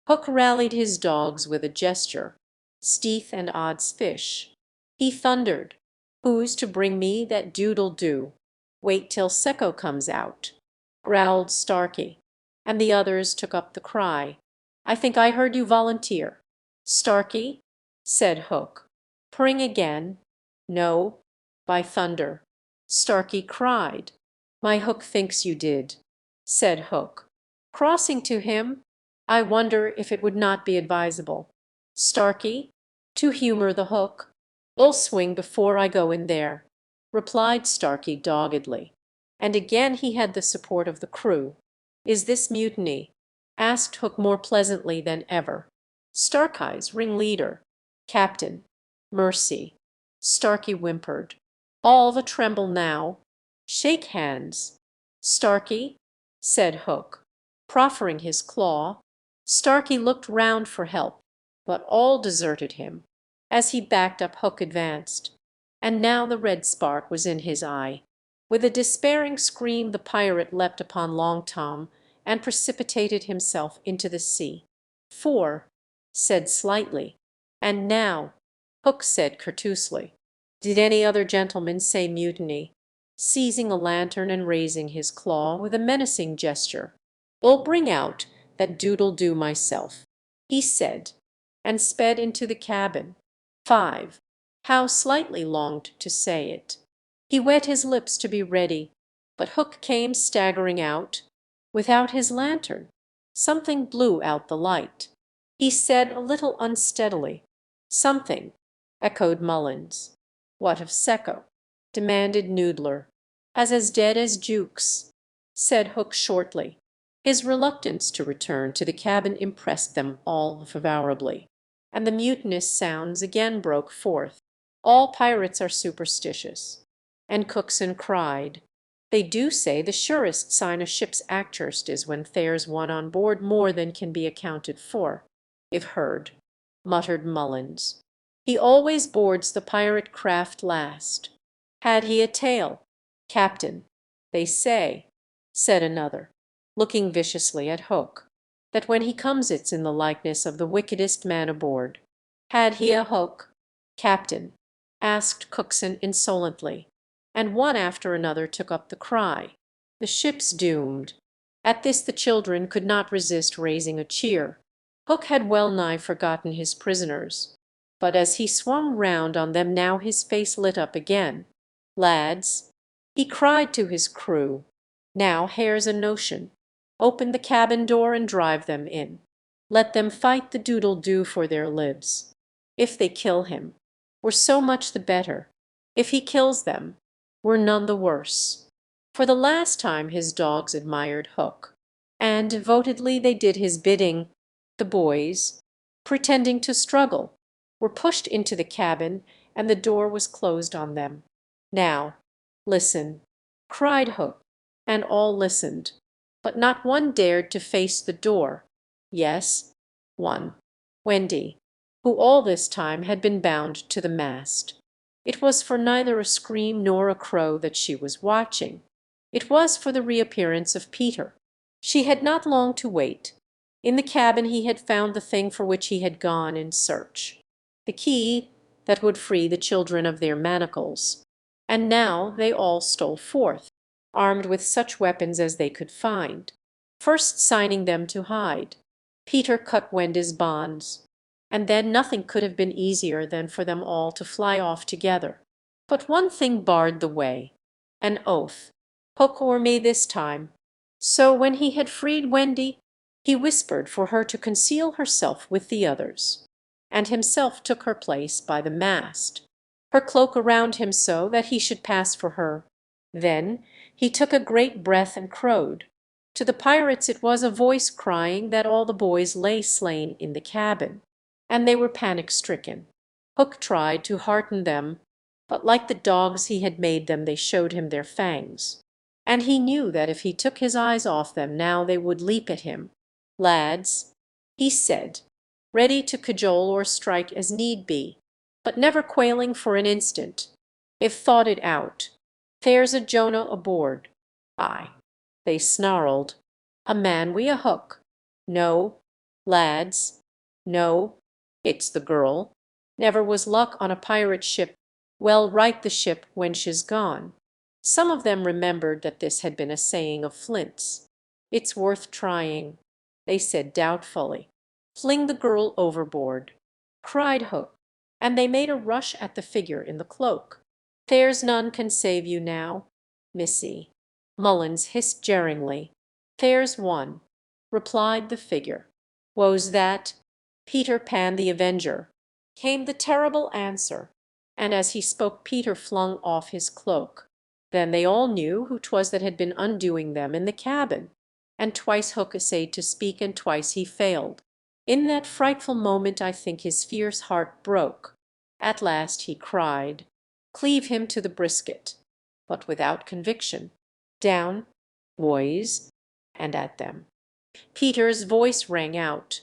Hook rallied his dogs with a gesture, Steeth and Odds Fish. He thundered, "Who's to bring me that doodle-doo?" "Wait till Secco comes out," growled Starkey, and the others took up the cry. "I think I heard you volunteer." "Starkey," said Hook, purring again. "No, by thunder," Starkey cried. "My Hook thinks you did," said Hook, crossing to him. "I wonder if it would not be advisable, Starkey, to humour the Hook." "I'll swing before I go in there," replied Starkey doggedly, and again he had the support of the crew. "Is this mutiny?" asked Hook more pleasantly than ever. "Starkey's ringleader." "Captain, mercy," Starkey whimpered. "All the tremble now. Shake hands." "Starkey," said Hook, proffering his claw. Starkey looked round for help, but all deserted him. As he backed up Hook advanced, and now the red spark was in his eye. With a despairing scream the pirate leapt upon Long Tom and precipitated himself into the sea. 4 said slightly. And now, Hook said courteously. Did any other gentleman say mutiny? Seizing a lantern and raising his claw with a menacing gesture. I'll bring out that doodle-do myself, he said, and sped into the cabin. 5 How slightly longed to say it. He wet his lips to be ready, but Hook came staggering out, without his lantern. Something blew out the light. He said a little unsteadily. Something, echoed Mullins. What of Secco? Demanded Noodler. As dead as Jukes, said Hook shortly. His reluctance to return to the cabin impressed them all favorably, and the mutinous sounds again broke forth. All pirates are superstitious. And Cookson cried, They do say the surest sign a ship's accursed is when there's one on board more than can be accounted for, if heard, muttered Mullins. He always boards the pirate craft last. Had he a tail, Captain, they say, said another, looking viciously at Hook, that when he comes it's in the likeness of the wickedest man aboard. Had he a hook, Captain? Asked Cookson insolently, and one after another took up the cry. The ship's doomed. At this the children could not resist raising a cheer. Hook had well nigh forgotten his prisoners, but as he swung round on them now his face lit up again. Lads, he cried to his crew, now here's a notion. Open the cabin door and drive them in. Let them fight the doodle-do for their lives. If they kill him, we're so much the better. If he kills them, we're none the worse. For the last time his dogs admired Hook, and devotedly they did his bidding. The boys, pretending to struggle, were pushed into the cabin, and the door was closed on them. Now, listen, cried Hook, and all listened, but not one dared to face the door. Yes, one, Wendy, who all this time had been bound to the mast. It was for neither a scream nor a crow that she was watching. It was for the reappearance of Peter. She had not long to wait. In the cabin he had found the thing for which he had gone in search, the key that would free the children of their manacles. And now they all stole forth, armed with such weapons as they could find, first signing them to hide. Peter cut Wendy's bonds, and then nothing could have been easier than for them all to fly off together. But one thing barred the way, an oath. Hook or me this time. So when he had freed Wendy, he whispered for her to conceal herself with the others, and himself took her place by the mast, her cloak around him so that he should pass for her. Then he took a great breath and crowed. To the pirates it was a voice crying that all the boys lay slain in the cabin, and they were panic-stricken. Hook tried to hearten them, but like the dogs he had made them they showed him their fangs, and he knew that if he took his eyes off them now they would leap at him. Lads, he said, ready to cajole or strike as need be, but never quailing for an instant, if thought it out. There's a Jonah aboard. Aye, they snarled. A man wi' a hook. No, lads, no, it's the girl. Never was luck on a pirate ship. Well, right the ship when she's gone. Some of them remembered that this had been a saying of Flint's. It's worth trying, they said doubtfully. Fling the girl overboard, cried Hook, and they made a rush at the figure in the cloak. There's none can save you now, missy, Mullins hissed jeeringly. There's one, replied the figure. Wo's that? Peter Pan the Avenger, came the terrible answer, and as he spoke Peter flung off his cloak. Then they all knew who 'twas that had been undoing them in the cabin, and twice Hook essayed to speak, and twice he failed. In that frightful moment I think his fierce heart broke. At last he cried, "Cleave him to the brisket," but without conviction. Down, boys, and at them. Peter's voice rang out,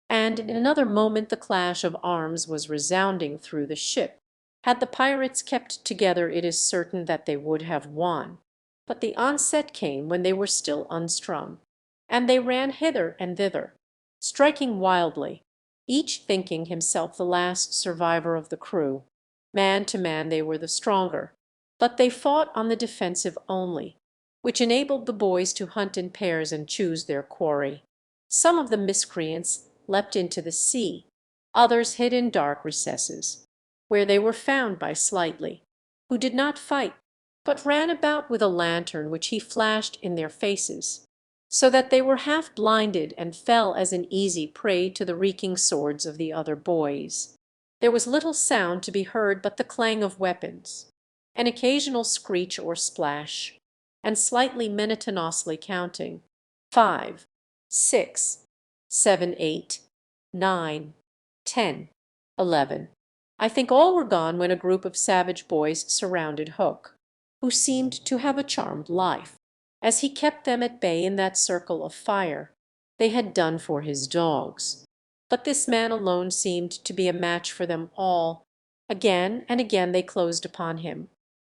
and in another moment the clash of arms was resounding through the ship. Had the pirates kept together it is certain that they would have won, but the onset came when they were still unstrung, and they ran hither and thither, striking wildly, each thinking himself the last survivor of the crew. Man to man they were the stronger, but they fought on the defensive only, which enabled the boys to hunt in pairs and choose their quarry. Some of the miscreants leapt into the sea, others hid in dark recesses, where they were found by Slightly, who did not fight, but ran about with a lantern which he flashed in their faces, so that they were half blinded and fell as an easy prey to the reeking swords of the other boys. There was little sound to be heard but the clang of weapons, an occasional screech or splash, and Slightly monotonously counting 5, 6, 7, 8, 9, 10, 11. I think all were gone when a group of savage boys surrounded Hook, who seemed to have a charmed life, as he kept them at bay in that circle of fire. They had done for his dogs, but this man alone seemed to be a match for them all. Again and again they closed upon him,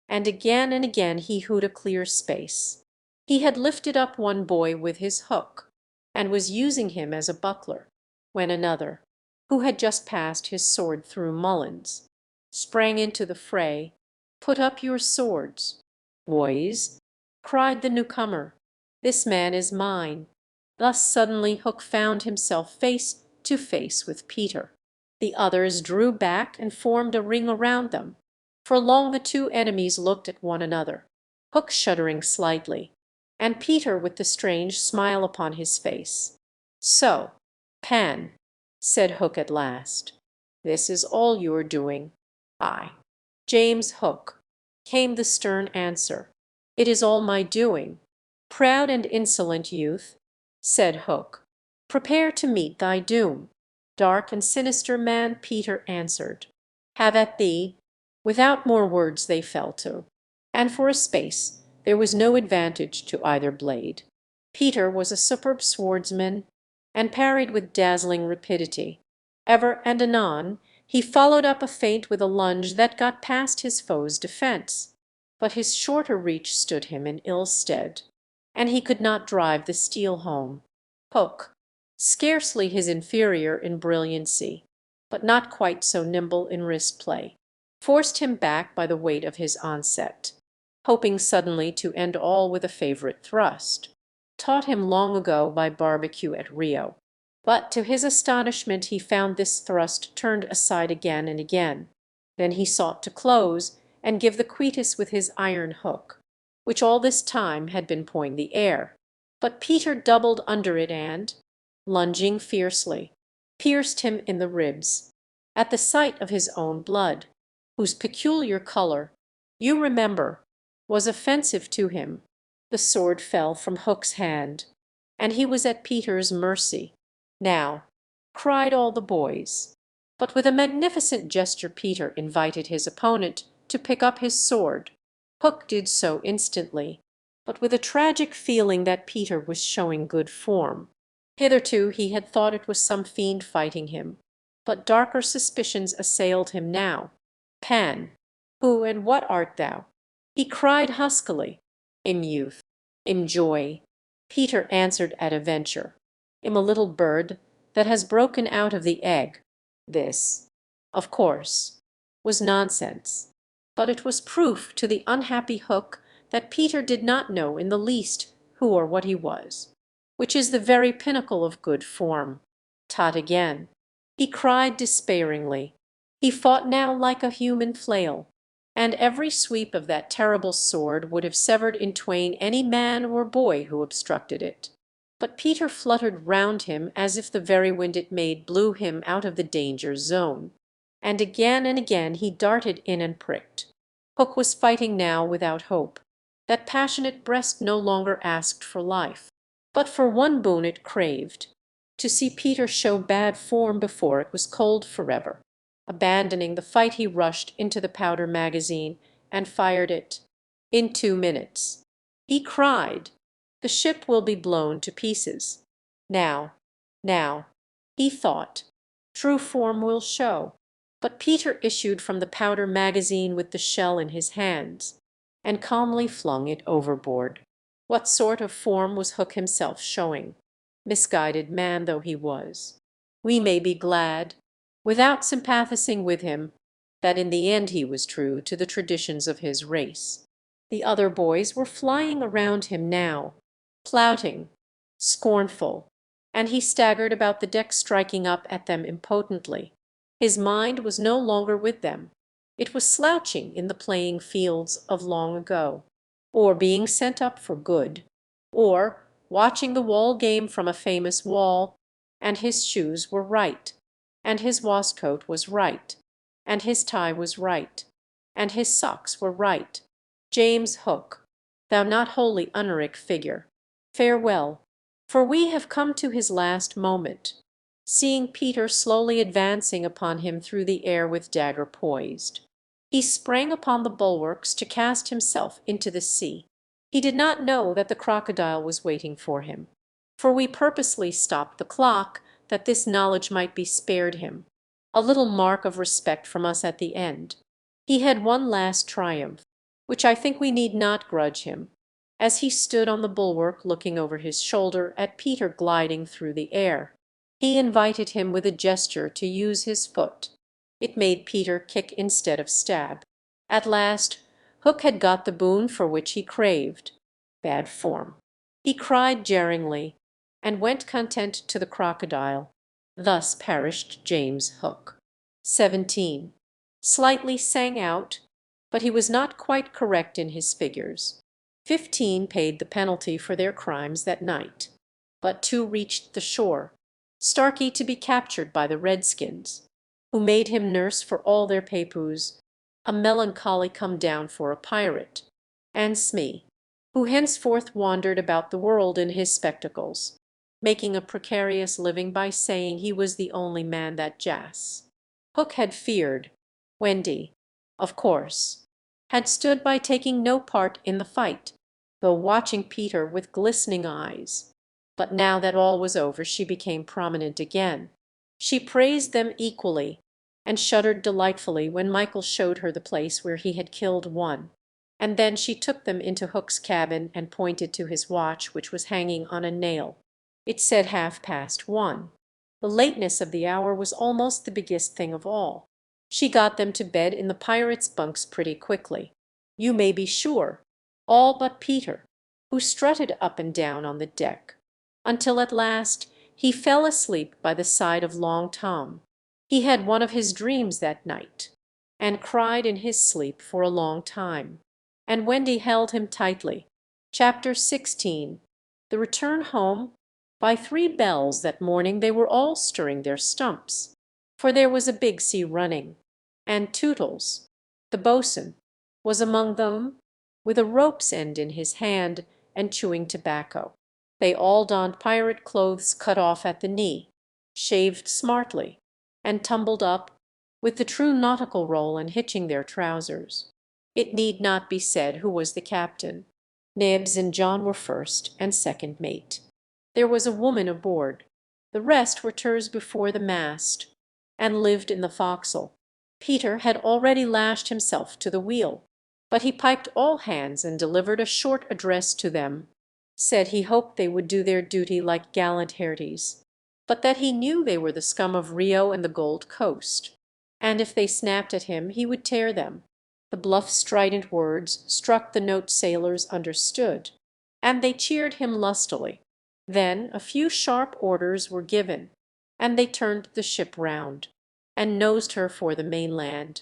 and again he hewed a clear space. He had lifted up one boy with his hook, and was using him as a buckler, when another, who had just passed his sword through Mullins, sprang into the fray. "Put up your swords, boys," cried the newcomer. "This man is mine." Thus suddenly Hook found himself face to face with Peter. The others drew back and formed a ring around them. For long the two enemies looked at one another, Hook shuddering slightly, and Peter with the strange smile upon his face. "So, Pan," said Hook at last, "this is all your doing?" "Aye, James Hook," came the stern answer, "it is all my doing." "Proud and insolent youth," said Hook, "prepare to meet thy doom." "Dark and sinister man," Peter answered, "have at thee." Without more words they fell to, and for a space there was no advantage to either blade. Peter was a superb swordsman, and parried with dazzling rapidity. Ever and anon he followed up a feint with a lunge that got past his foe's defence, but his shorter reach stood him in ill stead, and he could not drive the steel home. Hook, scarcely his inferior in brilliancy, but not quite so nimble in wrist play, forced him back by the weight of his onset, hoping suddenly to end all with a favourite thrust, taught him long ago by barbecue at Rio. But to his astonishment he found this thrust turned aside again and again. Then he sought to close and give the quietus with his iron hook, which all this time had been pawing the air. But Peter doubled under it and, lunging fiercely, pierced him in the ribs, at the sight of his own blood, whose peculiar colour, you remember, was offensive to him. The sword fell from Hook's hand, and he was at Peter's mercy. "Now," cried all the boys. But with a magnificent gesture Peter invited his opponent to pick up his sword. Hook did so instantly, but with a tragic feeling that Peter was showing good form. Hitherto he had thought it was some fiend fighting him, but darker suspicions assailed him now. "Pan, who and what art thou?" he cried huskily. "Im youth, im joy," Peter answered at a venture. "Im a little bird that has broken out of the egg." This, of course, was nonsense, but it was proof to the unhappy Hook that Peter did not know in the least who or what he was, which is the very pinnacle of good form. "Tot again," he cried despairingly. He fought now like a human flail, and every sweep of that terrible sword would have severed in twain any man or boy who obstructed it. But Peter fluttered round him as if the very wind it made blew him out of the danger zone, and again he darted in and pricked. Hook was fighting now without hope. That passionate breast no longer asked for life, but for one boon it craved, to see Peter show bad form before it was cold forever. Abandoning the fight he rushed into the powder magazine and fired it. In 2 minutes, he cried, "The ship will be blown to pieces. Now, he thought, true form will show." But Peter issued from the powder magazine with the shell in his hands, and calmly flung it overboard. What sort of form was Hook himself showing? misguided man though he was. We may be glad, without sympathizing with him, that in the end he was true to the traditions of his race. The other boys were flying around him now, flouting, scornful, and he staggered about the deck striking up at them impotently. His mind was no longer with them. It was slouching in the playing fields of long ago, or being sent up for good, or watching the wall game from a famous wall, and his shoes were right, and his waistcoat was right, and his tie was right, and his socks were right. James Hook, thou not wholly uneric figure, farewell, for we have come to his last moment. Seeing Peter slowly advancing upon him through the air with dagger poised, he sprang upon the bulwarks to cast himself into the sea. He did not know that the crocodile was waiting for him, for we purposely stopped the clock that this knowledge might be spared him, a little mark of respect from us at the end. He had one last triumph, which I think we need not grudge him, as he stood on the bulwark looking over his shoulder at Peter gliding through the air. He invited him with a gesture to use his foot. It made Peter kick instead of stab. At last Hook had got the boon for which he craved. Bad form. He cried jeeringly, and went content to the crocodile. Thus perished James Hook. 17. Slightly sang out, but he was not quite correct in his figures. 15 paid the penalty for their crimes that night, but 2 reached the shore, Starkey to be captured by the redskins, who made him nurse for all their papers, a melancholy come down for a pirate, and Smee, who henceforth wandered about the world in his spectacles, making a precarious living by saying he was the only man that Jas. Hook had feared. Wendy, of course, had stood by taking no part in the fight, though watching Peter with glistening eyes. But now that all was over she became prominent again. She praised them equally, and shuddered delightfully when Michael showed her the place where he had killed one, and then she took them into Hook's cabin and pointed to his watch, which was hanging on a nail. It said 1:30. The lateness of the hour was almost the biggest thing of all. She got them to bed in the pirates' bunks pretty quickly, you may be sure, all but Peter, who strutted up and down on the deck, until at last he fell asleep by the side of Long Tom. He had one of his dreams that night, and cried in his sleep for a long time, and Wendy held him tightly. Chapter 16. The return home. By 3 bells that morning they were all stirring their stumps, for there was a big sea running, and Tootles, the boatswain, was among them, with a rope's end in his hand and chewing tobacco. They all donned pirate clothes cut off at the knee, shaved smartly, and tumbled up, with the true nautical roll and hitching their trousers. It need not be said who was the captain. Nibs and John were first and second mate. There was a woman aboard. The rest were ters before the mast, and lived in the forecastle. Peter had already lashed himself to the wheel, but he piped all hands and delivered a short address to them, said he hoped they would do their duty like gallant hearties, but that he knew they were the scum of Rio and the Gold Coast, and if they snapped at him he would tear them. The bluff strident words struck the note sailors understood, and they cheered him lustily. Then a few sharp orders were given, and they turned the ship round, and nosed her for the mainland.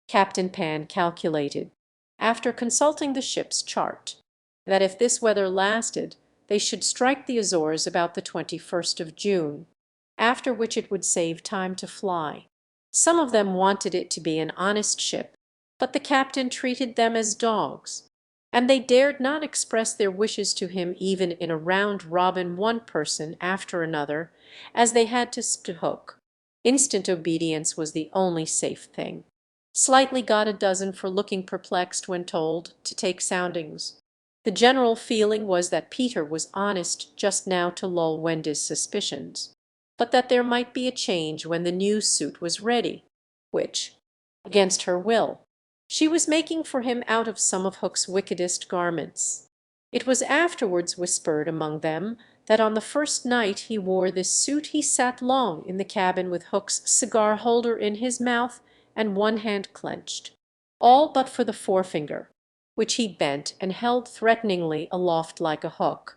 Captain Pan calculated, after consulting the ship's chart, that if this weather lasted they should strike the Azores about the 21st of June, after which it would save time to fly. Some of them wanted it to be an honest ship, but the captain treated them as dogs, and they dared not express their wishes to him even in a round-robin one person after another, as they had to Hook. Instant obedience was the only safe thing. Slightly got a dozen for looking perplexed when told to take soundings. The general feeling was that Peter was honest just now to lull Wendy's suspicions, but that there might be a change when the new suit was ready, which, against her will, she was making for him out of some of Hook's wickedest garments. It was afterwards whispered among them that on the first night he wore this suit he sat long in the cabin with Hook's cigar holder in his mouth and one hand clenched, all but for the forefinger, which he bent and held threateningly aloft like a hook,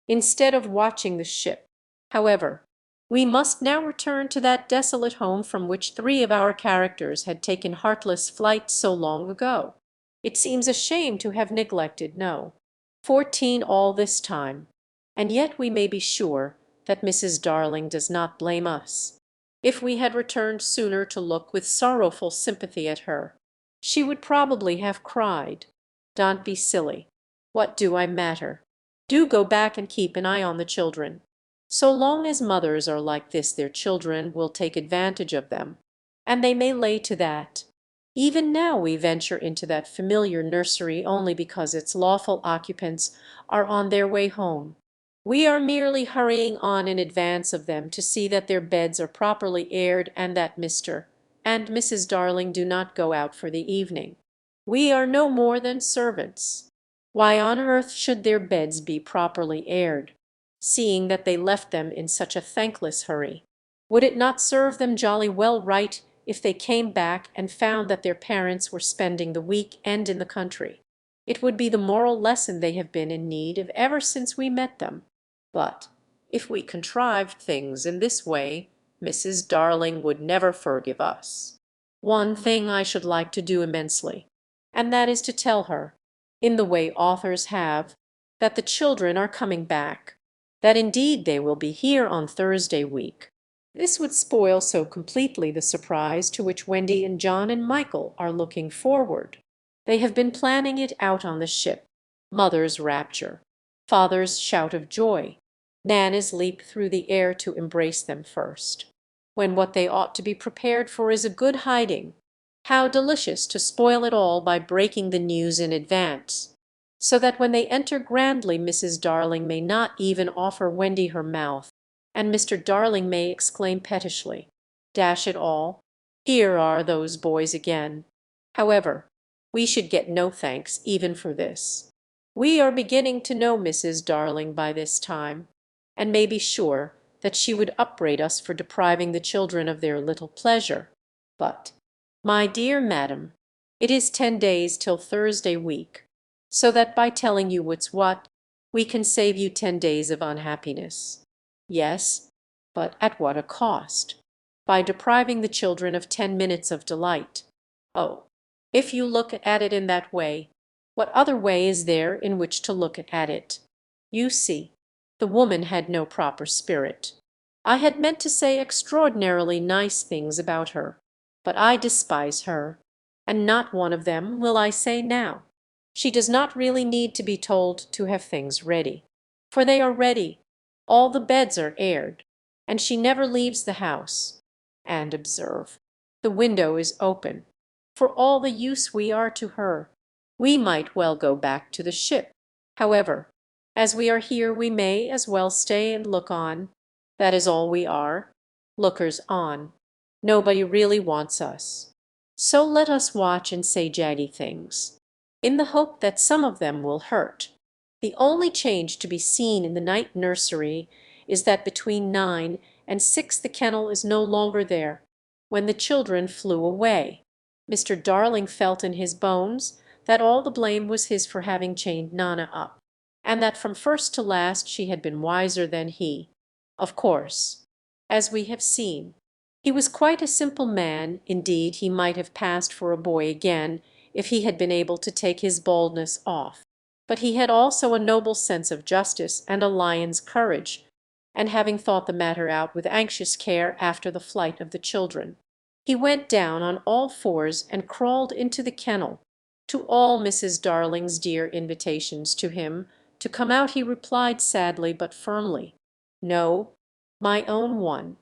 instead of watching the ship. However, we must now return to that desolate home from which three of our characters had taken heartless flight so long ago. It seems a shame to have neglected, no, 14 all this time, and yet we may be sure that Mrs. Darling does not blame us. If we had returned sooner to look with sorrowful sympathy at her, she would probably have cried, "Don't be silly. What do I matter? Do go back and keep an eye on the children." So long as mothers are like this, their children will take advantage of them, and they may lay to that. Even now we venture into that familiar nursery only because its lawful occupants are on their way home. We are merely hurrying on in advance of them to see that their beds are properly aired and that Mr. and Mrs. Darling do not go out for the evening. We are no more than servants. Why on earth should their beds be properly aired, seeing that they left them in such a thankless hurry? Would it not serve them jolly well right if they came back and found that their parents were spending the week end in the country? It would be the moral lesson they have been in need of ever since we met them. But if we contrived things in this way, Mrs. Darling would never forgive us. One thing I should like to do immensely, and that is to tell her, in the way authors have, that the children are coming back, that indeed they will be here on Thursday week. This would spoil so completely the surprise to which Wendy and John and Michael are looking forward. They have been planning it out on the ship. Mother's rapture, father's shout of joy, Nana's leap through the air to embrace them first, when what they ought to be prepared for is a good hiding. How delicious to spoil it all by breaking the news in advance, so that when they enter grandly Mrs. Darling may not even offer Wendy her mouth, and Mr. Darling may exclaim pettishly, "Dash it all, here are those boys again." However, we should get no thanks even for this. We are beginning to know Mrs. Darling by this time, and may be sure that she would upbraid us for depriving the children of their little pleasure. But, my dear madam, it is 10 days till Thursday week, so that by telling you what's what, we can save you 10 days of unhappiness. Yes, but at what a cost? By depriving the children of 10 minutes of delight. Oh, if you look at it in that way, what other way is there in which to look at it? You see, the woman had no proper spirit. I had meant to say extraordinarily nice things about her, but I despise her, and not one of them will I say now. She does not really need to be told to have things ready, for they are ready. All the beds are aired, and she never leaves the house. And observe, the window is open. For all the use we are to her, we might well go back to the ship. However, as we are here we may as well stay and look on. That is all we are, lookers on. Nobody really wants us. So let us watch and say jaggy things, in the hope that some of them will hurt. The only change to be seen in the night nursery is that between 9 and 6 the kennel is no longer there. When the children flew away, Mr. Darling felt in his bones that all the blame was his for having chained Nana up, and that from first to last she had been wiser than he. Of course, as we have seen, he was quite a simple man. Indeed, he might have passed for a boy again if he had been able to take his boldness off. But he had also a noble sense of justice and a lion's courage, and having thought the matter out with anxious care after the flight of the children, he went down on all fours and crawled into the kennel. To all Mrs. Darling's dear invitations to him to come out he replied sadly but firmly, "No, my own one,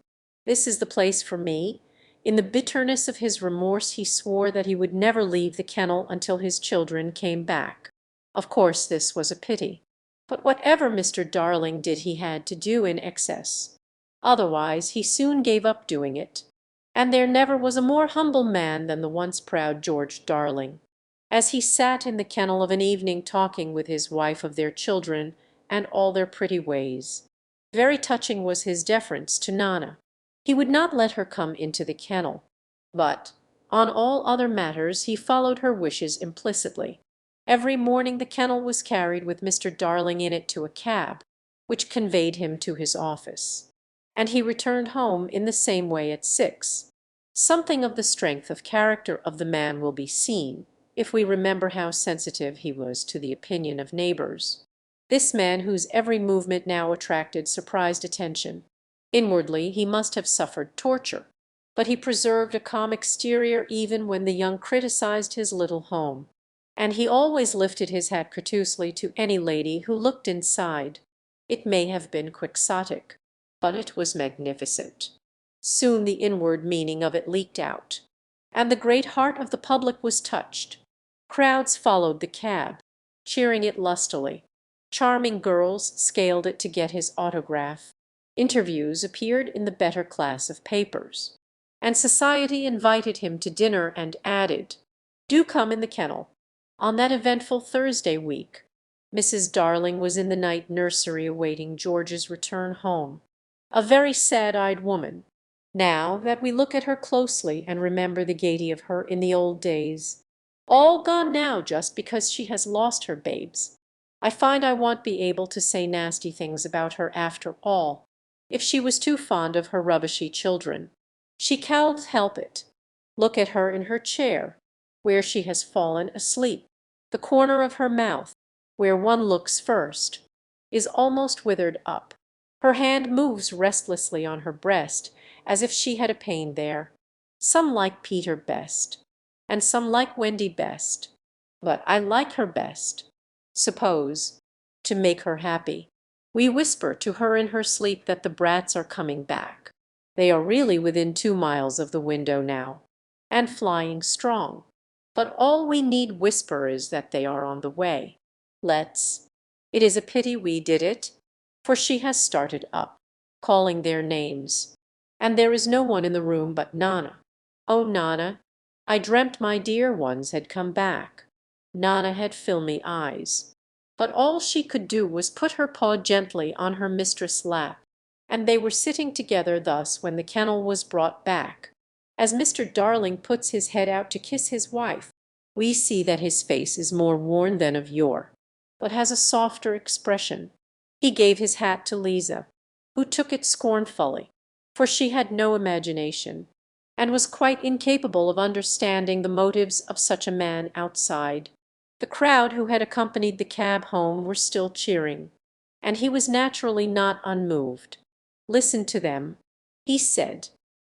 this is the place for me." In the bitterness of his remorse he swore that he would never leave the kennel until his children came back. Of course this was a pity, but whatever Mr. Darling did he had to do in excess. Otherwise he soon gave up doing it, and there never was a more humble man than the once proud George Darling. As he sat in the kennel of an evening talking with his wife of their children and all their pretty ways, Very touching was his deference to Nana. He would not let her come into the kennel, but on all other matters he followed her wishes implicitly. Every morning the kennel was carried with Mr. Darling in it to a cab, which conveyed him to his office, and he returned home in the same way at 6. Something of the strength of character of the man will be seen, if we remember how sensitive he was to the opinion of neighbors. This man whose every movement now attracted surprised attention. Inwardly he must have suffered torture, but he preserved a calm exterior even when the young criticized his little home, and he always lifted his hat courteously to any lady who looked inside. It may have been quixotic, but it was magnificent. Soon the inward meaning of it leaked out, and the great heart of the public was touched. Crowds followed the cab, cheering it lustily. Charming girls scaled it to get his autograph. Interviews appeared in the better class of papers, and society invited him to dinner and added, "Do come in the kennel." On that eventful Thursday week, Mrs. Darling was in the night nursery awaiting George's return home, a very sad-eyed woman, now that we look at her closely and remember the gaiety of her in the old days. All gone now just because she has lost her babes. I find I won't be able to say nasty things about her after all, if she was too fond of her rubbishy children. She can't help it. Look at her in her chair, where she has fallen asleep. The corner of her mouth, where one looks first, is almost withered up. Her hand moves restlessly on her breast, as if she had a pain there. Some like Peter best, and some like Wendy best, but I like her best. Suppose, to make her happy, we whisper to her in her sleep that the brats are coming back. They are really within 2 miles of the window now, and flying strong. But all we need whisper is that they are on the way. Let's. It is a pity we did it, for she has started up, calling their names, and there is no one in the room but Nana. Oh, Nana, I dreamt my dear ones had come back. Nana had filmy eyes, but all she could do was put her paw gently on her mistress' lap, and they were sitting together thus when the kennel was brought back. As Mr. Darling puts his head out to kiss his wife, we see that his face is more worn than of yore, but has a softer expression. He gave his hat to Lisa, who took it scornfully, for she had no imagination, and was quite incapable of understanding the motives of such a man outside. The crowd who had accompanied the cab home were still cheering, and he was naturally not unmoved. Listen to them. He said,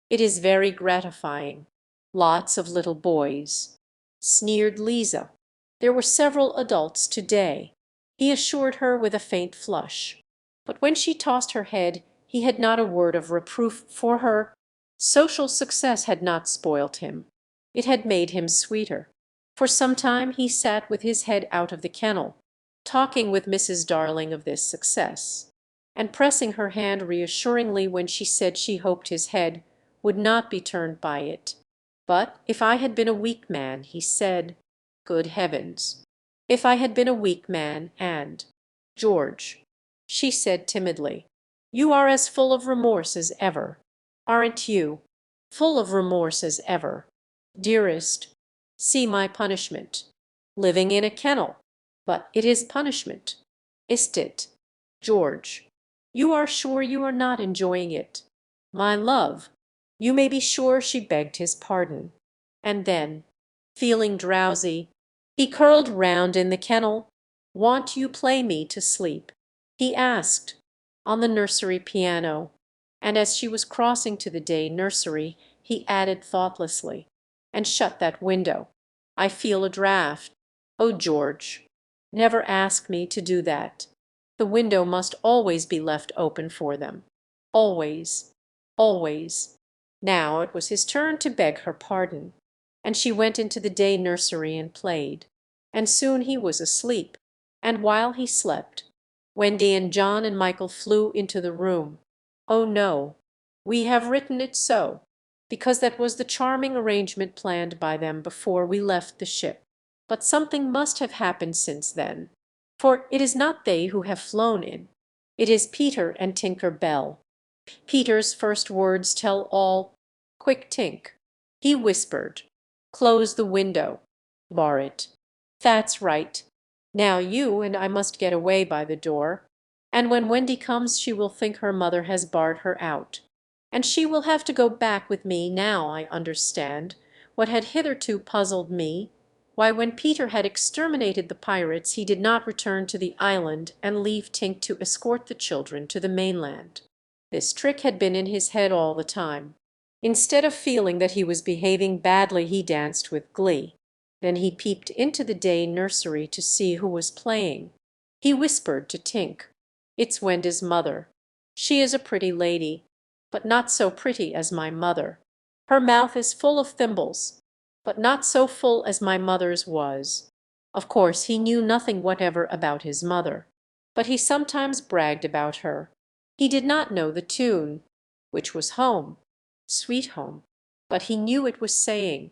"It is very gratifying. Lots of little boys." Sneered Lisa. There were several adults to-day, he assured her with a faint flush. But when she tossed her head he had not a word of reproof for her. Social success had not spoilt him. It had made him sweeter. For some time he sat with his head out of the kennel, talking with Mrs. Darling of this success, and pressing her hand reassuringly when she said she hoped his head would not be turned by it. "But if I had been a weak man," he said, "good heavens! If I had been a weak man, and, George," she said timidly, "you are as full of remorse as ever, aren't you? Full of remorse as ever. Dearest, see my punishment. Living in a kennel. But it is punishment, isn't it? George, you are sure you are not enjoying it? My love, you may be sure." She begged his pardon. And then, feeling drowsy, he curled round in the kennel. "Won't you play me to sleep?" he asked, on the nursery piano, and as she was crossing to the day nursery he added thoughtlessly, "And shut that window. I feel a draught." "Oh, George, never ask me to do that. The window must always be left open for them. Always, always." Now it was his turn to beg her pardon, and she went into the day nursery and played, and soon he was asleep, and while he slept, Wendy and John and Michael flew into the room. Oh no, we have written it so, because that was the charming arrangement planned by them before we left the ship. But something must have happened since then, for it is not they who have flown in. It is Peter and Tinker Bell. Peter's first words tell all. "Quick, Tink," he whispered. "Close the window. Bar it. That's right. Now you and I must get away by the door, and when Wendy comes she will think her mother has barred her out. And she will have to go back with me. Now I understand what had hitherto puzzled me, why when Peter had exterminated the pirates he did not return to the island and leave Tink to escort the children to the mainland. This trick had been in his head all the time. Instead of feeling that he was behaving badly he danced with glee. Then he peeped into the day nursery to see who was playing. He whispered to Tink, "It's Wendy's mother. She is a pretty lady, but not so pretty as my mother. Her mouth is full of thimbles, but not so full as my mother's was." Of course he knew nothing whatever about his mother, but he sometimes bragged about her. He did not know the tune, which was Home, Sweet Home, but he knew it was saying,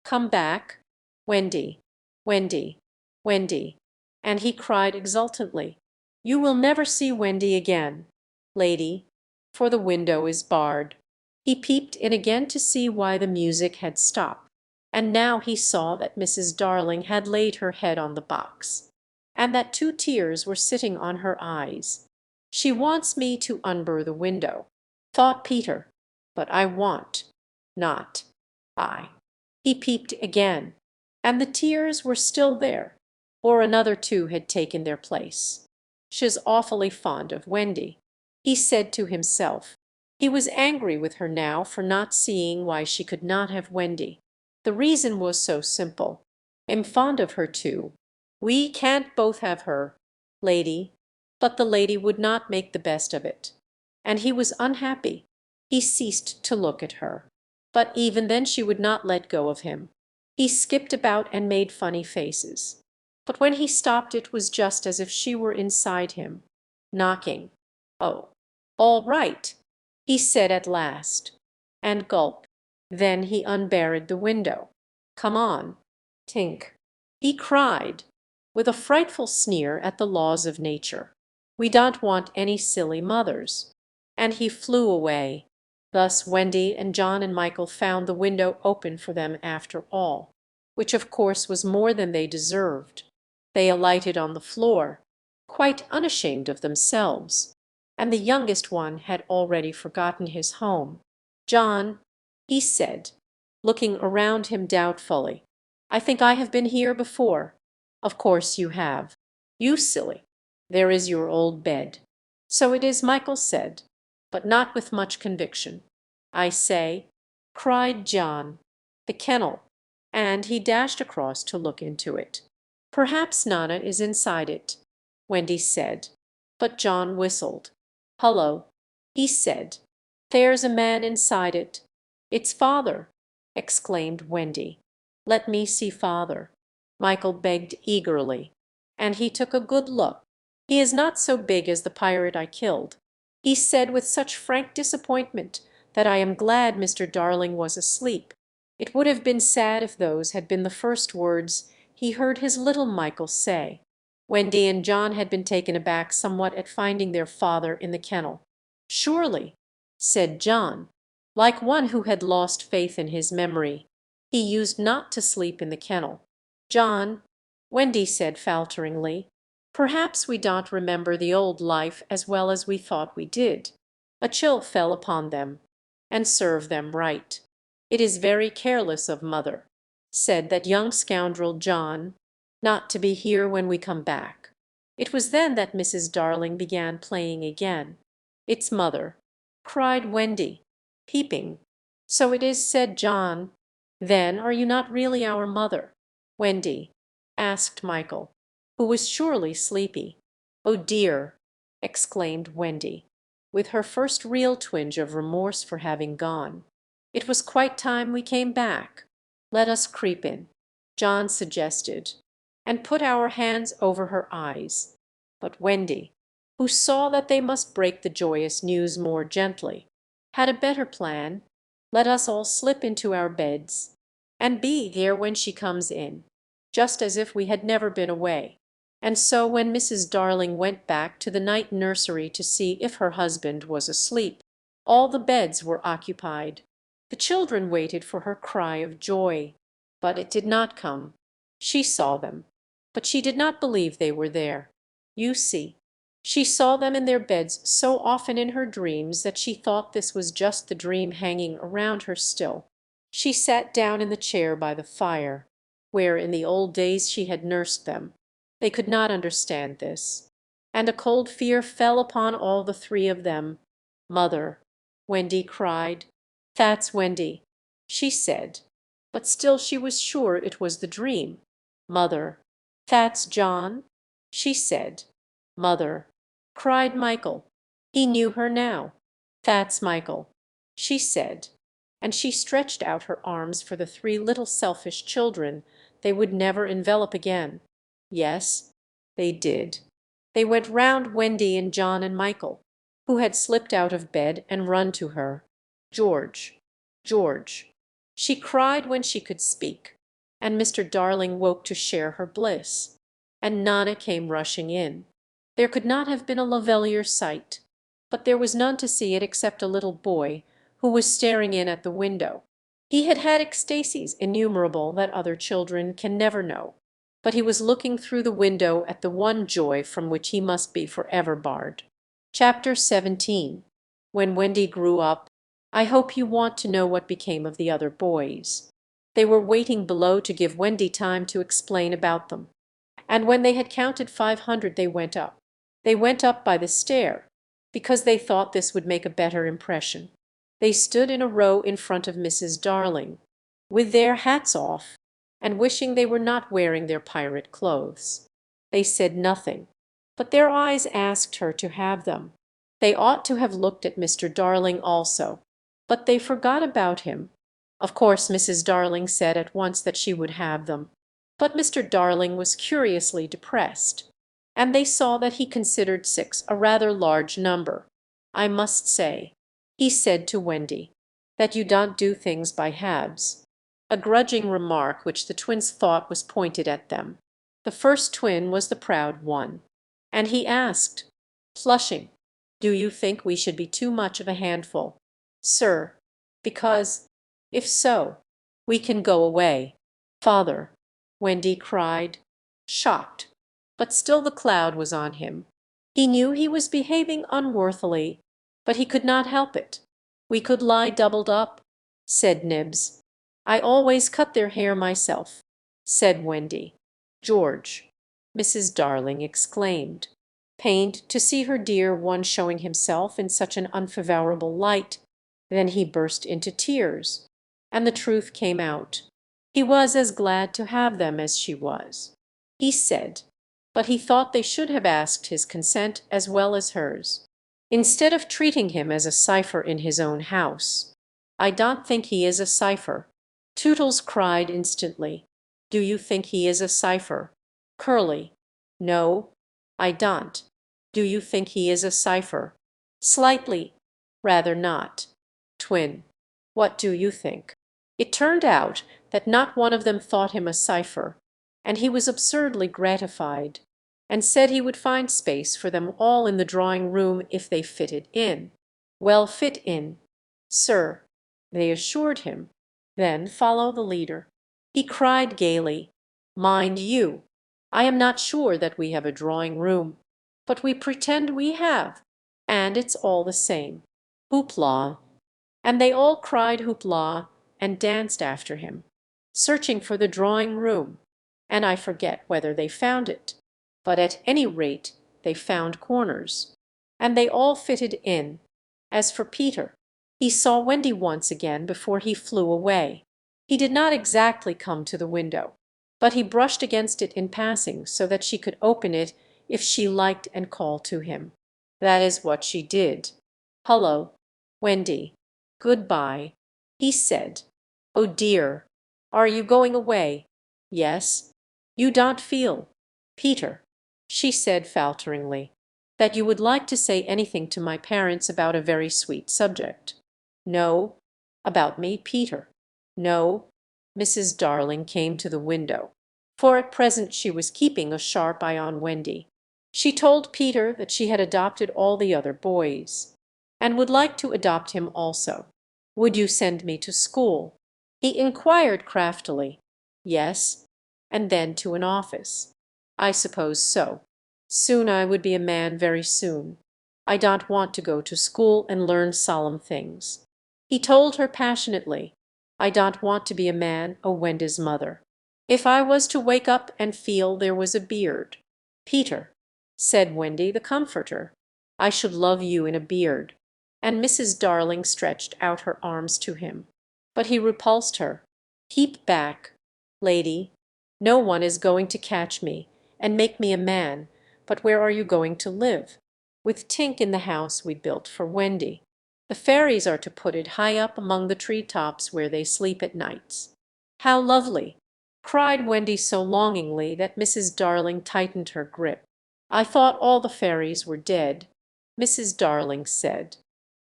"Come back, Wendy, Wendy, Wendy," and he cried exultantly, "You will never see Wendy again, lady, for the window is barred." He peeped in again to see why the music had stopped, and now he saw that Mrs. Darling had laid her head on the box, and that 2 tears were sitting on her eyes. "She wants me to unbar the window," thought Peter, "but I want not I." He peeped again, and the tears were still there, or another 2 had taken their place. "She's awfully fond of Wendy," he said to himself. He was angry with her now for not seeing why she could not have Wendy. The reason was so simple. "I'm fond of her too. We can't both have her, lady." But the lady would not make the best of it, and he was unhappy. He ceased to look at her, but even then she would not let go of him. He skipped about and made funny faces, but when he stopped it was just as if she were inside him, knocking. "Oh, all right," he said at last, and gulped. Then he unbarred the window. "Come on, Tink," he cried, with a frightful sneer at the laws of nature. "We don't want any silly mothers." And he flew away. Thus Wendy and John and Michael found the window open for them after all, which of course was more than they deserved. They alighted on the floor, quite unashamed of themselves, and the youngest one had already forgotten his home. "John," he said, looking around him doubtfully, "I think I have been here before." "Of course you have, you silly. There is your old bed." "So it is," Michael said, but not with much conviction. "I say," cried John, "the kennel," and he dashed across to look into it. "Perhaps Nana is inside it," Wendy said, but John whistled. "Hullo," he said, "there's a man inside it." "It's father," exclaimed Wendy. "Let me see father," Michael begged eagerly, and he took a good look. "He is not so big as the pirate I killed," he said with such frank disappointment that I am glad Mr. Darling was asleep. It would have been sad if those had been the first words he heard his little Michael say. Wendy and John had been taken aback somewhat at finding their father in the kennel. "Surely," said John, like one who had lost faith in his memory, "he used not to sleep in the kennel." "John," Wendy said falteringly, "perhaps we don't remember the old life as well as we thought we did." A chill fell upon them, and serve them right. "It is very careless of mother," said that young scoundrel John, "not to be here when we come back." It was then that Mrs. Darling began playing again. "It's mother," cried Wendy, peeping. "So it is," said John. "Then are you not really our mother, Wendy?" asked Michael, who was surely sleepy. "Oh dear!" exclaimed Wendy, with her first real twinge of remorse for having gone. "It was quite time we came back. Let us creep in," John suggested, "and put our hands over her eyes." But Wendy, who saw that they must break the joyous news more gently, had a better plan. "Let us all slip into our beds, and be there when she comes in, just as if we had never been away." And so when Mrs. Darling went back to the night nursery to see if her husband was asleep, all the beds were occupied. The children waited for her cry of joy, but it did not come. She saw them, but she did not believe they were there. You see, she saw them in their beds so often in her dreams that she thought this was just the dream hanging around her still. She sat down in the chair by the fire, where in the old days she had nursed them. They could not understand this, and a cold fear fell upon all the three of them. "Mother," Wendy cried. "That's Wendy," she said, but still she was sure it was the dream. "Mother, that's John," she said. "Mother," cried Michael. He knew her now. "That's Michael," she said, and she stretched out her arms for the three little selfish children they would never envelop again. Yes, they did. They went round Wendy and John and Michael, who had slipped out of bed and run to her. "George, George," she cried when she could speak, and Mr. Darling woke to share her bliss, and Nana came rushing in. There could not have been a lovelier sight, but there was none to see it except a little boy who was staring in at the window. He had had ecstasies innumerable that other children can never know, but he was looking through the window at the one joy from which he must be forever barred. Chapter 17. When Wendy grew up. I hope you want to know what became of the other boys. They were waiting below to give Wendy time to explain about them, and when they had counted 500 they went up. They went up by the stair, because they thought this would make a better impression. They stood in a row in front of Mrs. Darling, with their hats off, and wishing they were not wearing their pirate clothes. They said nothing, but their eyes asked her to have them. They ought to have looked at Mr. Darling also, but they forgot about him. Of course Mrs. Darling said at once that she would have them, but Mr. Darling was curiously depressed, and they saw that he considered 6 a rather large number. "I must say," he said to Wendy, "that you don't do things by halves," a grudging remark which the twins thought was pointed at them. The first twin was the proud one, and he asked, flushing, "Do you think we should be too much of a handful, sir? Because, if so, we can go away." "Father," Wendy cried, shocked, but still the cloud was on him. He knew he was behaving unworthily, but he could not help it. "We could lie doubled up," said Nibs. "I always cut their hair myself," said Wendy. "George," Mrs. Darling exclaimed, pained to see her dear one showing himself in such an unfavorable light. Then he burst into tears, and the truth came out. He was as glad to have them as she was, he said, but he thought they should have asked his consent as well as hers, instead of treating him as a cipher in his own house. "I don't think he is a cipher," Tootles cried instantly. "Do you think he is a cipher?" Curly. "No, I don't." "Do you think he is a cipher?" "Slightly." "Rather not." Twin. "What do you think?" It turned out that not one of them thought him a cipher, and he was absurdly gratified, and said he would find space for them all in the drawing-room if they fitted in. "Well, fit in, sir," they assured him. "Then follow the leader." He cried gaily, "Mind you, I am not sure that we have a drawing-room, but we pretend we have, and it's all the same. Hoopla!" And they all cried hoopla and danced after him, searching for the drawing-room, and I forget whether they found it, but at any rate they found corners, and they all fitted in. As for Peter, he saw Wendy once again before he flew away. He did not exactly come to the window, but he brushed against it in passing so that she could open it if she liked and call to him. That is what she did. "Hullo, Wendy. Good-bye," he said. "Oh dear, are you going away?" "Yes." "You don't feel, Peter," she said falteringly, "that you would like to say anything to my parents about a very sweet subject?" "No." "About me, Peter?" "No." Mrs. Darling came to the window. for at present she was keeping a sharp eye on Wendy. She told Peter that she had adopted all the other boys, and would like to adopt him also. "Would you send me to school?" he inquired craftily. "Yes." And then to an office. "I suppose so. Soon I would be a man, very soon. I don't want to go to school and learn solemn things." He told her passionately, "I don't want to be a man, O Wendy's mother. If I was to wake up and feel there was a beard—" "Peter," said Wendy, the comforter, "I should love you in a beard." And Mrs. Darling stretched out her arms to him. But he repulsed her. "Keep back, lady. No one is going to catch me and make me a man. But where are you going to live?" "With Tink in the house we built for Wendy. The fairies are to put it high up among the tree tops where they sleep at nights." "How lovely!" cried Wendy so longingly that Mrs. Darling tightened her grip. "I thought all the fairies were dead," Mrs. Darling said.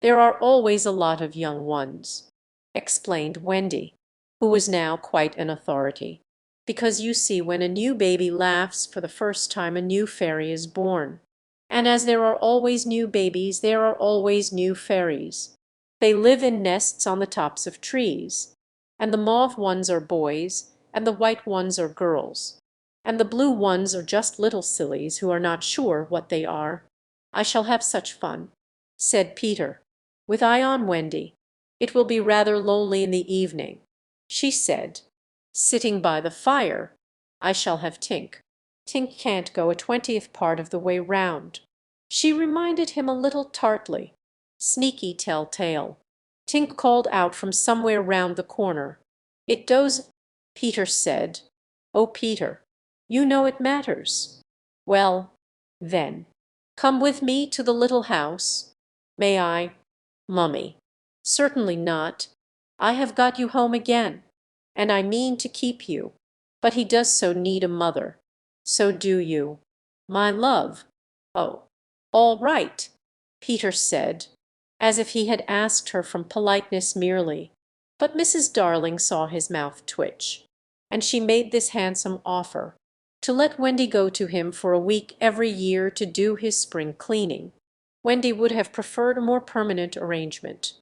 "There are always a lot of young ones," explained Wendy, who was now quite an authority, "because you see when a new baby laughs for the first time a new fairy is born. And as there are always new babies, there are always new fairies. They live in nests on the tops of trees, and the mauve ones are boys, and the white ones are girls, and the blue ones are just little sillies who are not sure what they are. I shall have such fun," said Peter, with eye on Wendy. "It will be rather lonely in the evening," she said, "sitting by the fire. I shall have Tink. Tink can't go a 20th part of the way round." She reminded him a little tartly. "Sneaky tell-tale," Tink called out from somewhere round the corner. "It does," Peter said. "Oh, Peter, you know it matters." "Well, then, come with me to the little house." "May I?" "Mummy, certainly not. I have got you home again, and I mean to keep you. But he does so need a mother." "So do you." "My love." "Oh, all right," Peter said, as if he had asked her from politeness merely. But Mrs. Darling saw his mouth twitch, and she made this handsome offer, to let Wendy go to him for a week every year to do his spring cleaning. Wendy would have preferred a more permanent arrangement,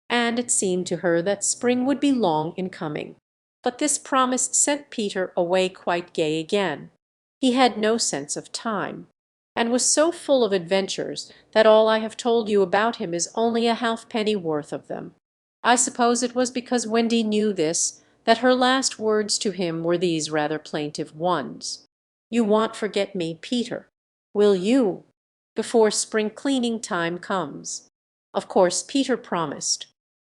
and it seemed to her that spring would be long in coming. But this promise sent Peter away quite gay again. He had no sense of time, and was so full of adventures that all I have told you about him is only a halfpenny worth of them. I suppose it was because Wendy knew this that her last words to him were these rather plaintive ones. "You won't forget me, Peter, will you, before spring cleaning time comes?" Of course Peter promised,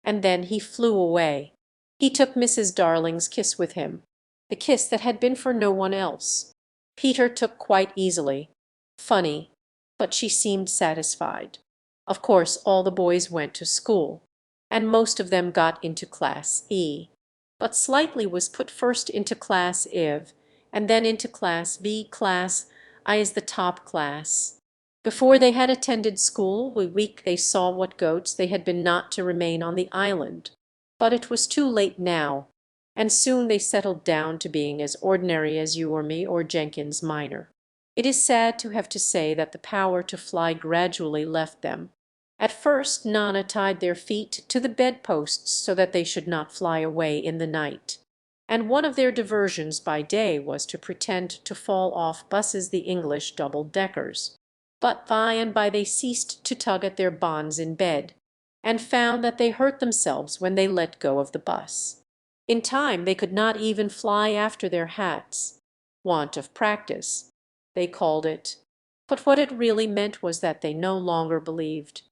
and then he flew away. He took Mrs. Darling's kiss with him, the kiss that had been for no one else. Peter took quite easily. Funny, but she seemed satisfied. Of course all the boys went to school, and most of them got into Class E. But Slightly was put first into Class IV, and then into Class V. Class I is the top class. Before they had attended school a week they saw what goats they had been not to remain on the island. But it was too late now, and soon they settled down to being as ordinary as you or me or Jenkins minor. It is sad to have to say that the power to fly gradually left them. At first Nana tied their feet to the bedposts so that they should not fly away in the night, and one of their diversions by day was to pretend to fall off buses, the English double-deckers. But by and by they ceased to tug at their bonds in bed, and found that they hurt themselves when they let go of the bus. In time they could not even fly after their hats. Want of practice, they called it. But what it really meant was that they no longer believed.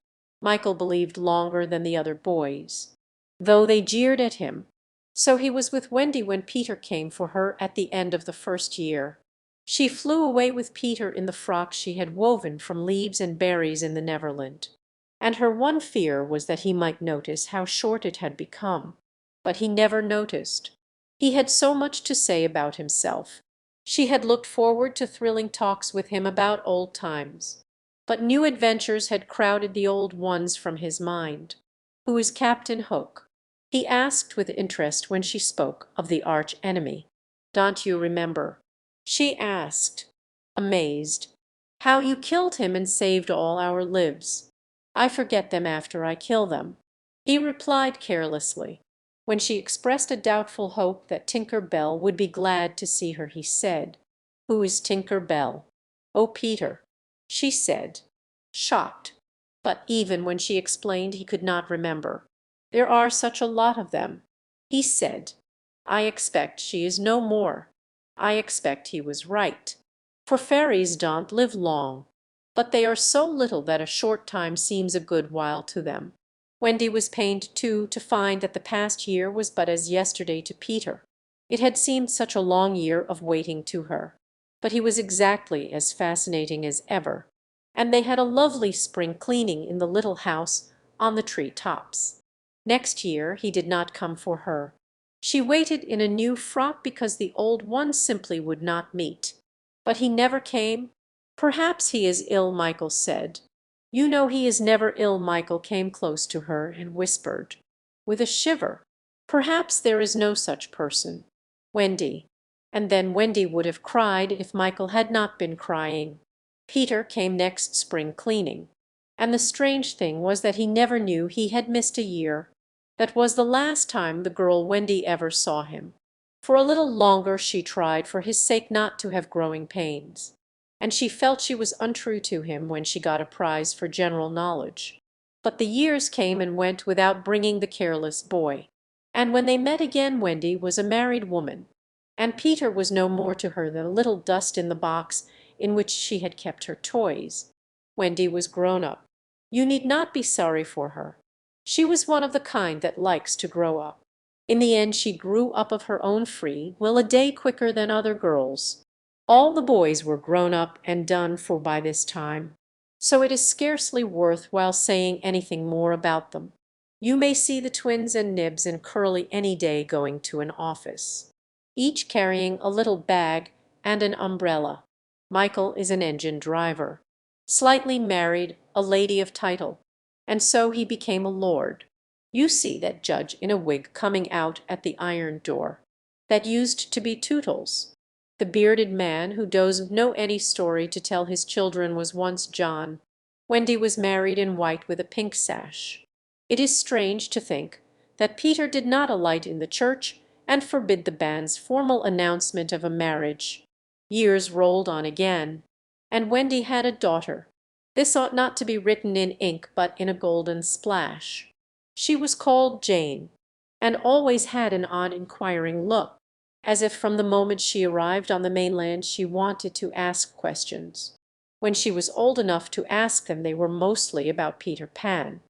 Michael believed longer than the other boys, though they jeered at him. So he was with Wendy when Peter came for her at the end of the first year. She flew away with Peter in the frock she had woven from leaves and berries in the Neverland, and her one fear was that he might notice how short it had become. But he never noticed. He had so much to say about himself. She had looked forward to thrilling talks with him about old times. But new adventures had crowded the old ones from his mind. "Who is Captain Hook?" he asked with interest when she spoke of the arch enemy. "Don't you remember?" She asked, amazed, "How you killed him and saved all our lives." "I forget them after I kill them," he replied carelessly. When she expressed a doubtful hope that Tinker Bell would be glad to see her, he said, "Who is Tinker Bell?" "Oh, Peter," she said, shocked. But even when she explained he could not remember. "There are such a lot of them," he said. "I expect she is no more." I expect he was right. For fairies don't live long, but they are so little that a short time seems a good while to them. Wendy was pained too to find that the past year was but as yesterday to Peter. It had seemed such a long year of waiting to her. But he was exactly as fascinating as ever, and they had a lovely spring cleaning in the little house on the tree tops. Next year he did not come for her. She waited in a new frock because the old one simply would not meet. But he never came. "Perhaps he is ill," Michael said. "You know he is never ill." Michael came close to her and whispered, with a shiver, "Perhaps there is no such person. Wendy." And then Wendy would have cried if Michael had not been crying. Peter came next spring cleaning, and the strange thing was that he never knew he had missed a year. That was the last time the girl Wendy ever saw him. For a little longer she tried for his sake not to have growing pains, and she felt she was untrue to him when she got a prize for general knowledge. But the years came and went without bringing the careless boy, and when they met again Wendy was a married woman, and Peter was no more to her than a little dust in the box in which she had kept her toys. Wendy was grown up. You need not be sorry for her. She was one of the kind that likes to grow up. In the end she grew up of her own free will a day quicker than other girls. All the boys were grown up and done for by this time, so it is scarcely worth while saying anything more about them. You may see the twins and Nibs and Curly any day going to an office, each carrying a little bag and an umbrella. Michael is an engine driver, slightly married, a lady of title, and so he became a lord. You see that judge in a wig coming out at the iron door. That used to be Tootles. The bearded man who doesn't know any story to tell his children was once John. Wendy was married in white with a pink sash. It is strange to think that Peter did not alight in the church and forbid the band's formal announcement of a marriage. Years rolled on again, and Wendy had a daughter. This ought not to be written in ink but in a golden splash. She was called Jane, and always had an odd inquiring look, as if from the moment she arrived on the mainland she wanted to ask questions. When she was old enough to ask them they were mostly about Peter Pan.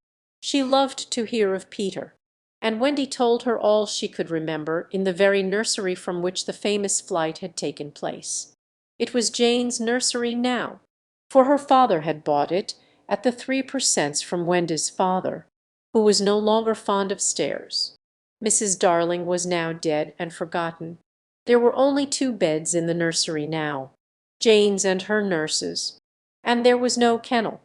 She loved to hear of Peter, and Wendy told her all she could remember in the very nursery from which the famous flight had taken place. It was Jane's nursery now, for her father had bought it at the 3 per cents from Wendy's father, who was no longer fond of stairs. Mrs. Darling was now dead and forgotten. There were only 2 beds in the nursery now, Jane's and her nurse's, and there was no kennel,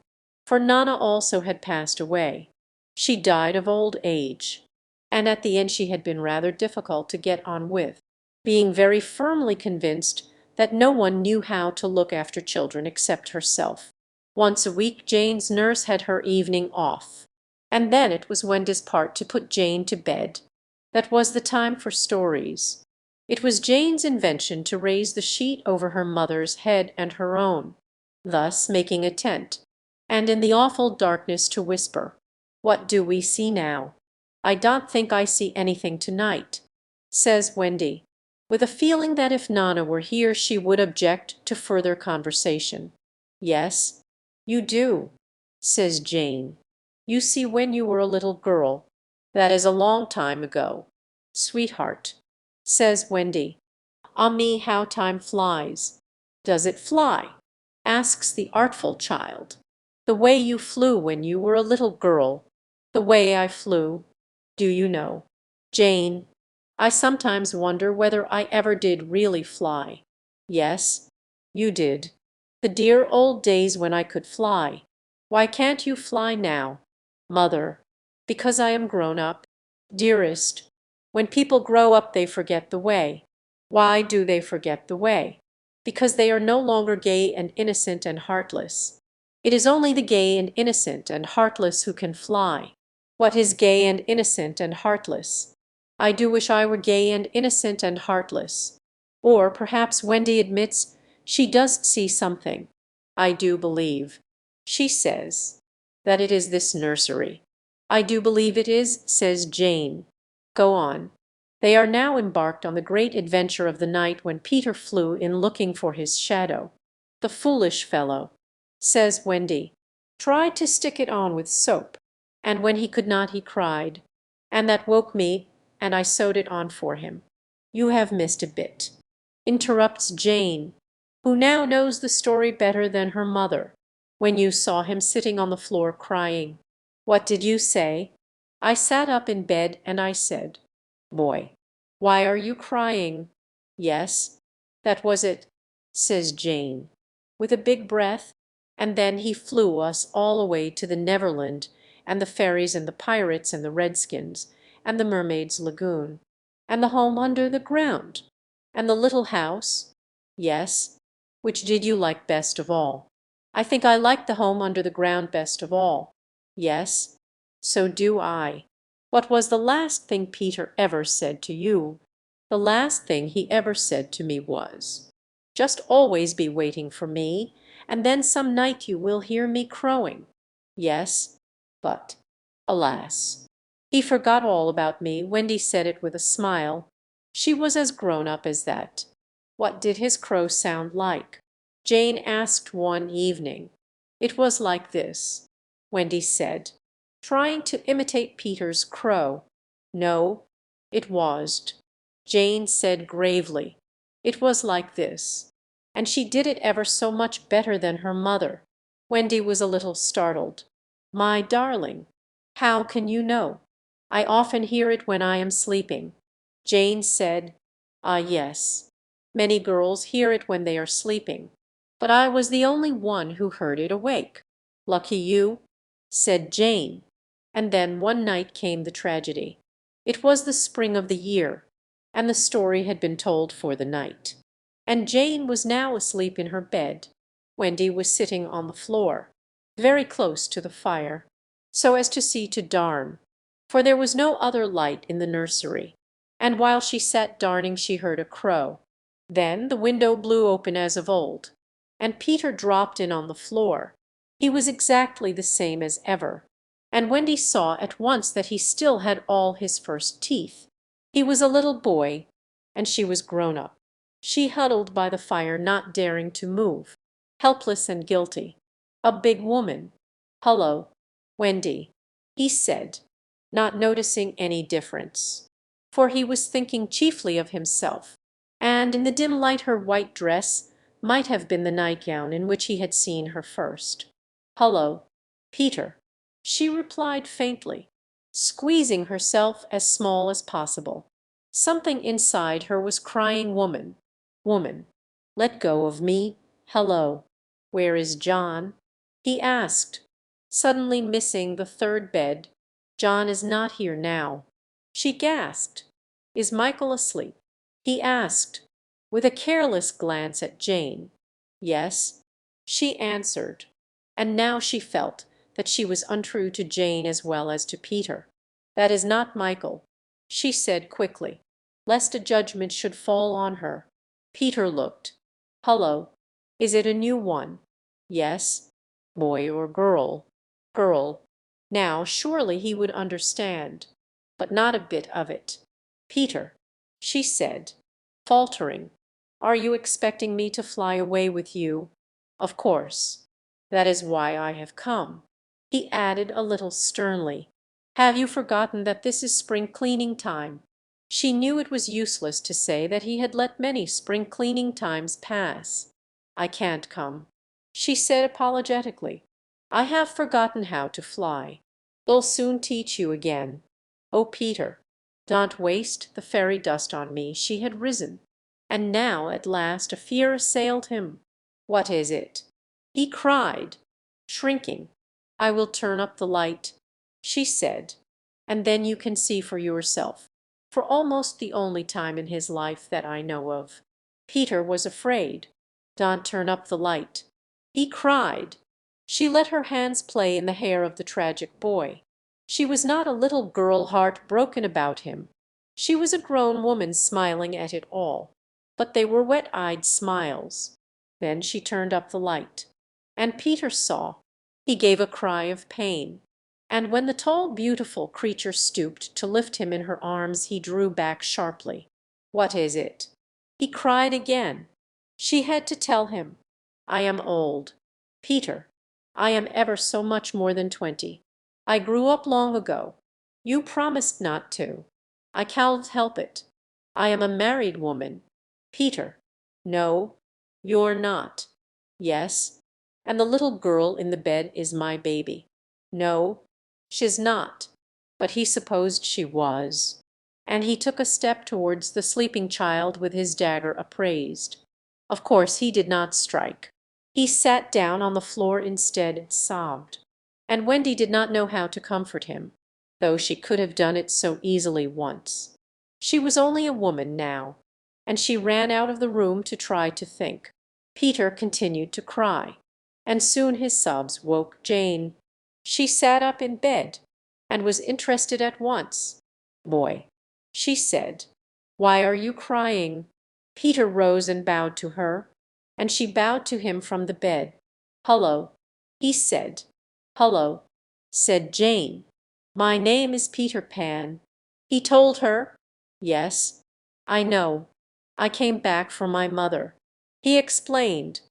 for Nana also had passed away. She died of old age, and at the end she had been rather difficult to get on with, being very firmly convinced that no one knew how to look after children except herself. Once a week Jane's nurse had her evening off, and then it was Wendy's part to put Jane to bed. That was the time for stories. It was Jane's invention to raise the sheet over her mother's head and her own, thus making a tent, and in the awful darkness to whisper, "What do we see now?" "I don't think I see anything tonight," says Wendy, with a feeling that if Nana were here she would object to further conversation. "Yes, you do," says Jane. "You see when you were a little girl. That is a long time ago." "Sweetheart," says Wendy, "ah me, how time flies." "Does it fly?" asks the artful child. "The way you flew when you were a little girl. The way I flew. Do you know, Jane, I sometimes wonder whether I ever did really fly." "Yes, you did. The dear old days when I could fly. Why can't you fly now?" "Mother, because I am grown up." "Dearest, when people grow up they forget the way." "Why do they forget the way?" because they are no longer gay and innocent and heartless. It is only the gay and innocent and heartless who can fly. What is gay and innocent and heartless? I do wish I were gay and innocent and heartless. Or perhaps Wendy admits she does see something. I do believe. She says that it is this nursery. I do believe it is, says Jane. Go on. They are now embarked on the great adventure of the night when Peter flew in looking for his shadow. The foolish fellow, says Wendy, tried to stick it on with soap, and when he could not he cried, and that woke me, and I sewed it on for him. You have missed a bit, interrupts Jane, who now knows the story better than her mother. When you saw him sitting on the floor crying, what did you say? I sat up in bed and I said, Boy, why are you crying? Yes, that was it, says Jane, with a big breath, and then he flew us all away to the Neverland, and the fairies and the pirates and the redskins, and the mermaid's lagoon, and the home under the ground, and the little house. Yes, which did you like best of all? I think I liked the home under the ground best of all. Yes, so do I. What was the last thing Peter ever said to you? The last thing he ever said to me was, just always be waiting for me, and then some night you will hear me crowing. Yes, but, alas, he forgot all about me. Wendy said it with a smile. She was as grown up as that. What did his crow sound like? Jane asked one evening. It was like this, Wendy said, trying to imitate Peter's crow. No, it wasn't. Jane said gravely. It was like this. And she did it ever so much better than her mother. Wendy was a little startled. My darling, how can you know? I often hear it when I am sleeping. Jane said, Ah, yes. Many girls hear it when they are sleeping. But I was the only one who heard it awake. Lucky you, said Jane. And then one night came the tragedy. It was the spring of the year, and the story had been told for the night. And Jane was now asleep in her bed. Wendy was sitting on the floor, very close to the fire, so as to see to darn, for there was no other light in the nursery. And while she sat darning she heard a crow. Then the window blew open as of old, and Peter dropped in on the floor. He was exactly the same as ever, and Wendy saw at once that he still had all his first teeth. He was a little boy, and she was grown up. She huddled by the fire, not daring to move, helpless and guilty. A big woman. Hullo, Wendy, he said, not noticing any difference, for he was thinking chiefly of himself, and in the dim light her white dress might have been the nightgown in which he had seen her first. Hullo, Peter, she replied faintly, squeezing herself as small as possible. Something inside her was crying, Woman, woman, let go of me. Hello, where is John? He asked, suddenly missing the third bed. John is not here now. She gasped. Is Michael asleep? He asked, with a careless glance at Jane. Yes, she answered, and now she felt that she was untrue to Jane as well as to Peter. That is not Michael, she said quickly, lest a judgment should fall on her. Peter looked. Hullo, is it a new one? Yes. Boy or girl? Girl. Now surely he would understand, but not a bit of it. Peter, she said, faltering, are you expecting me to fly away with you? Of course. That is why I have come. He added a little sternly, have you forgotten that this is spring cleaning time? She knew it was useless to say that he had let many spring cleaning times pass. I can't come, she said apologetically. I have forgotten how to fly. They'll soon teach you again. Oh, Peter, don't waste the fairy dust on me. She had risen, and now at last a fear assailed him. What is it? He cried, shrinking. I will turn up the light, she said, and then you can see for yourself, for almost the only time in his life that I know of. Peter was afraid. "Don't turn up the light," he cried. She let her hands play in the hair of the tragic boy. She was not a little girl heart-broken about him. She was a grown woman smiling at it all. But they were wet-eyed smiles. Then she turned up the light. And Peter saw. He gave a cry of pain. And when the tall, beautiful creature stooped to lift him in her arms, he drew back sharply. "What is it?" he cried again. She had to tell him. "I am old, Peter. I am ever so much more than 20. I grew up long ago. You promised not to. I can't help it. I am a married woman, Peter. No, you're not. Yes, and the little girl in the bed is my baby. No, she's not." But he supposed she was. And he took a step towards the sleeping child with his dagger upraised. Of course he did not strike. He sat down on the floor instead and sobbed. And Wendy did not know how to comfort him, though she could have done it so easily once. She was only a woman now, and she ran out of the room to try to think. Peter continued to cry, and soon his sobs woke Jane. She sat up in bed, and was interested at once. "Boy," she said, "why are you crying?" Peter rose and bowed to her, and she bowed to him from the bed. "Hullo," he said. "Hullo," said Jane. "My name is Peter Pan." He told her. "Yes, I know. I came back for my mother," he explained,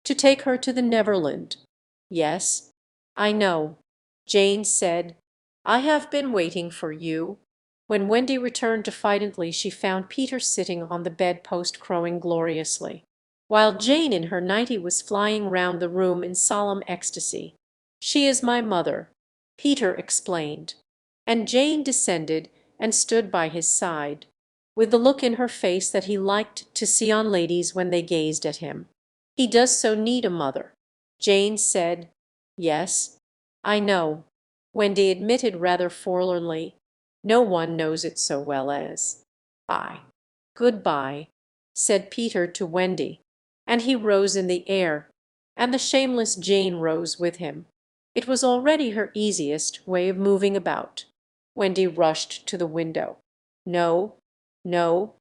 "to take her to the Neverland." "Yes, I know," Jane said. "I have been waiting for you." When Wendy returned diffidently, she found Peter sitting on the bed-post crowing gloriously, while Jane in her nightie was flying round the room in solemn ecstasy. "She is my mother," Peter explained, and Jane descended and stood by his side, with the look in her face that he liked to see on ladies when they gazed at him. "He does so need a mother." Jane said. "Yes, I know," Wendy admitted rather forlornly. "No one knows it so well as I." "Good-bye," said Peter to Wendy, and he rose in the air, and the shameless Jane rose with him. It was already her easiest way of moving about. Wendy rushed to the window. "No, no,"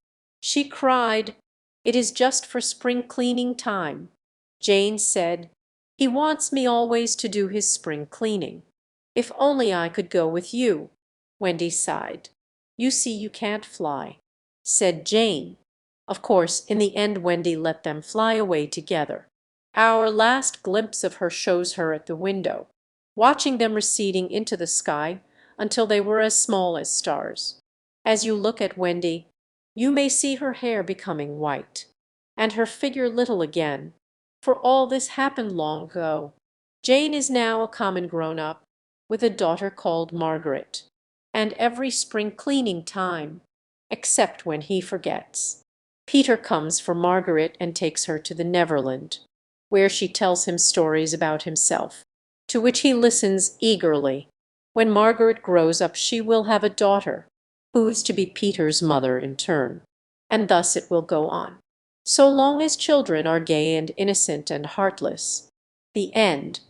she cried. "It is just for spring cleaning time." Jane said, "He wants me always to do his spring cleaning. If only I could go with you." Wendy sighed. "You see you can't fly," said Jane. Of course, in the end Wendy let them fly away together. Our last glimpse of her shows her at the window, watching them receding into the sky until they were as small as stars. As you look at Wendy, you may see her hair becoming white, and her figure little again, for all this happened long ago. Jane is now a common grown-up, with a daughter called Margaret, and every spring cleaning time, except when he forgets, Peter comes for Margaret and takes her to the Neverland, where she tells him stories about himself, to which he listens eagerly. When Margaret grows up she will have a daughter, who is to be Peter's mother in turn, and thus it will go on, so long as children are gay and innocent and heartless. The end.